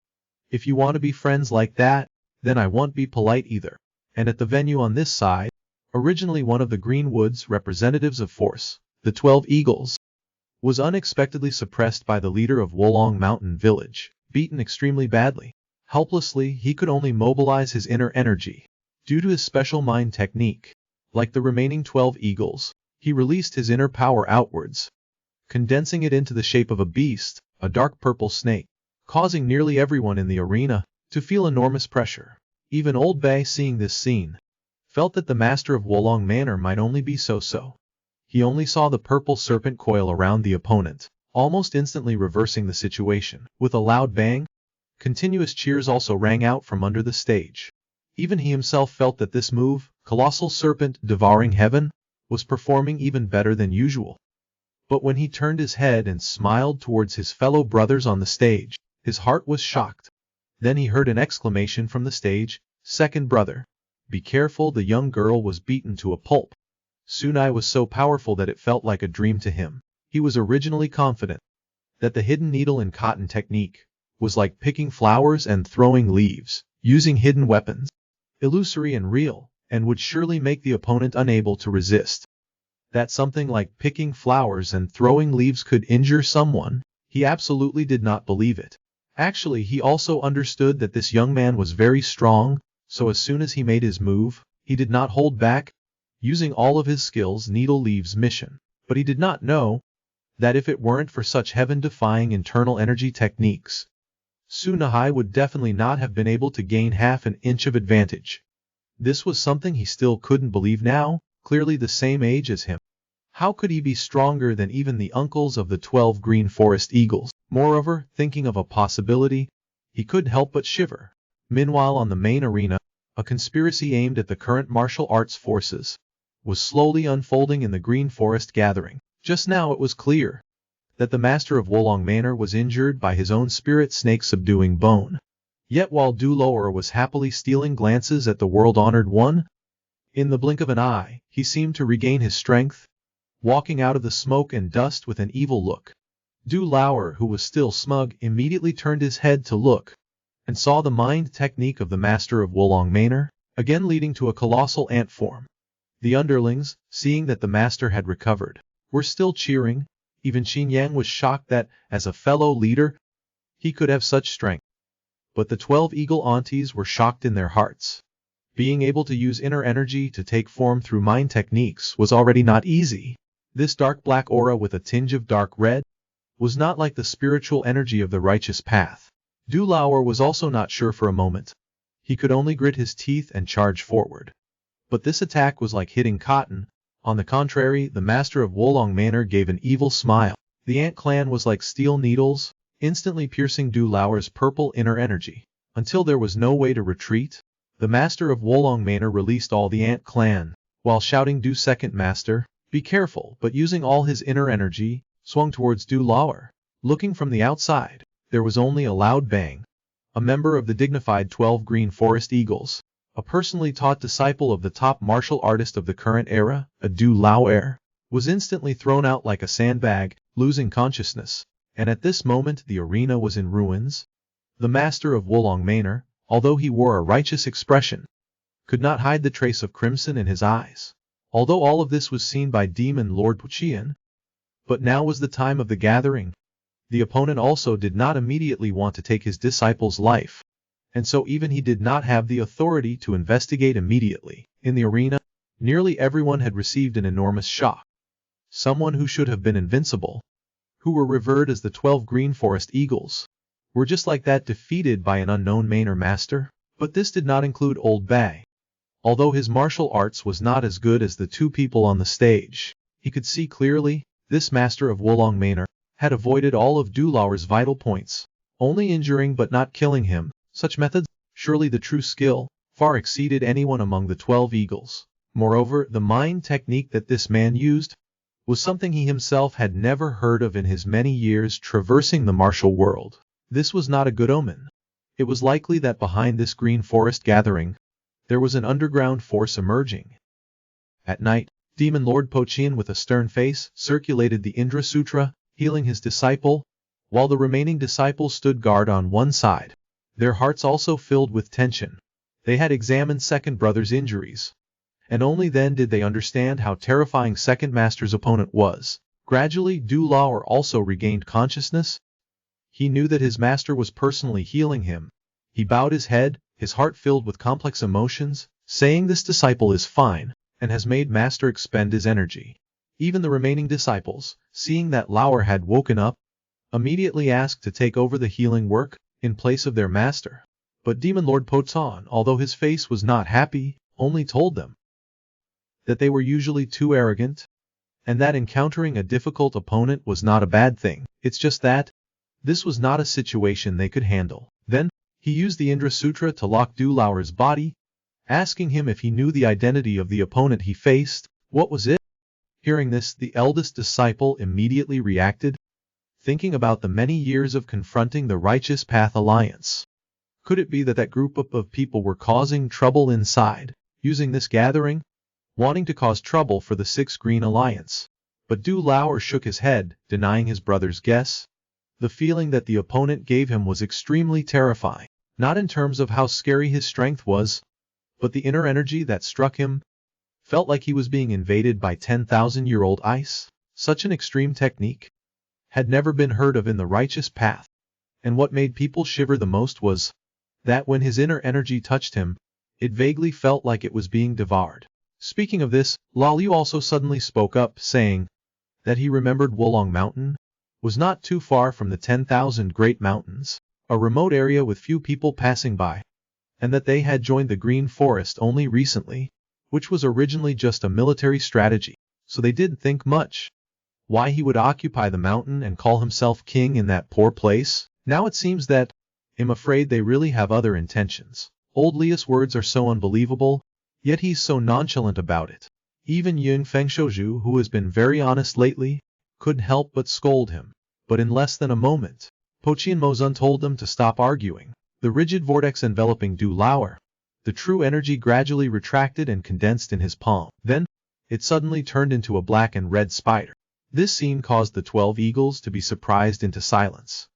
If you want to be friends like that, then I won't be polite either. And at the venue on this side, originally one of the Green Woods representatives of force, the 12 Eagles, was unexpectedly suppressed by the leader of Wolong Mountain Village, beaten extremely badly. Helplessly, he could only mobilize his inner energy. Due to his special mind technique, like the remaining 12 Eagles, he released his inner power outwards, condensing it into the shape of a beast, a dark purple snake, causing nearly everyone in the arena to feel enormous pressure. Even Old Bay, seeing this scene, felt that the master of Wolong Manor might only be so-so. He only saw the purple serpent coil around the opponent, almost instantly reversing the situation. With a loud bang, continuous cheers also rang out from under the stage. Even he himself felt that this move, Colossal Serpent Devouring Heaven, was performing even better than usual. But when he turned his head and smiled towards his fellow brothers on the stage, his heart was shocked. Then he heard an exclamation from the stage, "Second brother, be careful." The young girl was beaten to a pulp. Sunai was so powerful that it felt like a dream to him. He was originally confident that the hidden needle and cotton technique was like picking flowers and throwing leaves, using hidden weapons, illusory and real, and would surely make the opponent unable to resist. That something like picking flowers and throwing leaves could injure someone, he absolutely did not believe it. Actually, he also understood that this young man was very strong, so as soon as he made his move, he did not hold back, using all of his skills. Needle Leaves mission. But he did not know that if it weren't for such heaven-defying internal energy techniques, Su Nahai would definitely not have been able to gain half an inch of advantage. This was something he still couldn't believe now, clearly the same age as him. How could he be stronger than even the uncles of the 12 Green Forest Eagles? Moreover, thinking of a possibility, he couldn't help but shiver. Meanwhile, on the main arena, a conspiracy aimed at the current martial arts forces was slowly unfolding in the Green Forest gathering. Just now it was clear that the master of Wolong Manor was injured by his own spirit snake subduing bone. Yet while Du Loer was happily stealing glances at the world-honored one, in the blink of an eye, he seemed to regain his strength, walking out of the smoke and dust with an evil look. Du Loer, who was still smug, immediately turned his head to look, and saw the mind technique of the master of Wolong Manor, again leading to a colossal ant form. The underlings, seeing that the master had recovered, were still cheering. Even Qin Yang was shocked that, as a fellow leader, he could have such strength. But the 12 eagle aunties were shocked in their hearts. Being able to use inner energy to take form through mind techniques was already not easy. This dark black aura with a tinge of dark red was not like the spiritual energy of the righteous path. Du Loer was also not sure for a moment. He could only grit his teeth and charge forward. But this attack was like hitting cotton. On the contrary, the master of Wolong Manor gave an evil smile. The ant clan was like steel needles, instantly piercing Du Loer's purple inner energy. Until there was no way to retreat, the master of Wolong Manor released all the ant clan, while shouting Du Second Master, be careful, but using all his inner energy, swung towards Du Loer. Looking from the outside, there was only a loud bang. A member of the dignified 12 Green Forest Eagles, a personally taught disciple of the top martial artist of the current era, a Du Loer, was instantly thrown out like a sandbag, losing consciousness. And at this moment the arena was in ruins. The master of Wolong Manor, although he wore a righteous expression, could not hide the trace of crimson in his eyes. Although all of this was seen by Demon Lord Puqian. But now was the time of the gathering. The opponent also did not immediately want to take his disciple's life, and so even he did not have the authority to investigate immediately. In the arena, nearly everyone had received an enormous shock. Someone who should have been invincible, who were revered as the 12 Green Forest Eagles, were just like that defeated by an unknown Manor master. But this did not include Old Bai. Although his martial arts was not as good as the two people on the stage, he could see clearly, this master of Wolong Manor had avoided all of Du Loer's vital points, only injuring but not killing him. Such methods, surely the true skill, far exceeded anyone among the 12 eagles. Moreover, the mind technique that this man used was something he himself had never heard of in his many years traversing the martial world. This was not a good omen. It was likely that behind this Green Forest gathering, there was an underground force emerging. At night, Demon Lord Puqian with a stern face circulated the Indra Sutra, healing his disciple, while the remaining disciples stood guard on one side, their hearts also filled with tension. They had examined Second Brother's injuries, and only then did they understand how terrifying Second Master's opponent was. Gradually, Du Loer also regained consciousness. He knew that his master was personally healing him. He bowed his head, his heart filled with complex emotions, saying this disciple is fine, and has made master expend his energy. Even the remaining disciples, seeing that Loer had woken up, immediately asked to take over the healing work, in place of their master. But Demon Lord Puqian, although his face was not happy, only told them that they were usually too arrogant, and that encountering a difficult opponent was not a bad thing. It's just that this was not a situation they could handle. Then, he used the Indra Sutra to lock Du Loer's body, asking him if he knew the identity of the opponent he faced. What was it? Hearing this, the eldest disciple immediately reacted, thinking about the many years of confronting the Righteous Path Alliance. Could it be that that group of people were causing trouble inside, using this gathering, wanting to cause trouble for the 6 Green Alliance? But Du Loer shook his head, denying his brother's guess. The feeling that the opponent gave him was extremely terrifying, not in terms of how scary his strength was, but the inner energy that struck him felt like he was being invaded by 10,000-year-old ice. Such an extreme technique had never been heard of in the Righteous Path, and what made people shiver the most was that when his inner energy touched him, it vaguely felt like it was being devoured. Speaking of this, Lao Liu also suddenly spoke up, saying that he remembered Wolong Mountain was not too far from the 10,000 Great Mountains, a remote area with few people passing by, and that they had joined the Green Forest only recently, which was originally just a military strategy, so they didn't think much. Why he would occupy the mountain and call himself king in that poor place? Now it seems that, I'm afraid they really have other intentions. Old Lia's words are so unbelievable, yet he's so nonchalant about it. Even Yun Fengshoju, who has been very honest lately, couldn't help but scold him. But in less than a moment, Pochien Mozun told them to stop arguing. The rigid vortex enveloping Du Lauer, the true energy gradually retracted and condensed in his palm. Then, it suddenly turned into a black and red spider. This scene caused the 12 eagles to be surprised into silence.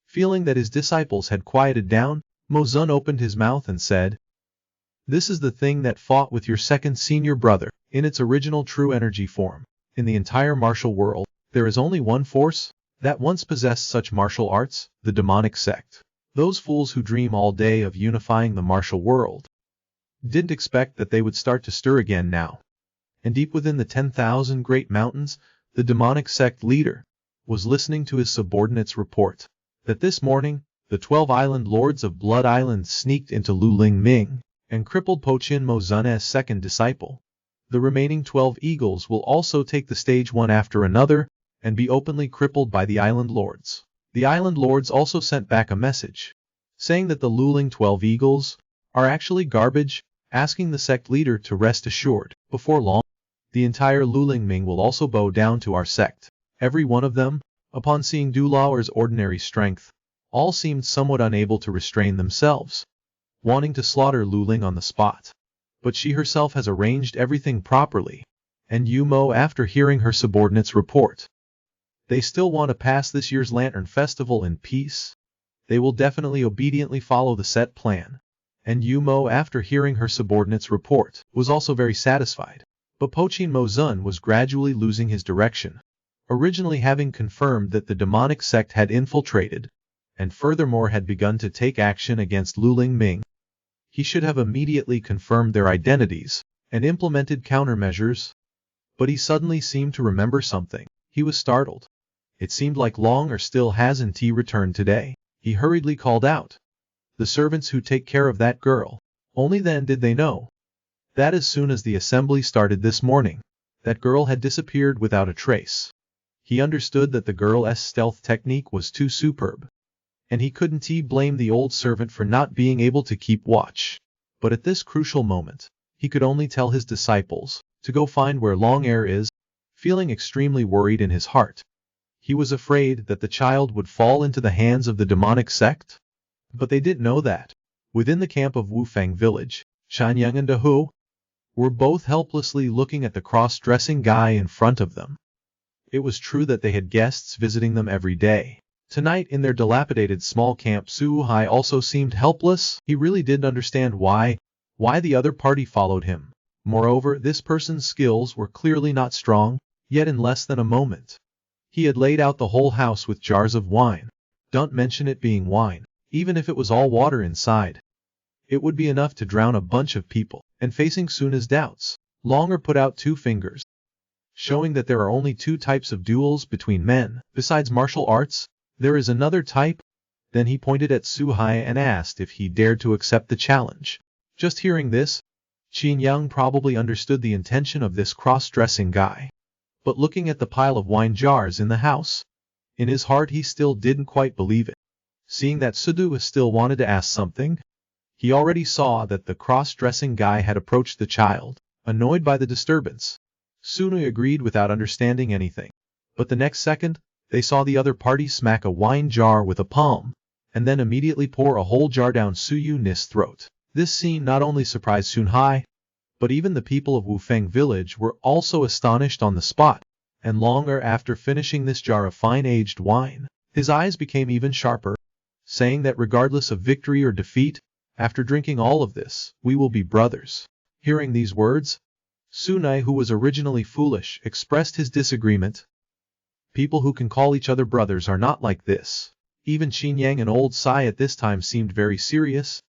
Feeling that his disciples had quieted down, Mozun opened his mouth and said, "This is the thing that fought with your second senior brother, in its original true energy form. In the entire martial world, there is only one force that once possessed such martial arts, the demonic sect. Those fools who dream all day of unifying the martial world didn't expect that they would start to stir again now." And deep within the 10,000 Great Mountains, the demonic sect leader was listening to his subordinates report that this morning, the 12 island lords of Blood Island sneaked into Luling Ming and crippled Pochien Mozun's second disciple. The remaining 12 eagles will also take the stage one after another and be openly crippled by the island lords. The island lords also sent back a message saying that the Luling 12 eagles are actually garbage, asking the sect leader to rest assured. Before long, the entire Luling Ming will also bow down to our sect. Every one of them, upon seeing Du Lauer's ordinary strength, all seemed somewhat unable to restrain themselves, wanting to slaughter Luling on the spot. But she herself has arranged everything properly, and Yu Mo, after hearing her subordinates report, they still want to pass this year's Lantern Festival in peace. They will definitely obediently follow the set plan. And Yu Mo, after hearing her subordinates report, was also very satisfied. But Pochien Mozun was gradually losing his direction, originally having confirmed that the demonic sect had infiltrated, and furthermore had begun to take action against Luling Ming. He should have immediately confirmed their identities, and implemented countermeasures. But he suddenly seemed to remember something. He was startled. It seemed like Long still hasn't returned today. He hurriedly called out, "The servants who take care of that girl." Only then did they know that as soon as the assembly started this morning, that girl had disappeared without a trace. He understood that the girl's stealth technique was too superb, and he couldn't blame the old servant for not being able to keep watch. But at this crucial moment, he could only tell his disciples to go find where Long is, feeling extremely worried in his heart. He was afraid that the child would fall into the hands of the demonic sect. But they didn't know that. Within the camp of Wufang village, Shanyang and Dahu were both helplessly looking at the cross-dressing guy in front of them. It was true that they had guests visiting them every day. Tonight in their dilapidated small camp, Suhai also seemed helpless. He really didn't understand why the other party followed him. Moreover, this person's skills were clearly not strong, yet in less than a moment, he had laid out the whole house with jars of wine. Don't mention it being wine. Even if it was all water inside, it would be enough to drown a bunch of people. And facing Suna's doubts, Longer put out 2 fingers, showing that there are only 2 types of duels between men. Besides martial arts, there is another type. Then he pointed at Suhai and asked if he dared to accept the challenge. Just hearing this, Qin Yang probably understood the intention of this cross-dressing guy. But looking at the pile of wine jars in the house, in his heart he still didn't quite believe it. Seeing that Sudu still wanted to ask something, he already saw that the cross-dressing guy had approached the child. Annoyed by the disturbance, Sunu agreed without understanding anything. But the next second, they saw the other party smack a wine jar with a palm, and then immediately pour a whole jar down Suyu Ni's throat. This scene not only surprised Sunhai, but even the people of Wufeng village were also astonished on the spot. And longer after finishing this jar of fine-aged wine, his eyes became even sharper, saying that regardless of victory or defeat, after drinking all of this, we will be brothers. Hearing these words, Sunai, who was originally foolish, expressed his disagreement. People who can call each other brothers are not like this. Even Qin Yang and Old Sai at this time seemed very serious.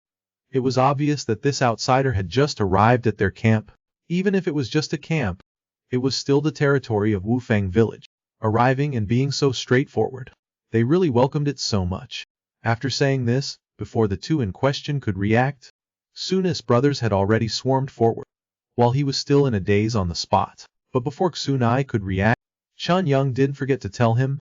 It was obvious that this outsider had just arrived at their camp. Even if it was just a camp, it was still the territory of Wufeng village. arriving and being so straightforward. They really welcomed it so much. After saying this, before the two in question could react, Xun's brothers had already swarmed forward, while he was still in a daze on the spot. But before Xunai could react, Chen Yang didn't forget to tell him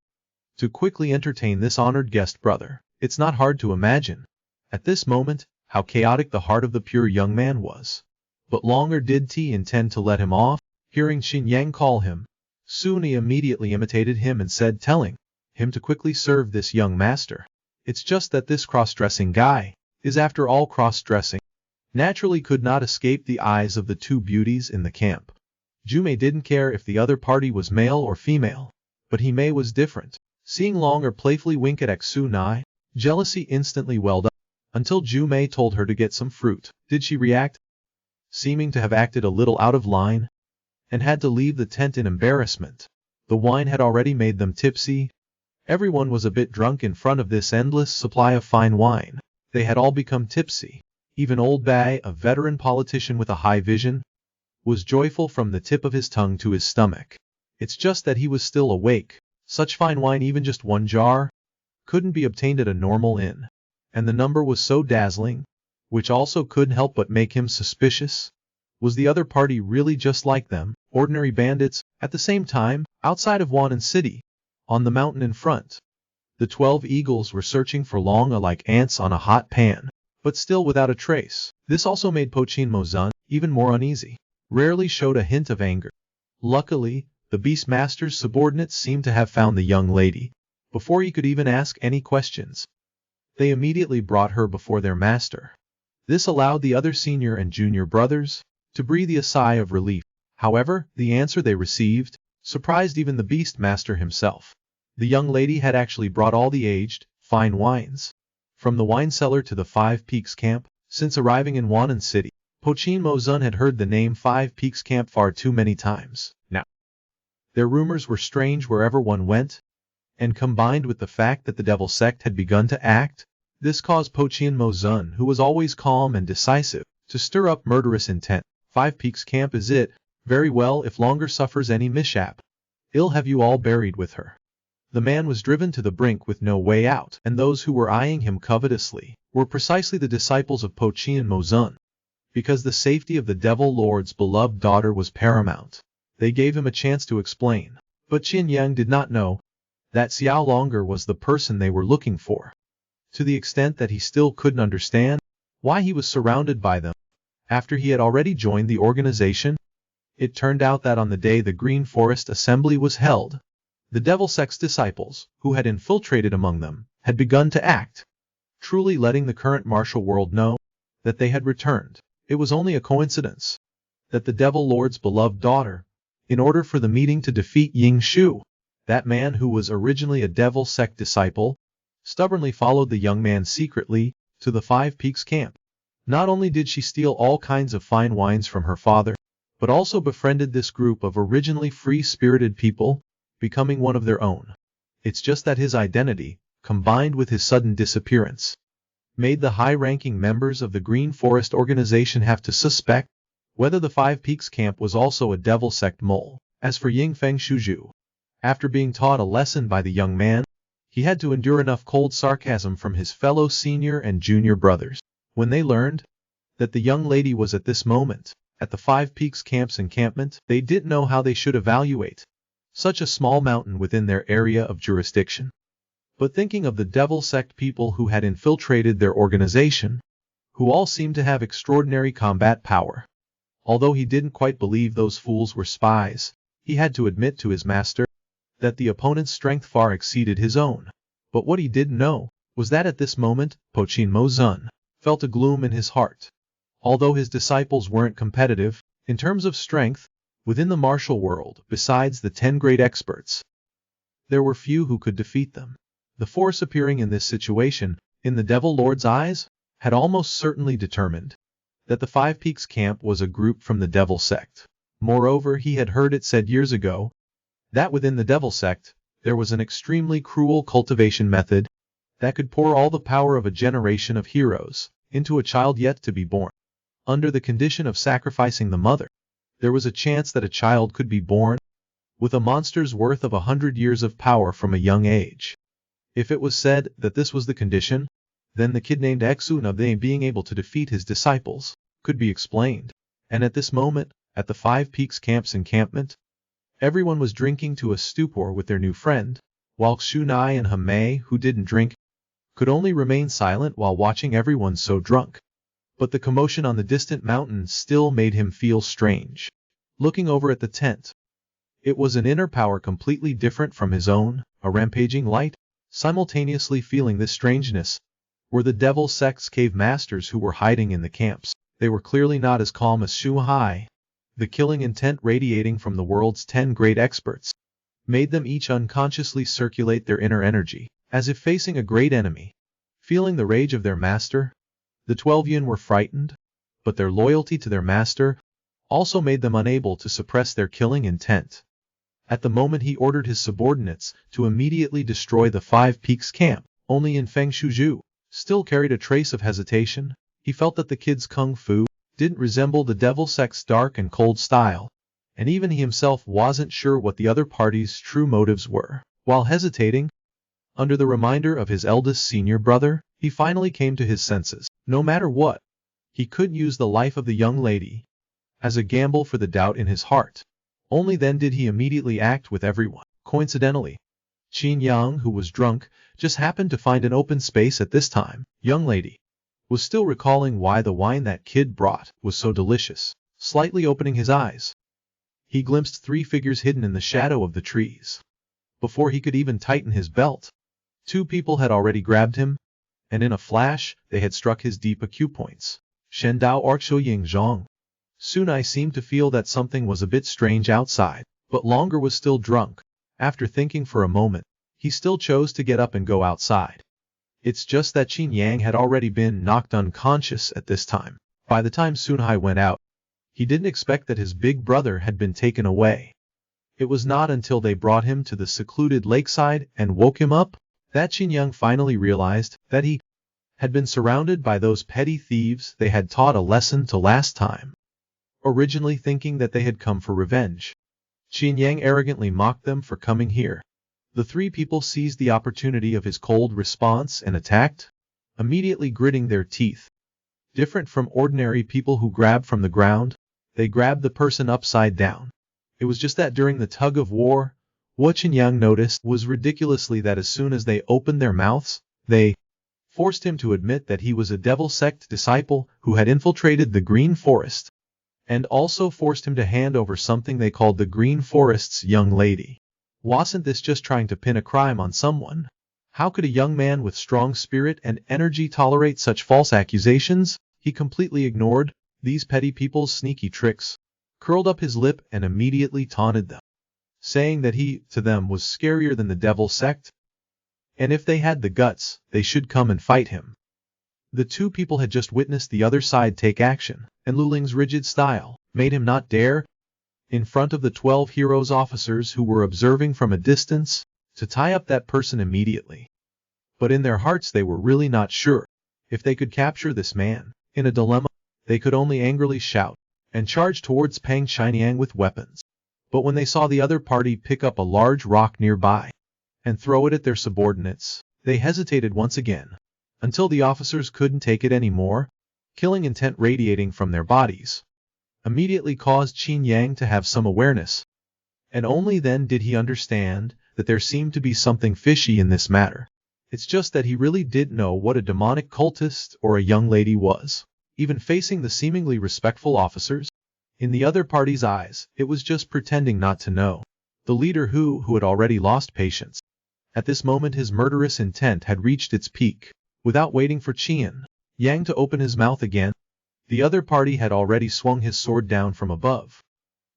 to quickly entertain this honored guest brother. It's not hard to imagine, at this moment, how chaotic the heart of the pure young man was. But longer did T intend to let him off. Hearing Xin Yang call him, Suni immediately imitated him and said, telling him to quickly serve this young master. It's just that this cross-dressing guy is after all cross-dressing. Naturally could not escape the eyes of the two beauties in the camp. Jumei didn't care if the other party was male or female, but Hime was different. Seeing Longer playfully wink at Xunai, jealousy instantly welled up, until Jumei told her to get some fruit. Did she react? Seeming to have acted a little out of line, and had to leave the tent in embarrassment. The wine had already made them tipsy. Everyone was a bit drunk in front of this endless supply of fine wine. They had all become tipsy. Even old Bai, a veteran politician with a high vision, was joyful from the tip of his tongue to his stomach. It's just that he was still awake. Such fine wine, even just one jar, couldn't be obtained at a normal inn. And the number was so dazzling, which also couldn't help but make him suspicious. Was the other party really just like them, ordinary bandits? At the same time, outside of Wan'an City, on the mountain in front, the 12 eagles were searching for Longa like ants on a hot pan, but still without a trace. This also made Pochin Mozun even more uneasy. Rarely showed a hint of anger. Luckily, the Beastmaster's subordinates seemed to have found the young lady before he could even ask any questions. They immediately brought her before their master. This allowed the other senior and junior brothers to breathe a sigh of relief. However, the answer they received surprised even the Beastmaster himself. The young lady had actually brought all the aged, fine wines from the wine cellar to the Five Peaks camp. Since arriving in Wan'an City, Pochin Mozun had heard the name Five Peaks camp far too many times. Now, their rumors were strange wherever one went, and combined with the fact that the devil sect had begun to act, this caused Pochin Mozun, who was always calm and decisive, to stir up murderous intent. Five Peaks camp is it? Very well, if Longer suffers any mishap, I'll have you all buried with her. The man was driven to the brink with no way out, and those who were eyeing him covetously were precisely the disciples of Pochin Mozun. Because the safety of the Devil Lord's beloved daughter was paramount, they gave him a chance to explain. But Qin Yang did not know that Xiao Longer was the person they were looking for, to the extent that he still couldn't understand why he was surrounded by them. After he had already joined the organization, it turned out that on the day the Green Forest Assembly was held, the Devil Sect's disciples, who had infiltrated among them, had begun to act, truly letting the current martial world know that they had returned. It was only a coincidence that the Devil Lord's beloved daughter, in order for the meeting to defeat Ying Shu, that man who was originally a Devil Sect disciple, stubbornly followed the young man secretly to the Five Peaks camp. Not only did she steal all kinds of fine wines from her father, but also befriended this group of originally free-spirited people, becoming one of their own. It's just that his identity, combined with his sudden disappearance, made the high-ranking members of the Green Forest organization have to suspect whether the Five Peaks camp was also a Devil Sect mole. As for Yingfeng Shuju, after being taught a lesson by the young man, he had to endure enough cold sarcasm from his fellow senior and junior brothers. When they learned that the young lady was at this moment at the Five Peaks camp's encampment, they didn't know how they should evaluate such a small mountain within their area of jurisdiction. But thinking of the Devil Sect people who had infiltrated their organization, who all seemed to have extraordinary combat power, although he didn't quite believe those fools were spies, he had to admit to his master that the opponent's strength far exceeded his own. But what he didn't know was that at this moment, Pochin Mozun felt a gloom in his heart. Although his disciples weren't competitive in terms of strength within the martial world, besides the 10 great experts, there were few who could defeat them. The force appearing in this situation, in the Devil Lord's eyes, had almost certainly determined that the Five Peaks camp was a group from the Devil Sect. Moreover, he had heard it said years ago that within the Devil Sect, there was an extremely cruel cultivation method that could pour all the power of a generation of heroes into a child yet to be born. Under the condition of sacrificing the mother, there was a chance that a child could be born with a monster's worth of 100 years of power from a young age. If it was said that this was the condition, then the kid named Exuna being able to defeat his disciples could be explained. And at this moment, at the Five Peaks Camp's encampment, everyone was drinking to a stupor with their new friend, while Xunai and Hame, who didn't drink, could only remain silent while watching everyone so drunk. But the commotion on the distant mountain still made him feel strange. Looking over at the tent, it was an inner power completely different from his own, a rampaging light. Simultaneously feeling this strangeness were the devil sect's cave masters who were hiding in the camps. They were clearly not as calm as Shuhai. The killing intent radiating from the world's 10 great experts made them each unconsciously circulate their inner energy, as if facing a great enemy. Feeling the rage of their master, the 12 yin were frightened, but their loyalty to their master also made them unable to suppress their killing intent. At the moment he ordered his subordinates to immediately destroy the Five Peaks camp. Only in Feng Shuzhu still carried a trace of hesitation. He felt that the kid's kung fu didn't resemble the devil sect's dark and cold style, and even he himself wasn't sure what the other party's true motives were. While hesitating, under the reminder of his eldest senior brother, he finally came to his senses. No matter what, he couldn't use the life of the young lady as a gamble for the doubt in his heart. Only then did he immediately act with everyone. Coincidentally, Qin Yang, who was drunk, just happened to find an open space at this time. Young lady was still recalling why the wine that kid brought was so delicious. Slightly opening his eyes, he glimpsed 3 figures hidden in the shadow of the trees. Before he could even tighten his belt, 2 people had already grabbed him, and in a flash, they had struck his deep acupoints. Shendao Orksho Ying Zhong. Sunai seemed to feel that something was a bit strange outside, but Longer was still drunk. After thinking for a moment, he still chose to get up and go outside. It's just that Qin Yang had already been knocked unconscious at this time. By the time Sunai went out, he didn't expect that his big brother had been taken away. It was not until they brought him to the secluded lakeside and woke him up that Qin Yang finally realized that he had been surrounded by those petty thieves they had taught a lesson to last time. Originally thinking that they had come for revenge, Qin Yang arrogantly mocked them for coming here. The 3 people seized the opportunity of his cold response and attacked, immediately gritting their teeth. Different from ordinary people who grab from the ground, they grabbed the person upside down. It was just that during the tug of war, what Qin Yang noticed was ridiculously that as soon as they opened their mouths, they forced him to admit that he was a devil sect disciple who had infiltrated the Green Forest, and also forced him to hand over something they called the Green Forest's young lady. Wasn't this just trying to pin a crime on someone? How could a young man with strong spirit and energy tolerate such false accusations? He completely ignored these petty people's sneaky tricks, curled up his lip and immediately taunted them, saying that he, to them, was scarier than the devil sect, and if they had the guts, they should come and fight him. The 2 people had just witnessed the other side take action, and Luling's rigid style made him not dare, in front of the 12 heroes officers who were observing from a distance, to tie up that person immediately. But in their hearts they were really not sure if they could capture this man. In a dilemma, they could only angrily shout and charge towards Pang Xinyang with weapons. But when they saw the other party pick up a large rock nearby and throw it at their subordinates, they hesitated once again, until the officers couldn't take it anymore. Killing intent radiating from their bodies immediately caused Qin Yang to have some awareness, and only then did he understand that there seemed to be something fishy in this matter. It's just that he really didn't know what a demonic cultist or a young lady was. Even facing the seemingly respectful officers, in the other party's eyes, it was just pretending not to know. The leader who had already lost patience. At this moment his murderous intent had reached its peak. Without waiting for Qin Yang to open his mouth again, the other party had already swung his sword down from above.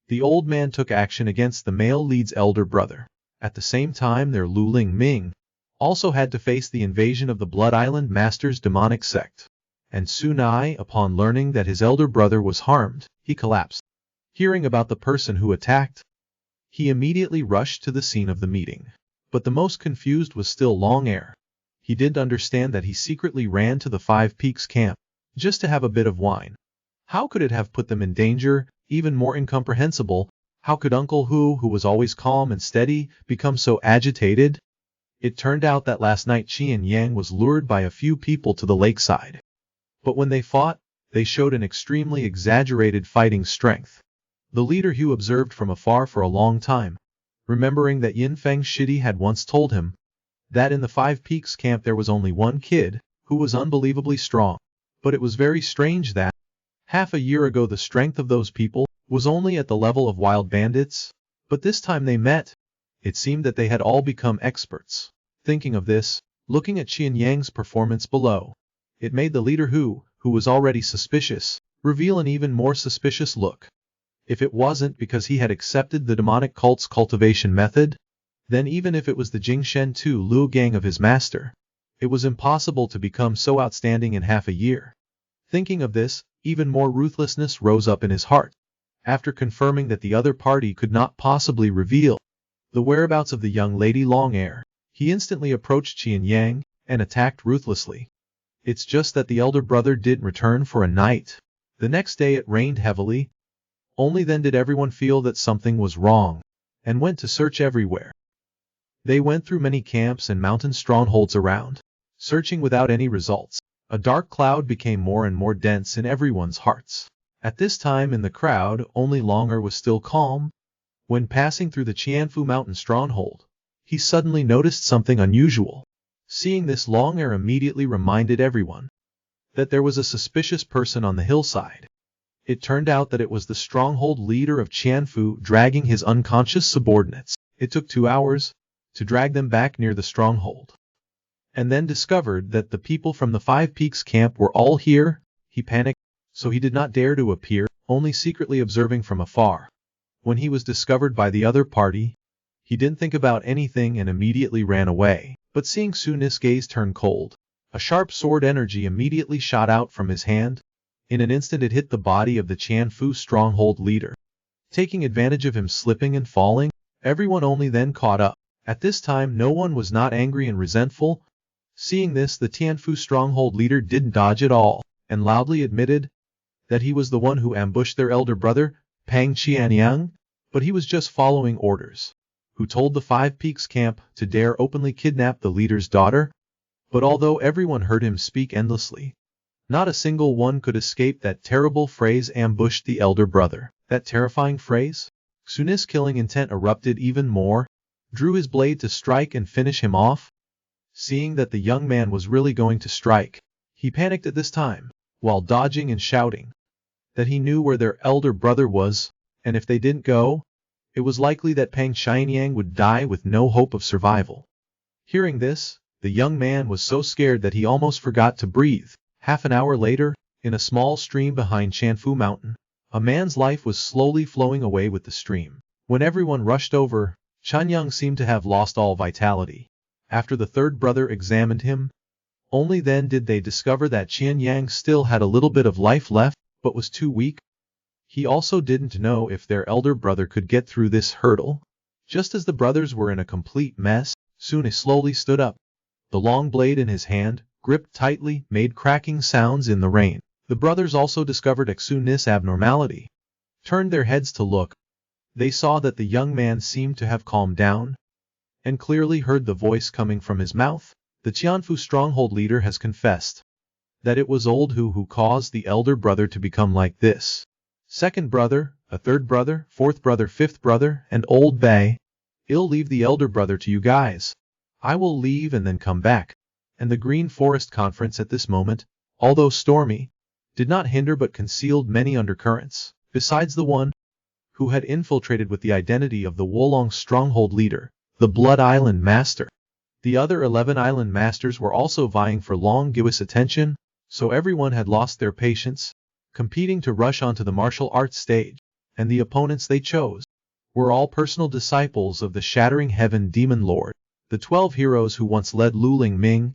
The old man took action against the male lead's elder brother. At the same time their Luling Ming also had to face the invasion of the Blood Island Master's demonic sect. And Sunai, upon learning that his elder brother was harmed, he collapsed. Hearing about the person who attacked, he immediately rushed to the scene of the meeting. But the most confused was still Long Air. He didn't understand that he secretly ran to the Five Peaks camp, just to have a bit of wine. How could it have put them in danger? Even more incomprehensible, How could Uncle who was always calm and steady, become so agitated? It turned out that last night Qian Yang was lured by a few people to the lakeside. But when they fought, they showed an extremely exaggerated fighting strength. The leader Hu observed from afar for a long time, remembering that Yin Feng Shidi had once told him that in the Five Peaks camp there was only one kid who was unbelievably strong. But it was very strange that half a year ago the strength of those people was only at the level of wild bandits, but this time they met. It seemed that they had all become experts. Thinking of this, looking at Qian Yang's performance below, it made the leader who was already suspicious, reveal an even more suspicious look. If it wasn't because he had accepted the demonic cult's cultivation method, then even if it was the Jingshen Tu Lu gang of his master, it was impossible to become so outstanding in half a year. Thinking of this, even more ruthlessness rose up in his heart. After confirming that the other party could not possibly reveal the whereabouts of the young lady Longhair, he instantly approached Qian Yang and attacked ruthlessly. It's just that the elder brother didn't return for a night. The next day it rained heavily. Only then did everyone feel that something was wrong, and went to search everywhere. They went through many camps and mountain strongholds around, searching without any results. A dark cloud became more and more dense in everyone's hearts. At this time in the crowd, only Longhair was still calm. When passing through the Qianfu mountain stronghold, he suddenly noticed something unusual. Seeing this, Longhair immediately reminded everyone that there was a suspicious person on the hillside. It turned out that it was the stronghold leader of Qianfu dragging his unconscious subordinates. It took 2 hours to drag them back near the stronghold, and then discovered that the people from the Five Peaks camp were all here. He panicked, so he did not dare to appear, only secretly observing from afar. When he was discovered by the other party, he didn't think about anything and immediately ran away. But seeing Sunis' gaze turn cold, a sharp sword energy immediately shot out from his hand. In an instant it hit the body of the Qianfu stronghold leader. Taking advantage of him slipping and falling, everyone only then caught up. At this time no one was not angry and resentful. Seeing this, the Tianfu stronghold leader didn't dodge at all, and loudly admitted that he was the one who ambushed their elder brother, Pang Qianyang, but he was just following orders. Who told the Five Peaks camp to dare openly kidnap the leader's daughter? But although everyone heard him speak endlessly, not a single one could escape that terrible phrase, ambushed the elder brother. That terrifying phrase? Sunis' killing intent erupted even more, drew his blade to strike and finish him off. Seeing that the young man was really going to strike, he panicked at this time, while dodging and shouting that he knew where their elder brother was, and if they didn't go, it was likely that Pang Qianyang would die with no hope of survival. Hearing this, the young man was so scared that he almost forgot to breathe. Half an hour later, in a small stream behind Qianfu Mountain, a man's life was slowly flowing away with the stream. When everyone rushed over, Chanyang seemed to have lost all vitality. After the third brother examined him, only then did they discover that Qianyang still had a little bit of life left, but was too weak. He also didn't know if their elder brother could get through this hurdle. Just as the brothers were in a complete mess, Sune slowly stood up. The long blade in his hand, gripped tightly, made cracking sounds in the rain. The brothers also discovered Sunis' abnormality. Turned their heads to look. They saw that the young man seemed to have calmed down, and clearly heard the voice coming from his mouth. The Qianfu stronghold leader has confessed that it was old who caused the elder brother to become like this. Second brother, a third brother, fourth brother, fifth brother, and old Bay. I'll leave the elder brother to you guys. I will leave and then come back. And the Green Forest Conference at this moment, although stormy, did not hinder but concealed many undercurrents. Besides the one who had infiltrated with the identity of the Wolong stronghold leader, the Blood Island Master. The other 11 island masters were also vying for Longgiwis' attention, so everyone had lost their patience, competing to rush onto the martial arts stage, and the opponents they chose were all personal disciples of the Shattering Heaven Demon Lord. The 12 heroes who once led Luling Ming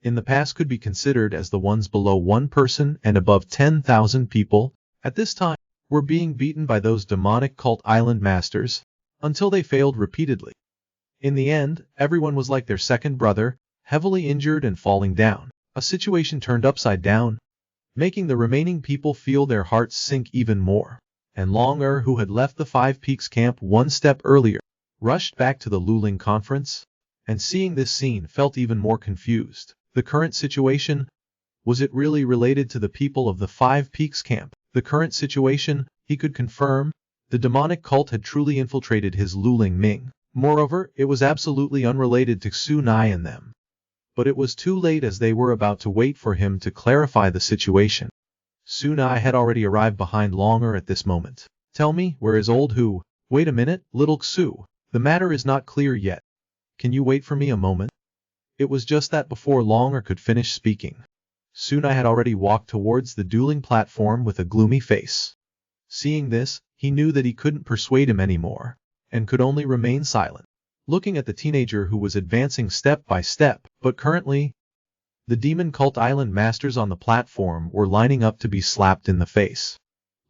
in the past could be considered as the ones below 1 person and above 10,000 people. At this time, were being beaten by those demonic cult island masters, until they failed repeatedly. In the end, everyone was like their second brother, heavily injured and falling down. A situation turned upside down, making the remaining people feel their hearts sink even more. and Long who had left the Five Peaks camp one step earlier, rushed back to the Luling conference, and seeing this scene felt even more confused. The current situation? Was it really related to the people of the Five Peaks camp? The current situation, he could confirm, the demonic cult had truly infiltrated his Luling Ming. Moreover, it was absolutely unrelated to Xu Nai and them. But it was too late, as they were about to wait for him to clarify the situation. Xu Nai had already arrived behind Longer at this moment. Tell me, where is old Hu? Wait a minute, little Xu. The matter is not clear yet. Can you wait for me a moment? It was just that before Longer could finish speaking, Xu Nai had already walked towards the dueling platform with a gloomy face. Seeing this, he knew that he couldn't persuade him anymore, and could only remain silent, looking at the teenager who was advancing step by step. But currently, the demon cult island masters on the platform were lining up to be slapped in the face.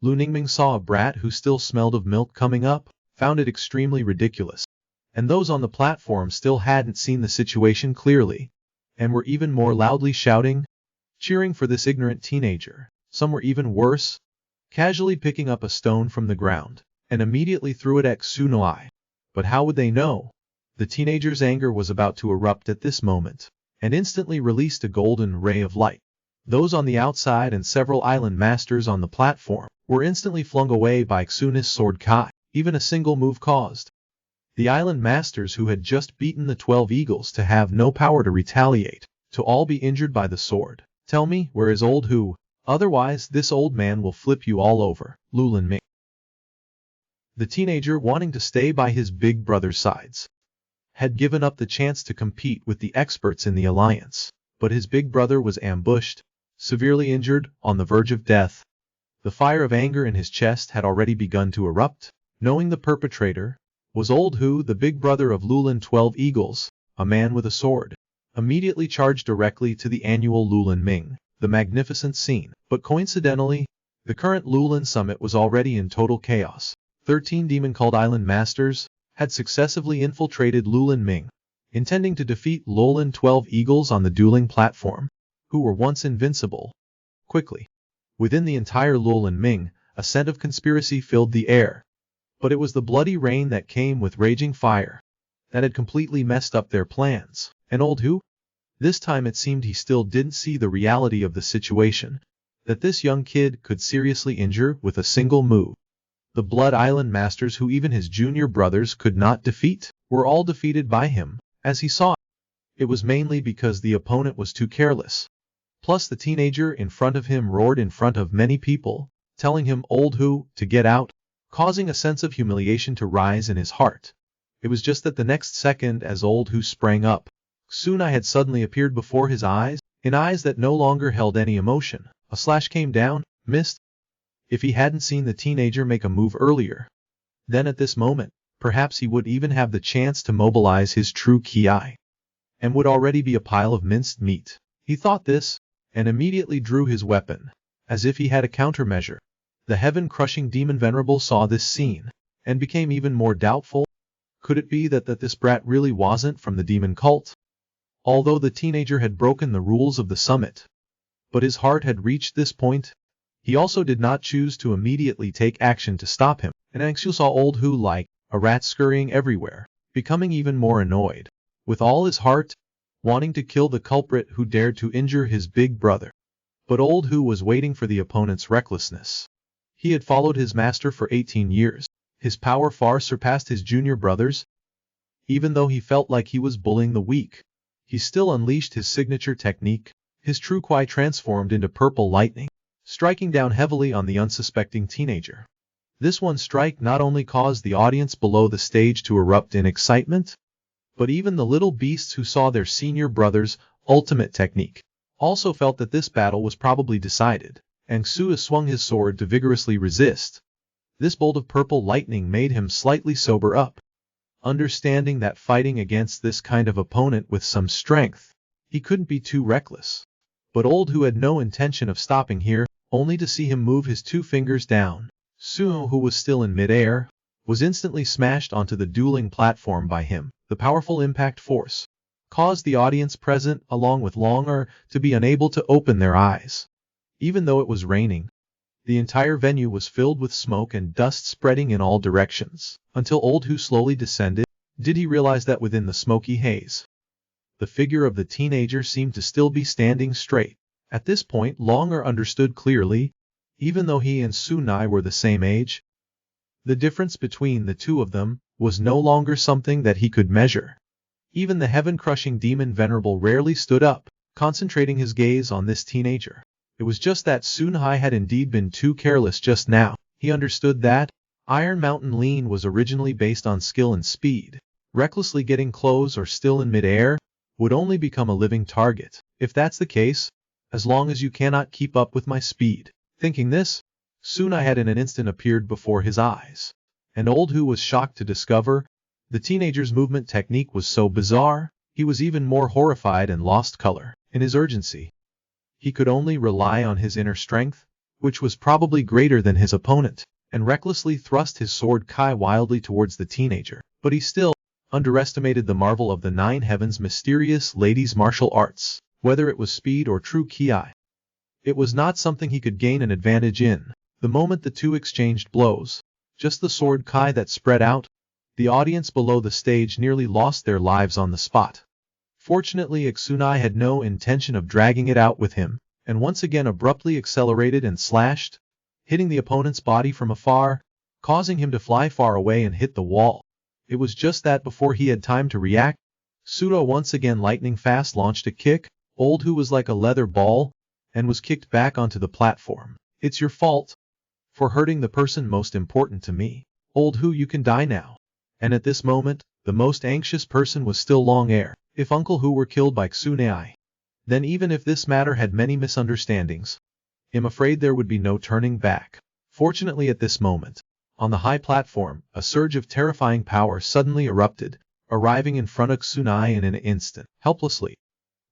Lu Ningming saw a brat who still smelled of milk coming up, found it extremely ridiculous. And those on the platform still hadn't seen the situation clearly, and were even more loudly shouting, cheering for this ignorant teenager. Some were even worse, casually picking up a stone from the ground, and immediately threw it at Xu Nai. But how would they know? The teenager's anger was about to erupt at this moment, and instantly released a golden ray of light. Those on the outside and several island masters on the platform were instantly flung away by Xuna's sword Kai. Even a single move caused the island masters who had just beaten the 12 eagles to have no power to retaliate, to all be injured by the sword. Tell me, where is old Hu? Otherwise, this old man will flip you all over. Lulin Ming. The teenager, wanting to stay by his big brother's sides, had given up the chance to compete with the experts in the alliance, but his big brother was ambushed, severely injured, on the verge of death. The fire of anger in his chest had already begun to erupt, knowing the perpetrator was old Hu, the big brother of Lulin 12 Eagles, a man with a sword, immediately charged directly to the annual Lulin Ming, the magnificent scene. But coincidentally, the current Lulin summit was already in total chaos. 13 demon-called island masters had successively infiltrated Lulin Ming, intending to defeat Lulin 12 Eagles on the dueling platform, who were once invincible. Quickly, within the entire Lulin Ming, a scent of conspiracy filled the air. But it was the bloody rain that came with raging fire that had completely messed up their plans. And old Hu? This time it seemed he still didn't see the reality of the situation, that this young kid could seriously injure with a single move. The Blood Island masters, who even his junior brothers could not defeat, were all defeated by him. As he saw it was mainly because the opponent was too careless. Plus the teenager in front of him roared in front of many people, telling him old Hu to get out, causing a sense of humiliation to rise in his heart. It was just that the next second, as old Hu sprang up, Xu Nai had suddenly appeared before his eyes, in eyes that no longer held any emotion. A slash came down, missed. If he hadn't seen the teenager make a move earlier, then at this moment, perhaps he would even have the chance to mobilize his true ki, and would already be a pile of minced meat. He thought this, and immediately drew his weapon, as if he had a countermeasure. The heaven-crushing demon venerable saw this scene, and became even more doubtful. Could it be that this brat really wasn't from the demon cult? Although the teenager had broken the rules of the summit, but his heart had reached this point, he also did not choose to immediately take action to stop him. And Angsu saw old Hu like a rat scurrying everywhere, becoming even more annoyed, with all his heart, wanting to kill the culprit who dared to injure his big brother. But old Hu was waiting for the opponent's recklessness. He had followed his master for 18 years. His power far surpassed his junior brothers. Even though he felt like he was bullying the weak, he still unleashed his signature technique. His true Kwai transformed into purple lightning, striking down heavily on the unsuspecting teenager. This one strike not only caused the audience below the stage to erupt in excitement, but even the little beasts who saw their senior brother's ultimate technique also felt that this battle was probably decided, and Xu swung his sword to vigorously resist. This bolt of purple lightning made him slightly sober up, understanding that fighting against this kind of opponent with some strength, he couldn't be too reckless. But old Hu had no intention of stopping here, only to see him move his 2 fingers down. Xu, who was still in mid-air, was instantly smashed onto the dueling platform by him. The powerful impact force caused the audience present, along with Longer, to be unable to open their eyes. Even though it was raining, The entire venue was filled with smoke and dust spreading in all directions. Until Old Hu slowly descended, did he realize that within the smoky haze, the figure of the teenager seemed to still be standing straight. At this point, Longer understood clearly, even though he and Sunai were the same age, the difference between the two of them was no longer something that he could measure. Even the heaven-crushing demon Venerable rarely stood up, concentrating his gaze on this teenager. It was just that Sunai had indeed been too careless just now. He understood that Iron Mountain Lean was originally based on skill and speed. Recklessly getting close or still in mid-air would only become a living target. If that's the case, as long as you cannot keep up with my speed. Thinking this, Sunai had in an instant appeared before his eyes. And Old Hu was shocked to discover the teenager's movement technique was so bizarre, he was even more horrified and lost color. In his urgency, he could only rely on his inner strength, which was probably greater than his opponent, and recklessly thrust his sword Kai wildly towards the teenager. But he still underestimated the marvel of the Nine Heavens' mysterious ladies' martial arts, whether it was speed or true ki. It was not something he could gain an advantage in. The moment the two exchanged blows, just the sword Kai that spread out, the audience below the stage nearly lost their lives on the spot. Fortunately, Iksunai had no intention of dragging it out with him, and once again abruptly accelerated and slashed, hitting the opponent's body from afar, causing him to fly far away and hit the wall. It was just that before he had time to react, Sudo once again lightning fast launched a kick. Old Hu was like a leather ball, and was kicked back onto the platform. It's your fault for hurting the person most important to me. Old Hu, you can die now. And at this moment, the most anxious person was still Long Air. If Uncle Hu were killed by Tsunei, then even if this matter had many misunderstandings, I'm afraid there would be no turning back. Fortunately at this moment, on the high platform, a surge of terrifying power suddenly erupted, arriving in front of Tsunei in an instant. Helplessly,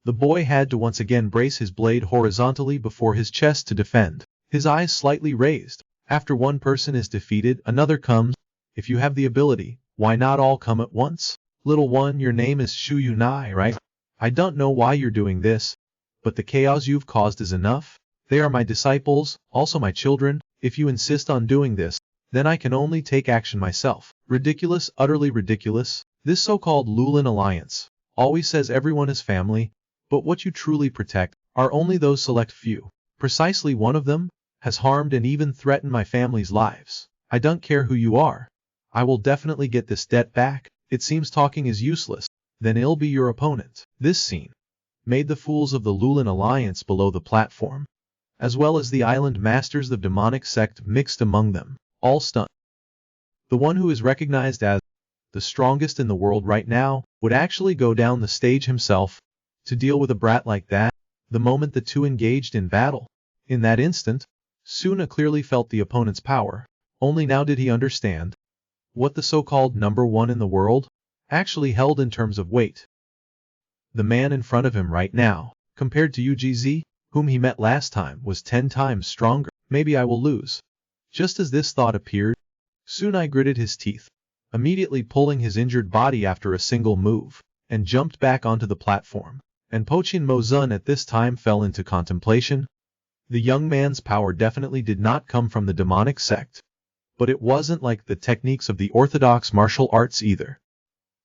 the boy had to once again brace his blade horizontally before his chest to defend, his eyes slightly raised. After one person is defeated, another comes. If you have the ability, why not all come at once? Little one, your name is Shu Yunai, right? I don't know why you're doing this, but the chaos you've caused is enough. They are my disciples, also my children. If you insist on doing this, then I can only take action myself. Ridiculous, utterly ridiculous. This so-called Lulin alliance always says everyone is family, but what you truly protect are only those select few. Precisely one of them has harmed and even threatened my family's lives. I don't care who you are. I will definitely get this debt back. It seems talking is useless. Then I'll be your opponent. This scene made the fools of the Lulin alliance below the platform, as well as the island masters of demonic sect mixed among them, all stunned. The one who is recognized as the strongest in the world right now would actually go down the stage himself to deal with a brat like that. The moment the two engaged in battle, in that instant, Suna clearly felt the opponent's power. Only now did he understand what the so-called number one in the world actually held in terms of weight. The man in front of him right now, compared to UGZ, whom he met last time, was 10 times stronger. Maybe I will lose. Just as this thought appeared, Sunai gritted his teeth, immediately pulling his injured body after a single move, and jumped back onto the platform. And Pochin Mozun at this time fell into contemplation. The young man's power definitely did not come from the demonic sect, but it wasn't like the techniques of the orthodox martial arts either.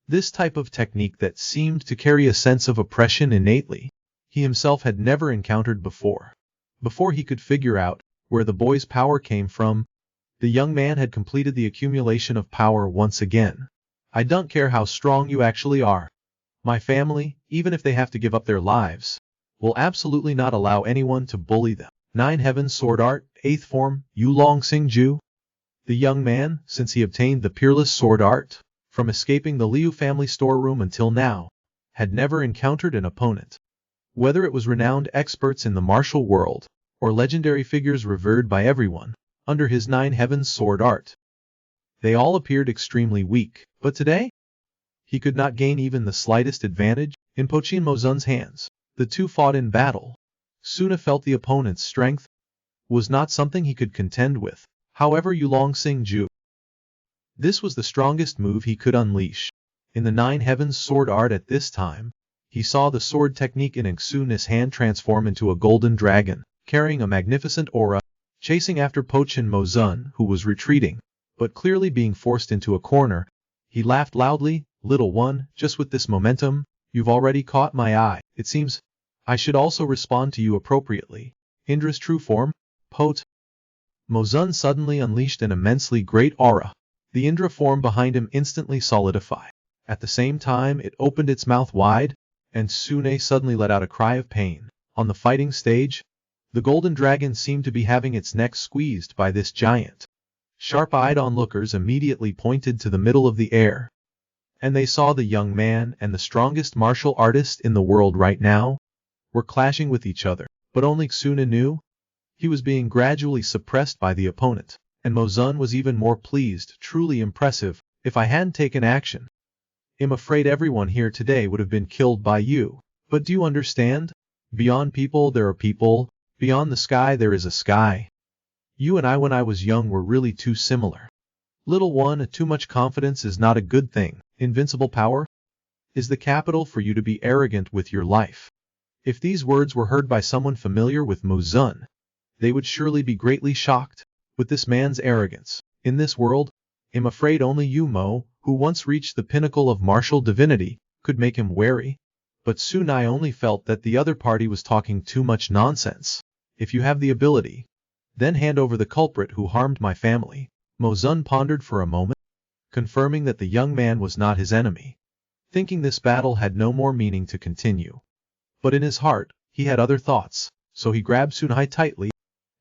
This type of technique that seemed to carry a sense of oppression innately, he himself had never encountered before. Before he could figure out where the boy's power came from, the young man had completed the accumulation of power once again. I don't care how strong you actually are. My family, even if they have to give up their lives, will absolutely not allow anyone to bully them. Nine Heavens Sword Art, 8th Form, Yulong Singju. The young man, since he obtained the peerless sword art, from escaping the Liu family storeroom until now, had never encountered an opponent. Whether it was renowned experts in the martial world, or legendary figures revered by everyone, under his Nine Heavens sword art, they all appeared extremely weak. But today, he could not gain even the slightest advantage. In Pochin Mozun's hands, the two fought in battle. Suna felt the opponent's strength was not something he could contend with. However, Yulong Singju, this was the strongest move he could unleash. In the Nine Heavens sword art at this time, he saw the sword technique in Iksuna's hand transform into a golden dragon, carrying a magnificent aura. chasing after Pochin Mozun, who was retreating, but clearly being forced into a corner. He laughed loudly. Little one, just with this momentum, you've already caught my eye. It seems I should also respond to you appropriately. Indra's true form, Pot. Mozun suddenly unleashed an immensely great aura. The Indra form behind him instantly solidified. At the same time, it opened its mouth wide, and Sune suddenly let out a cry of pain. On the fighting stage, the golden dragon seemed to be having its neck squeezed by this giant. Sharp-eyed onlookers immediately pointed to the middle of the air, and they saw the young man and the strongest martial artist in the world right now were clashing with each other. But only Sune knew he was being gradually suppressed by the opponent, and Mozun was even more pleased. Truly impressive. If I hadn't taken action, I'm afraid everyone here today would have been killed by you. But do you understand? Beyond people there are people, beyond the sky there is a sky. You and I when I was young were really too similar. Little one, too much confidence is not a good thing. Invincible power is the capital for you to be arrogant with your life. If these words were heard by someone familiar with Mozun, they would surely be greatly shocked with this man's arrogance. In this world, I'm afraid only you, Mo, who once reached the pinnacle of martial divinity, could make him wary. But soon I only felt that the other party was talking too much nonsense. If you have the ability, then hand over the culprit who harmed my family. Mozun pondered for a moment, confirming that the young man was not his enemy, thinking this battle had no more meaning to continue. But in his heart, he had other thoughts, so he grabbed Sunhai tightly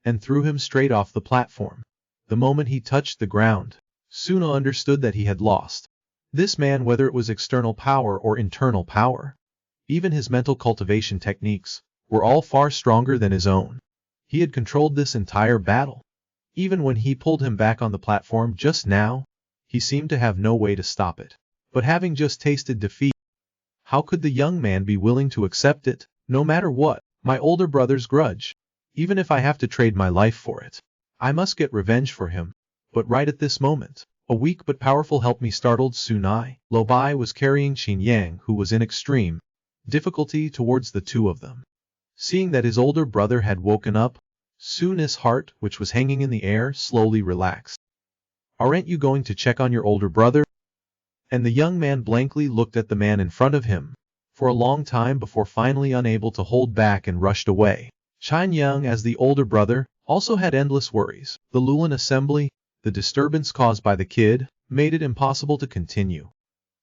and threw him straight off the platform. The moment he touched the ground, Suna understood that he had lost. This man, whether it was external power or internal power, even his mental cultivation techniques, were all far stronger than his own. He had controlled this entire battle. Even when he pulled him back on the platform just now, he seemed to have no way to stop it. But having just tasted defeat, how could the young man be willing to accept it? No matter what, my older brother's grudge, even if I have to trade my life for it, I must get revenge for him. But right at this moment, a weak but powerful help me startled Sunai. Lobai was carrying Qin Yang, who was in extreme difficulty, towards the two of them. Seeing that his older brother had woken up, Sun's heart, which was hanging in the air, slowly relaxed. Aren't you going to check on your older brother? And the young man blankly looked at the man in front of him for a long time before finally unable to hold back and rushed away. Qin Yang, as the older brother, also had endless worries. The Lulan assembly, the disturbance caused by the kid, made it impossible to continue.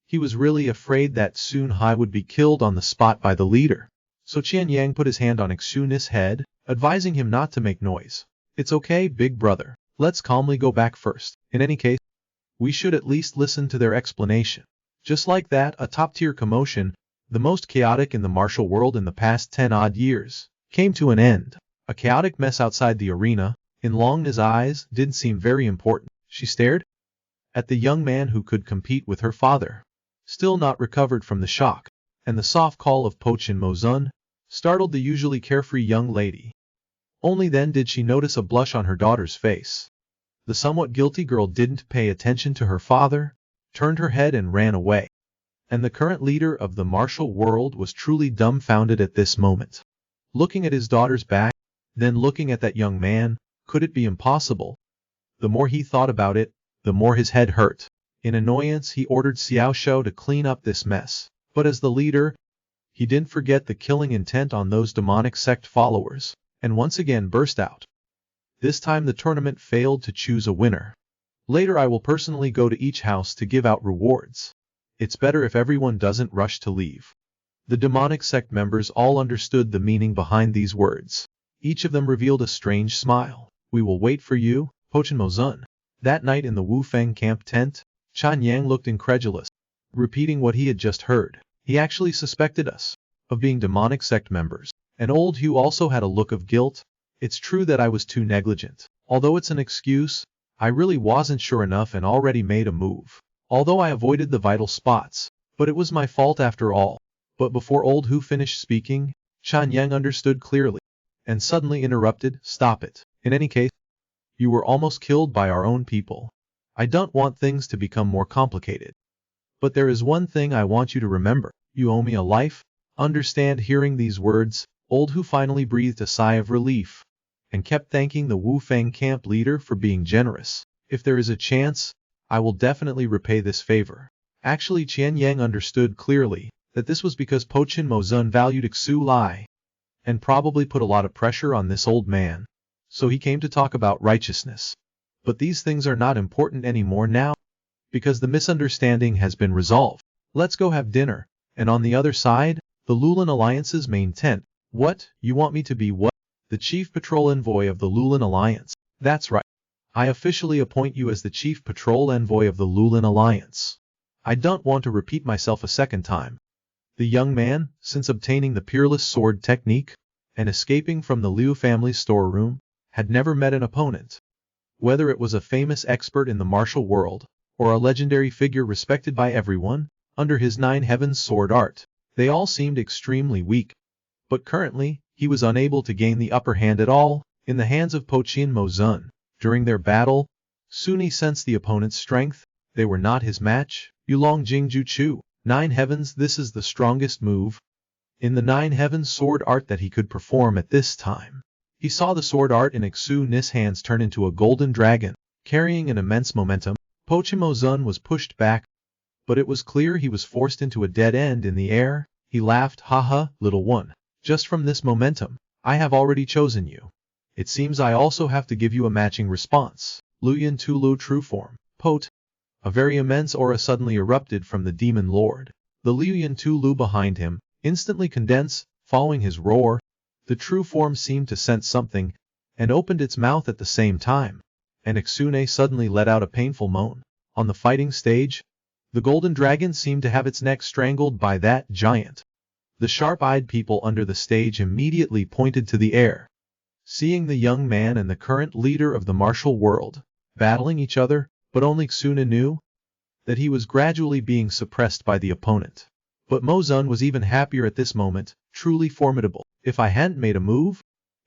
He was really afraid that Sun Hai would be killed on the spot by the leader. So Qin Yang put his hand on Xun's head, advising him not to make noise. It's okay, big brother. Let's calmly go back first. In any case, we should at least listen to their explanation. Just like that, a top-tier commotion, the most chaotic in the martial world in the past 10-odd years, came to an end. A chaotic mess outside the arena. In Longna's eyes, didn't seem very important. She stared at the young man who could compete with her father, still not recovered from the shock, and the soft call of Pochin Mozun startled the usually carefree young lady. Only then did she notice a blush on her daughter's face. The somewhat guilty girl didn't pay attention to her father, turned her head and ran away. And the current leader of the martial world was truly dumbfounded at this moment. Looking at his daughter's back, then looking at that young man, could it be impossible? The more he thought about it, the more his head hurt. In annoyance, he ordered Xiao Shou to clean up this mess. But as the leader, he didn't forget the killing intent on those demonic sect followers, and once again burst out. This time the tournament failed to choose a winner. Later I will personally go to each house to give out rewards. It's better if everyone doesn't rush to leave. The demonic sect members all understood the meaning behind these words. Each of them revealed a strange smile. We will wait for you, Pochin Mozun. That night in the Wufeng camp tent, Qin Yang looked incredulous, repeating what he had just heard. He actually suspected us of being demonic sect members. And old Hugh also had a look of guilt. It's true that I was too negligent. Although it's an excuse, I really wasn't sure enough and already made a move. Although I avoided the vital spots, but it was my fault after all. But before old Hu finished speaking, Qin Yang understood clearly, and suddenly interrupted. Stop it. In any case, you were almost killed by our own people. I don't want things to become more complicated. But there is one thing I want you to remember. You owe me a life. Understand? Hearing these words, old Hu finally breathed a sigh of relief. and kept thanking the Wu Feng camp leader for being generous. If there is a chance, I will definitely repay this favor. Actually, Qian Yang understood clearly that this was because Po Chin Mozun valued Xu Lai and probably put a lot of pressure on this old man. So he came to talk about righteousness. But these things are not important anymore now, because the misunderstanding has been resolved. Let's go have dinner. And on the other side, the Lulin Alliance's main tent. What? You want me to be what? The chief patrol envoy of the Lulin Alliance. That's right. I officially appoint you as the chief patrol envoy of the Lulin Alliance. I don't want to repeat myself a second time. The young man, since obtaining the peerless sword technique and escaping from the Liu family's storeroom, had never met an opponent. Whether it was a famous expert in the martial world, or a legendary figure respected by everyone, under his Nine Heavens sword art, they all seemed extremely weak. But currently, he was unable to gain the upper hand at all, in the hands of Po Chin Mozun. During their battle, Suni sensed the opponent's strength. They were not his match. Yulong Jingju Chu. Nine Heavens, this is the strongest move in the Nine Heavens sword art that he could perform at this time. He saw the sword art in Xu Ni's hands turn into a golden dragon, carrying an immense momentum. Po Chin Mozun was pushed back, but it was clear he was forced into a dead end in the air. He laughed, haha, little one. Just from this momentum, I have already chosen you. It seems I also have to give you a matching response. Luyan Tulu true form. Pot. A very immense aura suddenly erupted from the demon lord. The Luyan Tulu behind him instantly condensed, following his roar. The true form seemed to sense something, and opened its mouth at the same time. And Xune suddenly let out a painful moan. On the fighting stage, the golden dragon seemed to have its neck strangled by that giant. The sharp-eyed people under the stage immediately pointed to the air. Seeing the young man and the current leader of the martial world battling each other, but only Xune knew that he was gradually being suppressed by the opponent. But Mozun was even happier at this moment, truly formidable. If I hadn't made a move,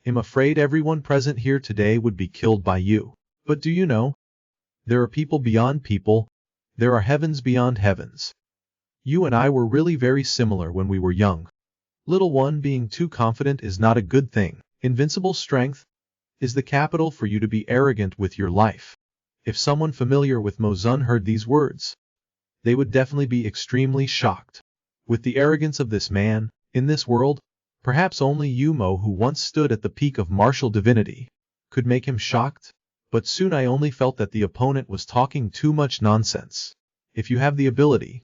I'm afraid everyone present here today would be killed by you. But do you know? There are people beyond people. There are heavens beyond heavens. You and I were really very similar when we were young. Little one, being too confident is not a good thing. Invincible strength is the capital for you to be arrogant with your life. If someone familiar with Mozun heard these words, they would definitely be extremely shocked. With the arrogance of this man, in this world, perhaps only Yumo, who once stood at the peak of martial divinity, could make him shocked. But soon I only felt that the opponent was talking too much nonsense. If you have the ability,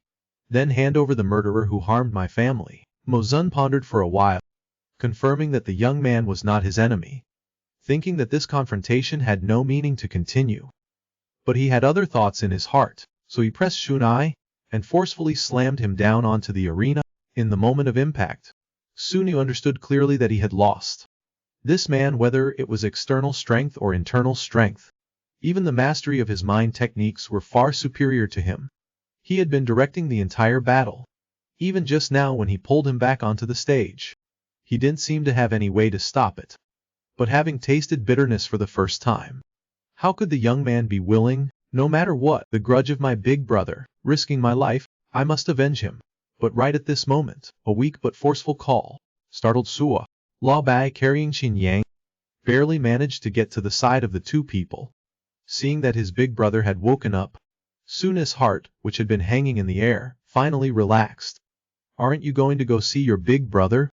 then hand over the murderer who harmed my family. Mozun pondered for a while, confirming that the young man was not his enemy, thinking that this confrontation had no meaning to continue. But he had other thoughts in his heart, so he pressed Shunai and forcefully slammed him down onto the arena. In the moment of impact, Sunu understood clearly that he had lost. This man, whether it was external strength or internal strength, even the mastery of his mind techniques were far superior to him. He had been directing the entire battle. Even just now when he pulled him back onto the stage, he didn't seem to have any way to stop it. But having tasted bitterness for the first time, how could the young man be willing, no matter what, the grudge of my big brother, risking my life, I must avenge him. But right at this moment, a weak but forceful call startled Sua. Lao Bai, carrying Qin Yang, barely managed to get to the side of the two people. Seeing that his big brother had woken up, Suna's heart, which had been hanging in the air, finally relaxed. Aren't you going to go see your big brother?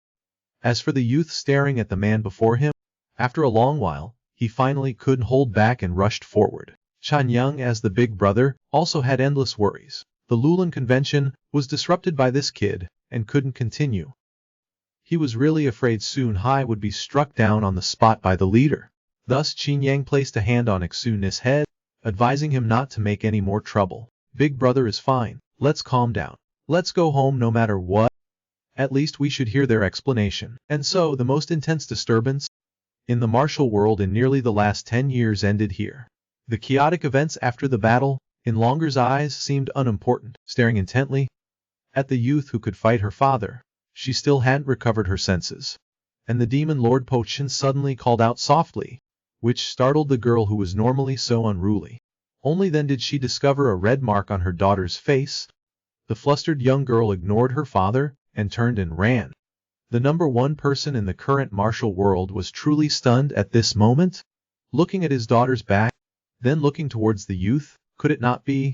As for the youth staring at the man before him, after a long while, he finally couldn't hold back and rushed forward. Chan Yang, as the big brother, also had endless worries. The Lulin convention was disrupted by this kid, and couldn't continue. He was really afraid Sun Hai would be struck down on the spot by the leader. Thus Qin Yang placed a hand on Xun's head, advising him not to make any more trouble. Big brother is fine, let's calm down. Let's go home no matter what. At least we should hear their explanation. And so the most intense disturbance in the martial world in nearly the last 10 years ended here. The chaotic events after the battle, in Longer's eyes, seemed unimportant. Staring intently at the youth who could fight her father, she still hadn't recovered her senses. And the demon Lord Po Chin suddenly called out softly, which startled the girl who was normally so unruly. Only then did she discover a red mark on her daughter's face. The flustered young girl ignored her father and turned and ran. The number one person in the current martial world was truly stunned at this moment, looking at his daughter's back, then looking towards the youth. Could it not be?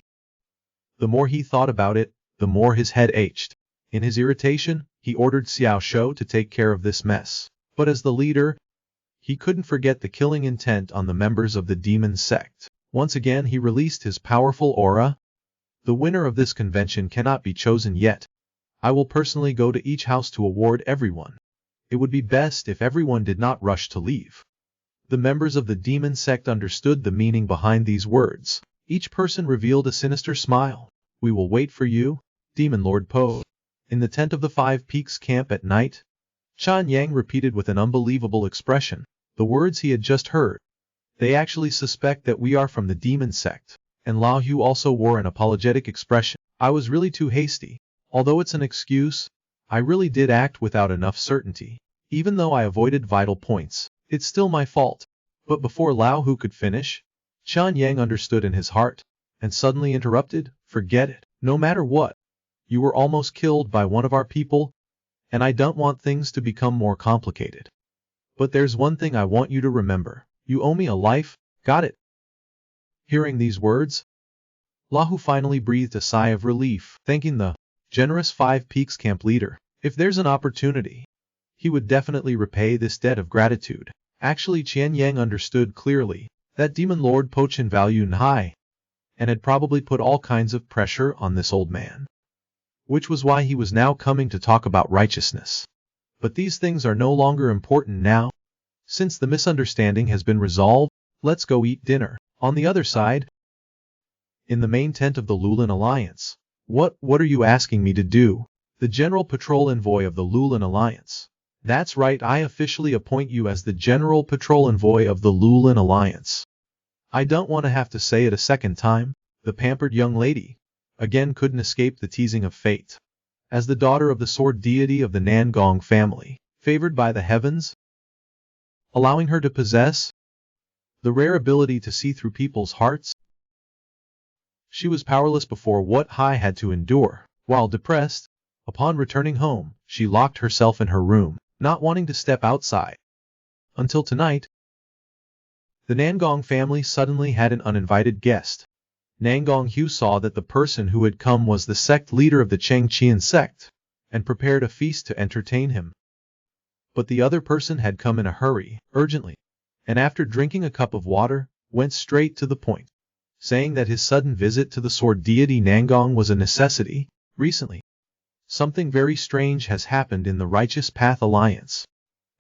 The more he thought about it, the more his head ached. In his irritation, he ordered Xiao Shou to take care of this mess. But as the leader, he couldn't forget the killing intent on the members of the demon sect. Once again he released his powerful aura. The winner of this convention cannot be chosen yet. I will personally go to each house to award everyone. It would be best if everyone did not rush to leave. The members of the demon sect understood the meaning behind these words. Each person revealed a sinister smile. We will wait for you, Demon Lord Po. In the tent of the Five Peaks camp at night, Chan Yang repeated with an unbelievable expression the words he had just heard. They actually suspect that we are from the demon sect. And Lao Hu also wore an apologetic expression. I was really too hasty. Although it's an excuse, I really did act without enough certainty. Even though I avoided vital points, it's still my fault. But before Lao Hu could finish, Chan Yang understood in his heart, and suddenly interrupted, forget it. No matter what, you were almost killed by one of our people, and I don't want things to become more complicated. But there's one thing I want you to remember. You owe me a life, got it? Hearing these words, Lao Hu finally breathed a sigh of relief, thanking the generous Five Peaks camp leader. If there's an opportunity, he would definitely repay this debt of gratitude. Actually, Qian Yang understood clearly that Demon Lord Po Chen valued high, and had probably put all kinds of pressure on this old man. Which was why he was now coming to talk about righteousness. But these things are no longer important now. Since the misunderstanding has been resolved, let's go eat dinner. On the other side, in the main tent of the Lulin Alliance. What are you asking me to do? The General Patrol Envoy of the Lulin Alliance. That's right, I officially appoint you as the General Patrol Envoy of the Lulin Alliance. I don't want to have to say it a second time. The pampered young lady again couldn't escape the teasing of fate. As the daughter of the sword deity of the Nangong family, favored by the heavens, allowing her to possess the rare ability to see through people's hearts, she was powerless before what Hai had to endure. While depressed, upon returning home, she locked herself in her room, not wanting to step outside. Until tonight, the Nangong family suddenly had an uninvited guest. Nangong Hu saw that the person who had come was the sect leader of the Chengqian sect, and prepared a feast to entertain him. But the other person had come in a hurry, urgently, and after drinking a cup of water, went straight to the point, saying that his sudden visit to the sword deity Nangong was a necessity. Recently, something very strange has happened in the Righteous Path Alliance,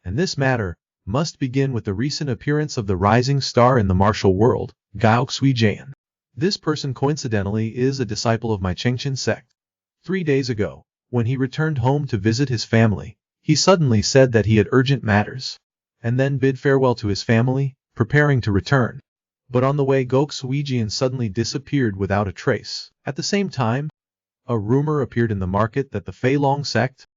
and this matter must begin with the recent appearance of the rising star in the martial world, Gao Xuijian. This person coincidentally is a disciple of my Chengqian sect. 3 days ago, when he returned home to visit his family, he suddenly said that he had urgent matters, and then bid farewell to his family, preparing to return. But on the way Gao Xuijian suddenly disappeared without a trace. At the same time, a rumor appeared in the market that the Feilong sect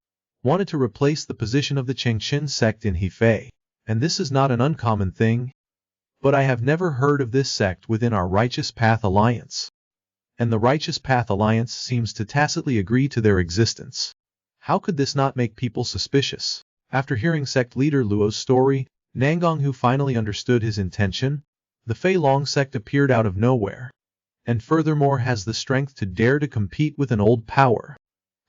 wanted to replace the position of the Chengqian sect in Hefei. And this is not an uncommon thing. But I have never heard of this sect within our Righteous Path Alliance. And the Righteous Path Alliance seems to tacitly agree to their existence. How could this not make people suspicious? After hearing sect leader Luo's story, Nangong Hu finally understood his intention. The Feilong sect appeared out of nowhere, and furthermore has the strength to dare to compete with an old power.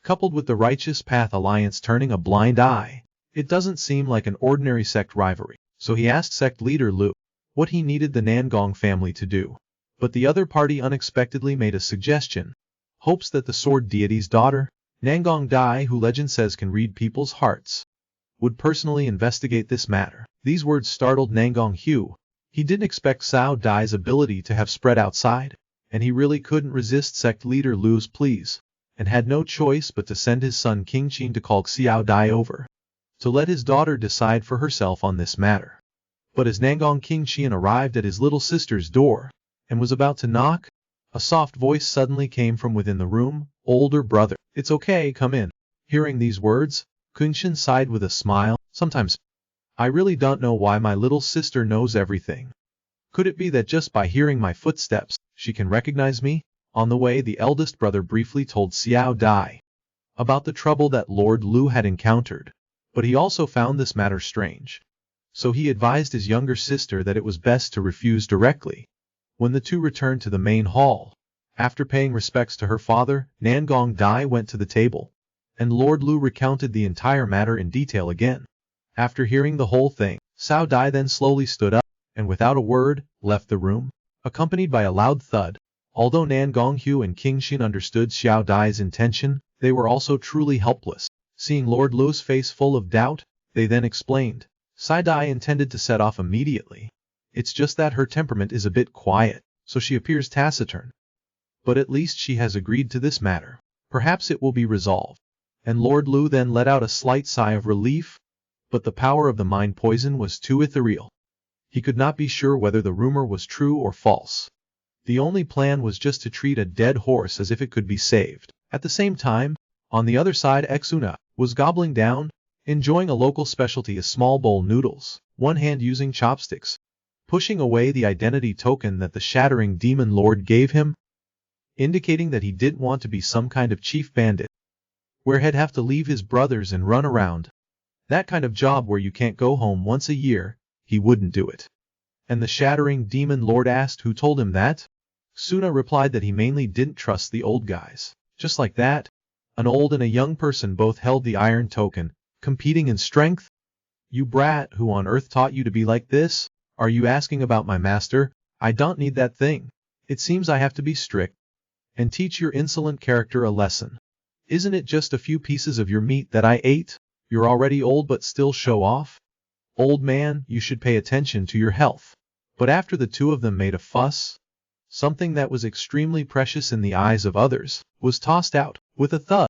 Coupled with the Righteous Path Alliance turning a blind eye, it doesn't seem like an ordinary sect rivalry. So he asked sect leader Lu what he needed the Nangong family to do. But the other party unexpectedly made a suggestion. Hopes that the sword deity's daughter, Nangong Dai, who legend says can read people's hearts, would personally investigate this matter. These words startled Nangong Hu. He didn't expect Cao Dai's ability to have spread outside, and he really couldn't resist sect leader Lu's pleas, and had no choice but to send his son King Qin to call Xiao Dai over, to let his daughter decide for herself on this matter. But as Nangong King Qian arrived at his little sister's door, and was about to knock, a soft voice suddenly came from within the room, "Older brother, it's okay, come in." Hearing these words, King Qian sighed with a smile. Sometimes, I really don't know why my little sister knows everything. Could it be that just by hearing my footsteps, she can recognize me? On the way, the eldest brother briefly told Xiao Dai about the trouble that Lord Lu had encountered. But he also found this matter strange. So he advised his younger sister that it was best to refuse directly. When the two returned to the main hall, after paying respects to her father, Nangong Dai went to the table, and Lord Lu recounted the entire matter in detail again. After hearing the whole thing, Cao Dai then slowly stood up, and without a word, left the room, accompanied by a loud thud. Although Nangong Hu and King Xin understood Xiao Dai's intention, they were also truly helpless. Seeing Lord Lu's face full of doubt, they then explained. Sai Dai intended to set off immediately. It's just that her temperament is a bit quiet, so she appears taciturn. But at least she has agreed to this matter. Perhaps it will be resolved. And Lord Lu then let out a slight sigh of relief. But the power of the mind poison was too ethereal. He could not be sure whether the rumor was true or false. The only plan was just to treat a dead horse as if it could be saved. At the same time, on the other side Xuna was gobbling down, enjoying a local specialty, a small bowl noodles, one hand using chopsticks, pushing away the identity token that the shattering demon lord gave him, indicating that he didn't want to be some kind of chief bandit, where he'd have to leave his brothers and run around. That kind of job where you can't go home once a year, he wouldn't do it. And the shattering demon lord asked who told him that. Suna replied that he mainly didn't trust the old guys. Just like that, an old and a young person both held the iron token, competing in strength. You brat, who on earth taught you to be like this? Are you asking about my master? I don't need that thing. It seems I have to be strict and teach your insolent character a lesson. Isn't it just a few pieces of your meat that I ate? You're already old but still show off? Old man, you should pay attention to your health. But after the two of them made a fuss, something that was extremely precious in the eyes of others was tossed out with a thud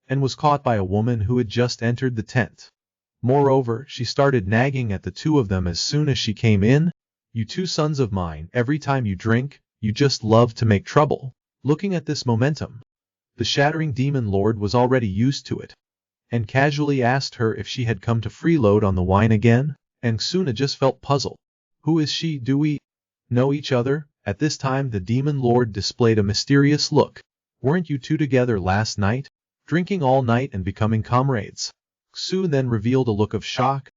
and was caught by a woman who had just entered the tent. Moreover, she started nagging at the two of them as soon as she came in. You two sons of mine, every time you drink, you just love to make trouble. Looking at this momentum, the shattering demon lord was already used to it, and casually asked her if she had come to freeload on the wine again, and Suna just felt puzzled. Who is she? Do we know each other? At this time the demon lord displayed a mysterious look. Weren't you two together last night, drinking all night and becoming comrades? Xu then revealed a look of shock.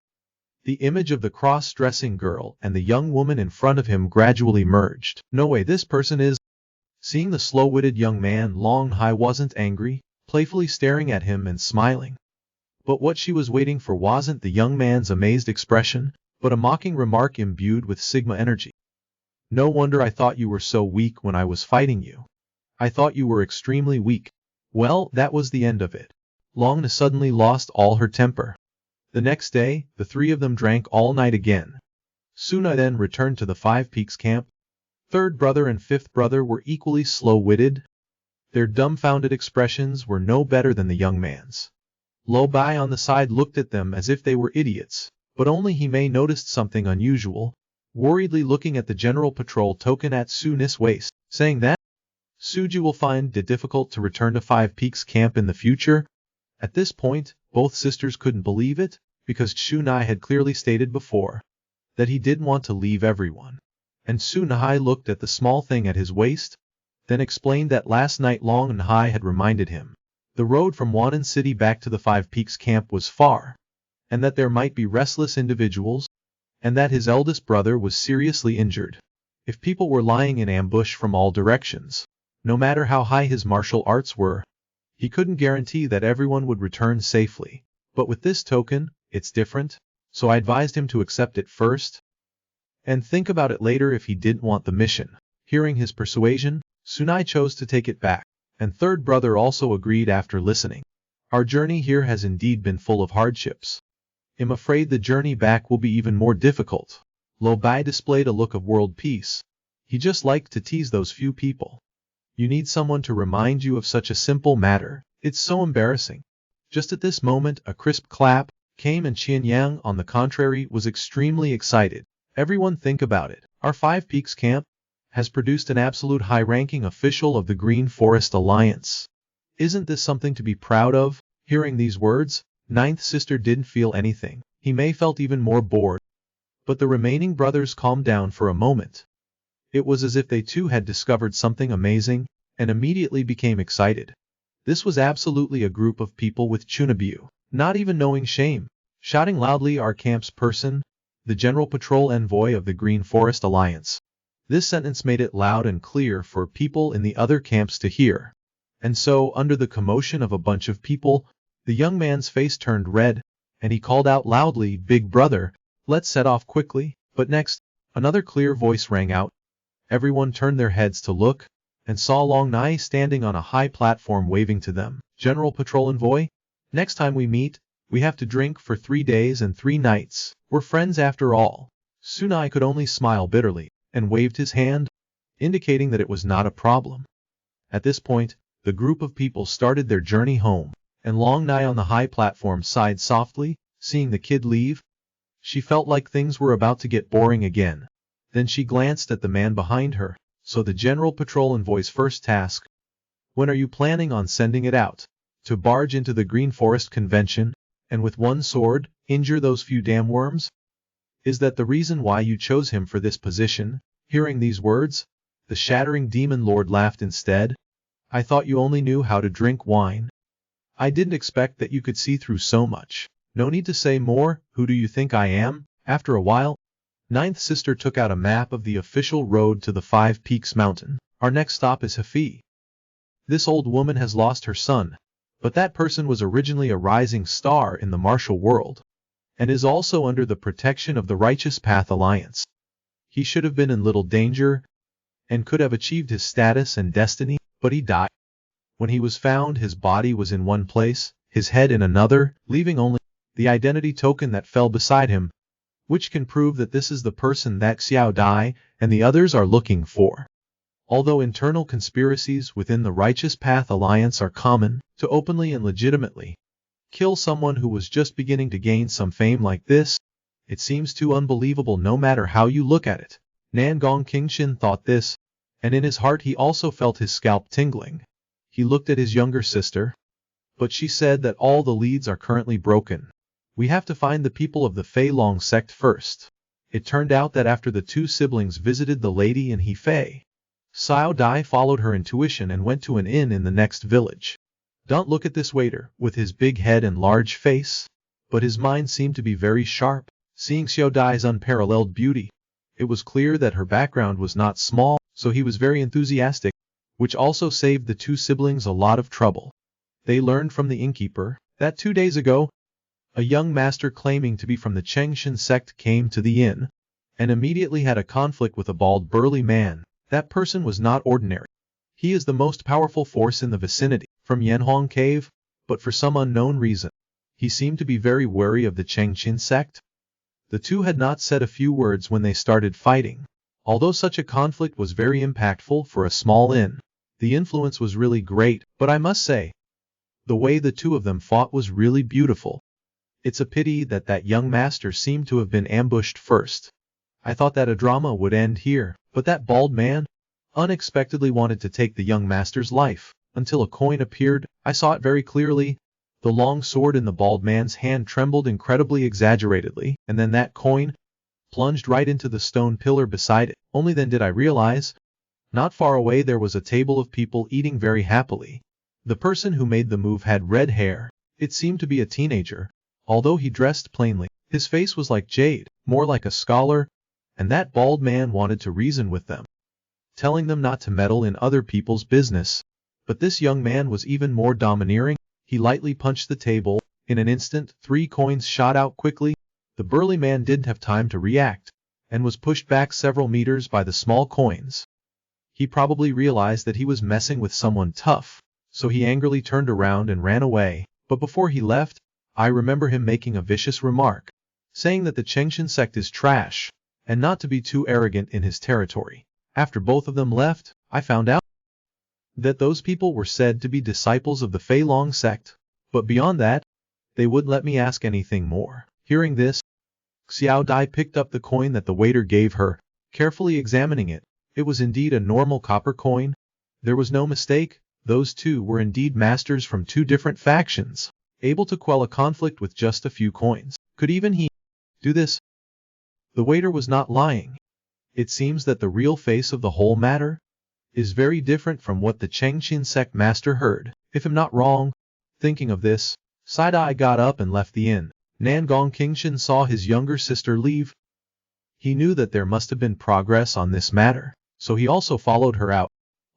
The image of the cross-dressing girl and the young woman in front of him gradually merged. No way, this person is... Seeing the slow-witted young man, Long Hai wasn't angry, playfully staring at him and smiling. But what she was waiting for wasn't the young man's amazed expression, but a mocking remark imbued with Sigma energy. No wonder I thought you were so weak when I was fighting you. I thought you were extremely weak. Well, that was the end of it. Long Na suddenly lost all her temper. The next day, the three of them drank all night again. Suna then returned to the Five Peaks camp. Third brother and fifth brother were equally slow-witted. Their dumbfounded expressions were no better than the young man's. Lo Bai on the side looked at them as if they were idiots, but only he may noticed something unusual, worriedly looking at the general patrol token at Su Ni's waist, saying that Suju will find it difficult to return to Five Peaks camp in the future. At this point, both sisters couldn't believe it, because Chu Nai had clearly stated before that he didn't want to leave everyone. And Su Nai looked at the small thing at his waist, then explained that last night Long Nai had reminded him the road from Wanan City back to the Five Peaks camp was far, and that there might be restless individuals, and that his eldest brother was seriously injured. If people were lying in ambush from all directions, no matter how high his martial arts were, he couldn't guarantee that everyone would return safely. But with this token, it's different, so I advised him to accept it first and think about it later if he didn't want the mission. Hearing his persuasion, Sunai chose to take it back, and third brother also agreed after listening. Our journey here has indeed been full of hardships. I'm afraid the journey back will be even more difficult. Lo Bai displayed a look of world peace. He just liked to tease those few people. You need someone to remind you of such a simple matter. It's so embarrassing. Just at this moment, a crisp clap came and Qian Yang, on the contrary, was extremely excited. Everyone think about it. Our Five Peaks camp has produced an absolute high-ranking official of the Green Forest Alliance. Isn't this something to be proud of? Hearing these words, Ninth Sister didn't feel anything. He may felt even more bored. But the remaining brothers calmed down for a moment. It was as if they too had discovered something amazing, and immediately became excited. This was absolutely a group of people with Chunabu, not even knowing shame. shouting loudly, "Our camp's person, the General Patrol Envoy of the Green Forest Alliance." This sentence made it loud and clear for people in the other camps to hear. And so, under the commotion of a bunch of people, the young man's face turned red, and he called out loudly, "Big brother, let's set off quickly." But next, another clear voice rang out. Everyone turned their heads to look, and saw Long Nai standing on a high platform waving to them. "General Patrol Envoy, next time we meet, we have to drink for 3 days and 3 nights. We're friends after all." Sunai could only smile bitterly, and waved his hand, indicating that it was not a problem. At this point, the group of people started their journey home, and Long Nai on the high platform sighed softly, seeing the kid leave. She felt like things were about to get boring again. Then she glanced at the man behind her. "So the General Patrol Envoy's first task. When are you planning on sending it out? To barge into the Green Forest Convention, and with one sword, injure those few damn worms? Is that the reason why you chose him for this position?" Hearing these words, the shattering demon lord laughed instead. "I thought you only knew how to drink wine. I didn't expect that you could see through so much. No need to say more. Who do you think I am?" After a while, Ninth Sister took out a map of the official road to the 5 Peaks Mountain. "Our next stop is Hafi. This old woman has lost her son, but that person was originally a rising star in the martial world, and is also under the protection of the Righteous Path Alliance. He should have been in little danger, and could have achieved his status and destiny, but he died. When he was found, his body was in one place, his head in another, leaving only the identity token that fell beside him, which can prove that this is the person that Xiao Dai and the others are looking for." Although internal conspiracies within the Righteous Path Alliance are common, to openly and legitimately kill someone who was just beginning to gain some fame like this, it seems too unbelievable no matter how you look at it. Nangong Kingshin thought this, and in his heart he also felt his scalp tingling. He looked at his younger sister, but she said that all the leads are currently broken. "We have to find the people of the Fei Long sect first." It turned out that after the 2 siblings visited the lady in Hefei, Xiao Dai followed her intuition and went to an inn in the next village. Don't look at this waiter, with his big head and large face. But his mind seemed to be very sharp. Seeing Xiao Dai's unparalleled beauty, it was clear that her background was not small, so he was very enthusiastic, which also saved the 2 siblings a lot of trouble. They learned from the innkeeper that 2 days ago, a young master claiming to be from the Chengshan sect came to the inn, and immediately had a conflict with a bald burly man. That person was not ordinary. He is the most powerful force in the vicinity, from Yanhuang Cave, but for some unknown reason, he seemed to be very wary of the Chengshan sect. The 2 had not said a few words when they started fighting. Although such a conflict was very impactful for a small inn, the influence was really great, but I must say, the way the 2 of them fought was really beautiful. It's a pity that that young master seemed to have been ambushed first. I thought that a drama would end here, but that bald man unexpectedly wanted to take the young master's life, until a coin appeared. I saw it very clearly. The long sword in the bald man's hand trembled incredibly exaggeratedly, and then that coin plunged right into the stone pillar beside it. Only then did I realize, not far away there was a table of people eating very happily. The person who made the move had red hair. It seemed to be a teenager, although he dressed plainly. His face was like jade, more like a scholar, and that bald man wanted to reason with them, telling them not to meddle in other people's business. But this young man was even more domineering. He lightly punched the table. In an instant, 3 coins shot out quickly. The burly man didn't have time to react, and was pushed back several meters by the small coins. He probably realized that he was messing with someone tough, so he angrily turned around and ran away. But before he left, I remember him making a vicious remark, saying that the Chengshan sect is trash, and not to be too arrogant in his territory. After both of them left, I found out that those people were said to be disciples of the Fei Long sect, but beyond that, they wouldn't let me ask anything more. Hearing this, Xiao Dai picked up the coin that the waiter gave her, carefully examining it. It was indeed a normal copper coin. There was no mistake. Those 2 were indeed masters from 2 different factions, able to quell a conflict with just a few coins. Could even he do this? The waiter was not lying. It seems that the real face of the whole matter is very different from what the Chengshan sect master heard. If I'm not wrong, thinking of this, Side-Eye got up and left the inn. Nangong Kingshan saw his younger sister leave. He knew that there must have been progress on this matter, so he also followed her out.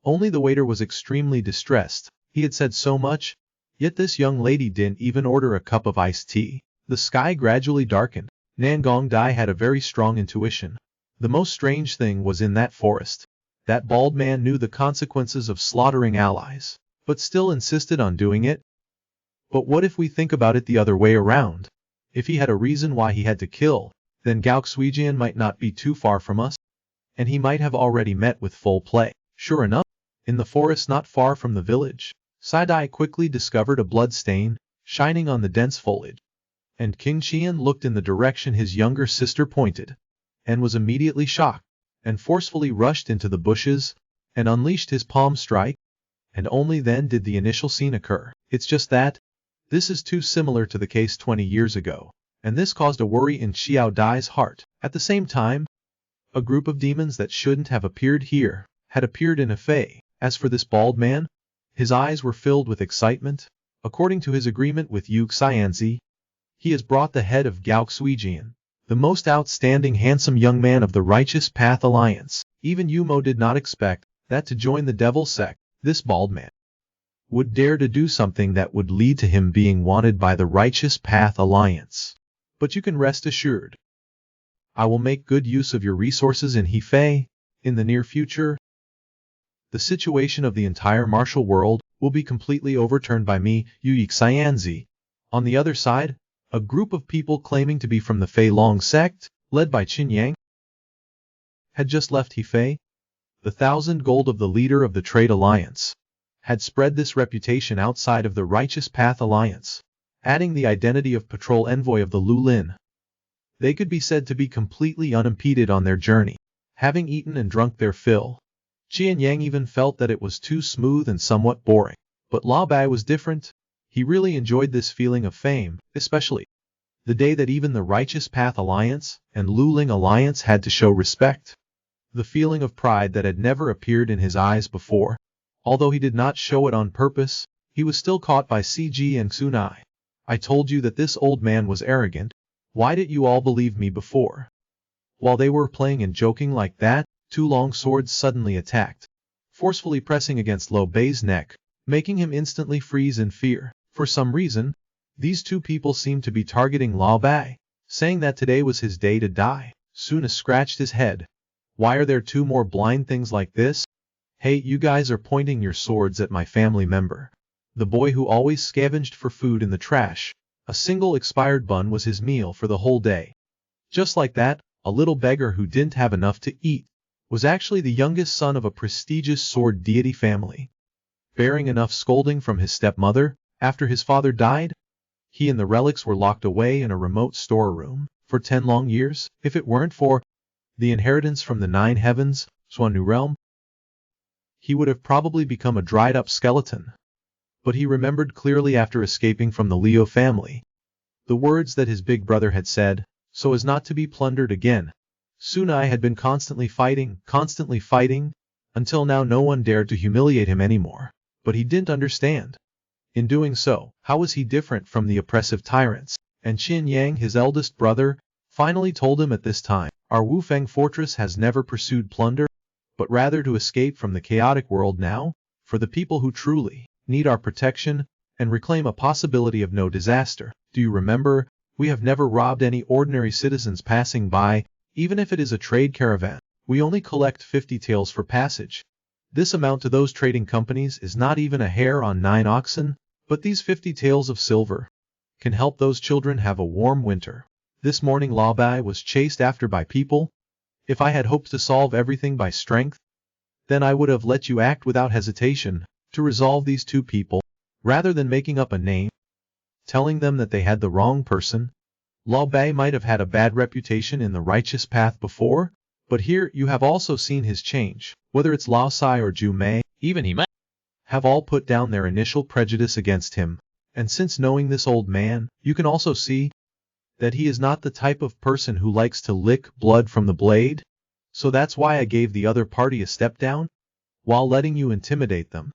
Only the waiter was extremely distressed. He had said so much, yet this young lady didn't even order a cup of iced tea. The sky gradually darkened. Nangong Dai had a very strong intuition. The most strange thing was in that forest. That bald man knew the consequences of slaughtering allies, but still insisted on doing it. But what if we think about it the other way around? If he had a reason why he had to kill, then Gao Xuejian might not be too far from us, and he might have already met with full play. Sure enough, in the forest not far from the village, Sidai quickly discovered a blood stain, shining on the dense foliage. And King Qian looked in the direction his younger sister pointed, and was immediately shocked, and forcefully rushed into the bushes, and unleashed his palm strike, and only then did the initial scene occur. It's just that, this is too similar to the case 20 years ago, and this caused a worry in Xiao Dai's heart. At the same time, a group of demons that shouldn't have appeared here, had appeared in Afei. As for this bald man, his eyes were filled with excitement. According to his agreement with Yu Xianzi, he has brought the head of Gao Xuejian, the most outstanding handsome young man of the Righteous Path Alliance. Even Yumo did not expect that to join the devil sect, this bald man would dare to do something that would lead to him being wanted by the Righteous Path Alliance. But you can rest assured, I will make good use of your resources in Hefei. In the near future, the situation of the entire martial world will be completely overturned by me, Yu Xianzi. On the other side, a group of people claiming to be from the Fei Long sect, led by Qin Yang, had just left Hefei. The 1,000 gold of the leader of the Trade Alliance had spread this reputation outside of the Righteous Path Alliance, adding the identity of patrol envoy of the Lulin. They could be said to be completely unimpeded on their journey, having eaten and drunk their fill. Qin Yang even felt that it was too smooth and somewhat boring. But Lao Bai was different. He really enjoyed this feeling of fame, especially the day that even the Righteous Path Alliance and Luling Alliance had to show respect. The feeling of pride that had never appeared in his eyes before. Although he did not show it on purpose, he was still caught by CG and Tsunai. I told you that this old man was arrogant. Why didn't you all believe me before? While they were playing and joking like that, two long swords suddenly attacked, forcefully pressing against Lo Bei's neck, making him instantly freeze in fear. For some reason, these two people seemed to be targeting Lao Bai, saying that today was his day to die. Suna scratched his head. Why are there two more blind things like this? Hey, you guys are pointing your swords at my family member. The boy who always scavenged for food in the trash. A single expired bun was his meal for the whole day. Just like that, a little beggar who didn't have enough to eat was actually the youngest son of a prestigious sword deity family. Bearing enough scolding from his stepmother, after his father died, he and the relics were locked away in a remote storeroom for 10 long years. If it weren't for the inheritance from the 9 heavens, Xuannu realm, he would have probably become a dried-up skeleton. But he remembered clearly after escaping from the Liu family the words that his big brother had said, so as not to be plundered again. Tsunai had been constantly fighting, until now no one dared to humiliate him anymore. But he didn't understand. In doing so, how was he different from the oppressive tyrants? And Qin Yang, his eldest brother, finally told him at this time, our Wufeng fortress has never pursued plunder, but rather to escape from the chaotic world now, for the people who truly need our protection, and reclaim a possibility of no disaster. Do you remember, we have never robbed any ordinary citizens passing by, even if it is a trade caravan. We only collect 50 taels for passage. This amount to those trading companies is not even a hair on 9 oxen, but these 50 taels of silver can help those children have a warm winter. This morning Lao Bai was chased after by people. If I had hoped to solve everything by strength, then I would have let you act without hesitation to resolve these two people, rather than making up a name, telling them that they had the wrong person. Lao Bai might have had a bad reputation in the righteous path before, but here you have also seen his change. Whether it's Lao Sai or Ju Mei, even he might have all put down their initial prejudice against him. And since knowing this old man, you can also see that he is not the type of person who likes to lick blood from the blade. So that's why I gave the other party a step down, while letting you intimidate them.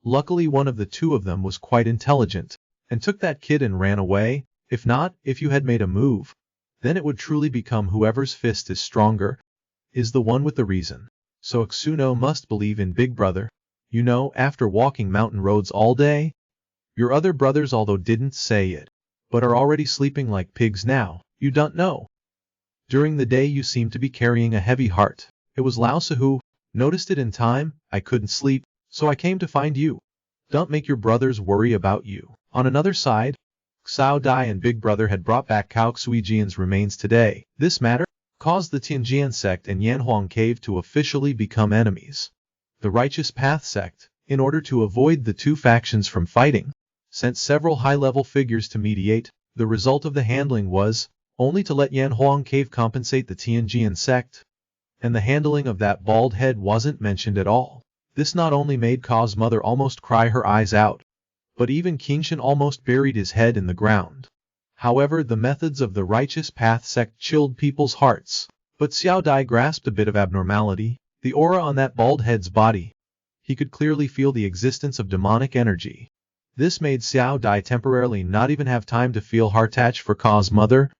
Luckily one of the two of them was quite intelligent, and took that kid and ran away. If not, if you had made a move, then it would truly become whoever's fist is stronger, is the one with the reason. So Xuno must believe in Big Brother. You know, after walking mountain roads all day, your other brothers although didn't say it, but are already sleeping like pigs now, you don't know. During the day you seem to be carrying a heavy heart. It was Lausa who noticed it in time. I couldn't sleep, so I came to find you. Don't make your brothers worry about you. On another side, Xiao Dai and Big Brother had brought back Cao Xuijian's remains today. This matter caused the Tianjian sect and Yanhuang cave to officially become enemies. The Righteous Path sect, in order to avoid the two factions from fighting, sent several high-level figures to mediate. The result of the handling was only to let Yanhuang cave compensate the Tianjian sect, and the handling of that bald head wasn't mentioned at all. This not only made Ka's mother almost cry her eyes out, but even Qingshan almost buried his head in the ground. However, the methods of the Righteous Path sect chilled people's hearts. But Xiao Dai grasped a bit of abnormality, the aura on that bald head's body. He could clearly feel the existence of demonic energy. This made Xiao Dai temporarily not even have time to feel heart-touch for Ka's mother,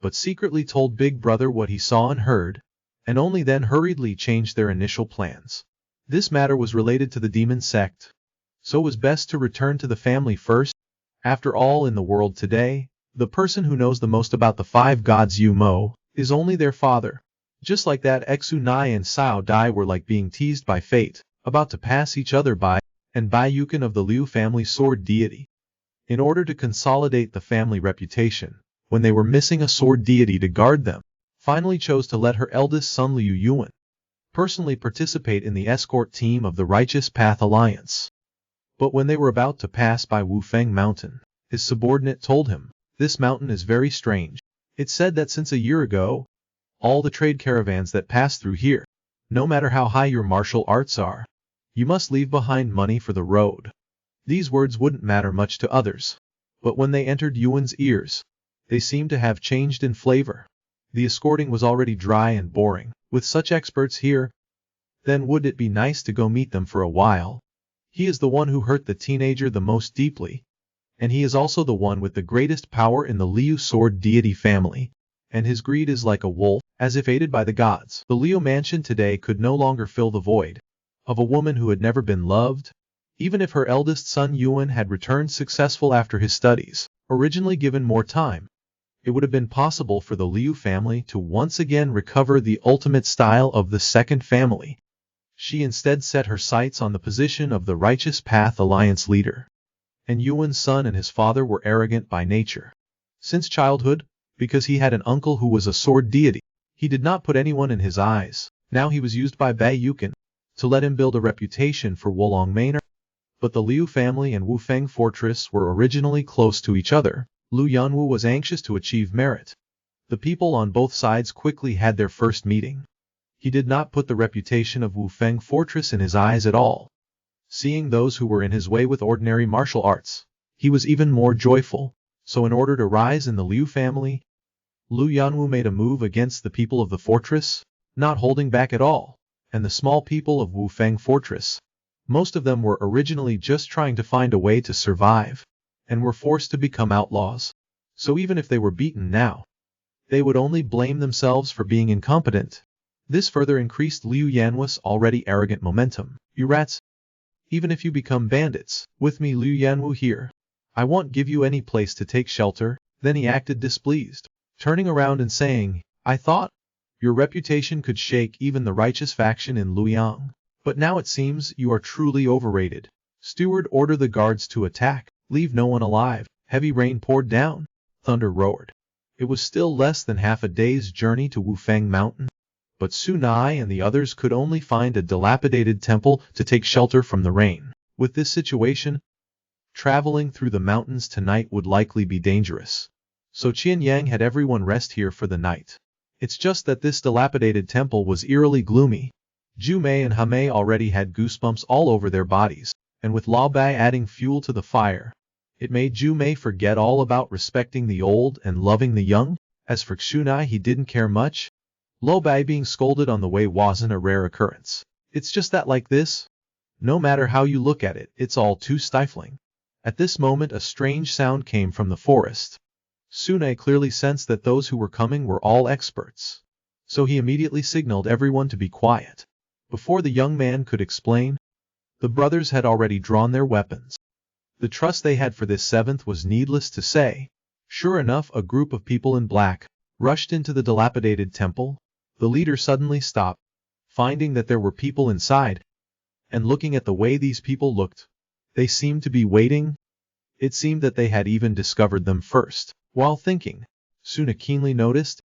but secretly told Big Brother what he saw and heard, and only then hurriedly changed their initial plans. This matter was related to the demon sect, so it was best to return to the family first. After all, in the world today, the person who knows the most about the five gods Yu-Mo is only their father. Just like that, Xu Nai and Xiao Dai were like being teased by fate, about to pass each other by, and Bai Yukan of the Liu family sword deity. In order to consolidate the family reputation, when they were missing a sword deity to guard them, finally chose to let her eldest son Liu Yuan personally participate in the escort team of the Righteous Path Alliance. But when they were about to pass by Wufeng Mountain, his subordinate told him, "This mountain is very strange. It's said that since a year ago, all the trade caravans that pass through here, no matter how high your martial arts are, you must leave behind money for the road." These words wouldn't matter much to others, but when they entered Yuan's ears, they seemed to have changed in flavor. The escorting was already dry and boring. With such experts here, then would it be nice to go meet them for a while? He is the one who hurt the teenager the most deeply, and he is also the one with the greatest power in the Liu sword deity family, and his greed is like a wolf, as if aided by the gods. The Liu mansion today could no longer fill the void of a woman who had never been loved. Even if her eldest son Yuan had returned successful after his studies, originally given more time, it would have been possible for the Liu family to once again recover the ultimate style of the second family. She instead set her sights on the position of the Righteous Path Alliance leader. And Yuan's son and his father were arrogant by nature. Since childhood, because he had an uncle who was a sword deity, he did not put anyone in his eyes. Now he was used by Bai Yukan to let him build a reputation for Wolong Manor. But the Liu family and Wufeng fortress were originally close to each other. Liu Yanwu was anxious to achieve merit. The people on both sides quickly had their first meeting. He did not put the reputation of Wufeng fortress in his eyes at all. Seeing those who were in his way with ordinary martial arts, he was even more joyful. So in order to rise in the Liu family, Liu Yanwu made a move against the people of the fortress, not holding back at all, and the small people of Wufeng fortress. Most of them were originally just trying to find a way to survive, and were forced to become outlaws. So even if they were beaten now, they would only blame themselves for being incompetent. This further increased Liu Yanwu's already arrogant momentum. "You rats! Even if you become bandits, with me Liu Yanwu here, I won't give you any place to take shelter." Then he acted displeased, turning around and saying, "I thought your reputation could shake even the righteous faction in Luoyang, but now it seems you are truly overrated. Steward, order the guards to attack. Leave no one alive." Heavy rain poured down. Thunder roared. It was still less than half a day's journey to Wufeng Mountain, but Sunai and the others could only find a dilapidated temple to take shelter from the rain. With this situation, traveling through the mountains tonight would likely be dangerous. So Qian Yang had everyone rest here for the night. It's just that this dilapidated temple was eerily gloomy. Zhu Mei and He already had goosebumps all over their bodies, and with Lao Bai adding fuel to the fire, it made Zhu Mei forget all about respecting the old and loving the young. As for Xunai, he didn't care much. Lao Bai being scolded on the way wasn't a rare occurrence. It's just that like this, no matter how you look at it, it's all too stifling. At this moment a strange sound came from the forest. Sune clearly sensed that those who were coming were all experts. So he immediately signaled everyone to be quiet. Before the young man could explain, the brothers had already drawn their weapons. The trust they had for this seventh was needless to say. Sure enough, a group of people in black rushed into the dilapidated temple. The leader suddenly stopped, finding that there were people inside, and looking at the way these people looked, they seemed to be waiting. It seemed that they had even discovered them first. While thinking, Suna keenly noticed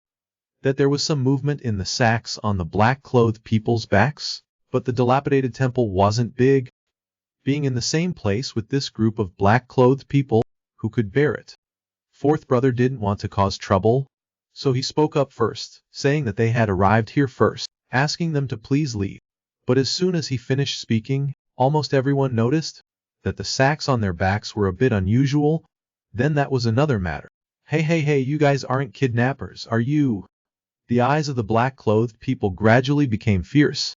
that there was some movement in the sacks on the black-clothed people's backs, but the dilapidated temple wasn't big. Being in the same place with this group of black-clothed people, who could bear it? Fourth brother didn't want to cause trouble, so he spoke up first, saying that they had arrived here first, asking them to please leave. But as soon as he finished speaking, almost everyone noticed that the sacks on their backs were a bit unusual. Then that was another matter. Hey, you guys aren't kidnappers, are you? The eyes of the black-clothed people gradually became fierce.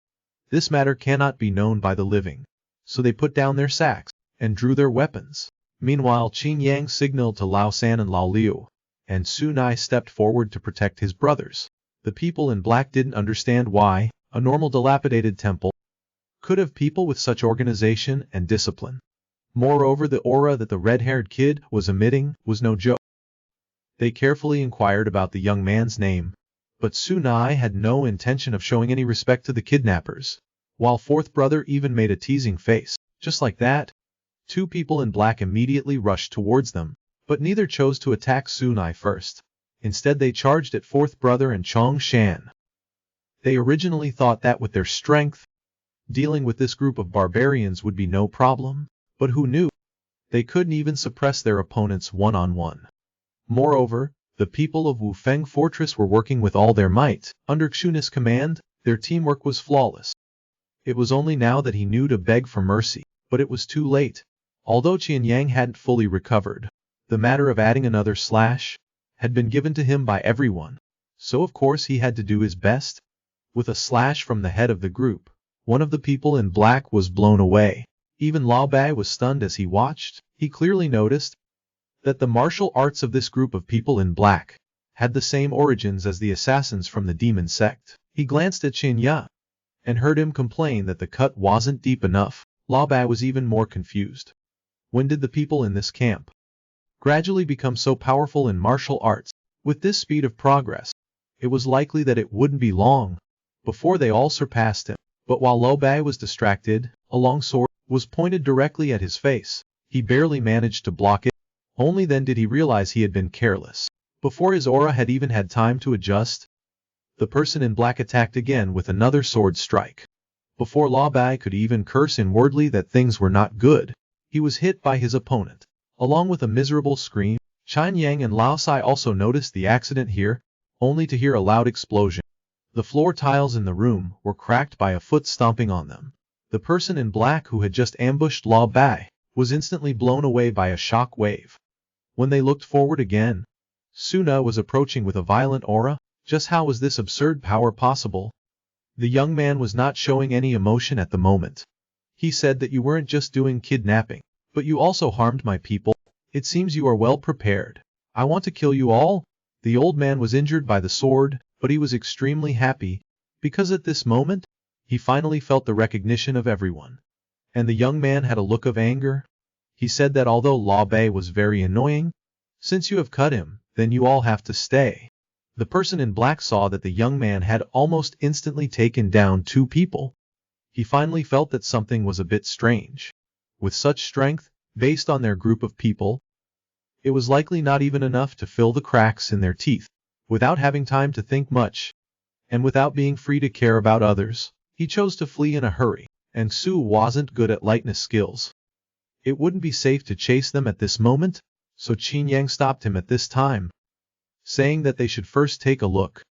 This matter cannot be known by the living. So they put down their sacks and drew their weapons. Meanwhile, Qin Yang signaled to Lao San and Lao Liu, and Sunai stepped forward to protect his brothers. The people in black didn't understand why a normal dilapidated temple could have people with such organization and discipline. Moreover, the aura that the red-haired kid was emitting was no joke. They carefully inquired about the young man's name, but Sunai had no intention of showing any respect to the kidnappers, while fourth brother even made a teasing face. Just like that, two people in black immediately rushed towards them, but neither chose to attack Sunai first. Instead they charged at fourth brother and Chong Shan. They originally thought that with their strength, dealing with this group of barbarians would be no problem, but who knew? They couldn't even suppress their opponents one-on-one. Moreover, the people of Wufeng Fortress were working with all their might. Under Xuna's command, their teamwork was flawless. It was only now that he knew to beg for mercy, but it was too late. Although Qian Yang hadn't fully recovered, the matter of adding another slash had been given to him by everyone, so of course he had to do his best. With a slash from the head of the group, one of the people in black was blown away. Even Lao Bai was stunned as he watched. He clearly noticed that the martial arts of this group of people in black had the same origins as the assassins from the demon sect. He glanced at Qin Ya and heard him complain that the cut wasn't deep enough. Lao Bai was even more confused. When did the people in this camp gradually become so powerful in martial arts? With this speed of progress, it was likely that it wouldn't be long before they all surpassed him. But while Lao Bai was distracted, a long sword was pointed directly at his face. He barely managed to block it. Only then did he realize he had been careless. Before his aura had even had time to adjust, the person in black attacked again with another sword strike. Before Lao Bai could even curse inwardly that things were not good, he was hit by his opponent. Along with a miserable scream, Qin Yang and Lao Sai also noticed the accident here, only to hear a loud explosion. The floor tiles in the room were cracked by a foot stomping on them. The person in black who had just ambushed Lao Bai was instantly blown away by a shock wave. When they looked forward again, Suna was approaching with a violent aura. Just how was this absurd power possible? The young man was not showing any emotion at the moment. He said that you weren't just doing kidnapping, but you also harmed my people. It seems you are well prepared. I want to kill you all. The old man was injured by the sword, but he was extremely happy, because at this moment, he finally felt the recognition of everyone. And the young man had a look of anger. He said that although Lao Bai was very annoying, since you have cut him, then you all have to stay. The person in black saw that the young man had almost instantly taken down two people. He finally felt that something was a bit strange. With such strength, based on their group of people, it was likely not even enough to fill the cracks in their teeth. Without having time to think much, and without being free to care about others, he chose to flee in a hurry, and Su wasn't good at lightness skills. It wouldn't be safe to chase them at this moment, so Qin Yang stopped him at this time, saying that they should first take a look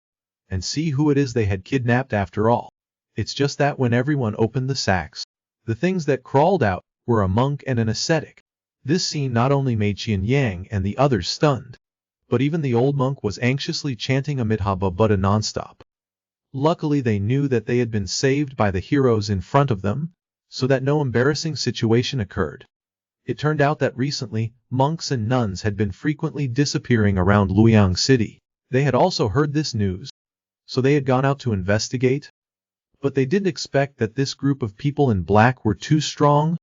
and see who it is they had kidnapped after all. It's just that when everyone opened the sacks, the things that crawled out were a monk and an ascetic. This scene not only made Qin Yang and the others stunned, but even the old monk was anxiously chanting Amitabha Buddha nonstop. Luckily they knew that they had been saved by the heroes in front of them, so that no embarrassing situation occurred. It turned out that recently, monks and nuns had been frequently disappearing around Luoyang City. They had also heard this news, so they had gone out to investigate. But they didn't expect that this group of people in black were too strong,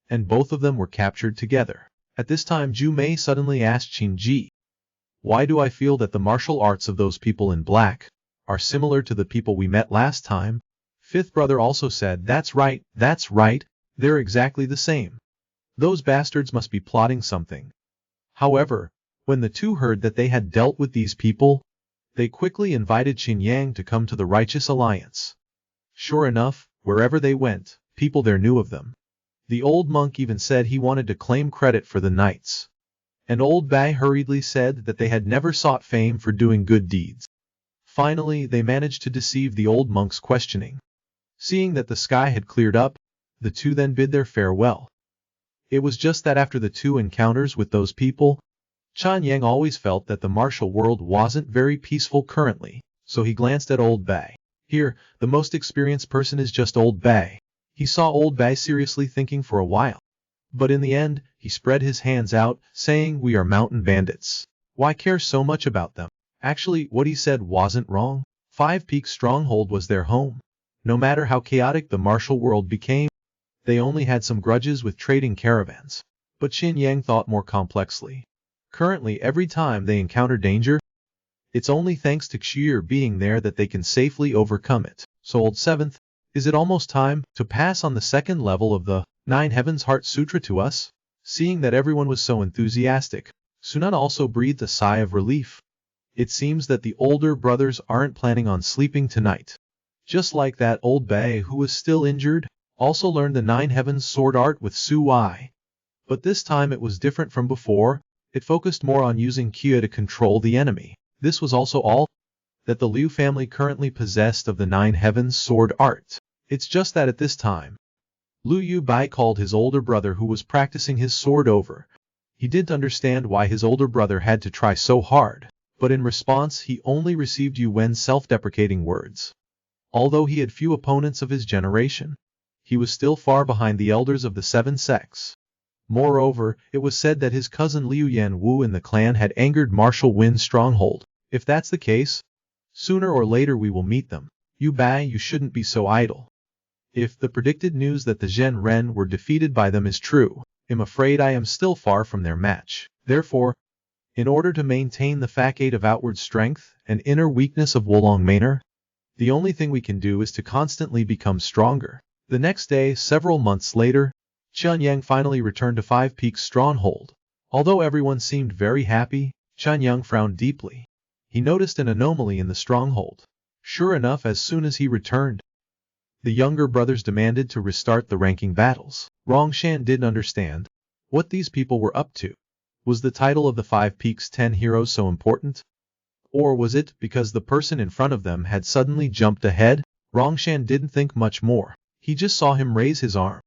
and both of them were captured together. At this time Ju Mei suddenly asked Qin Ji, "Why do I feel that the martial arts of those people in black are similar to the people we met last time?" Fifth brother also said, that's right, they're exactly the same. Those bastards must be plotting something." However, when the two heard that they had dealt with these people, they quickly invited Qin Yang to come to the Righteous Alliance. Sure enough, wherever they went, people there knew of them. The old monk even said he wanted to claim credit for the knights. And old Bai hurriedly said that they had never sought fame for doing good deeds. Finally, they managed to deceive the old monk's questioning. Seeing that the sky had cleared up, the two then bid their farewell. It was just that after the two encounters with those people, Chan Yang always felt that the martial world wasn't very peaceful currently, so he glanced at old Bai. Here, the most experienced person is just old Bai. He saw old Bai seriously thinking for a while. But in the end, he spread his hands out, saying, "We are mountain bandits. Why care so much about them?" Actually, what he said wasn't wrong. 5 Peaks Stronghold was their home. No matter how chaotic the martial world became, they only had some grudges with trading caravans. But Qin Yang thought more complexly. Currently, every time they encounter danger, it's only thanks to Xuer being there that they can safely overcome it. So old 7th, is it almost time to pass on the second level of the 9 Heavens Heart Sutra to us? Seeing that everyone was so enthusiastic, Sunan also breathed a sigh of relief. It seems that the older brothers aren't planning on sleeping tonight. Just like that old Bai who was still injured, also learned the 9 Heavens sword art with Su Wai. But this time it was different from before. It focused more on using Qia to control the enemy. This was also all that the Liu family currently possessed of the 9 Heavens sword art. It's just that at this time, Liu Yu Bai called his older brother who was practicing his sword over. He didn't understand why his older brother had to try so hard, but in response he only received Yu Wen's self-deprecating words. Although he had few opponents of his generation, he was still far behind the elders of the 7 sects. Moreover, it was said that his cousin Liu Yanwu in the clan had angered Marshal Win's stronghold. If that's the case, sooner or later we will meet them. Yu Bai, you shouldn't be so idle. If the predicted news that the Zhen Ren were defeated by them is true, I'm afraid I am still far from their match. Therefore, in order to maintain the facade of outward strength and inner weakness of Wolong Manor, the only thing we can do is to constantly become stronger. The next day, several months later, Chen Yang finally returned to 5 Peaks Stronghold. Although everyone seemed very happy, Chen Yang frowned deeply. He noticed an anomaly in the stronghold. Sure enough, as soon as he returned, the younger brothers demanded to restart the ranking battles. Rongshan didn't understand what these people were up to. Was the title of the 5 Peaks 10 Heroes so important? Or was it because the person in front of them had suddenly jumped ahead? Rongshan didn't think much more. He just saw him raise his arm.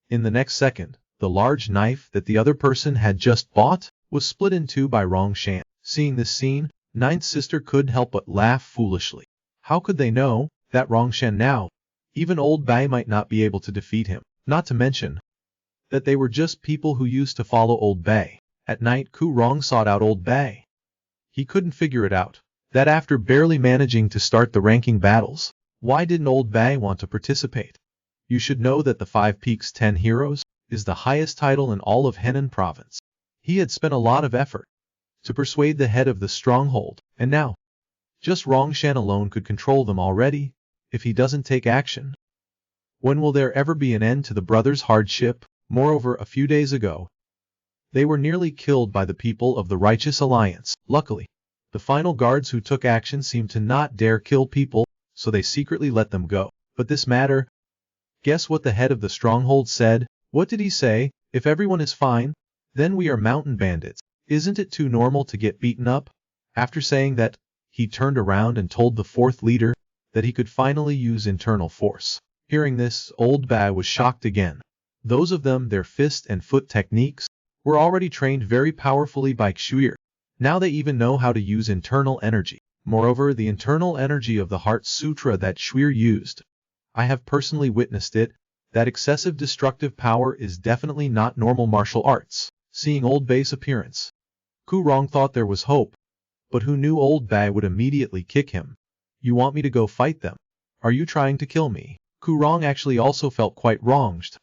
In the next second, the large knife that the other person had just bought was split in two by Rongshan. Seeing this scene, Ninth Sister couldn't help but laugh foolishly. How could they know that Rongshan now, even old Bai might not be able to defeat him? Not to mention that they were just people who used to follow old Bai. At night, Ku Rong sought out old Bai. He couldn't figure it out, that after barely managing to start the ranking battles, why didn't old Bai want to participate? You should know that the 5 Peaks 10 Heroes is the highest title in all of Henan province. He had spent a lot of effort to persuade the head of the stronghold, and now, just Rongshan alone could control them already, if he doesn't take action. When will there ever be an end to the brothers' hardship? Moreover, a few days ago, they were nearly killed by the people of the Righteous Alliance. Luckily, the final guards who took action seemed to not dare kill people, so they secretly let them go. But this matter, guess what the head of the stronghold said? What did he say? If everyone is fine, then we are mountain bandits. Isn't it too normal to get beaten up? After saying that, he turned around and told the 4th leader that he could finally use internal force. Hearing this, old Bai was shocked again. Those of them, their fist and foot techniques, were already trained very powerfully by Xuer. Now they even know how to use internal energy. Moreover, the internal energy of the Heart Sutra that Xuer used, I have personally witnessed it, That excessive destructive power is definitely not normal martial arts. Seeing Old Bai's appearance, Ku Rong thought there was hope, but who knew Old Bai would immediately kick him. You want me to go fight them? Are you trying to kill me? Ku Rong actually also felt quite wronged,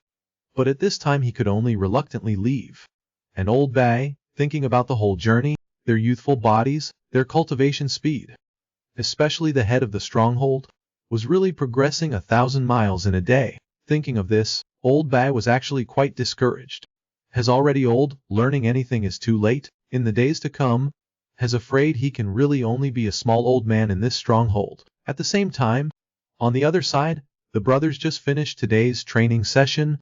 but at this time he could only reluctantly leave. And Old Bai, thinking about the whole journey, their youthful bodies, their cultivation speed, especially the head of the stronghold, was really progressing 1,000 miles in a day. Thinking of this, Old Bai was actually quite discouraged. Has already old, learning anything is too late, in the days to come, has afraid he can really only be a small old man in this stronghold. At the same time, on the other side, the brothers just finished today's training session,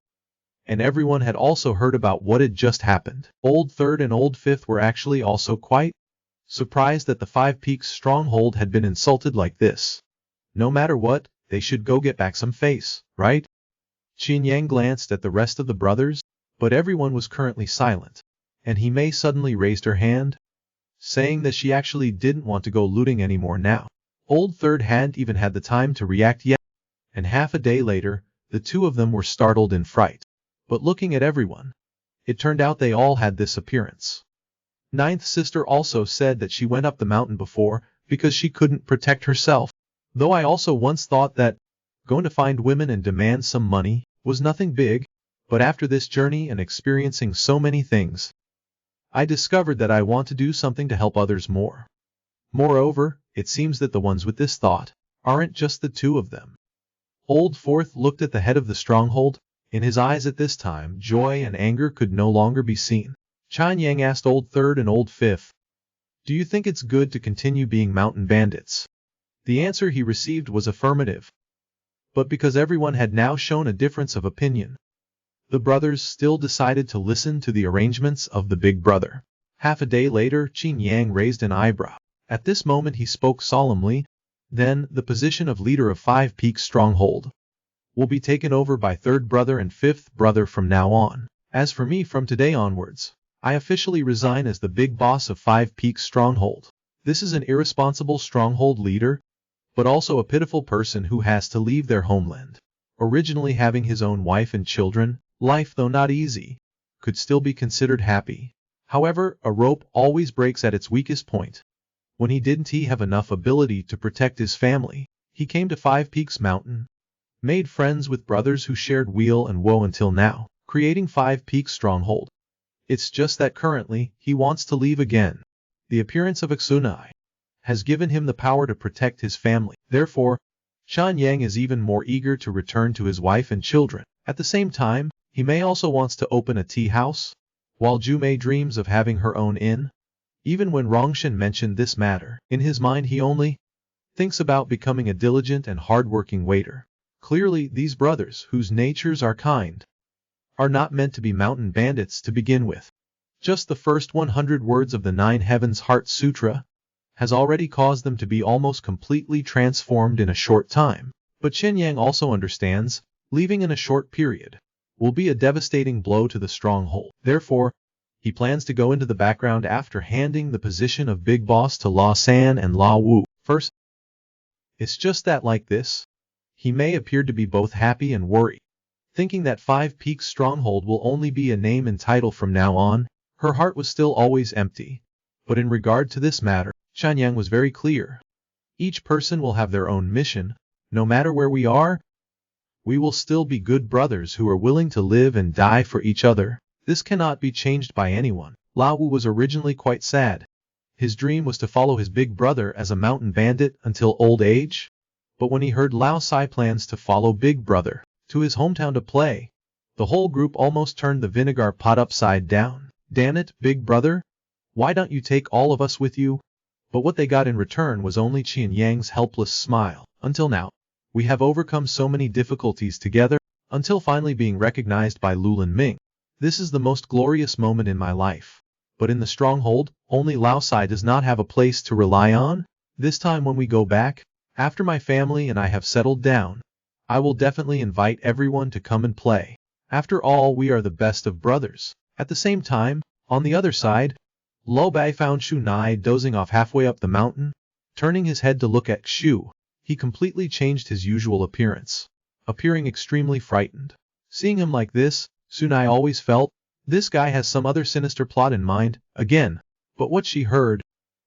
and everyone had also heard about what had just happened. Old Third and Old Fifth were actually also quite surprised that the Five Peaks stronghold had been insulted like this. No matter what, they should go get back some face, right? Qin Yang glanced at the rest of the brothers, but everyone was currently silent, and He Mei suddenly raised her hand, saying that she actually didn't want to go looting anymore now. Old Third hadn't even had the time to react yet, and half a day later, the two of them were startled in fright. But looking at everyone, it turned out they all had this appearance. Ninth sister also said that she went up the mountain before because she couldn't protect herself. Though I also once thought that going to find women and demand some money was nothing big, but after this journey and experiencing so many things, I discovered that I want to do something to help others more. Moreover, it seems that the ones with this thought aren't just the two of them. Old Fourth looked at the head of the stronghold. In his eyes at this time, joy and anger could no longer be seen. Qin Yang asked Old Third and Old Fifth, "Do you think it's good to continue being mountain bandits?" The answer he received was affirmative. But because everyone had now shown a difference of opinion, the brothers still decided to listen to the arrangements of the big brother. Half a day later, Qin Yang raised an eyebrow. At this moment he spoke solemnly, "Then, the position of leader of Five Peaks Stronghold will be taken over by third brother and fifth brother from now on. As for me, from today onwards, I officially resign as the big boss of Five Peaks Stronghold. This is an irresponsible stronghold leader, but also a pitiful person who has to leave their homeland. Originally having his own wife and children, life though not easy, could still be considered happy. However, a rope always breaks at its weakest point. When he didn't have enough ability to protect his family, he came to Five Peaks Mountain, made friends with brothers who shared weal and woe until now, creating Five Peaks Stronghold. It's just that currently, he wants to leave again. The appearance of Xunai has given him the power to protect his family. Therefore, Qin Yang is even more eager to return to his wife and children. At the same time, He Mei also wants to open a tea house, while Ju Mei dreams of having her own inn. Even when Rongshan mentioned this matter, in his mind he only thinks about becoming a diligent and hard-working waiter. Clearly, these brothers, whose natures are kind, are not meant to be mountain bandits to begin with. Just the first 100 words of the Nine Heavens Heart Sutra has already caused them to be almost completely transformed in a short time. But Qin Yang also understands, leaving in a short period will be a devastating blow to the stronghold. Therefore, he plans to go into the background after handing the position of big boss to La San and La Wu. First, it's just that like this, He Mei appeared to be both happy and worried. Thinking that Five Peaks Stronghold will only be a name and title from now on, her heart was still always empty. But in regard to this matter, Qin Yang was very clear. Each person will have their own mission. No matter where we are, we will still be good brothers who are willing to live and die for each other. This cannot be changed by anyone. Lao Wu was originally quite sad. His dream was to follow his big brother as a mountain bandit until old age. But when he heard Lao Sai plans to follow big brother to his hometown to play, the whole group almost turned the vinegar pot upside down. "Damn it, big brother, why don't you take all of us with you?" But what they got in return was only Qin Yang's helpless smile. "Until now, we have overcome so many difficulties together, until finally being recognized by Lulin Ming. This is the most glorious moment in my life. But in the stronghold, only Lao Sai does not have a place to rely on. This time when we go back, after my family and I have settled down, I will definitely invite everyone to come and play. After all, we are the best of brothers." At the same time, on the other side, Lo Bai found Xu Nai dozing off halfway up the mountain. Turning his head to look at Xu, he completely changed his usual appearance, appearing extremely frightened. Seeing him like this, Sunai always felt, this guy has some other sinister plot in mind, again. But what she heard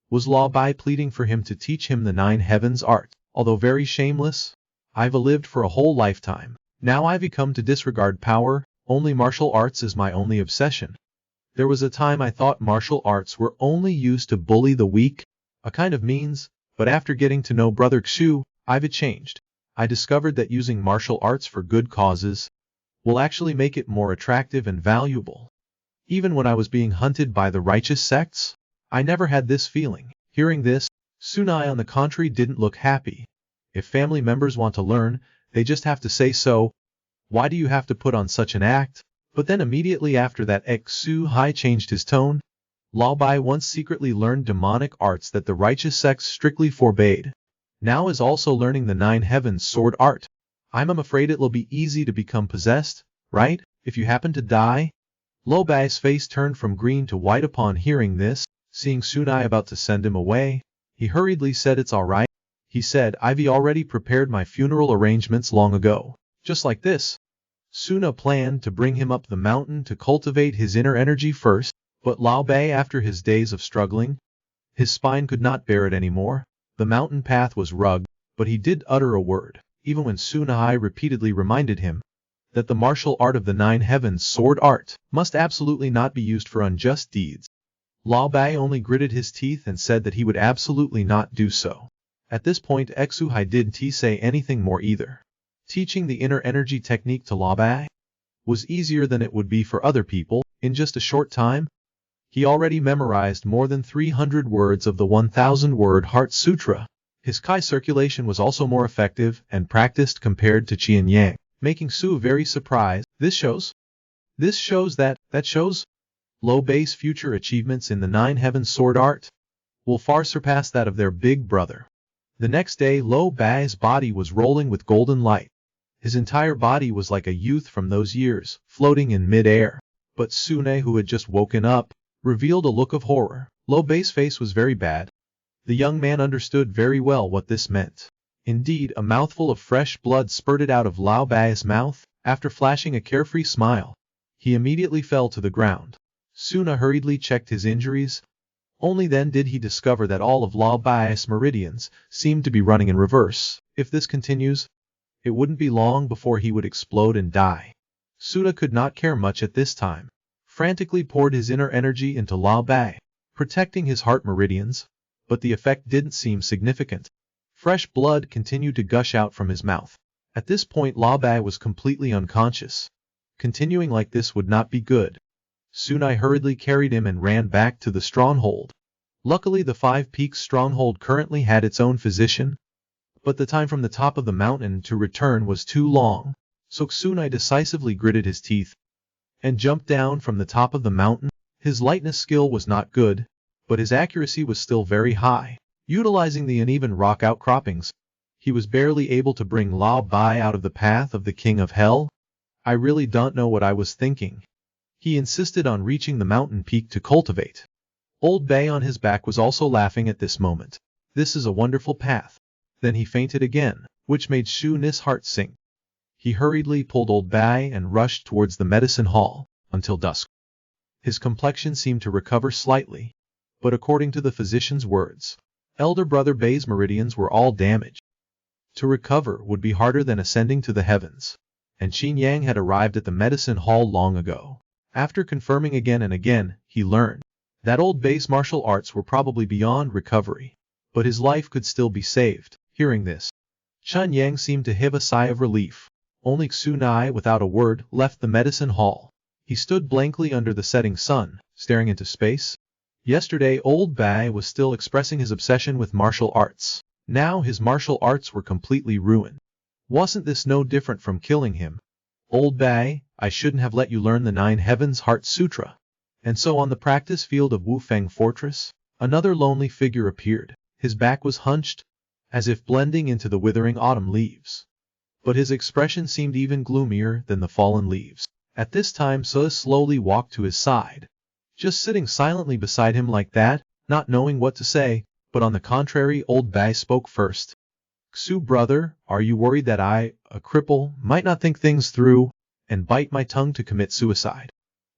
was Lao Bai pleading for him to teach him the 9 heavens art. Although very shameless, I've lived for a whole lifetime. Now I've come to disregard power, only martial arts is my only obsession. There was a time I thought martial arts were only used to bully the weak, a kind of means, but after getting to know Brother Xu, I've changed. I discovered that using martial arts for good causes will actually make it more attractive and valuable. Even when I was being hunted by the righteous sects, I never had this feeling. Hearing this, Sunai on the contrary didn't look happy. If family members want to learn, they just have to say so. Why do you have to put on such an act? But then immediately after that Xu Hai changed his tone. Lao Bai once secretly learned demonic arts that the righteous sects strictly forbade. Now is also learning the 9 heavens sword art. I'm afraid it'll be easy to become possessed, right? If you happen to die? Lao Bai's face turned from green to white upon hearing this. Seeing Sunai about to send him away, he hurriedly said it's alright. He said, I've already prepared my funeral arrangements long ago. Just like this. Suna planned to bring him up the mountain to cultivate his inner energy first, but Lao Bai, after his days of struggling, his spine could not bear it anymore. The mountain path was rugged, but he did utter a word, even when Sunai repeatedly reminded him that the martial art of the 9 heavens sword art must absolutely not be used for unjust deeds. Lao Bai only gritted his teeth and said that he would absolutely not do so. At this point Xu Hai didn't say anything more either. Teaching the inner energy technique to Lao Bai was easier than it would be for other people. In just a short time, he already memorized more than 300 words of the 1,000-word Heart Sutra. His Kai circulation was also more effective and practiced compared to Qian Yang, making Su very surprised. This shows that shows Lao Bai's future achievements in the 9 heavens sword art will far surpass that of their big brother. The next day Lao Bai's body was rolling with golden light. His entire body was like a youth from those years, floating in mid-air. But Sune, who had just woken up, revealed a look of horror. Lao Bai's face was very bad. The young man understood very well what this meant. Indeed, a mouthful of fresh blood spurted out of Lao Bai's mouth. After flashing a carefree smile, he immediately fell to the ground. Suna hurriedly checked his injuries. Only then did he discover that all of Lao Bai's meridians seemed to be running in reverse. If this continues, it wouldn't be long before he would explode and die. Suna could not care much at this time. Frantically poured his inner energy into Lao Bai, protecting his heart meridians, but the effect didn't seem significant. Fresh blood continued to gush out from his mouth. At this point Lao Bai was completely unconscious. Continuing like this would not be good. Sunai hurriedly carried him and ran back to the stronghold. Luckily the 5 Peaks stronghold currently had its own physician, but the time from the top of the mountain to return was too long, so Sunai decisively gritted his teeth and jumped down from the top of the mountain. His lightness skill was not good, but his accuracy was still very high. Utilizing the uneven rock outcroppings, he was barely able to bring Lao Bai out of the path of the King of Hell. I really don't know what I was thinking. He insisted on reaching the mountain peak to cultivate. Old Bai on his back was also laughing at this moment. This is a wonderful path. Then he fainted again, which made Shu Ni's heart sink. He hurriedly pulled Old Bai and rushed towards the medicine hall, until dusk. His complexion seemed to recover slightly, but according to the physician's words, elder brother Bai's meridians were all damaged. To recover would be harder than ascending to the heavens, and Qin Yang had arrived at the medicine hall long ago. After confirming again and again, he learned that Old Bai's martial arts were probably beyond recovery, but his life could still be saved. Hearing this, Chen Yang seemed to heave a sigh of relief. Only Xunai, without a word, left the medicine hall. He stood blankly under the setting sun, staring into space. Yesterday Old Bai was still expressing his obsession with martial arts. Now his martial arts were completely ruined. Wasn't this no different from killing him? Old Bai, I shouldn't have let you learn the 9 heavens Heart Sutra. And so on the practice field of Wufeng Fortress, another lonely figure appeared. His back was hunched, as if blending into the withering autumn leaves. But his expression seemed even gloomier than the fallen leaves. At this time Su slowly walked to his side, just sitting silently beside him like that, not knowing what to say, but on the contrary Old Bai spoke first. Xu brother, are you worried that I, a cripple, might not think things through? and bite my tongue to commit suicide.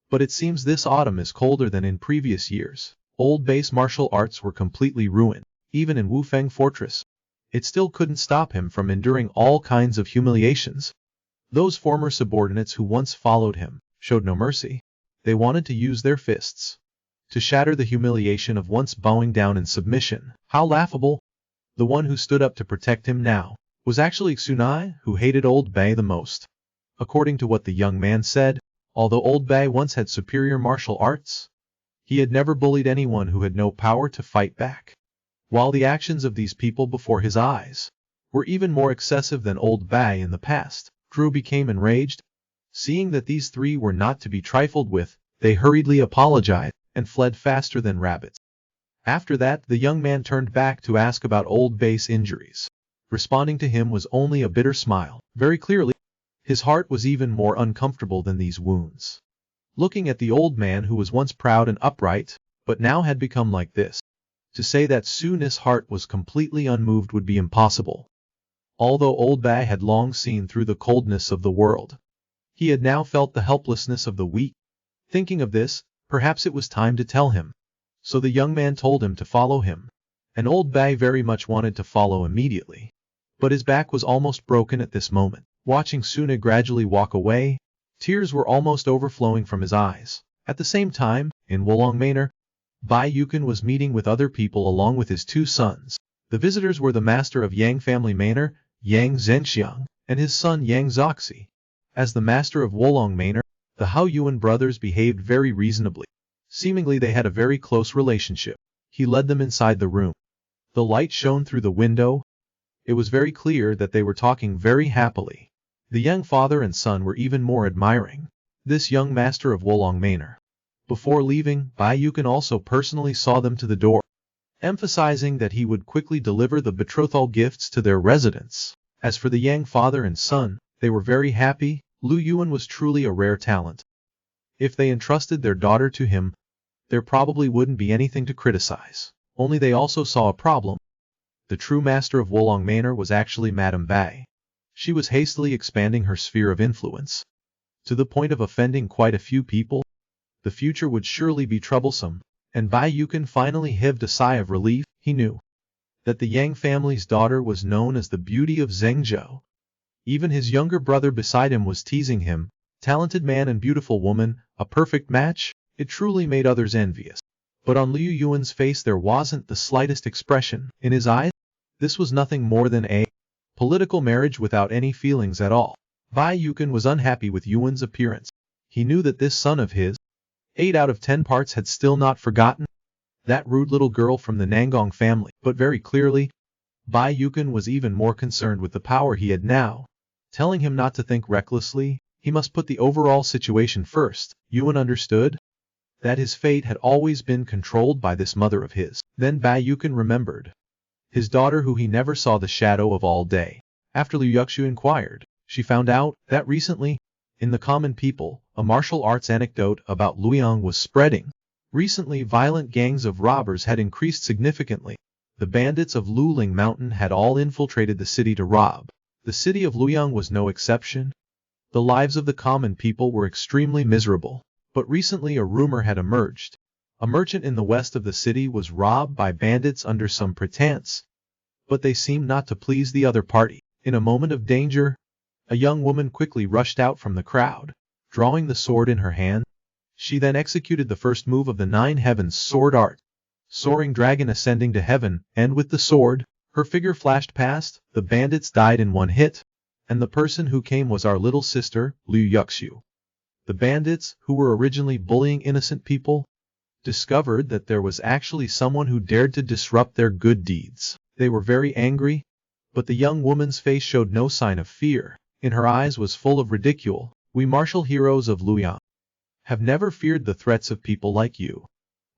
But it seems this autumn is colder than in previous years. Old base martial arts were completely ruined. Even in Wufeng Fortress, it still couldn't stop him from enduring all kinds of humiliations. Those former subordinates who once followed him showed no mercy. They wanted to use their fists to shatter the humiliation of once bowing down in submission. How laughable! The one who stood up to protect him now was actually Tsunai, who hated Old Bei the most. According to what the young man said, although Old Bei once had superior martial arts, he had never bullied anyone who had no power to fight back. While the actions of these people before his eyes were even more excessive than Old Bei in the past, Drew became enraged. Seeing that these three were not to be trifled with, they hurriedly apologized and fled faster than rabbits. After that, the young man turned back to ask about Old Bei's injuries. Responding to him was only a bitter smile. Very clearly, his heart was even more uncomfortable than these wounds. Looking at the old man who was once proud and upright, but now had become like this, to say that Su-Ni's heart was completely unmoved would be impossible. Although Old Bei had long seen through the coldness of the world, he had now felt the helplessness of the weak. Thinking of this, perhaps it was time to tell him. So the young man told him to follow him, and Old Bei very much wanted to follow immediately. But his back was almost broken at this moment. Watching Su-Ni gradually walk away, tears were almost overflowing from his eyes. At the same time, in Wolong Manor, Bai Yukon was meeting with other people along with his two sons. The visitors were the master of Yang family manor, Yang Zhenxiang, and his son Yang Zoxi. As the master of Wolong Manor, the Hao Yuan brothers behaved very reasonably. Seemingly they had a very close relationship. He led them inside the room. The light shone through the window. It was very clear that they were talking very happily. The young father and son were even more admiring this young master of Wolong Manor. Before leaving, Bai Yukon also personally saw them to the door, emphasizing that he would quickly deliver the betrothal gifts to their residence. As for the Yang father and son, they were very happy. Lu Yuan was truly a rare talent. If they entrusted their daughter to him, there probably wouldn't be anything to criticize. Only they also saw a problem. The true master of Wolong Manor was actually Madame Bai. She was hastily expanding her sphere of influence, to the point of offending quite a few people. The future would surely be troublesome, and Bai Yukon finally heaved a sigh of relief. He knew that the Yang family's daughter was known as the beauty of Zhengzhou. Even his younger brother beside him was teasing him. Talented man and beautiful woman, a perfect match. It truly made others envious. But on Liu Yuan's face there wasn't the slightest expression. In his eyes, this was nothing more than a political marriage without any feelings at all. Bai Yukon was unhappy with Yuan's appearance. He knew that this son of his, 8 out of 10 parts, had still not forgotten that rude little girl from the Nangong family. But very clearly, Bai Yukon was even more concerned with the power he had now, telling him not to think recklessly. He must put the overall situation first. Yuan understood that his fate had always been controlled by this mother of his. Then Bai Yukon remembered his daughter, who he never saw the shadow of all day. After Liu Yuxu inquired, she found out that recently, in the common people, a martial arts anecdote about Luoyang was spreading. Recently, violent gangs of robbers had increased significantly. The bandits of Luling Mountain had all infiltrated the city to rob. The city of Luoyang was no exception. The lives of the common people were extremely miserable. But recently a rumor had emerged. A merchant in the west of the city was robbed by bandits under some pretense, but they seemed not to please the other party. In a moment of danger, a young woman quickly rushed out from the crowd, drawing the sword in her hand. She then executed the first move of the 9 heavens sword art, soaring dragon ascending to heaven, and with the sword, her figure flashed past. The bandits died in one hit, and the person who came was our little sister, Liu Yuxu. The bandits, who were originally bullying innocent people, discovered that there was actually someone who dared to disrupt their good deeds. They were very angry, but the young woman's face showed no sign of fear. In her eyes was full of ridicule. We martial heroes of Luoyang have never feared the threats of people like you.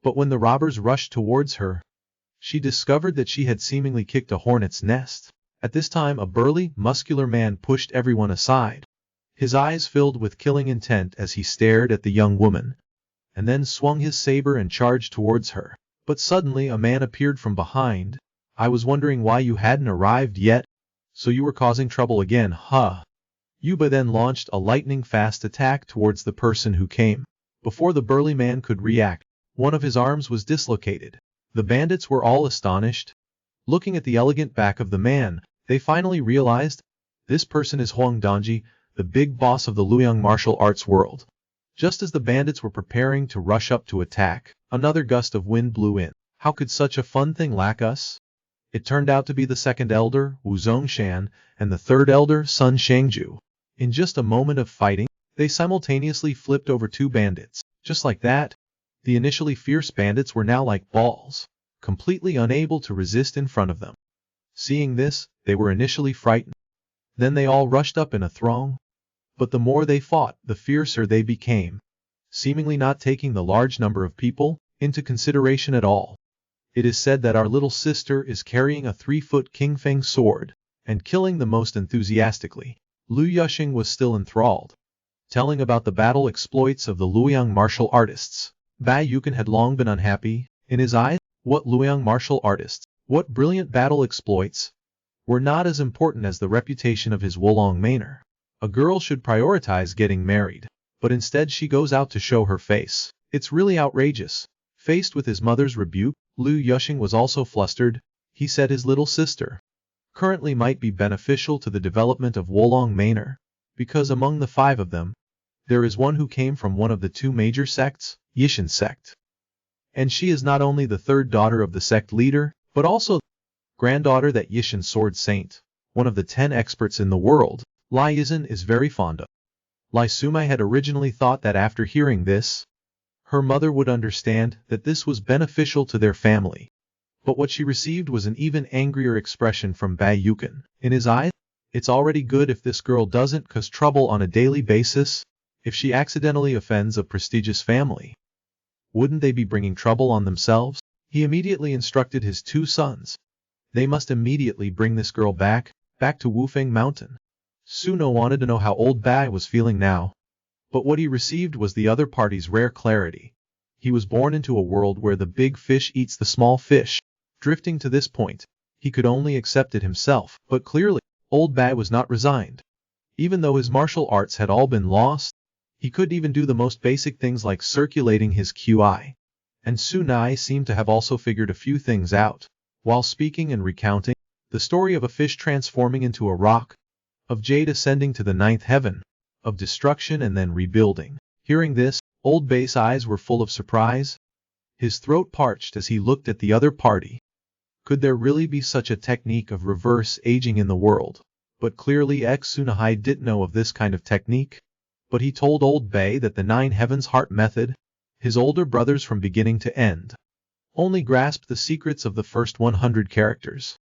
But when the robbers rushed towards her, she discovered that she had seemingly kicked a hornet's nest. At this time a burly, muscular man pushed everyone aside. His eyes filled with killing intent as he stared at the young woman, and then swung his saber and charged towards her. But suddenly a man appeared from behind. I was wondering why you hadn't arrived yet. So you were causing trouble again, huh? Yuba then launched a lightning-fast attack towards the person who came. Before the burly man could react, one of his arms was dislocated. The bandits were all astonished. Looking at the elegant back of the man, they finally realized, this person is Huang Dongji, the big boss of the Luoyang martial arts world. Just as the bandits were preparing to rush up to attack, another gust of wind blew in. How could such a fun thing lack us? It turned out to be the second elder, Wu Zongshan, and the third elder, Sun Shangju. In just a moment of fighting, they simultaneously flipped over two bandits. Just like that, the initially fierce bandits were now like balls, completely unable to resist in front of them. Seeing this, they were initially frightened. Then they all rushed up in a throng. But the more they fought, the fiercer they became, seemingly not taking the large number of people into consideration at all. It is said that our little sister is carrying a 3-foot Qingfeng sword and killing the most enthusiastically. Lu Yuxing was still enthralled, telling about the battle exploits of the Luoyang martial artists. Bai Yukan had long been unhappy. In his eyes, what Luoyang martial artists, what brilliant battle exploits, were not as important as the reputation of his Wolong manor. A girl should prioritize getting married, but instead she goes out to show her face. It's really outrageous. Faced with his mother's rebuke, Lu Yuxing was also flustered. He said his little sister currently might be beneficial to the development of Wolong manor, because among the 5 of them, there is one who came from one of the 2 major sects, Yishan sect. And she is not only the 3rd daughter of the sect leader, but also granddaughter that Yishan sword saint, one of the 10 experts in the world, Lai Yizhen is very fond of. Lai Sumai had originally thought that after hearing this, her mother would understand that this was beneficial to their family. But what she received was an even angrier expression from Bai Yukan. In his eyes, it's already good if this girl doesn't cause trouble on a daily basis. If she accidentally offends a prestigious family, wouldn't they be bringing trouble on themselves? He immediately instructed his 2 sons. They must immediately bring this girl back to Wufeng Mountain. Suno wanted to know how old Bai was feeling now. But what he received was the other party's rare clarity. He was born into a world where the big fish eats the small fish. Drifting to this point, he could only accept it himself. But clearly, old Bai was not resigned. Even though his martial arts had all been lost, he could even do the most basic things like circulating his QI. And Sunai seemed to have also figured a few things out. While speaking and recounting the story of a fish transforming into a rock, of jade ascending to the 9th heaven, of destruction and then rebuilding. Hearing this, old Bai's eyes were full of surprise. His throat parched as he looked at the other party. Could there really be such a technique of reverse aging in the world? But clearly Sunahai didn't know of this kind of technique. But he told old Bai that the 9 heavens heart method, his older brothers from beginning to end, only grasped the secrets of the first 100 characters.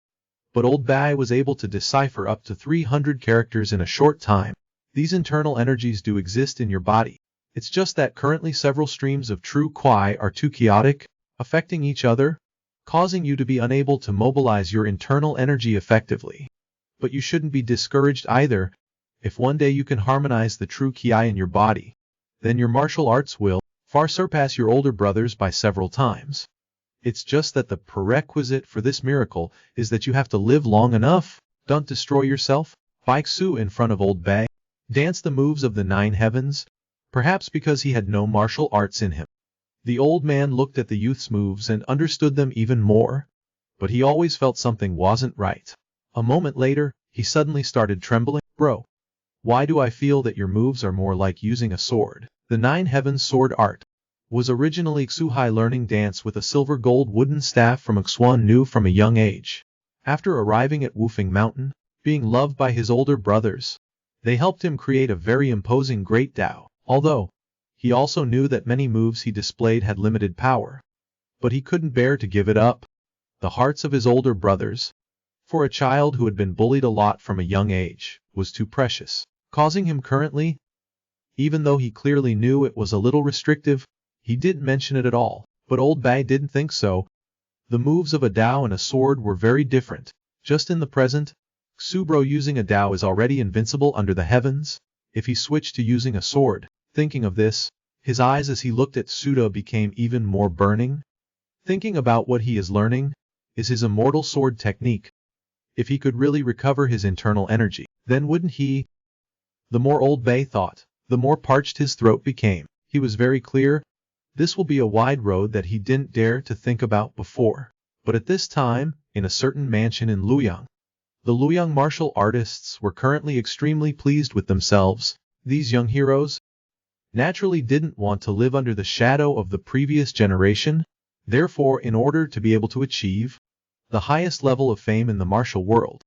But old Bai was able to decipher up to 300 characters in a short time. These internal energies do exist in your body. It's just that currently several streams of true Kwai are too chaotic, affecting each other, causing you to be unable to mobilize your internal energy effectively. But you shouldn't be discouraged either. If one day you can harmonize the true Ki in your body, then your martial arts will far surpass your older brothers by several times. It's just that the prerequisite for this miracle is that you have to live long enough. Don't destroy yourself. Baixu in front of old Bai danced the moves of the 9 heavens, perhaps because he had no martial arts in him. The old man looked at the youth's moves and understood them even more, but he always felt something wasn't right. A moment later, he suddenly started trembling. Bro, why do I feel that your moves are more like using a sword? The 9 heavens sword art was originally Xuhai learning dance with a silver gold wooden staff from Xuan knew from a young age. After arriving at Wufeng Mountain, being loved by his older brothers, they helped him create a very imposing great Tao, although he also knew that many moves he displayed had limited power. But he couldn't bear to give it up. The hearts of his older brothers, for a child who had been bullied a lot from a young age, was too precious, causing him currently, even though he clearly knew it was a little restrictive, he didn't mention it at all. But old Bai didn't think so. The moves of a Dao and a sword were very different. Just in the present, Xubro using a Dao is already invincible under the heavens. If he switched to using a sword, thinking of this, his eyes as he looked at Suda became even more burning. Thinking about what he is learning is his immortal sword technique. If he could really recover his internal energy, then wouldn't he? The more Old Bay thought, the more parched his throat became. He was very clear. This will be a wide road that he didn't dare to think about before. But at this time, in a certain mansion in Luoyang, the Luoyang martial artists were currently extremely pleased with themselves. These young heroes naturally didn't want to live under the shadow of the previous generation. Therefore, in order to be able to achieve the highest level of fame in the martial world,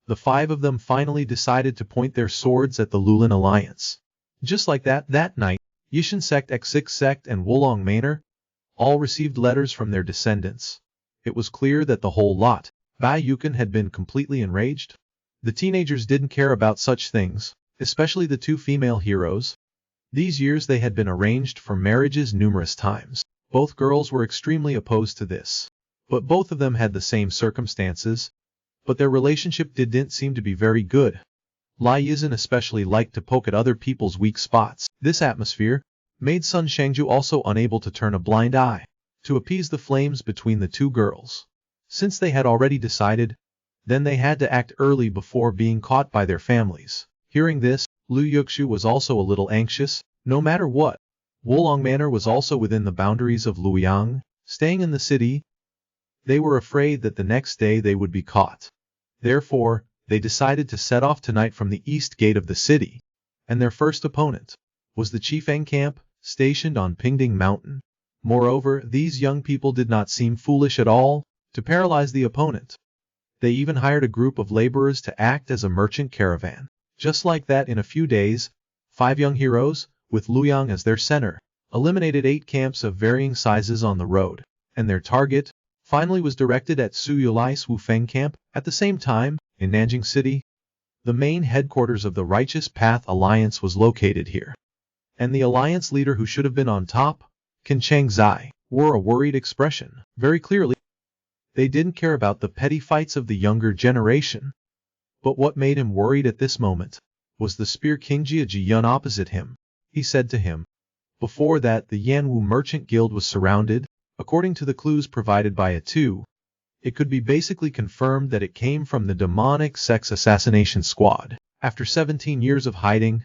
the 5 of them finally decided to point their swords at the Lulin Alliance. Just like that night, Yishan Sect, X6 Sect, and Wolong Manor all received letters from their descendants. It was clear that the whole lot, Bai Yukon, had been completely enraged. The teenagers didn't care about such things, especially the 2 female heroes. These years they had been arranged for marriages numerous times. Both girls were extremely opposed to this. But both of them had the same circumstances. But their relationship didn't seem to be very good. Lai Yizhen especially liked to poke at other people's weak spots. This atmosphere made Sun Shangju also unable to turn a blind eye to appease the flames between the 2 girls. Since they had already decided, then they had to act early before being caught by their families. Hearing this, Lu Yuxu was also a little anxious. No matter what, Wolong Manor was also within the boundaries of Luoyang. Staying in the city, they were afraid that the next day they would be caught. Therefore, they decided to set off tonight from the east gate of the city, and their first opponent was the Chifeng camp, stationed on Pingding Mountain. Moreover, these young people did not seem foolish at all to paralyze the opponent. They even hired a group of laborers to act as a merchant caravan. Just like that, in a few days, 5 young heroes, with Luoyang as their center, eliminated 8 camps of varying sizes on the road, and their target finally was directed at Suyulai's Wufeng camp. At the same time, in Nanjing City, the main headquarters of the Righteous Path Alliance was located here. And the alliance leader, who should have been on top, Qin Changzai, wore a worried expression. Very clearly, they didn't care about the petty fights of the younger generation. But what made him worried at this moment was the Spear King Jia Jiyun opposite him. He said to him, before that the Yanwu Merchant Guild was surrounded. According to the clues provided by A2, it could be basically confirmed that it came from the demonic sect's assassination squad. After 17 years of hiding,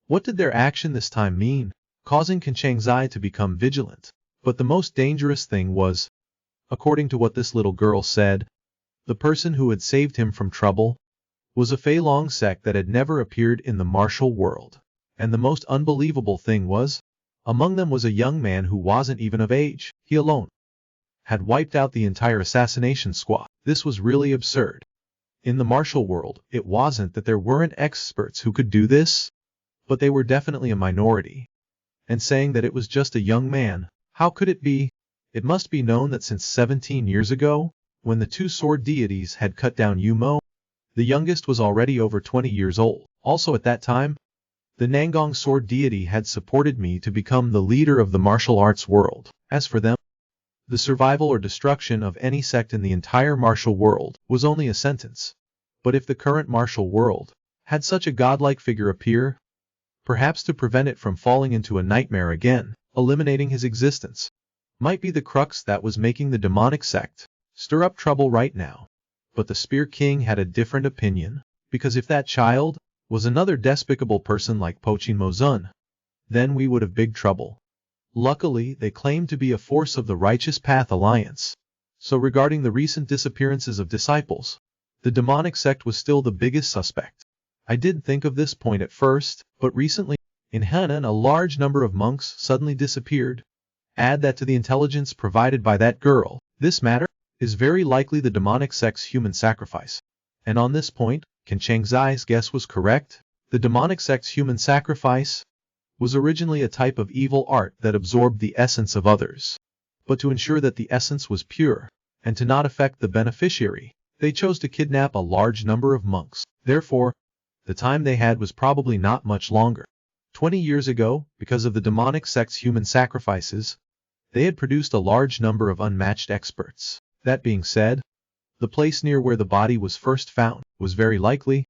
what did their action this time mean? Causing Qin Changzai to become vigilant. But the most dangerous thing was, according to what this little girl said, the person who had saved him from trouble was a Fei Long sect that had never appeared in the martial world. And the most unbelievable thing was, among them was a young man who wasn't even of age. He alone had wiped out the entire assassination squad. This was really absurd. In the martial world, it wasn't that there weren't experts who could do this, but they were definitely a minority. And saying that it was just a young man, how could it be? It must be known that since 17 years ago, when the 2 sword deities had cut down Yumo, the youngest was already over 20 years old. Also at that time, the Nangong sword deity had supported me to become the leader of the martial arts world. As for them, the survival or destruction of any sect in the entire martial world was only a sentence. But if the current martial world had such a godlike figure appear, perhaps to prevent it from falling into a nightmare again, eliminating his existence might be the crux that was making the demonic sect stir up trouble right now. But the Spear King had a different opinion, because if that child was another despicable person like Pochin Mozun, then we would have big trouble. Luckily, they claimed to be a force of the Righteous Path Alliance. So regarding the recent disappearances of disciples, the demonic sect was still the biggest suspect. I did think of this point at first, but recently, in Henan, a large number of monks suddenly disappeared. Add that to the intelligence provided by that girl. This matter is very likely the demonic sect's human sacrifice. And on this point, Qin Changzai's guess was correct. The demonic sect's human sacrifice was originally a type of evil art that absorbed the essence of others. But to ensure that the essence was pure, and to not affect the beneficiary, they chose to kidnap a large number of monks. Therefore, the time they had was probably not much longer. 20 years ago, because of the demonic sect's human sacrifices, they had produced a large number of unmatched experts. That being said, the place near where the body was first found was very likely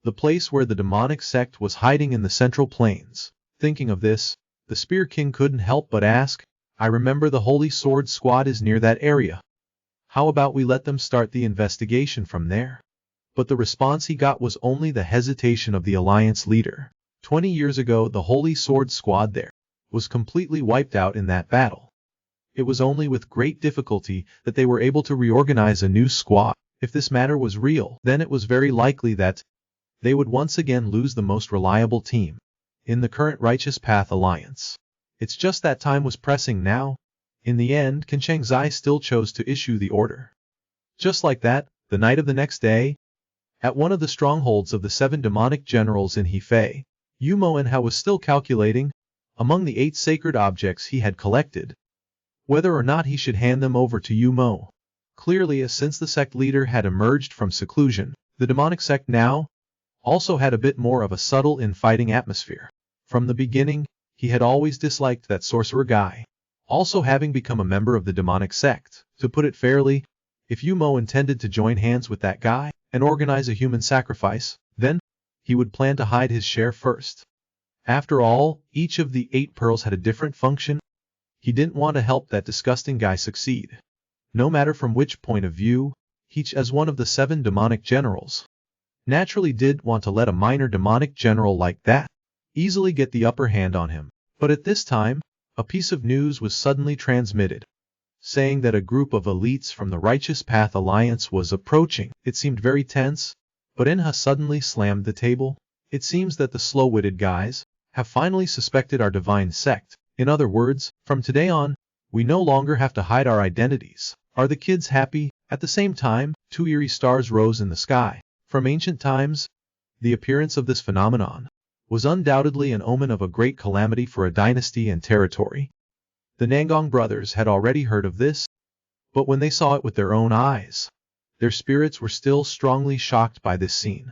the place where the demonic sect was hiding in the Central Plains. Thinking of this, the Spear King couldn't help but ask, I remember the Holy Sword Squad is near that area. How about we let them start the investigation from there? But the response he got was only the hesitation of the alliance leader. 20 years ago the Holy Sword Squad there was completely wiped out in that battle. It was only with great difficulty that they were able to reorganize a new squad. If this matter was real, then it was very likely that they would once again lose the most reliable team in the current Righteous Path Alliance. It's just that time was pressing now. In the end, Qin Shangzai still chose to issue the order. Just like that, the night of the next day, at one of the strongholds of the 7 demonic generals in Hefei, Yu Moanhao was still calculating, among the 8 sacred objects he had collected, whether or not he should hand them over to Yu Mo. Clearly, since the sect leader had emerged from seclusion, the demonic sect now also had a bit more of a subtle infighting atmosphere. From the beginning, he had always disliked that sorcerer guy. Also, having become a member of the demonic sect, to put it fairly, if Yu Mo intended to join hands with that guy and organize a human sacrifice, then he would plan to hide his share first. After all, each of the 8 pearls had a different function. He didn't want to help that disgusting guy succeed. No matter from which point of view, each as one of the 7 demonic generals naturally did want to let a minor demonic general like that easily get the upper hand on him. But at this time, a piece of news was suddenly transmitted, saying that a group of elites from the Righteous Path Alliance was approaching. It seemed very tense, but Enha suddenly slammed the table. It seems that the slow-witted guys have finally suspected our divine sect. In other words, from today on, we no longer have to hide our identities. Are the kids happy? At the same time, 2 eerie stars rose in the sky. From ancient times, the appearance of this phenomenon was undoubtedly an omen of a great calamity for a dynasty and territory. The Nangong brothers had already heard of this, but when they saw it with their own eyes, their spirits were still strongly shocked by this scene.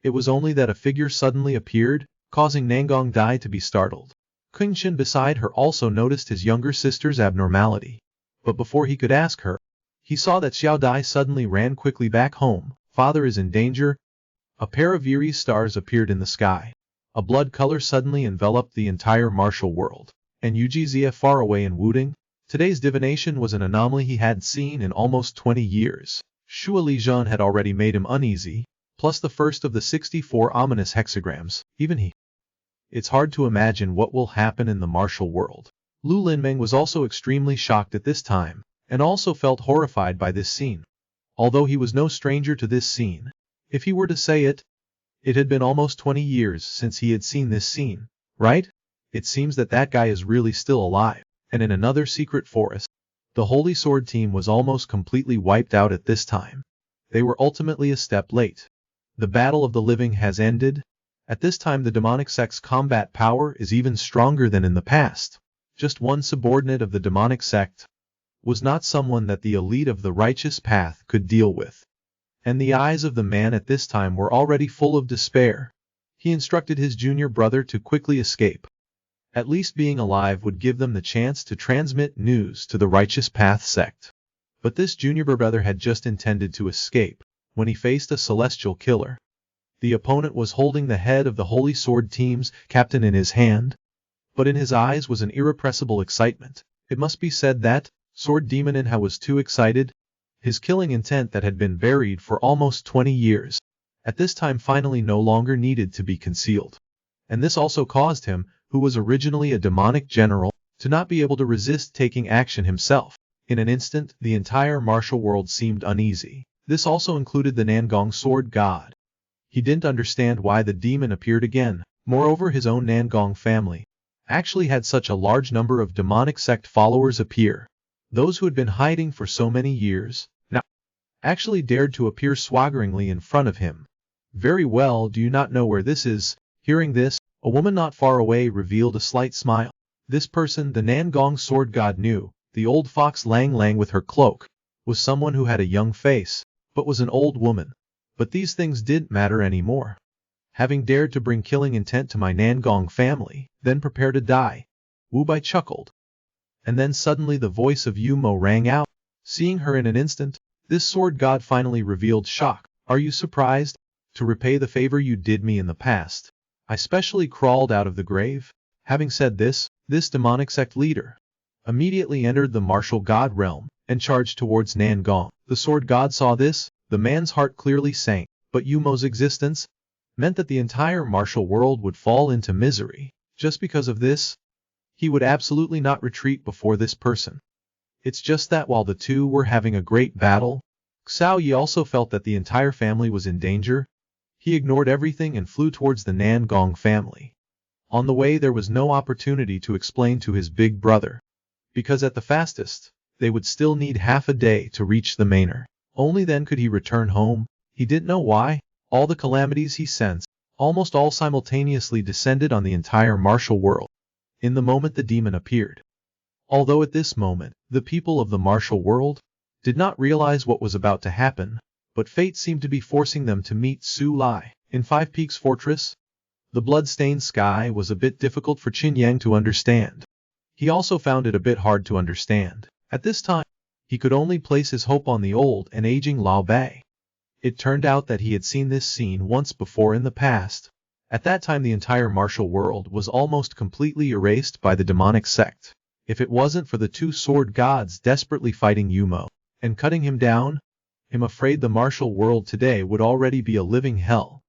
It was only that a figure suddenly appeared, causing Nangong Dai to be startled. Qingchen beside her also noticed his younger sister's abnormality, but before he could ask her, he saw that Xiao Dai suddenly ran quickly back home. Father is in danger. A pair of eerie stars appeared in the sky. A blood color suddenly enveloped the entire martial world. And Yujizia far away in Wuding, today's divination was an anomaly he hadn't seen in almost 20 years. Shua Lijian had already made him uneasy, plus the first of the 64 ominous hexagrams, even he. It's hard to imagine what will happen in the martial world. Lu Linmeng was also extremely shocked at this time, and also felt horrified by this scene. Although he was no stranger to this scene, if he were to say it, it had been almost 20 years since he had seen this scene, right? It seems that that guy is really still alive, and in another secret forest. The Holy Sword team was almost completely wiped out at this time. They were ultimately a step late. The battle of the living has ended. At this time the demonic sect's combat power is even stronger than in the past. Just one subordinate of the demonic sect was not someone that the elite of the righteous path could deal with. And the eyes of the man at this time were already full of despair. He instructed his junior brother to quickly escape. At least being alive would give them the chance to transmit news to the Righteous Path sect. But this junior brother had just intended to escape when he faced a celestial killer. The opponent was holding the head of the Holy Sword team's captain in his hand, but in his eyes was an irrepressible excitement. It must be said that Sword Demon Inha was too excited. His killing intent that had been buried for almost 20 years, at this time finally no longer needed to be concealed. And this also caused him, who was originally a demonic general, to not be able to resist taking action himself. In an instant, the entire martial world seemed uneasy. This also included the Nangong sword god. He didn't understand why the demon appeared again. Moreover, his own Nangong family actually had such a large number of demonic sect followers appear. Those who had been hiding for so many years, now actually dared to appear swaggeringly in front of him. Very well, do you not know where this is? Hearing this, a woman not far away revealed a slight smile. This person, the Nangong sword god knew, the old fox Lang Lang with her cloak, was someone who had a young face, but was an old woman. But these things didn't matter anymore. Having dared to bring killing intent to my Nangong family, then prepare to die. Wu Bai chuckled. And then suddenly the voice of Yu Mo rang out. Seeing her in an instant, this sword god finally revealed shock. Are you surprised? To repay the favor you did me in the past, I specially crawled out of the grave. Having said this, this demonic sect leader immediately entered the martial god realm and charged towards Nangong. The sword god saw this, the man's heart clearly sank, but Yu Mo's existence meant that the entire martial world would fall into misery. Just because of this, he would absolutely not retreat before this person. It's just that while the two were having a great battle, Xiao Yi also felt that the entire family was in danger. He ignored everything and flew towards the Nangong family. On the way there was no opportunity to explain to his big brother, because at the fastest, they would still need half a day to reach the manor. Only then could he return home. He didn't know why. All the calamities he sensed, almost all simultaneously descended on the entire martial world. In the moment the demon appeared. Although at this moment, the people of the martial world did not realize what was about to happen, but fate seemed to be forcing them to meet Su Lai in Five Peaks Fortress. The blood-stained sky was a bit difficult for Qin Yang to understand. He also found it a bit hard to understand. At this time, he could only place his hope on the old and aging Lao Bei. It turned out that he had seen this scene once before in the past. At that time the entire martial world was almost completely erased by the demonic sect. If it wasn't for the two sword gods desperately fighting Yumo and cutting him down, I'm afraid the martial world today would already be a living hell.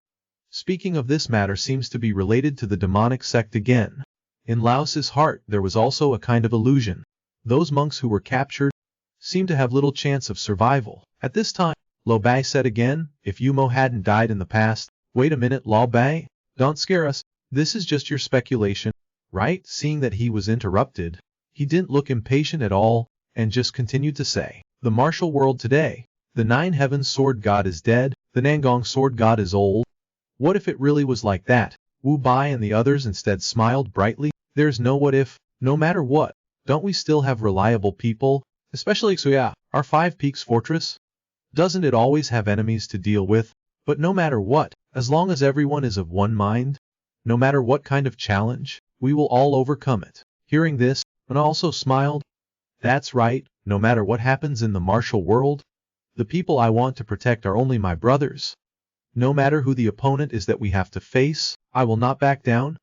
Speaking of this matter seems to be related to the demonic sect again. In Laos's heart there was also a kind of illusion. Those monks who were captured seemed to have little chance of survival. At this time, Lao Bei said again, if Yumo hadn't died in the past. Wait a minute, Lao Bei, don't scare us. This is just your speculation, right? Seeing that he was interrupted, he didn't look impatient at all, and just continued to say, the martial world today, the Nine Heavens sword god is dead, the Nangong sword god is old. What if it really was like that? Wu Bai and the others instead smiled brightly. There's no what if, no matter what, don't we still have reliable people, especially Xuya, our Five Peaks fortress? Doesn't it always have enemies to deal with? But no matter what, as long as everyone is of one mind, no matter what kind of challenge, we will all overcome it. Hearing this, An also smiled. That's right, no matter what happens in the martial world, the people I want to protect are only my brothers. No matter who the opponent is that we have to face, I will not back down.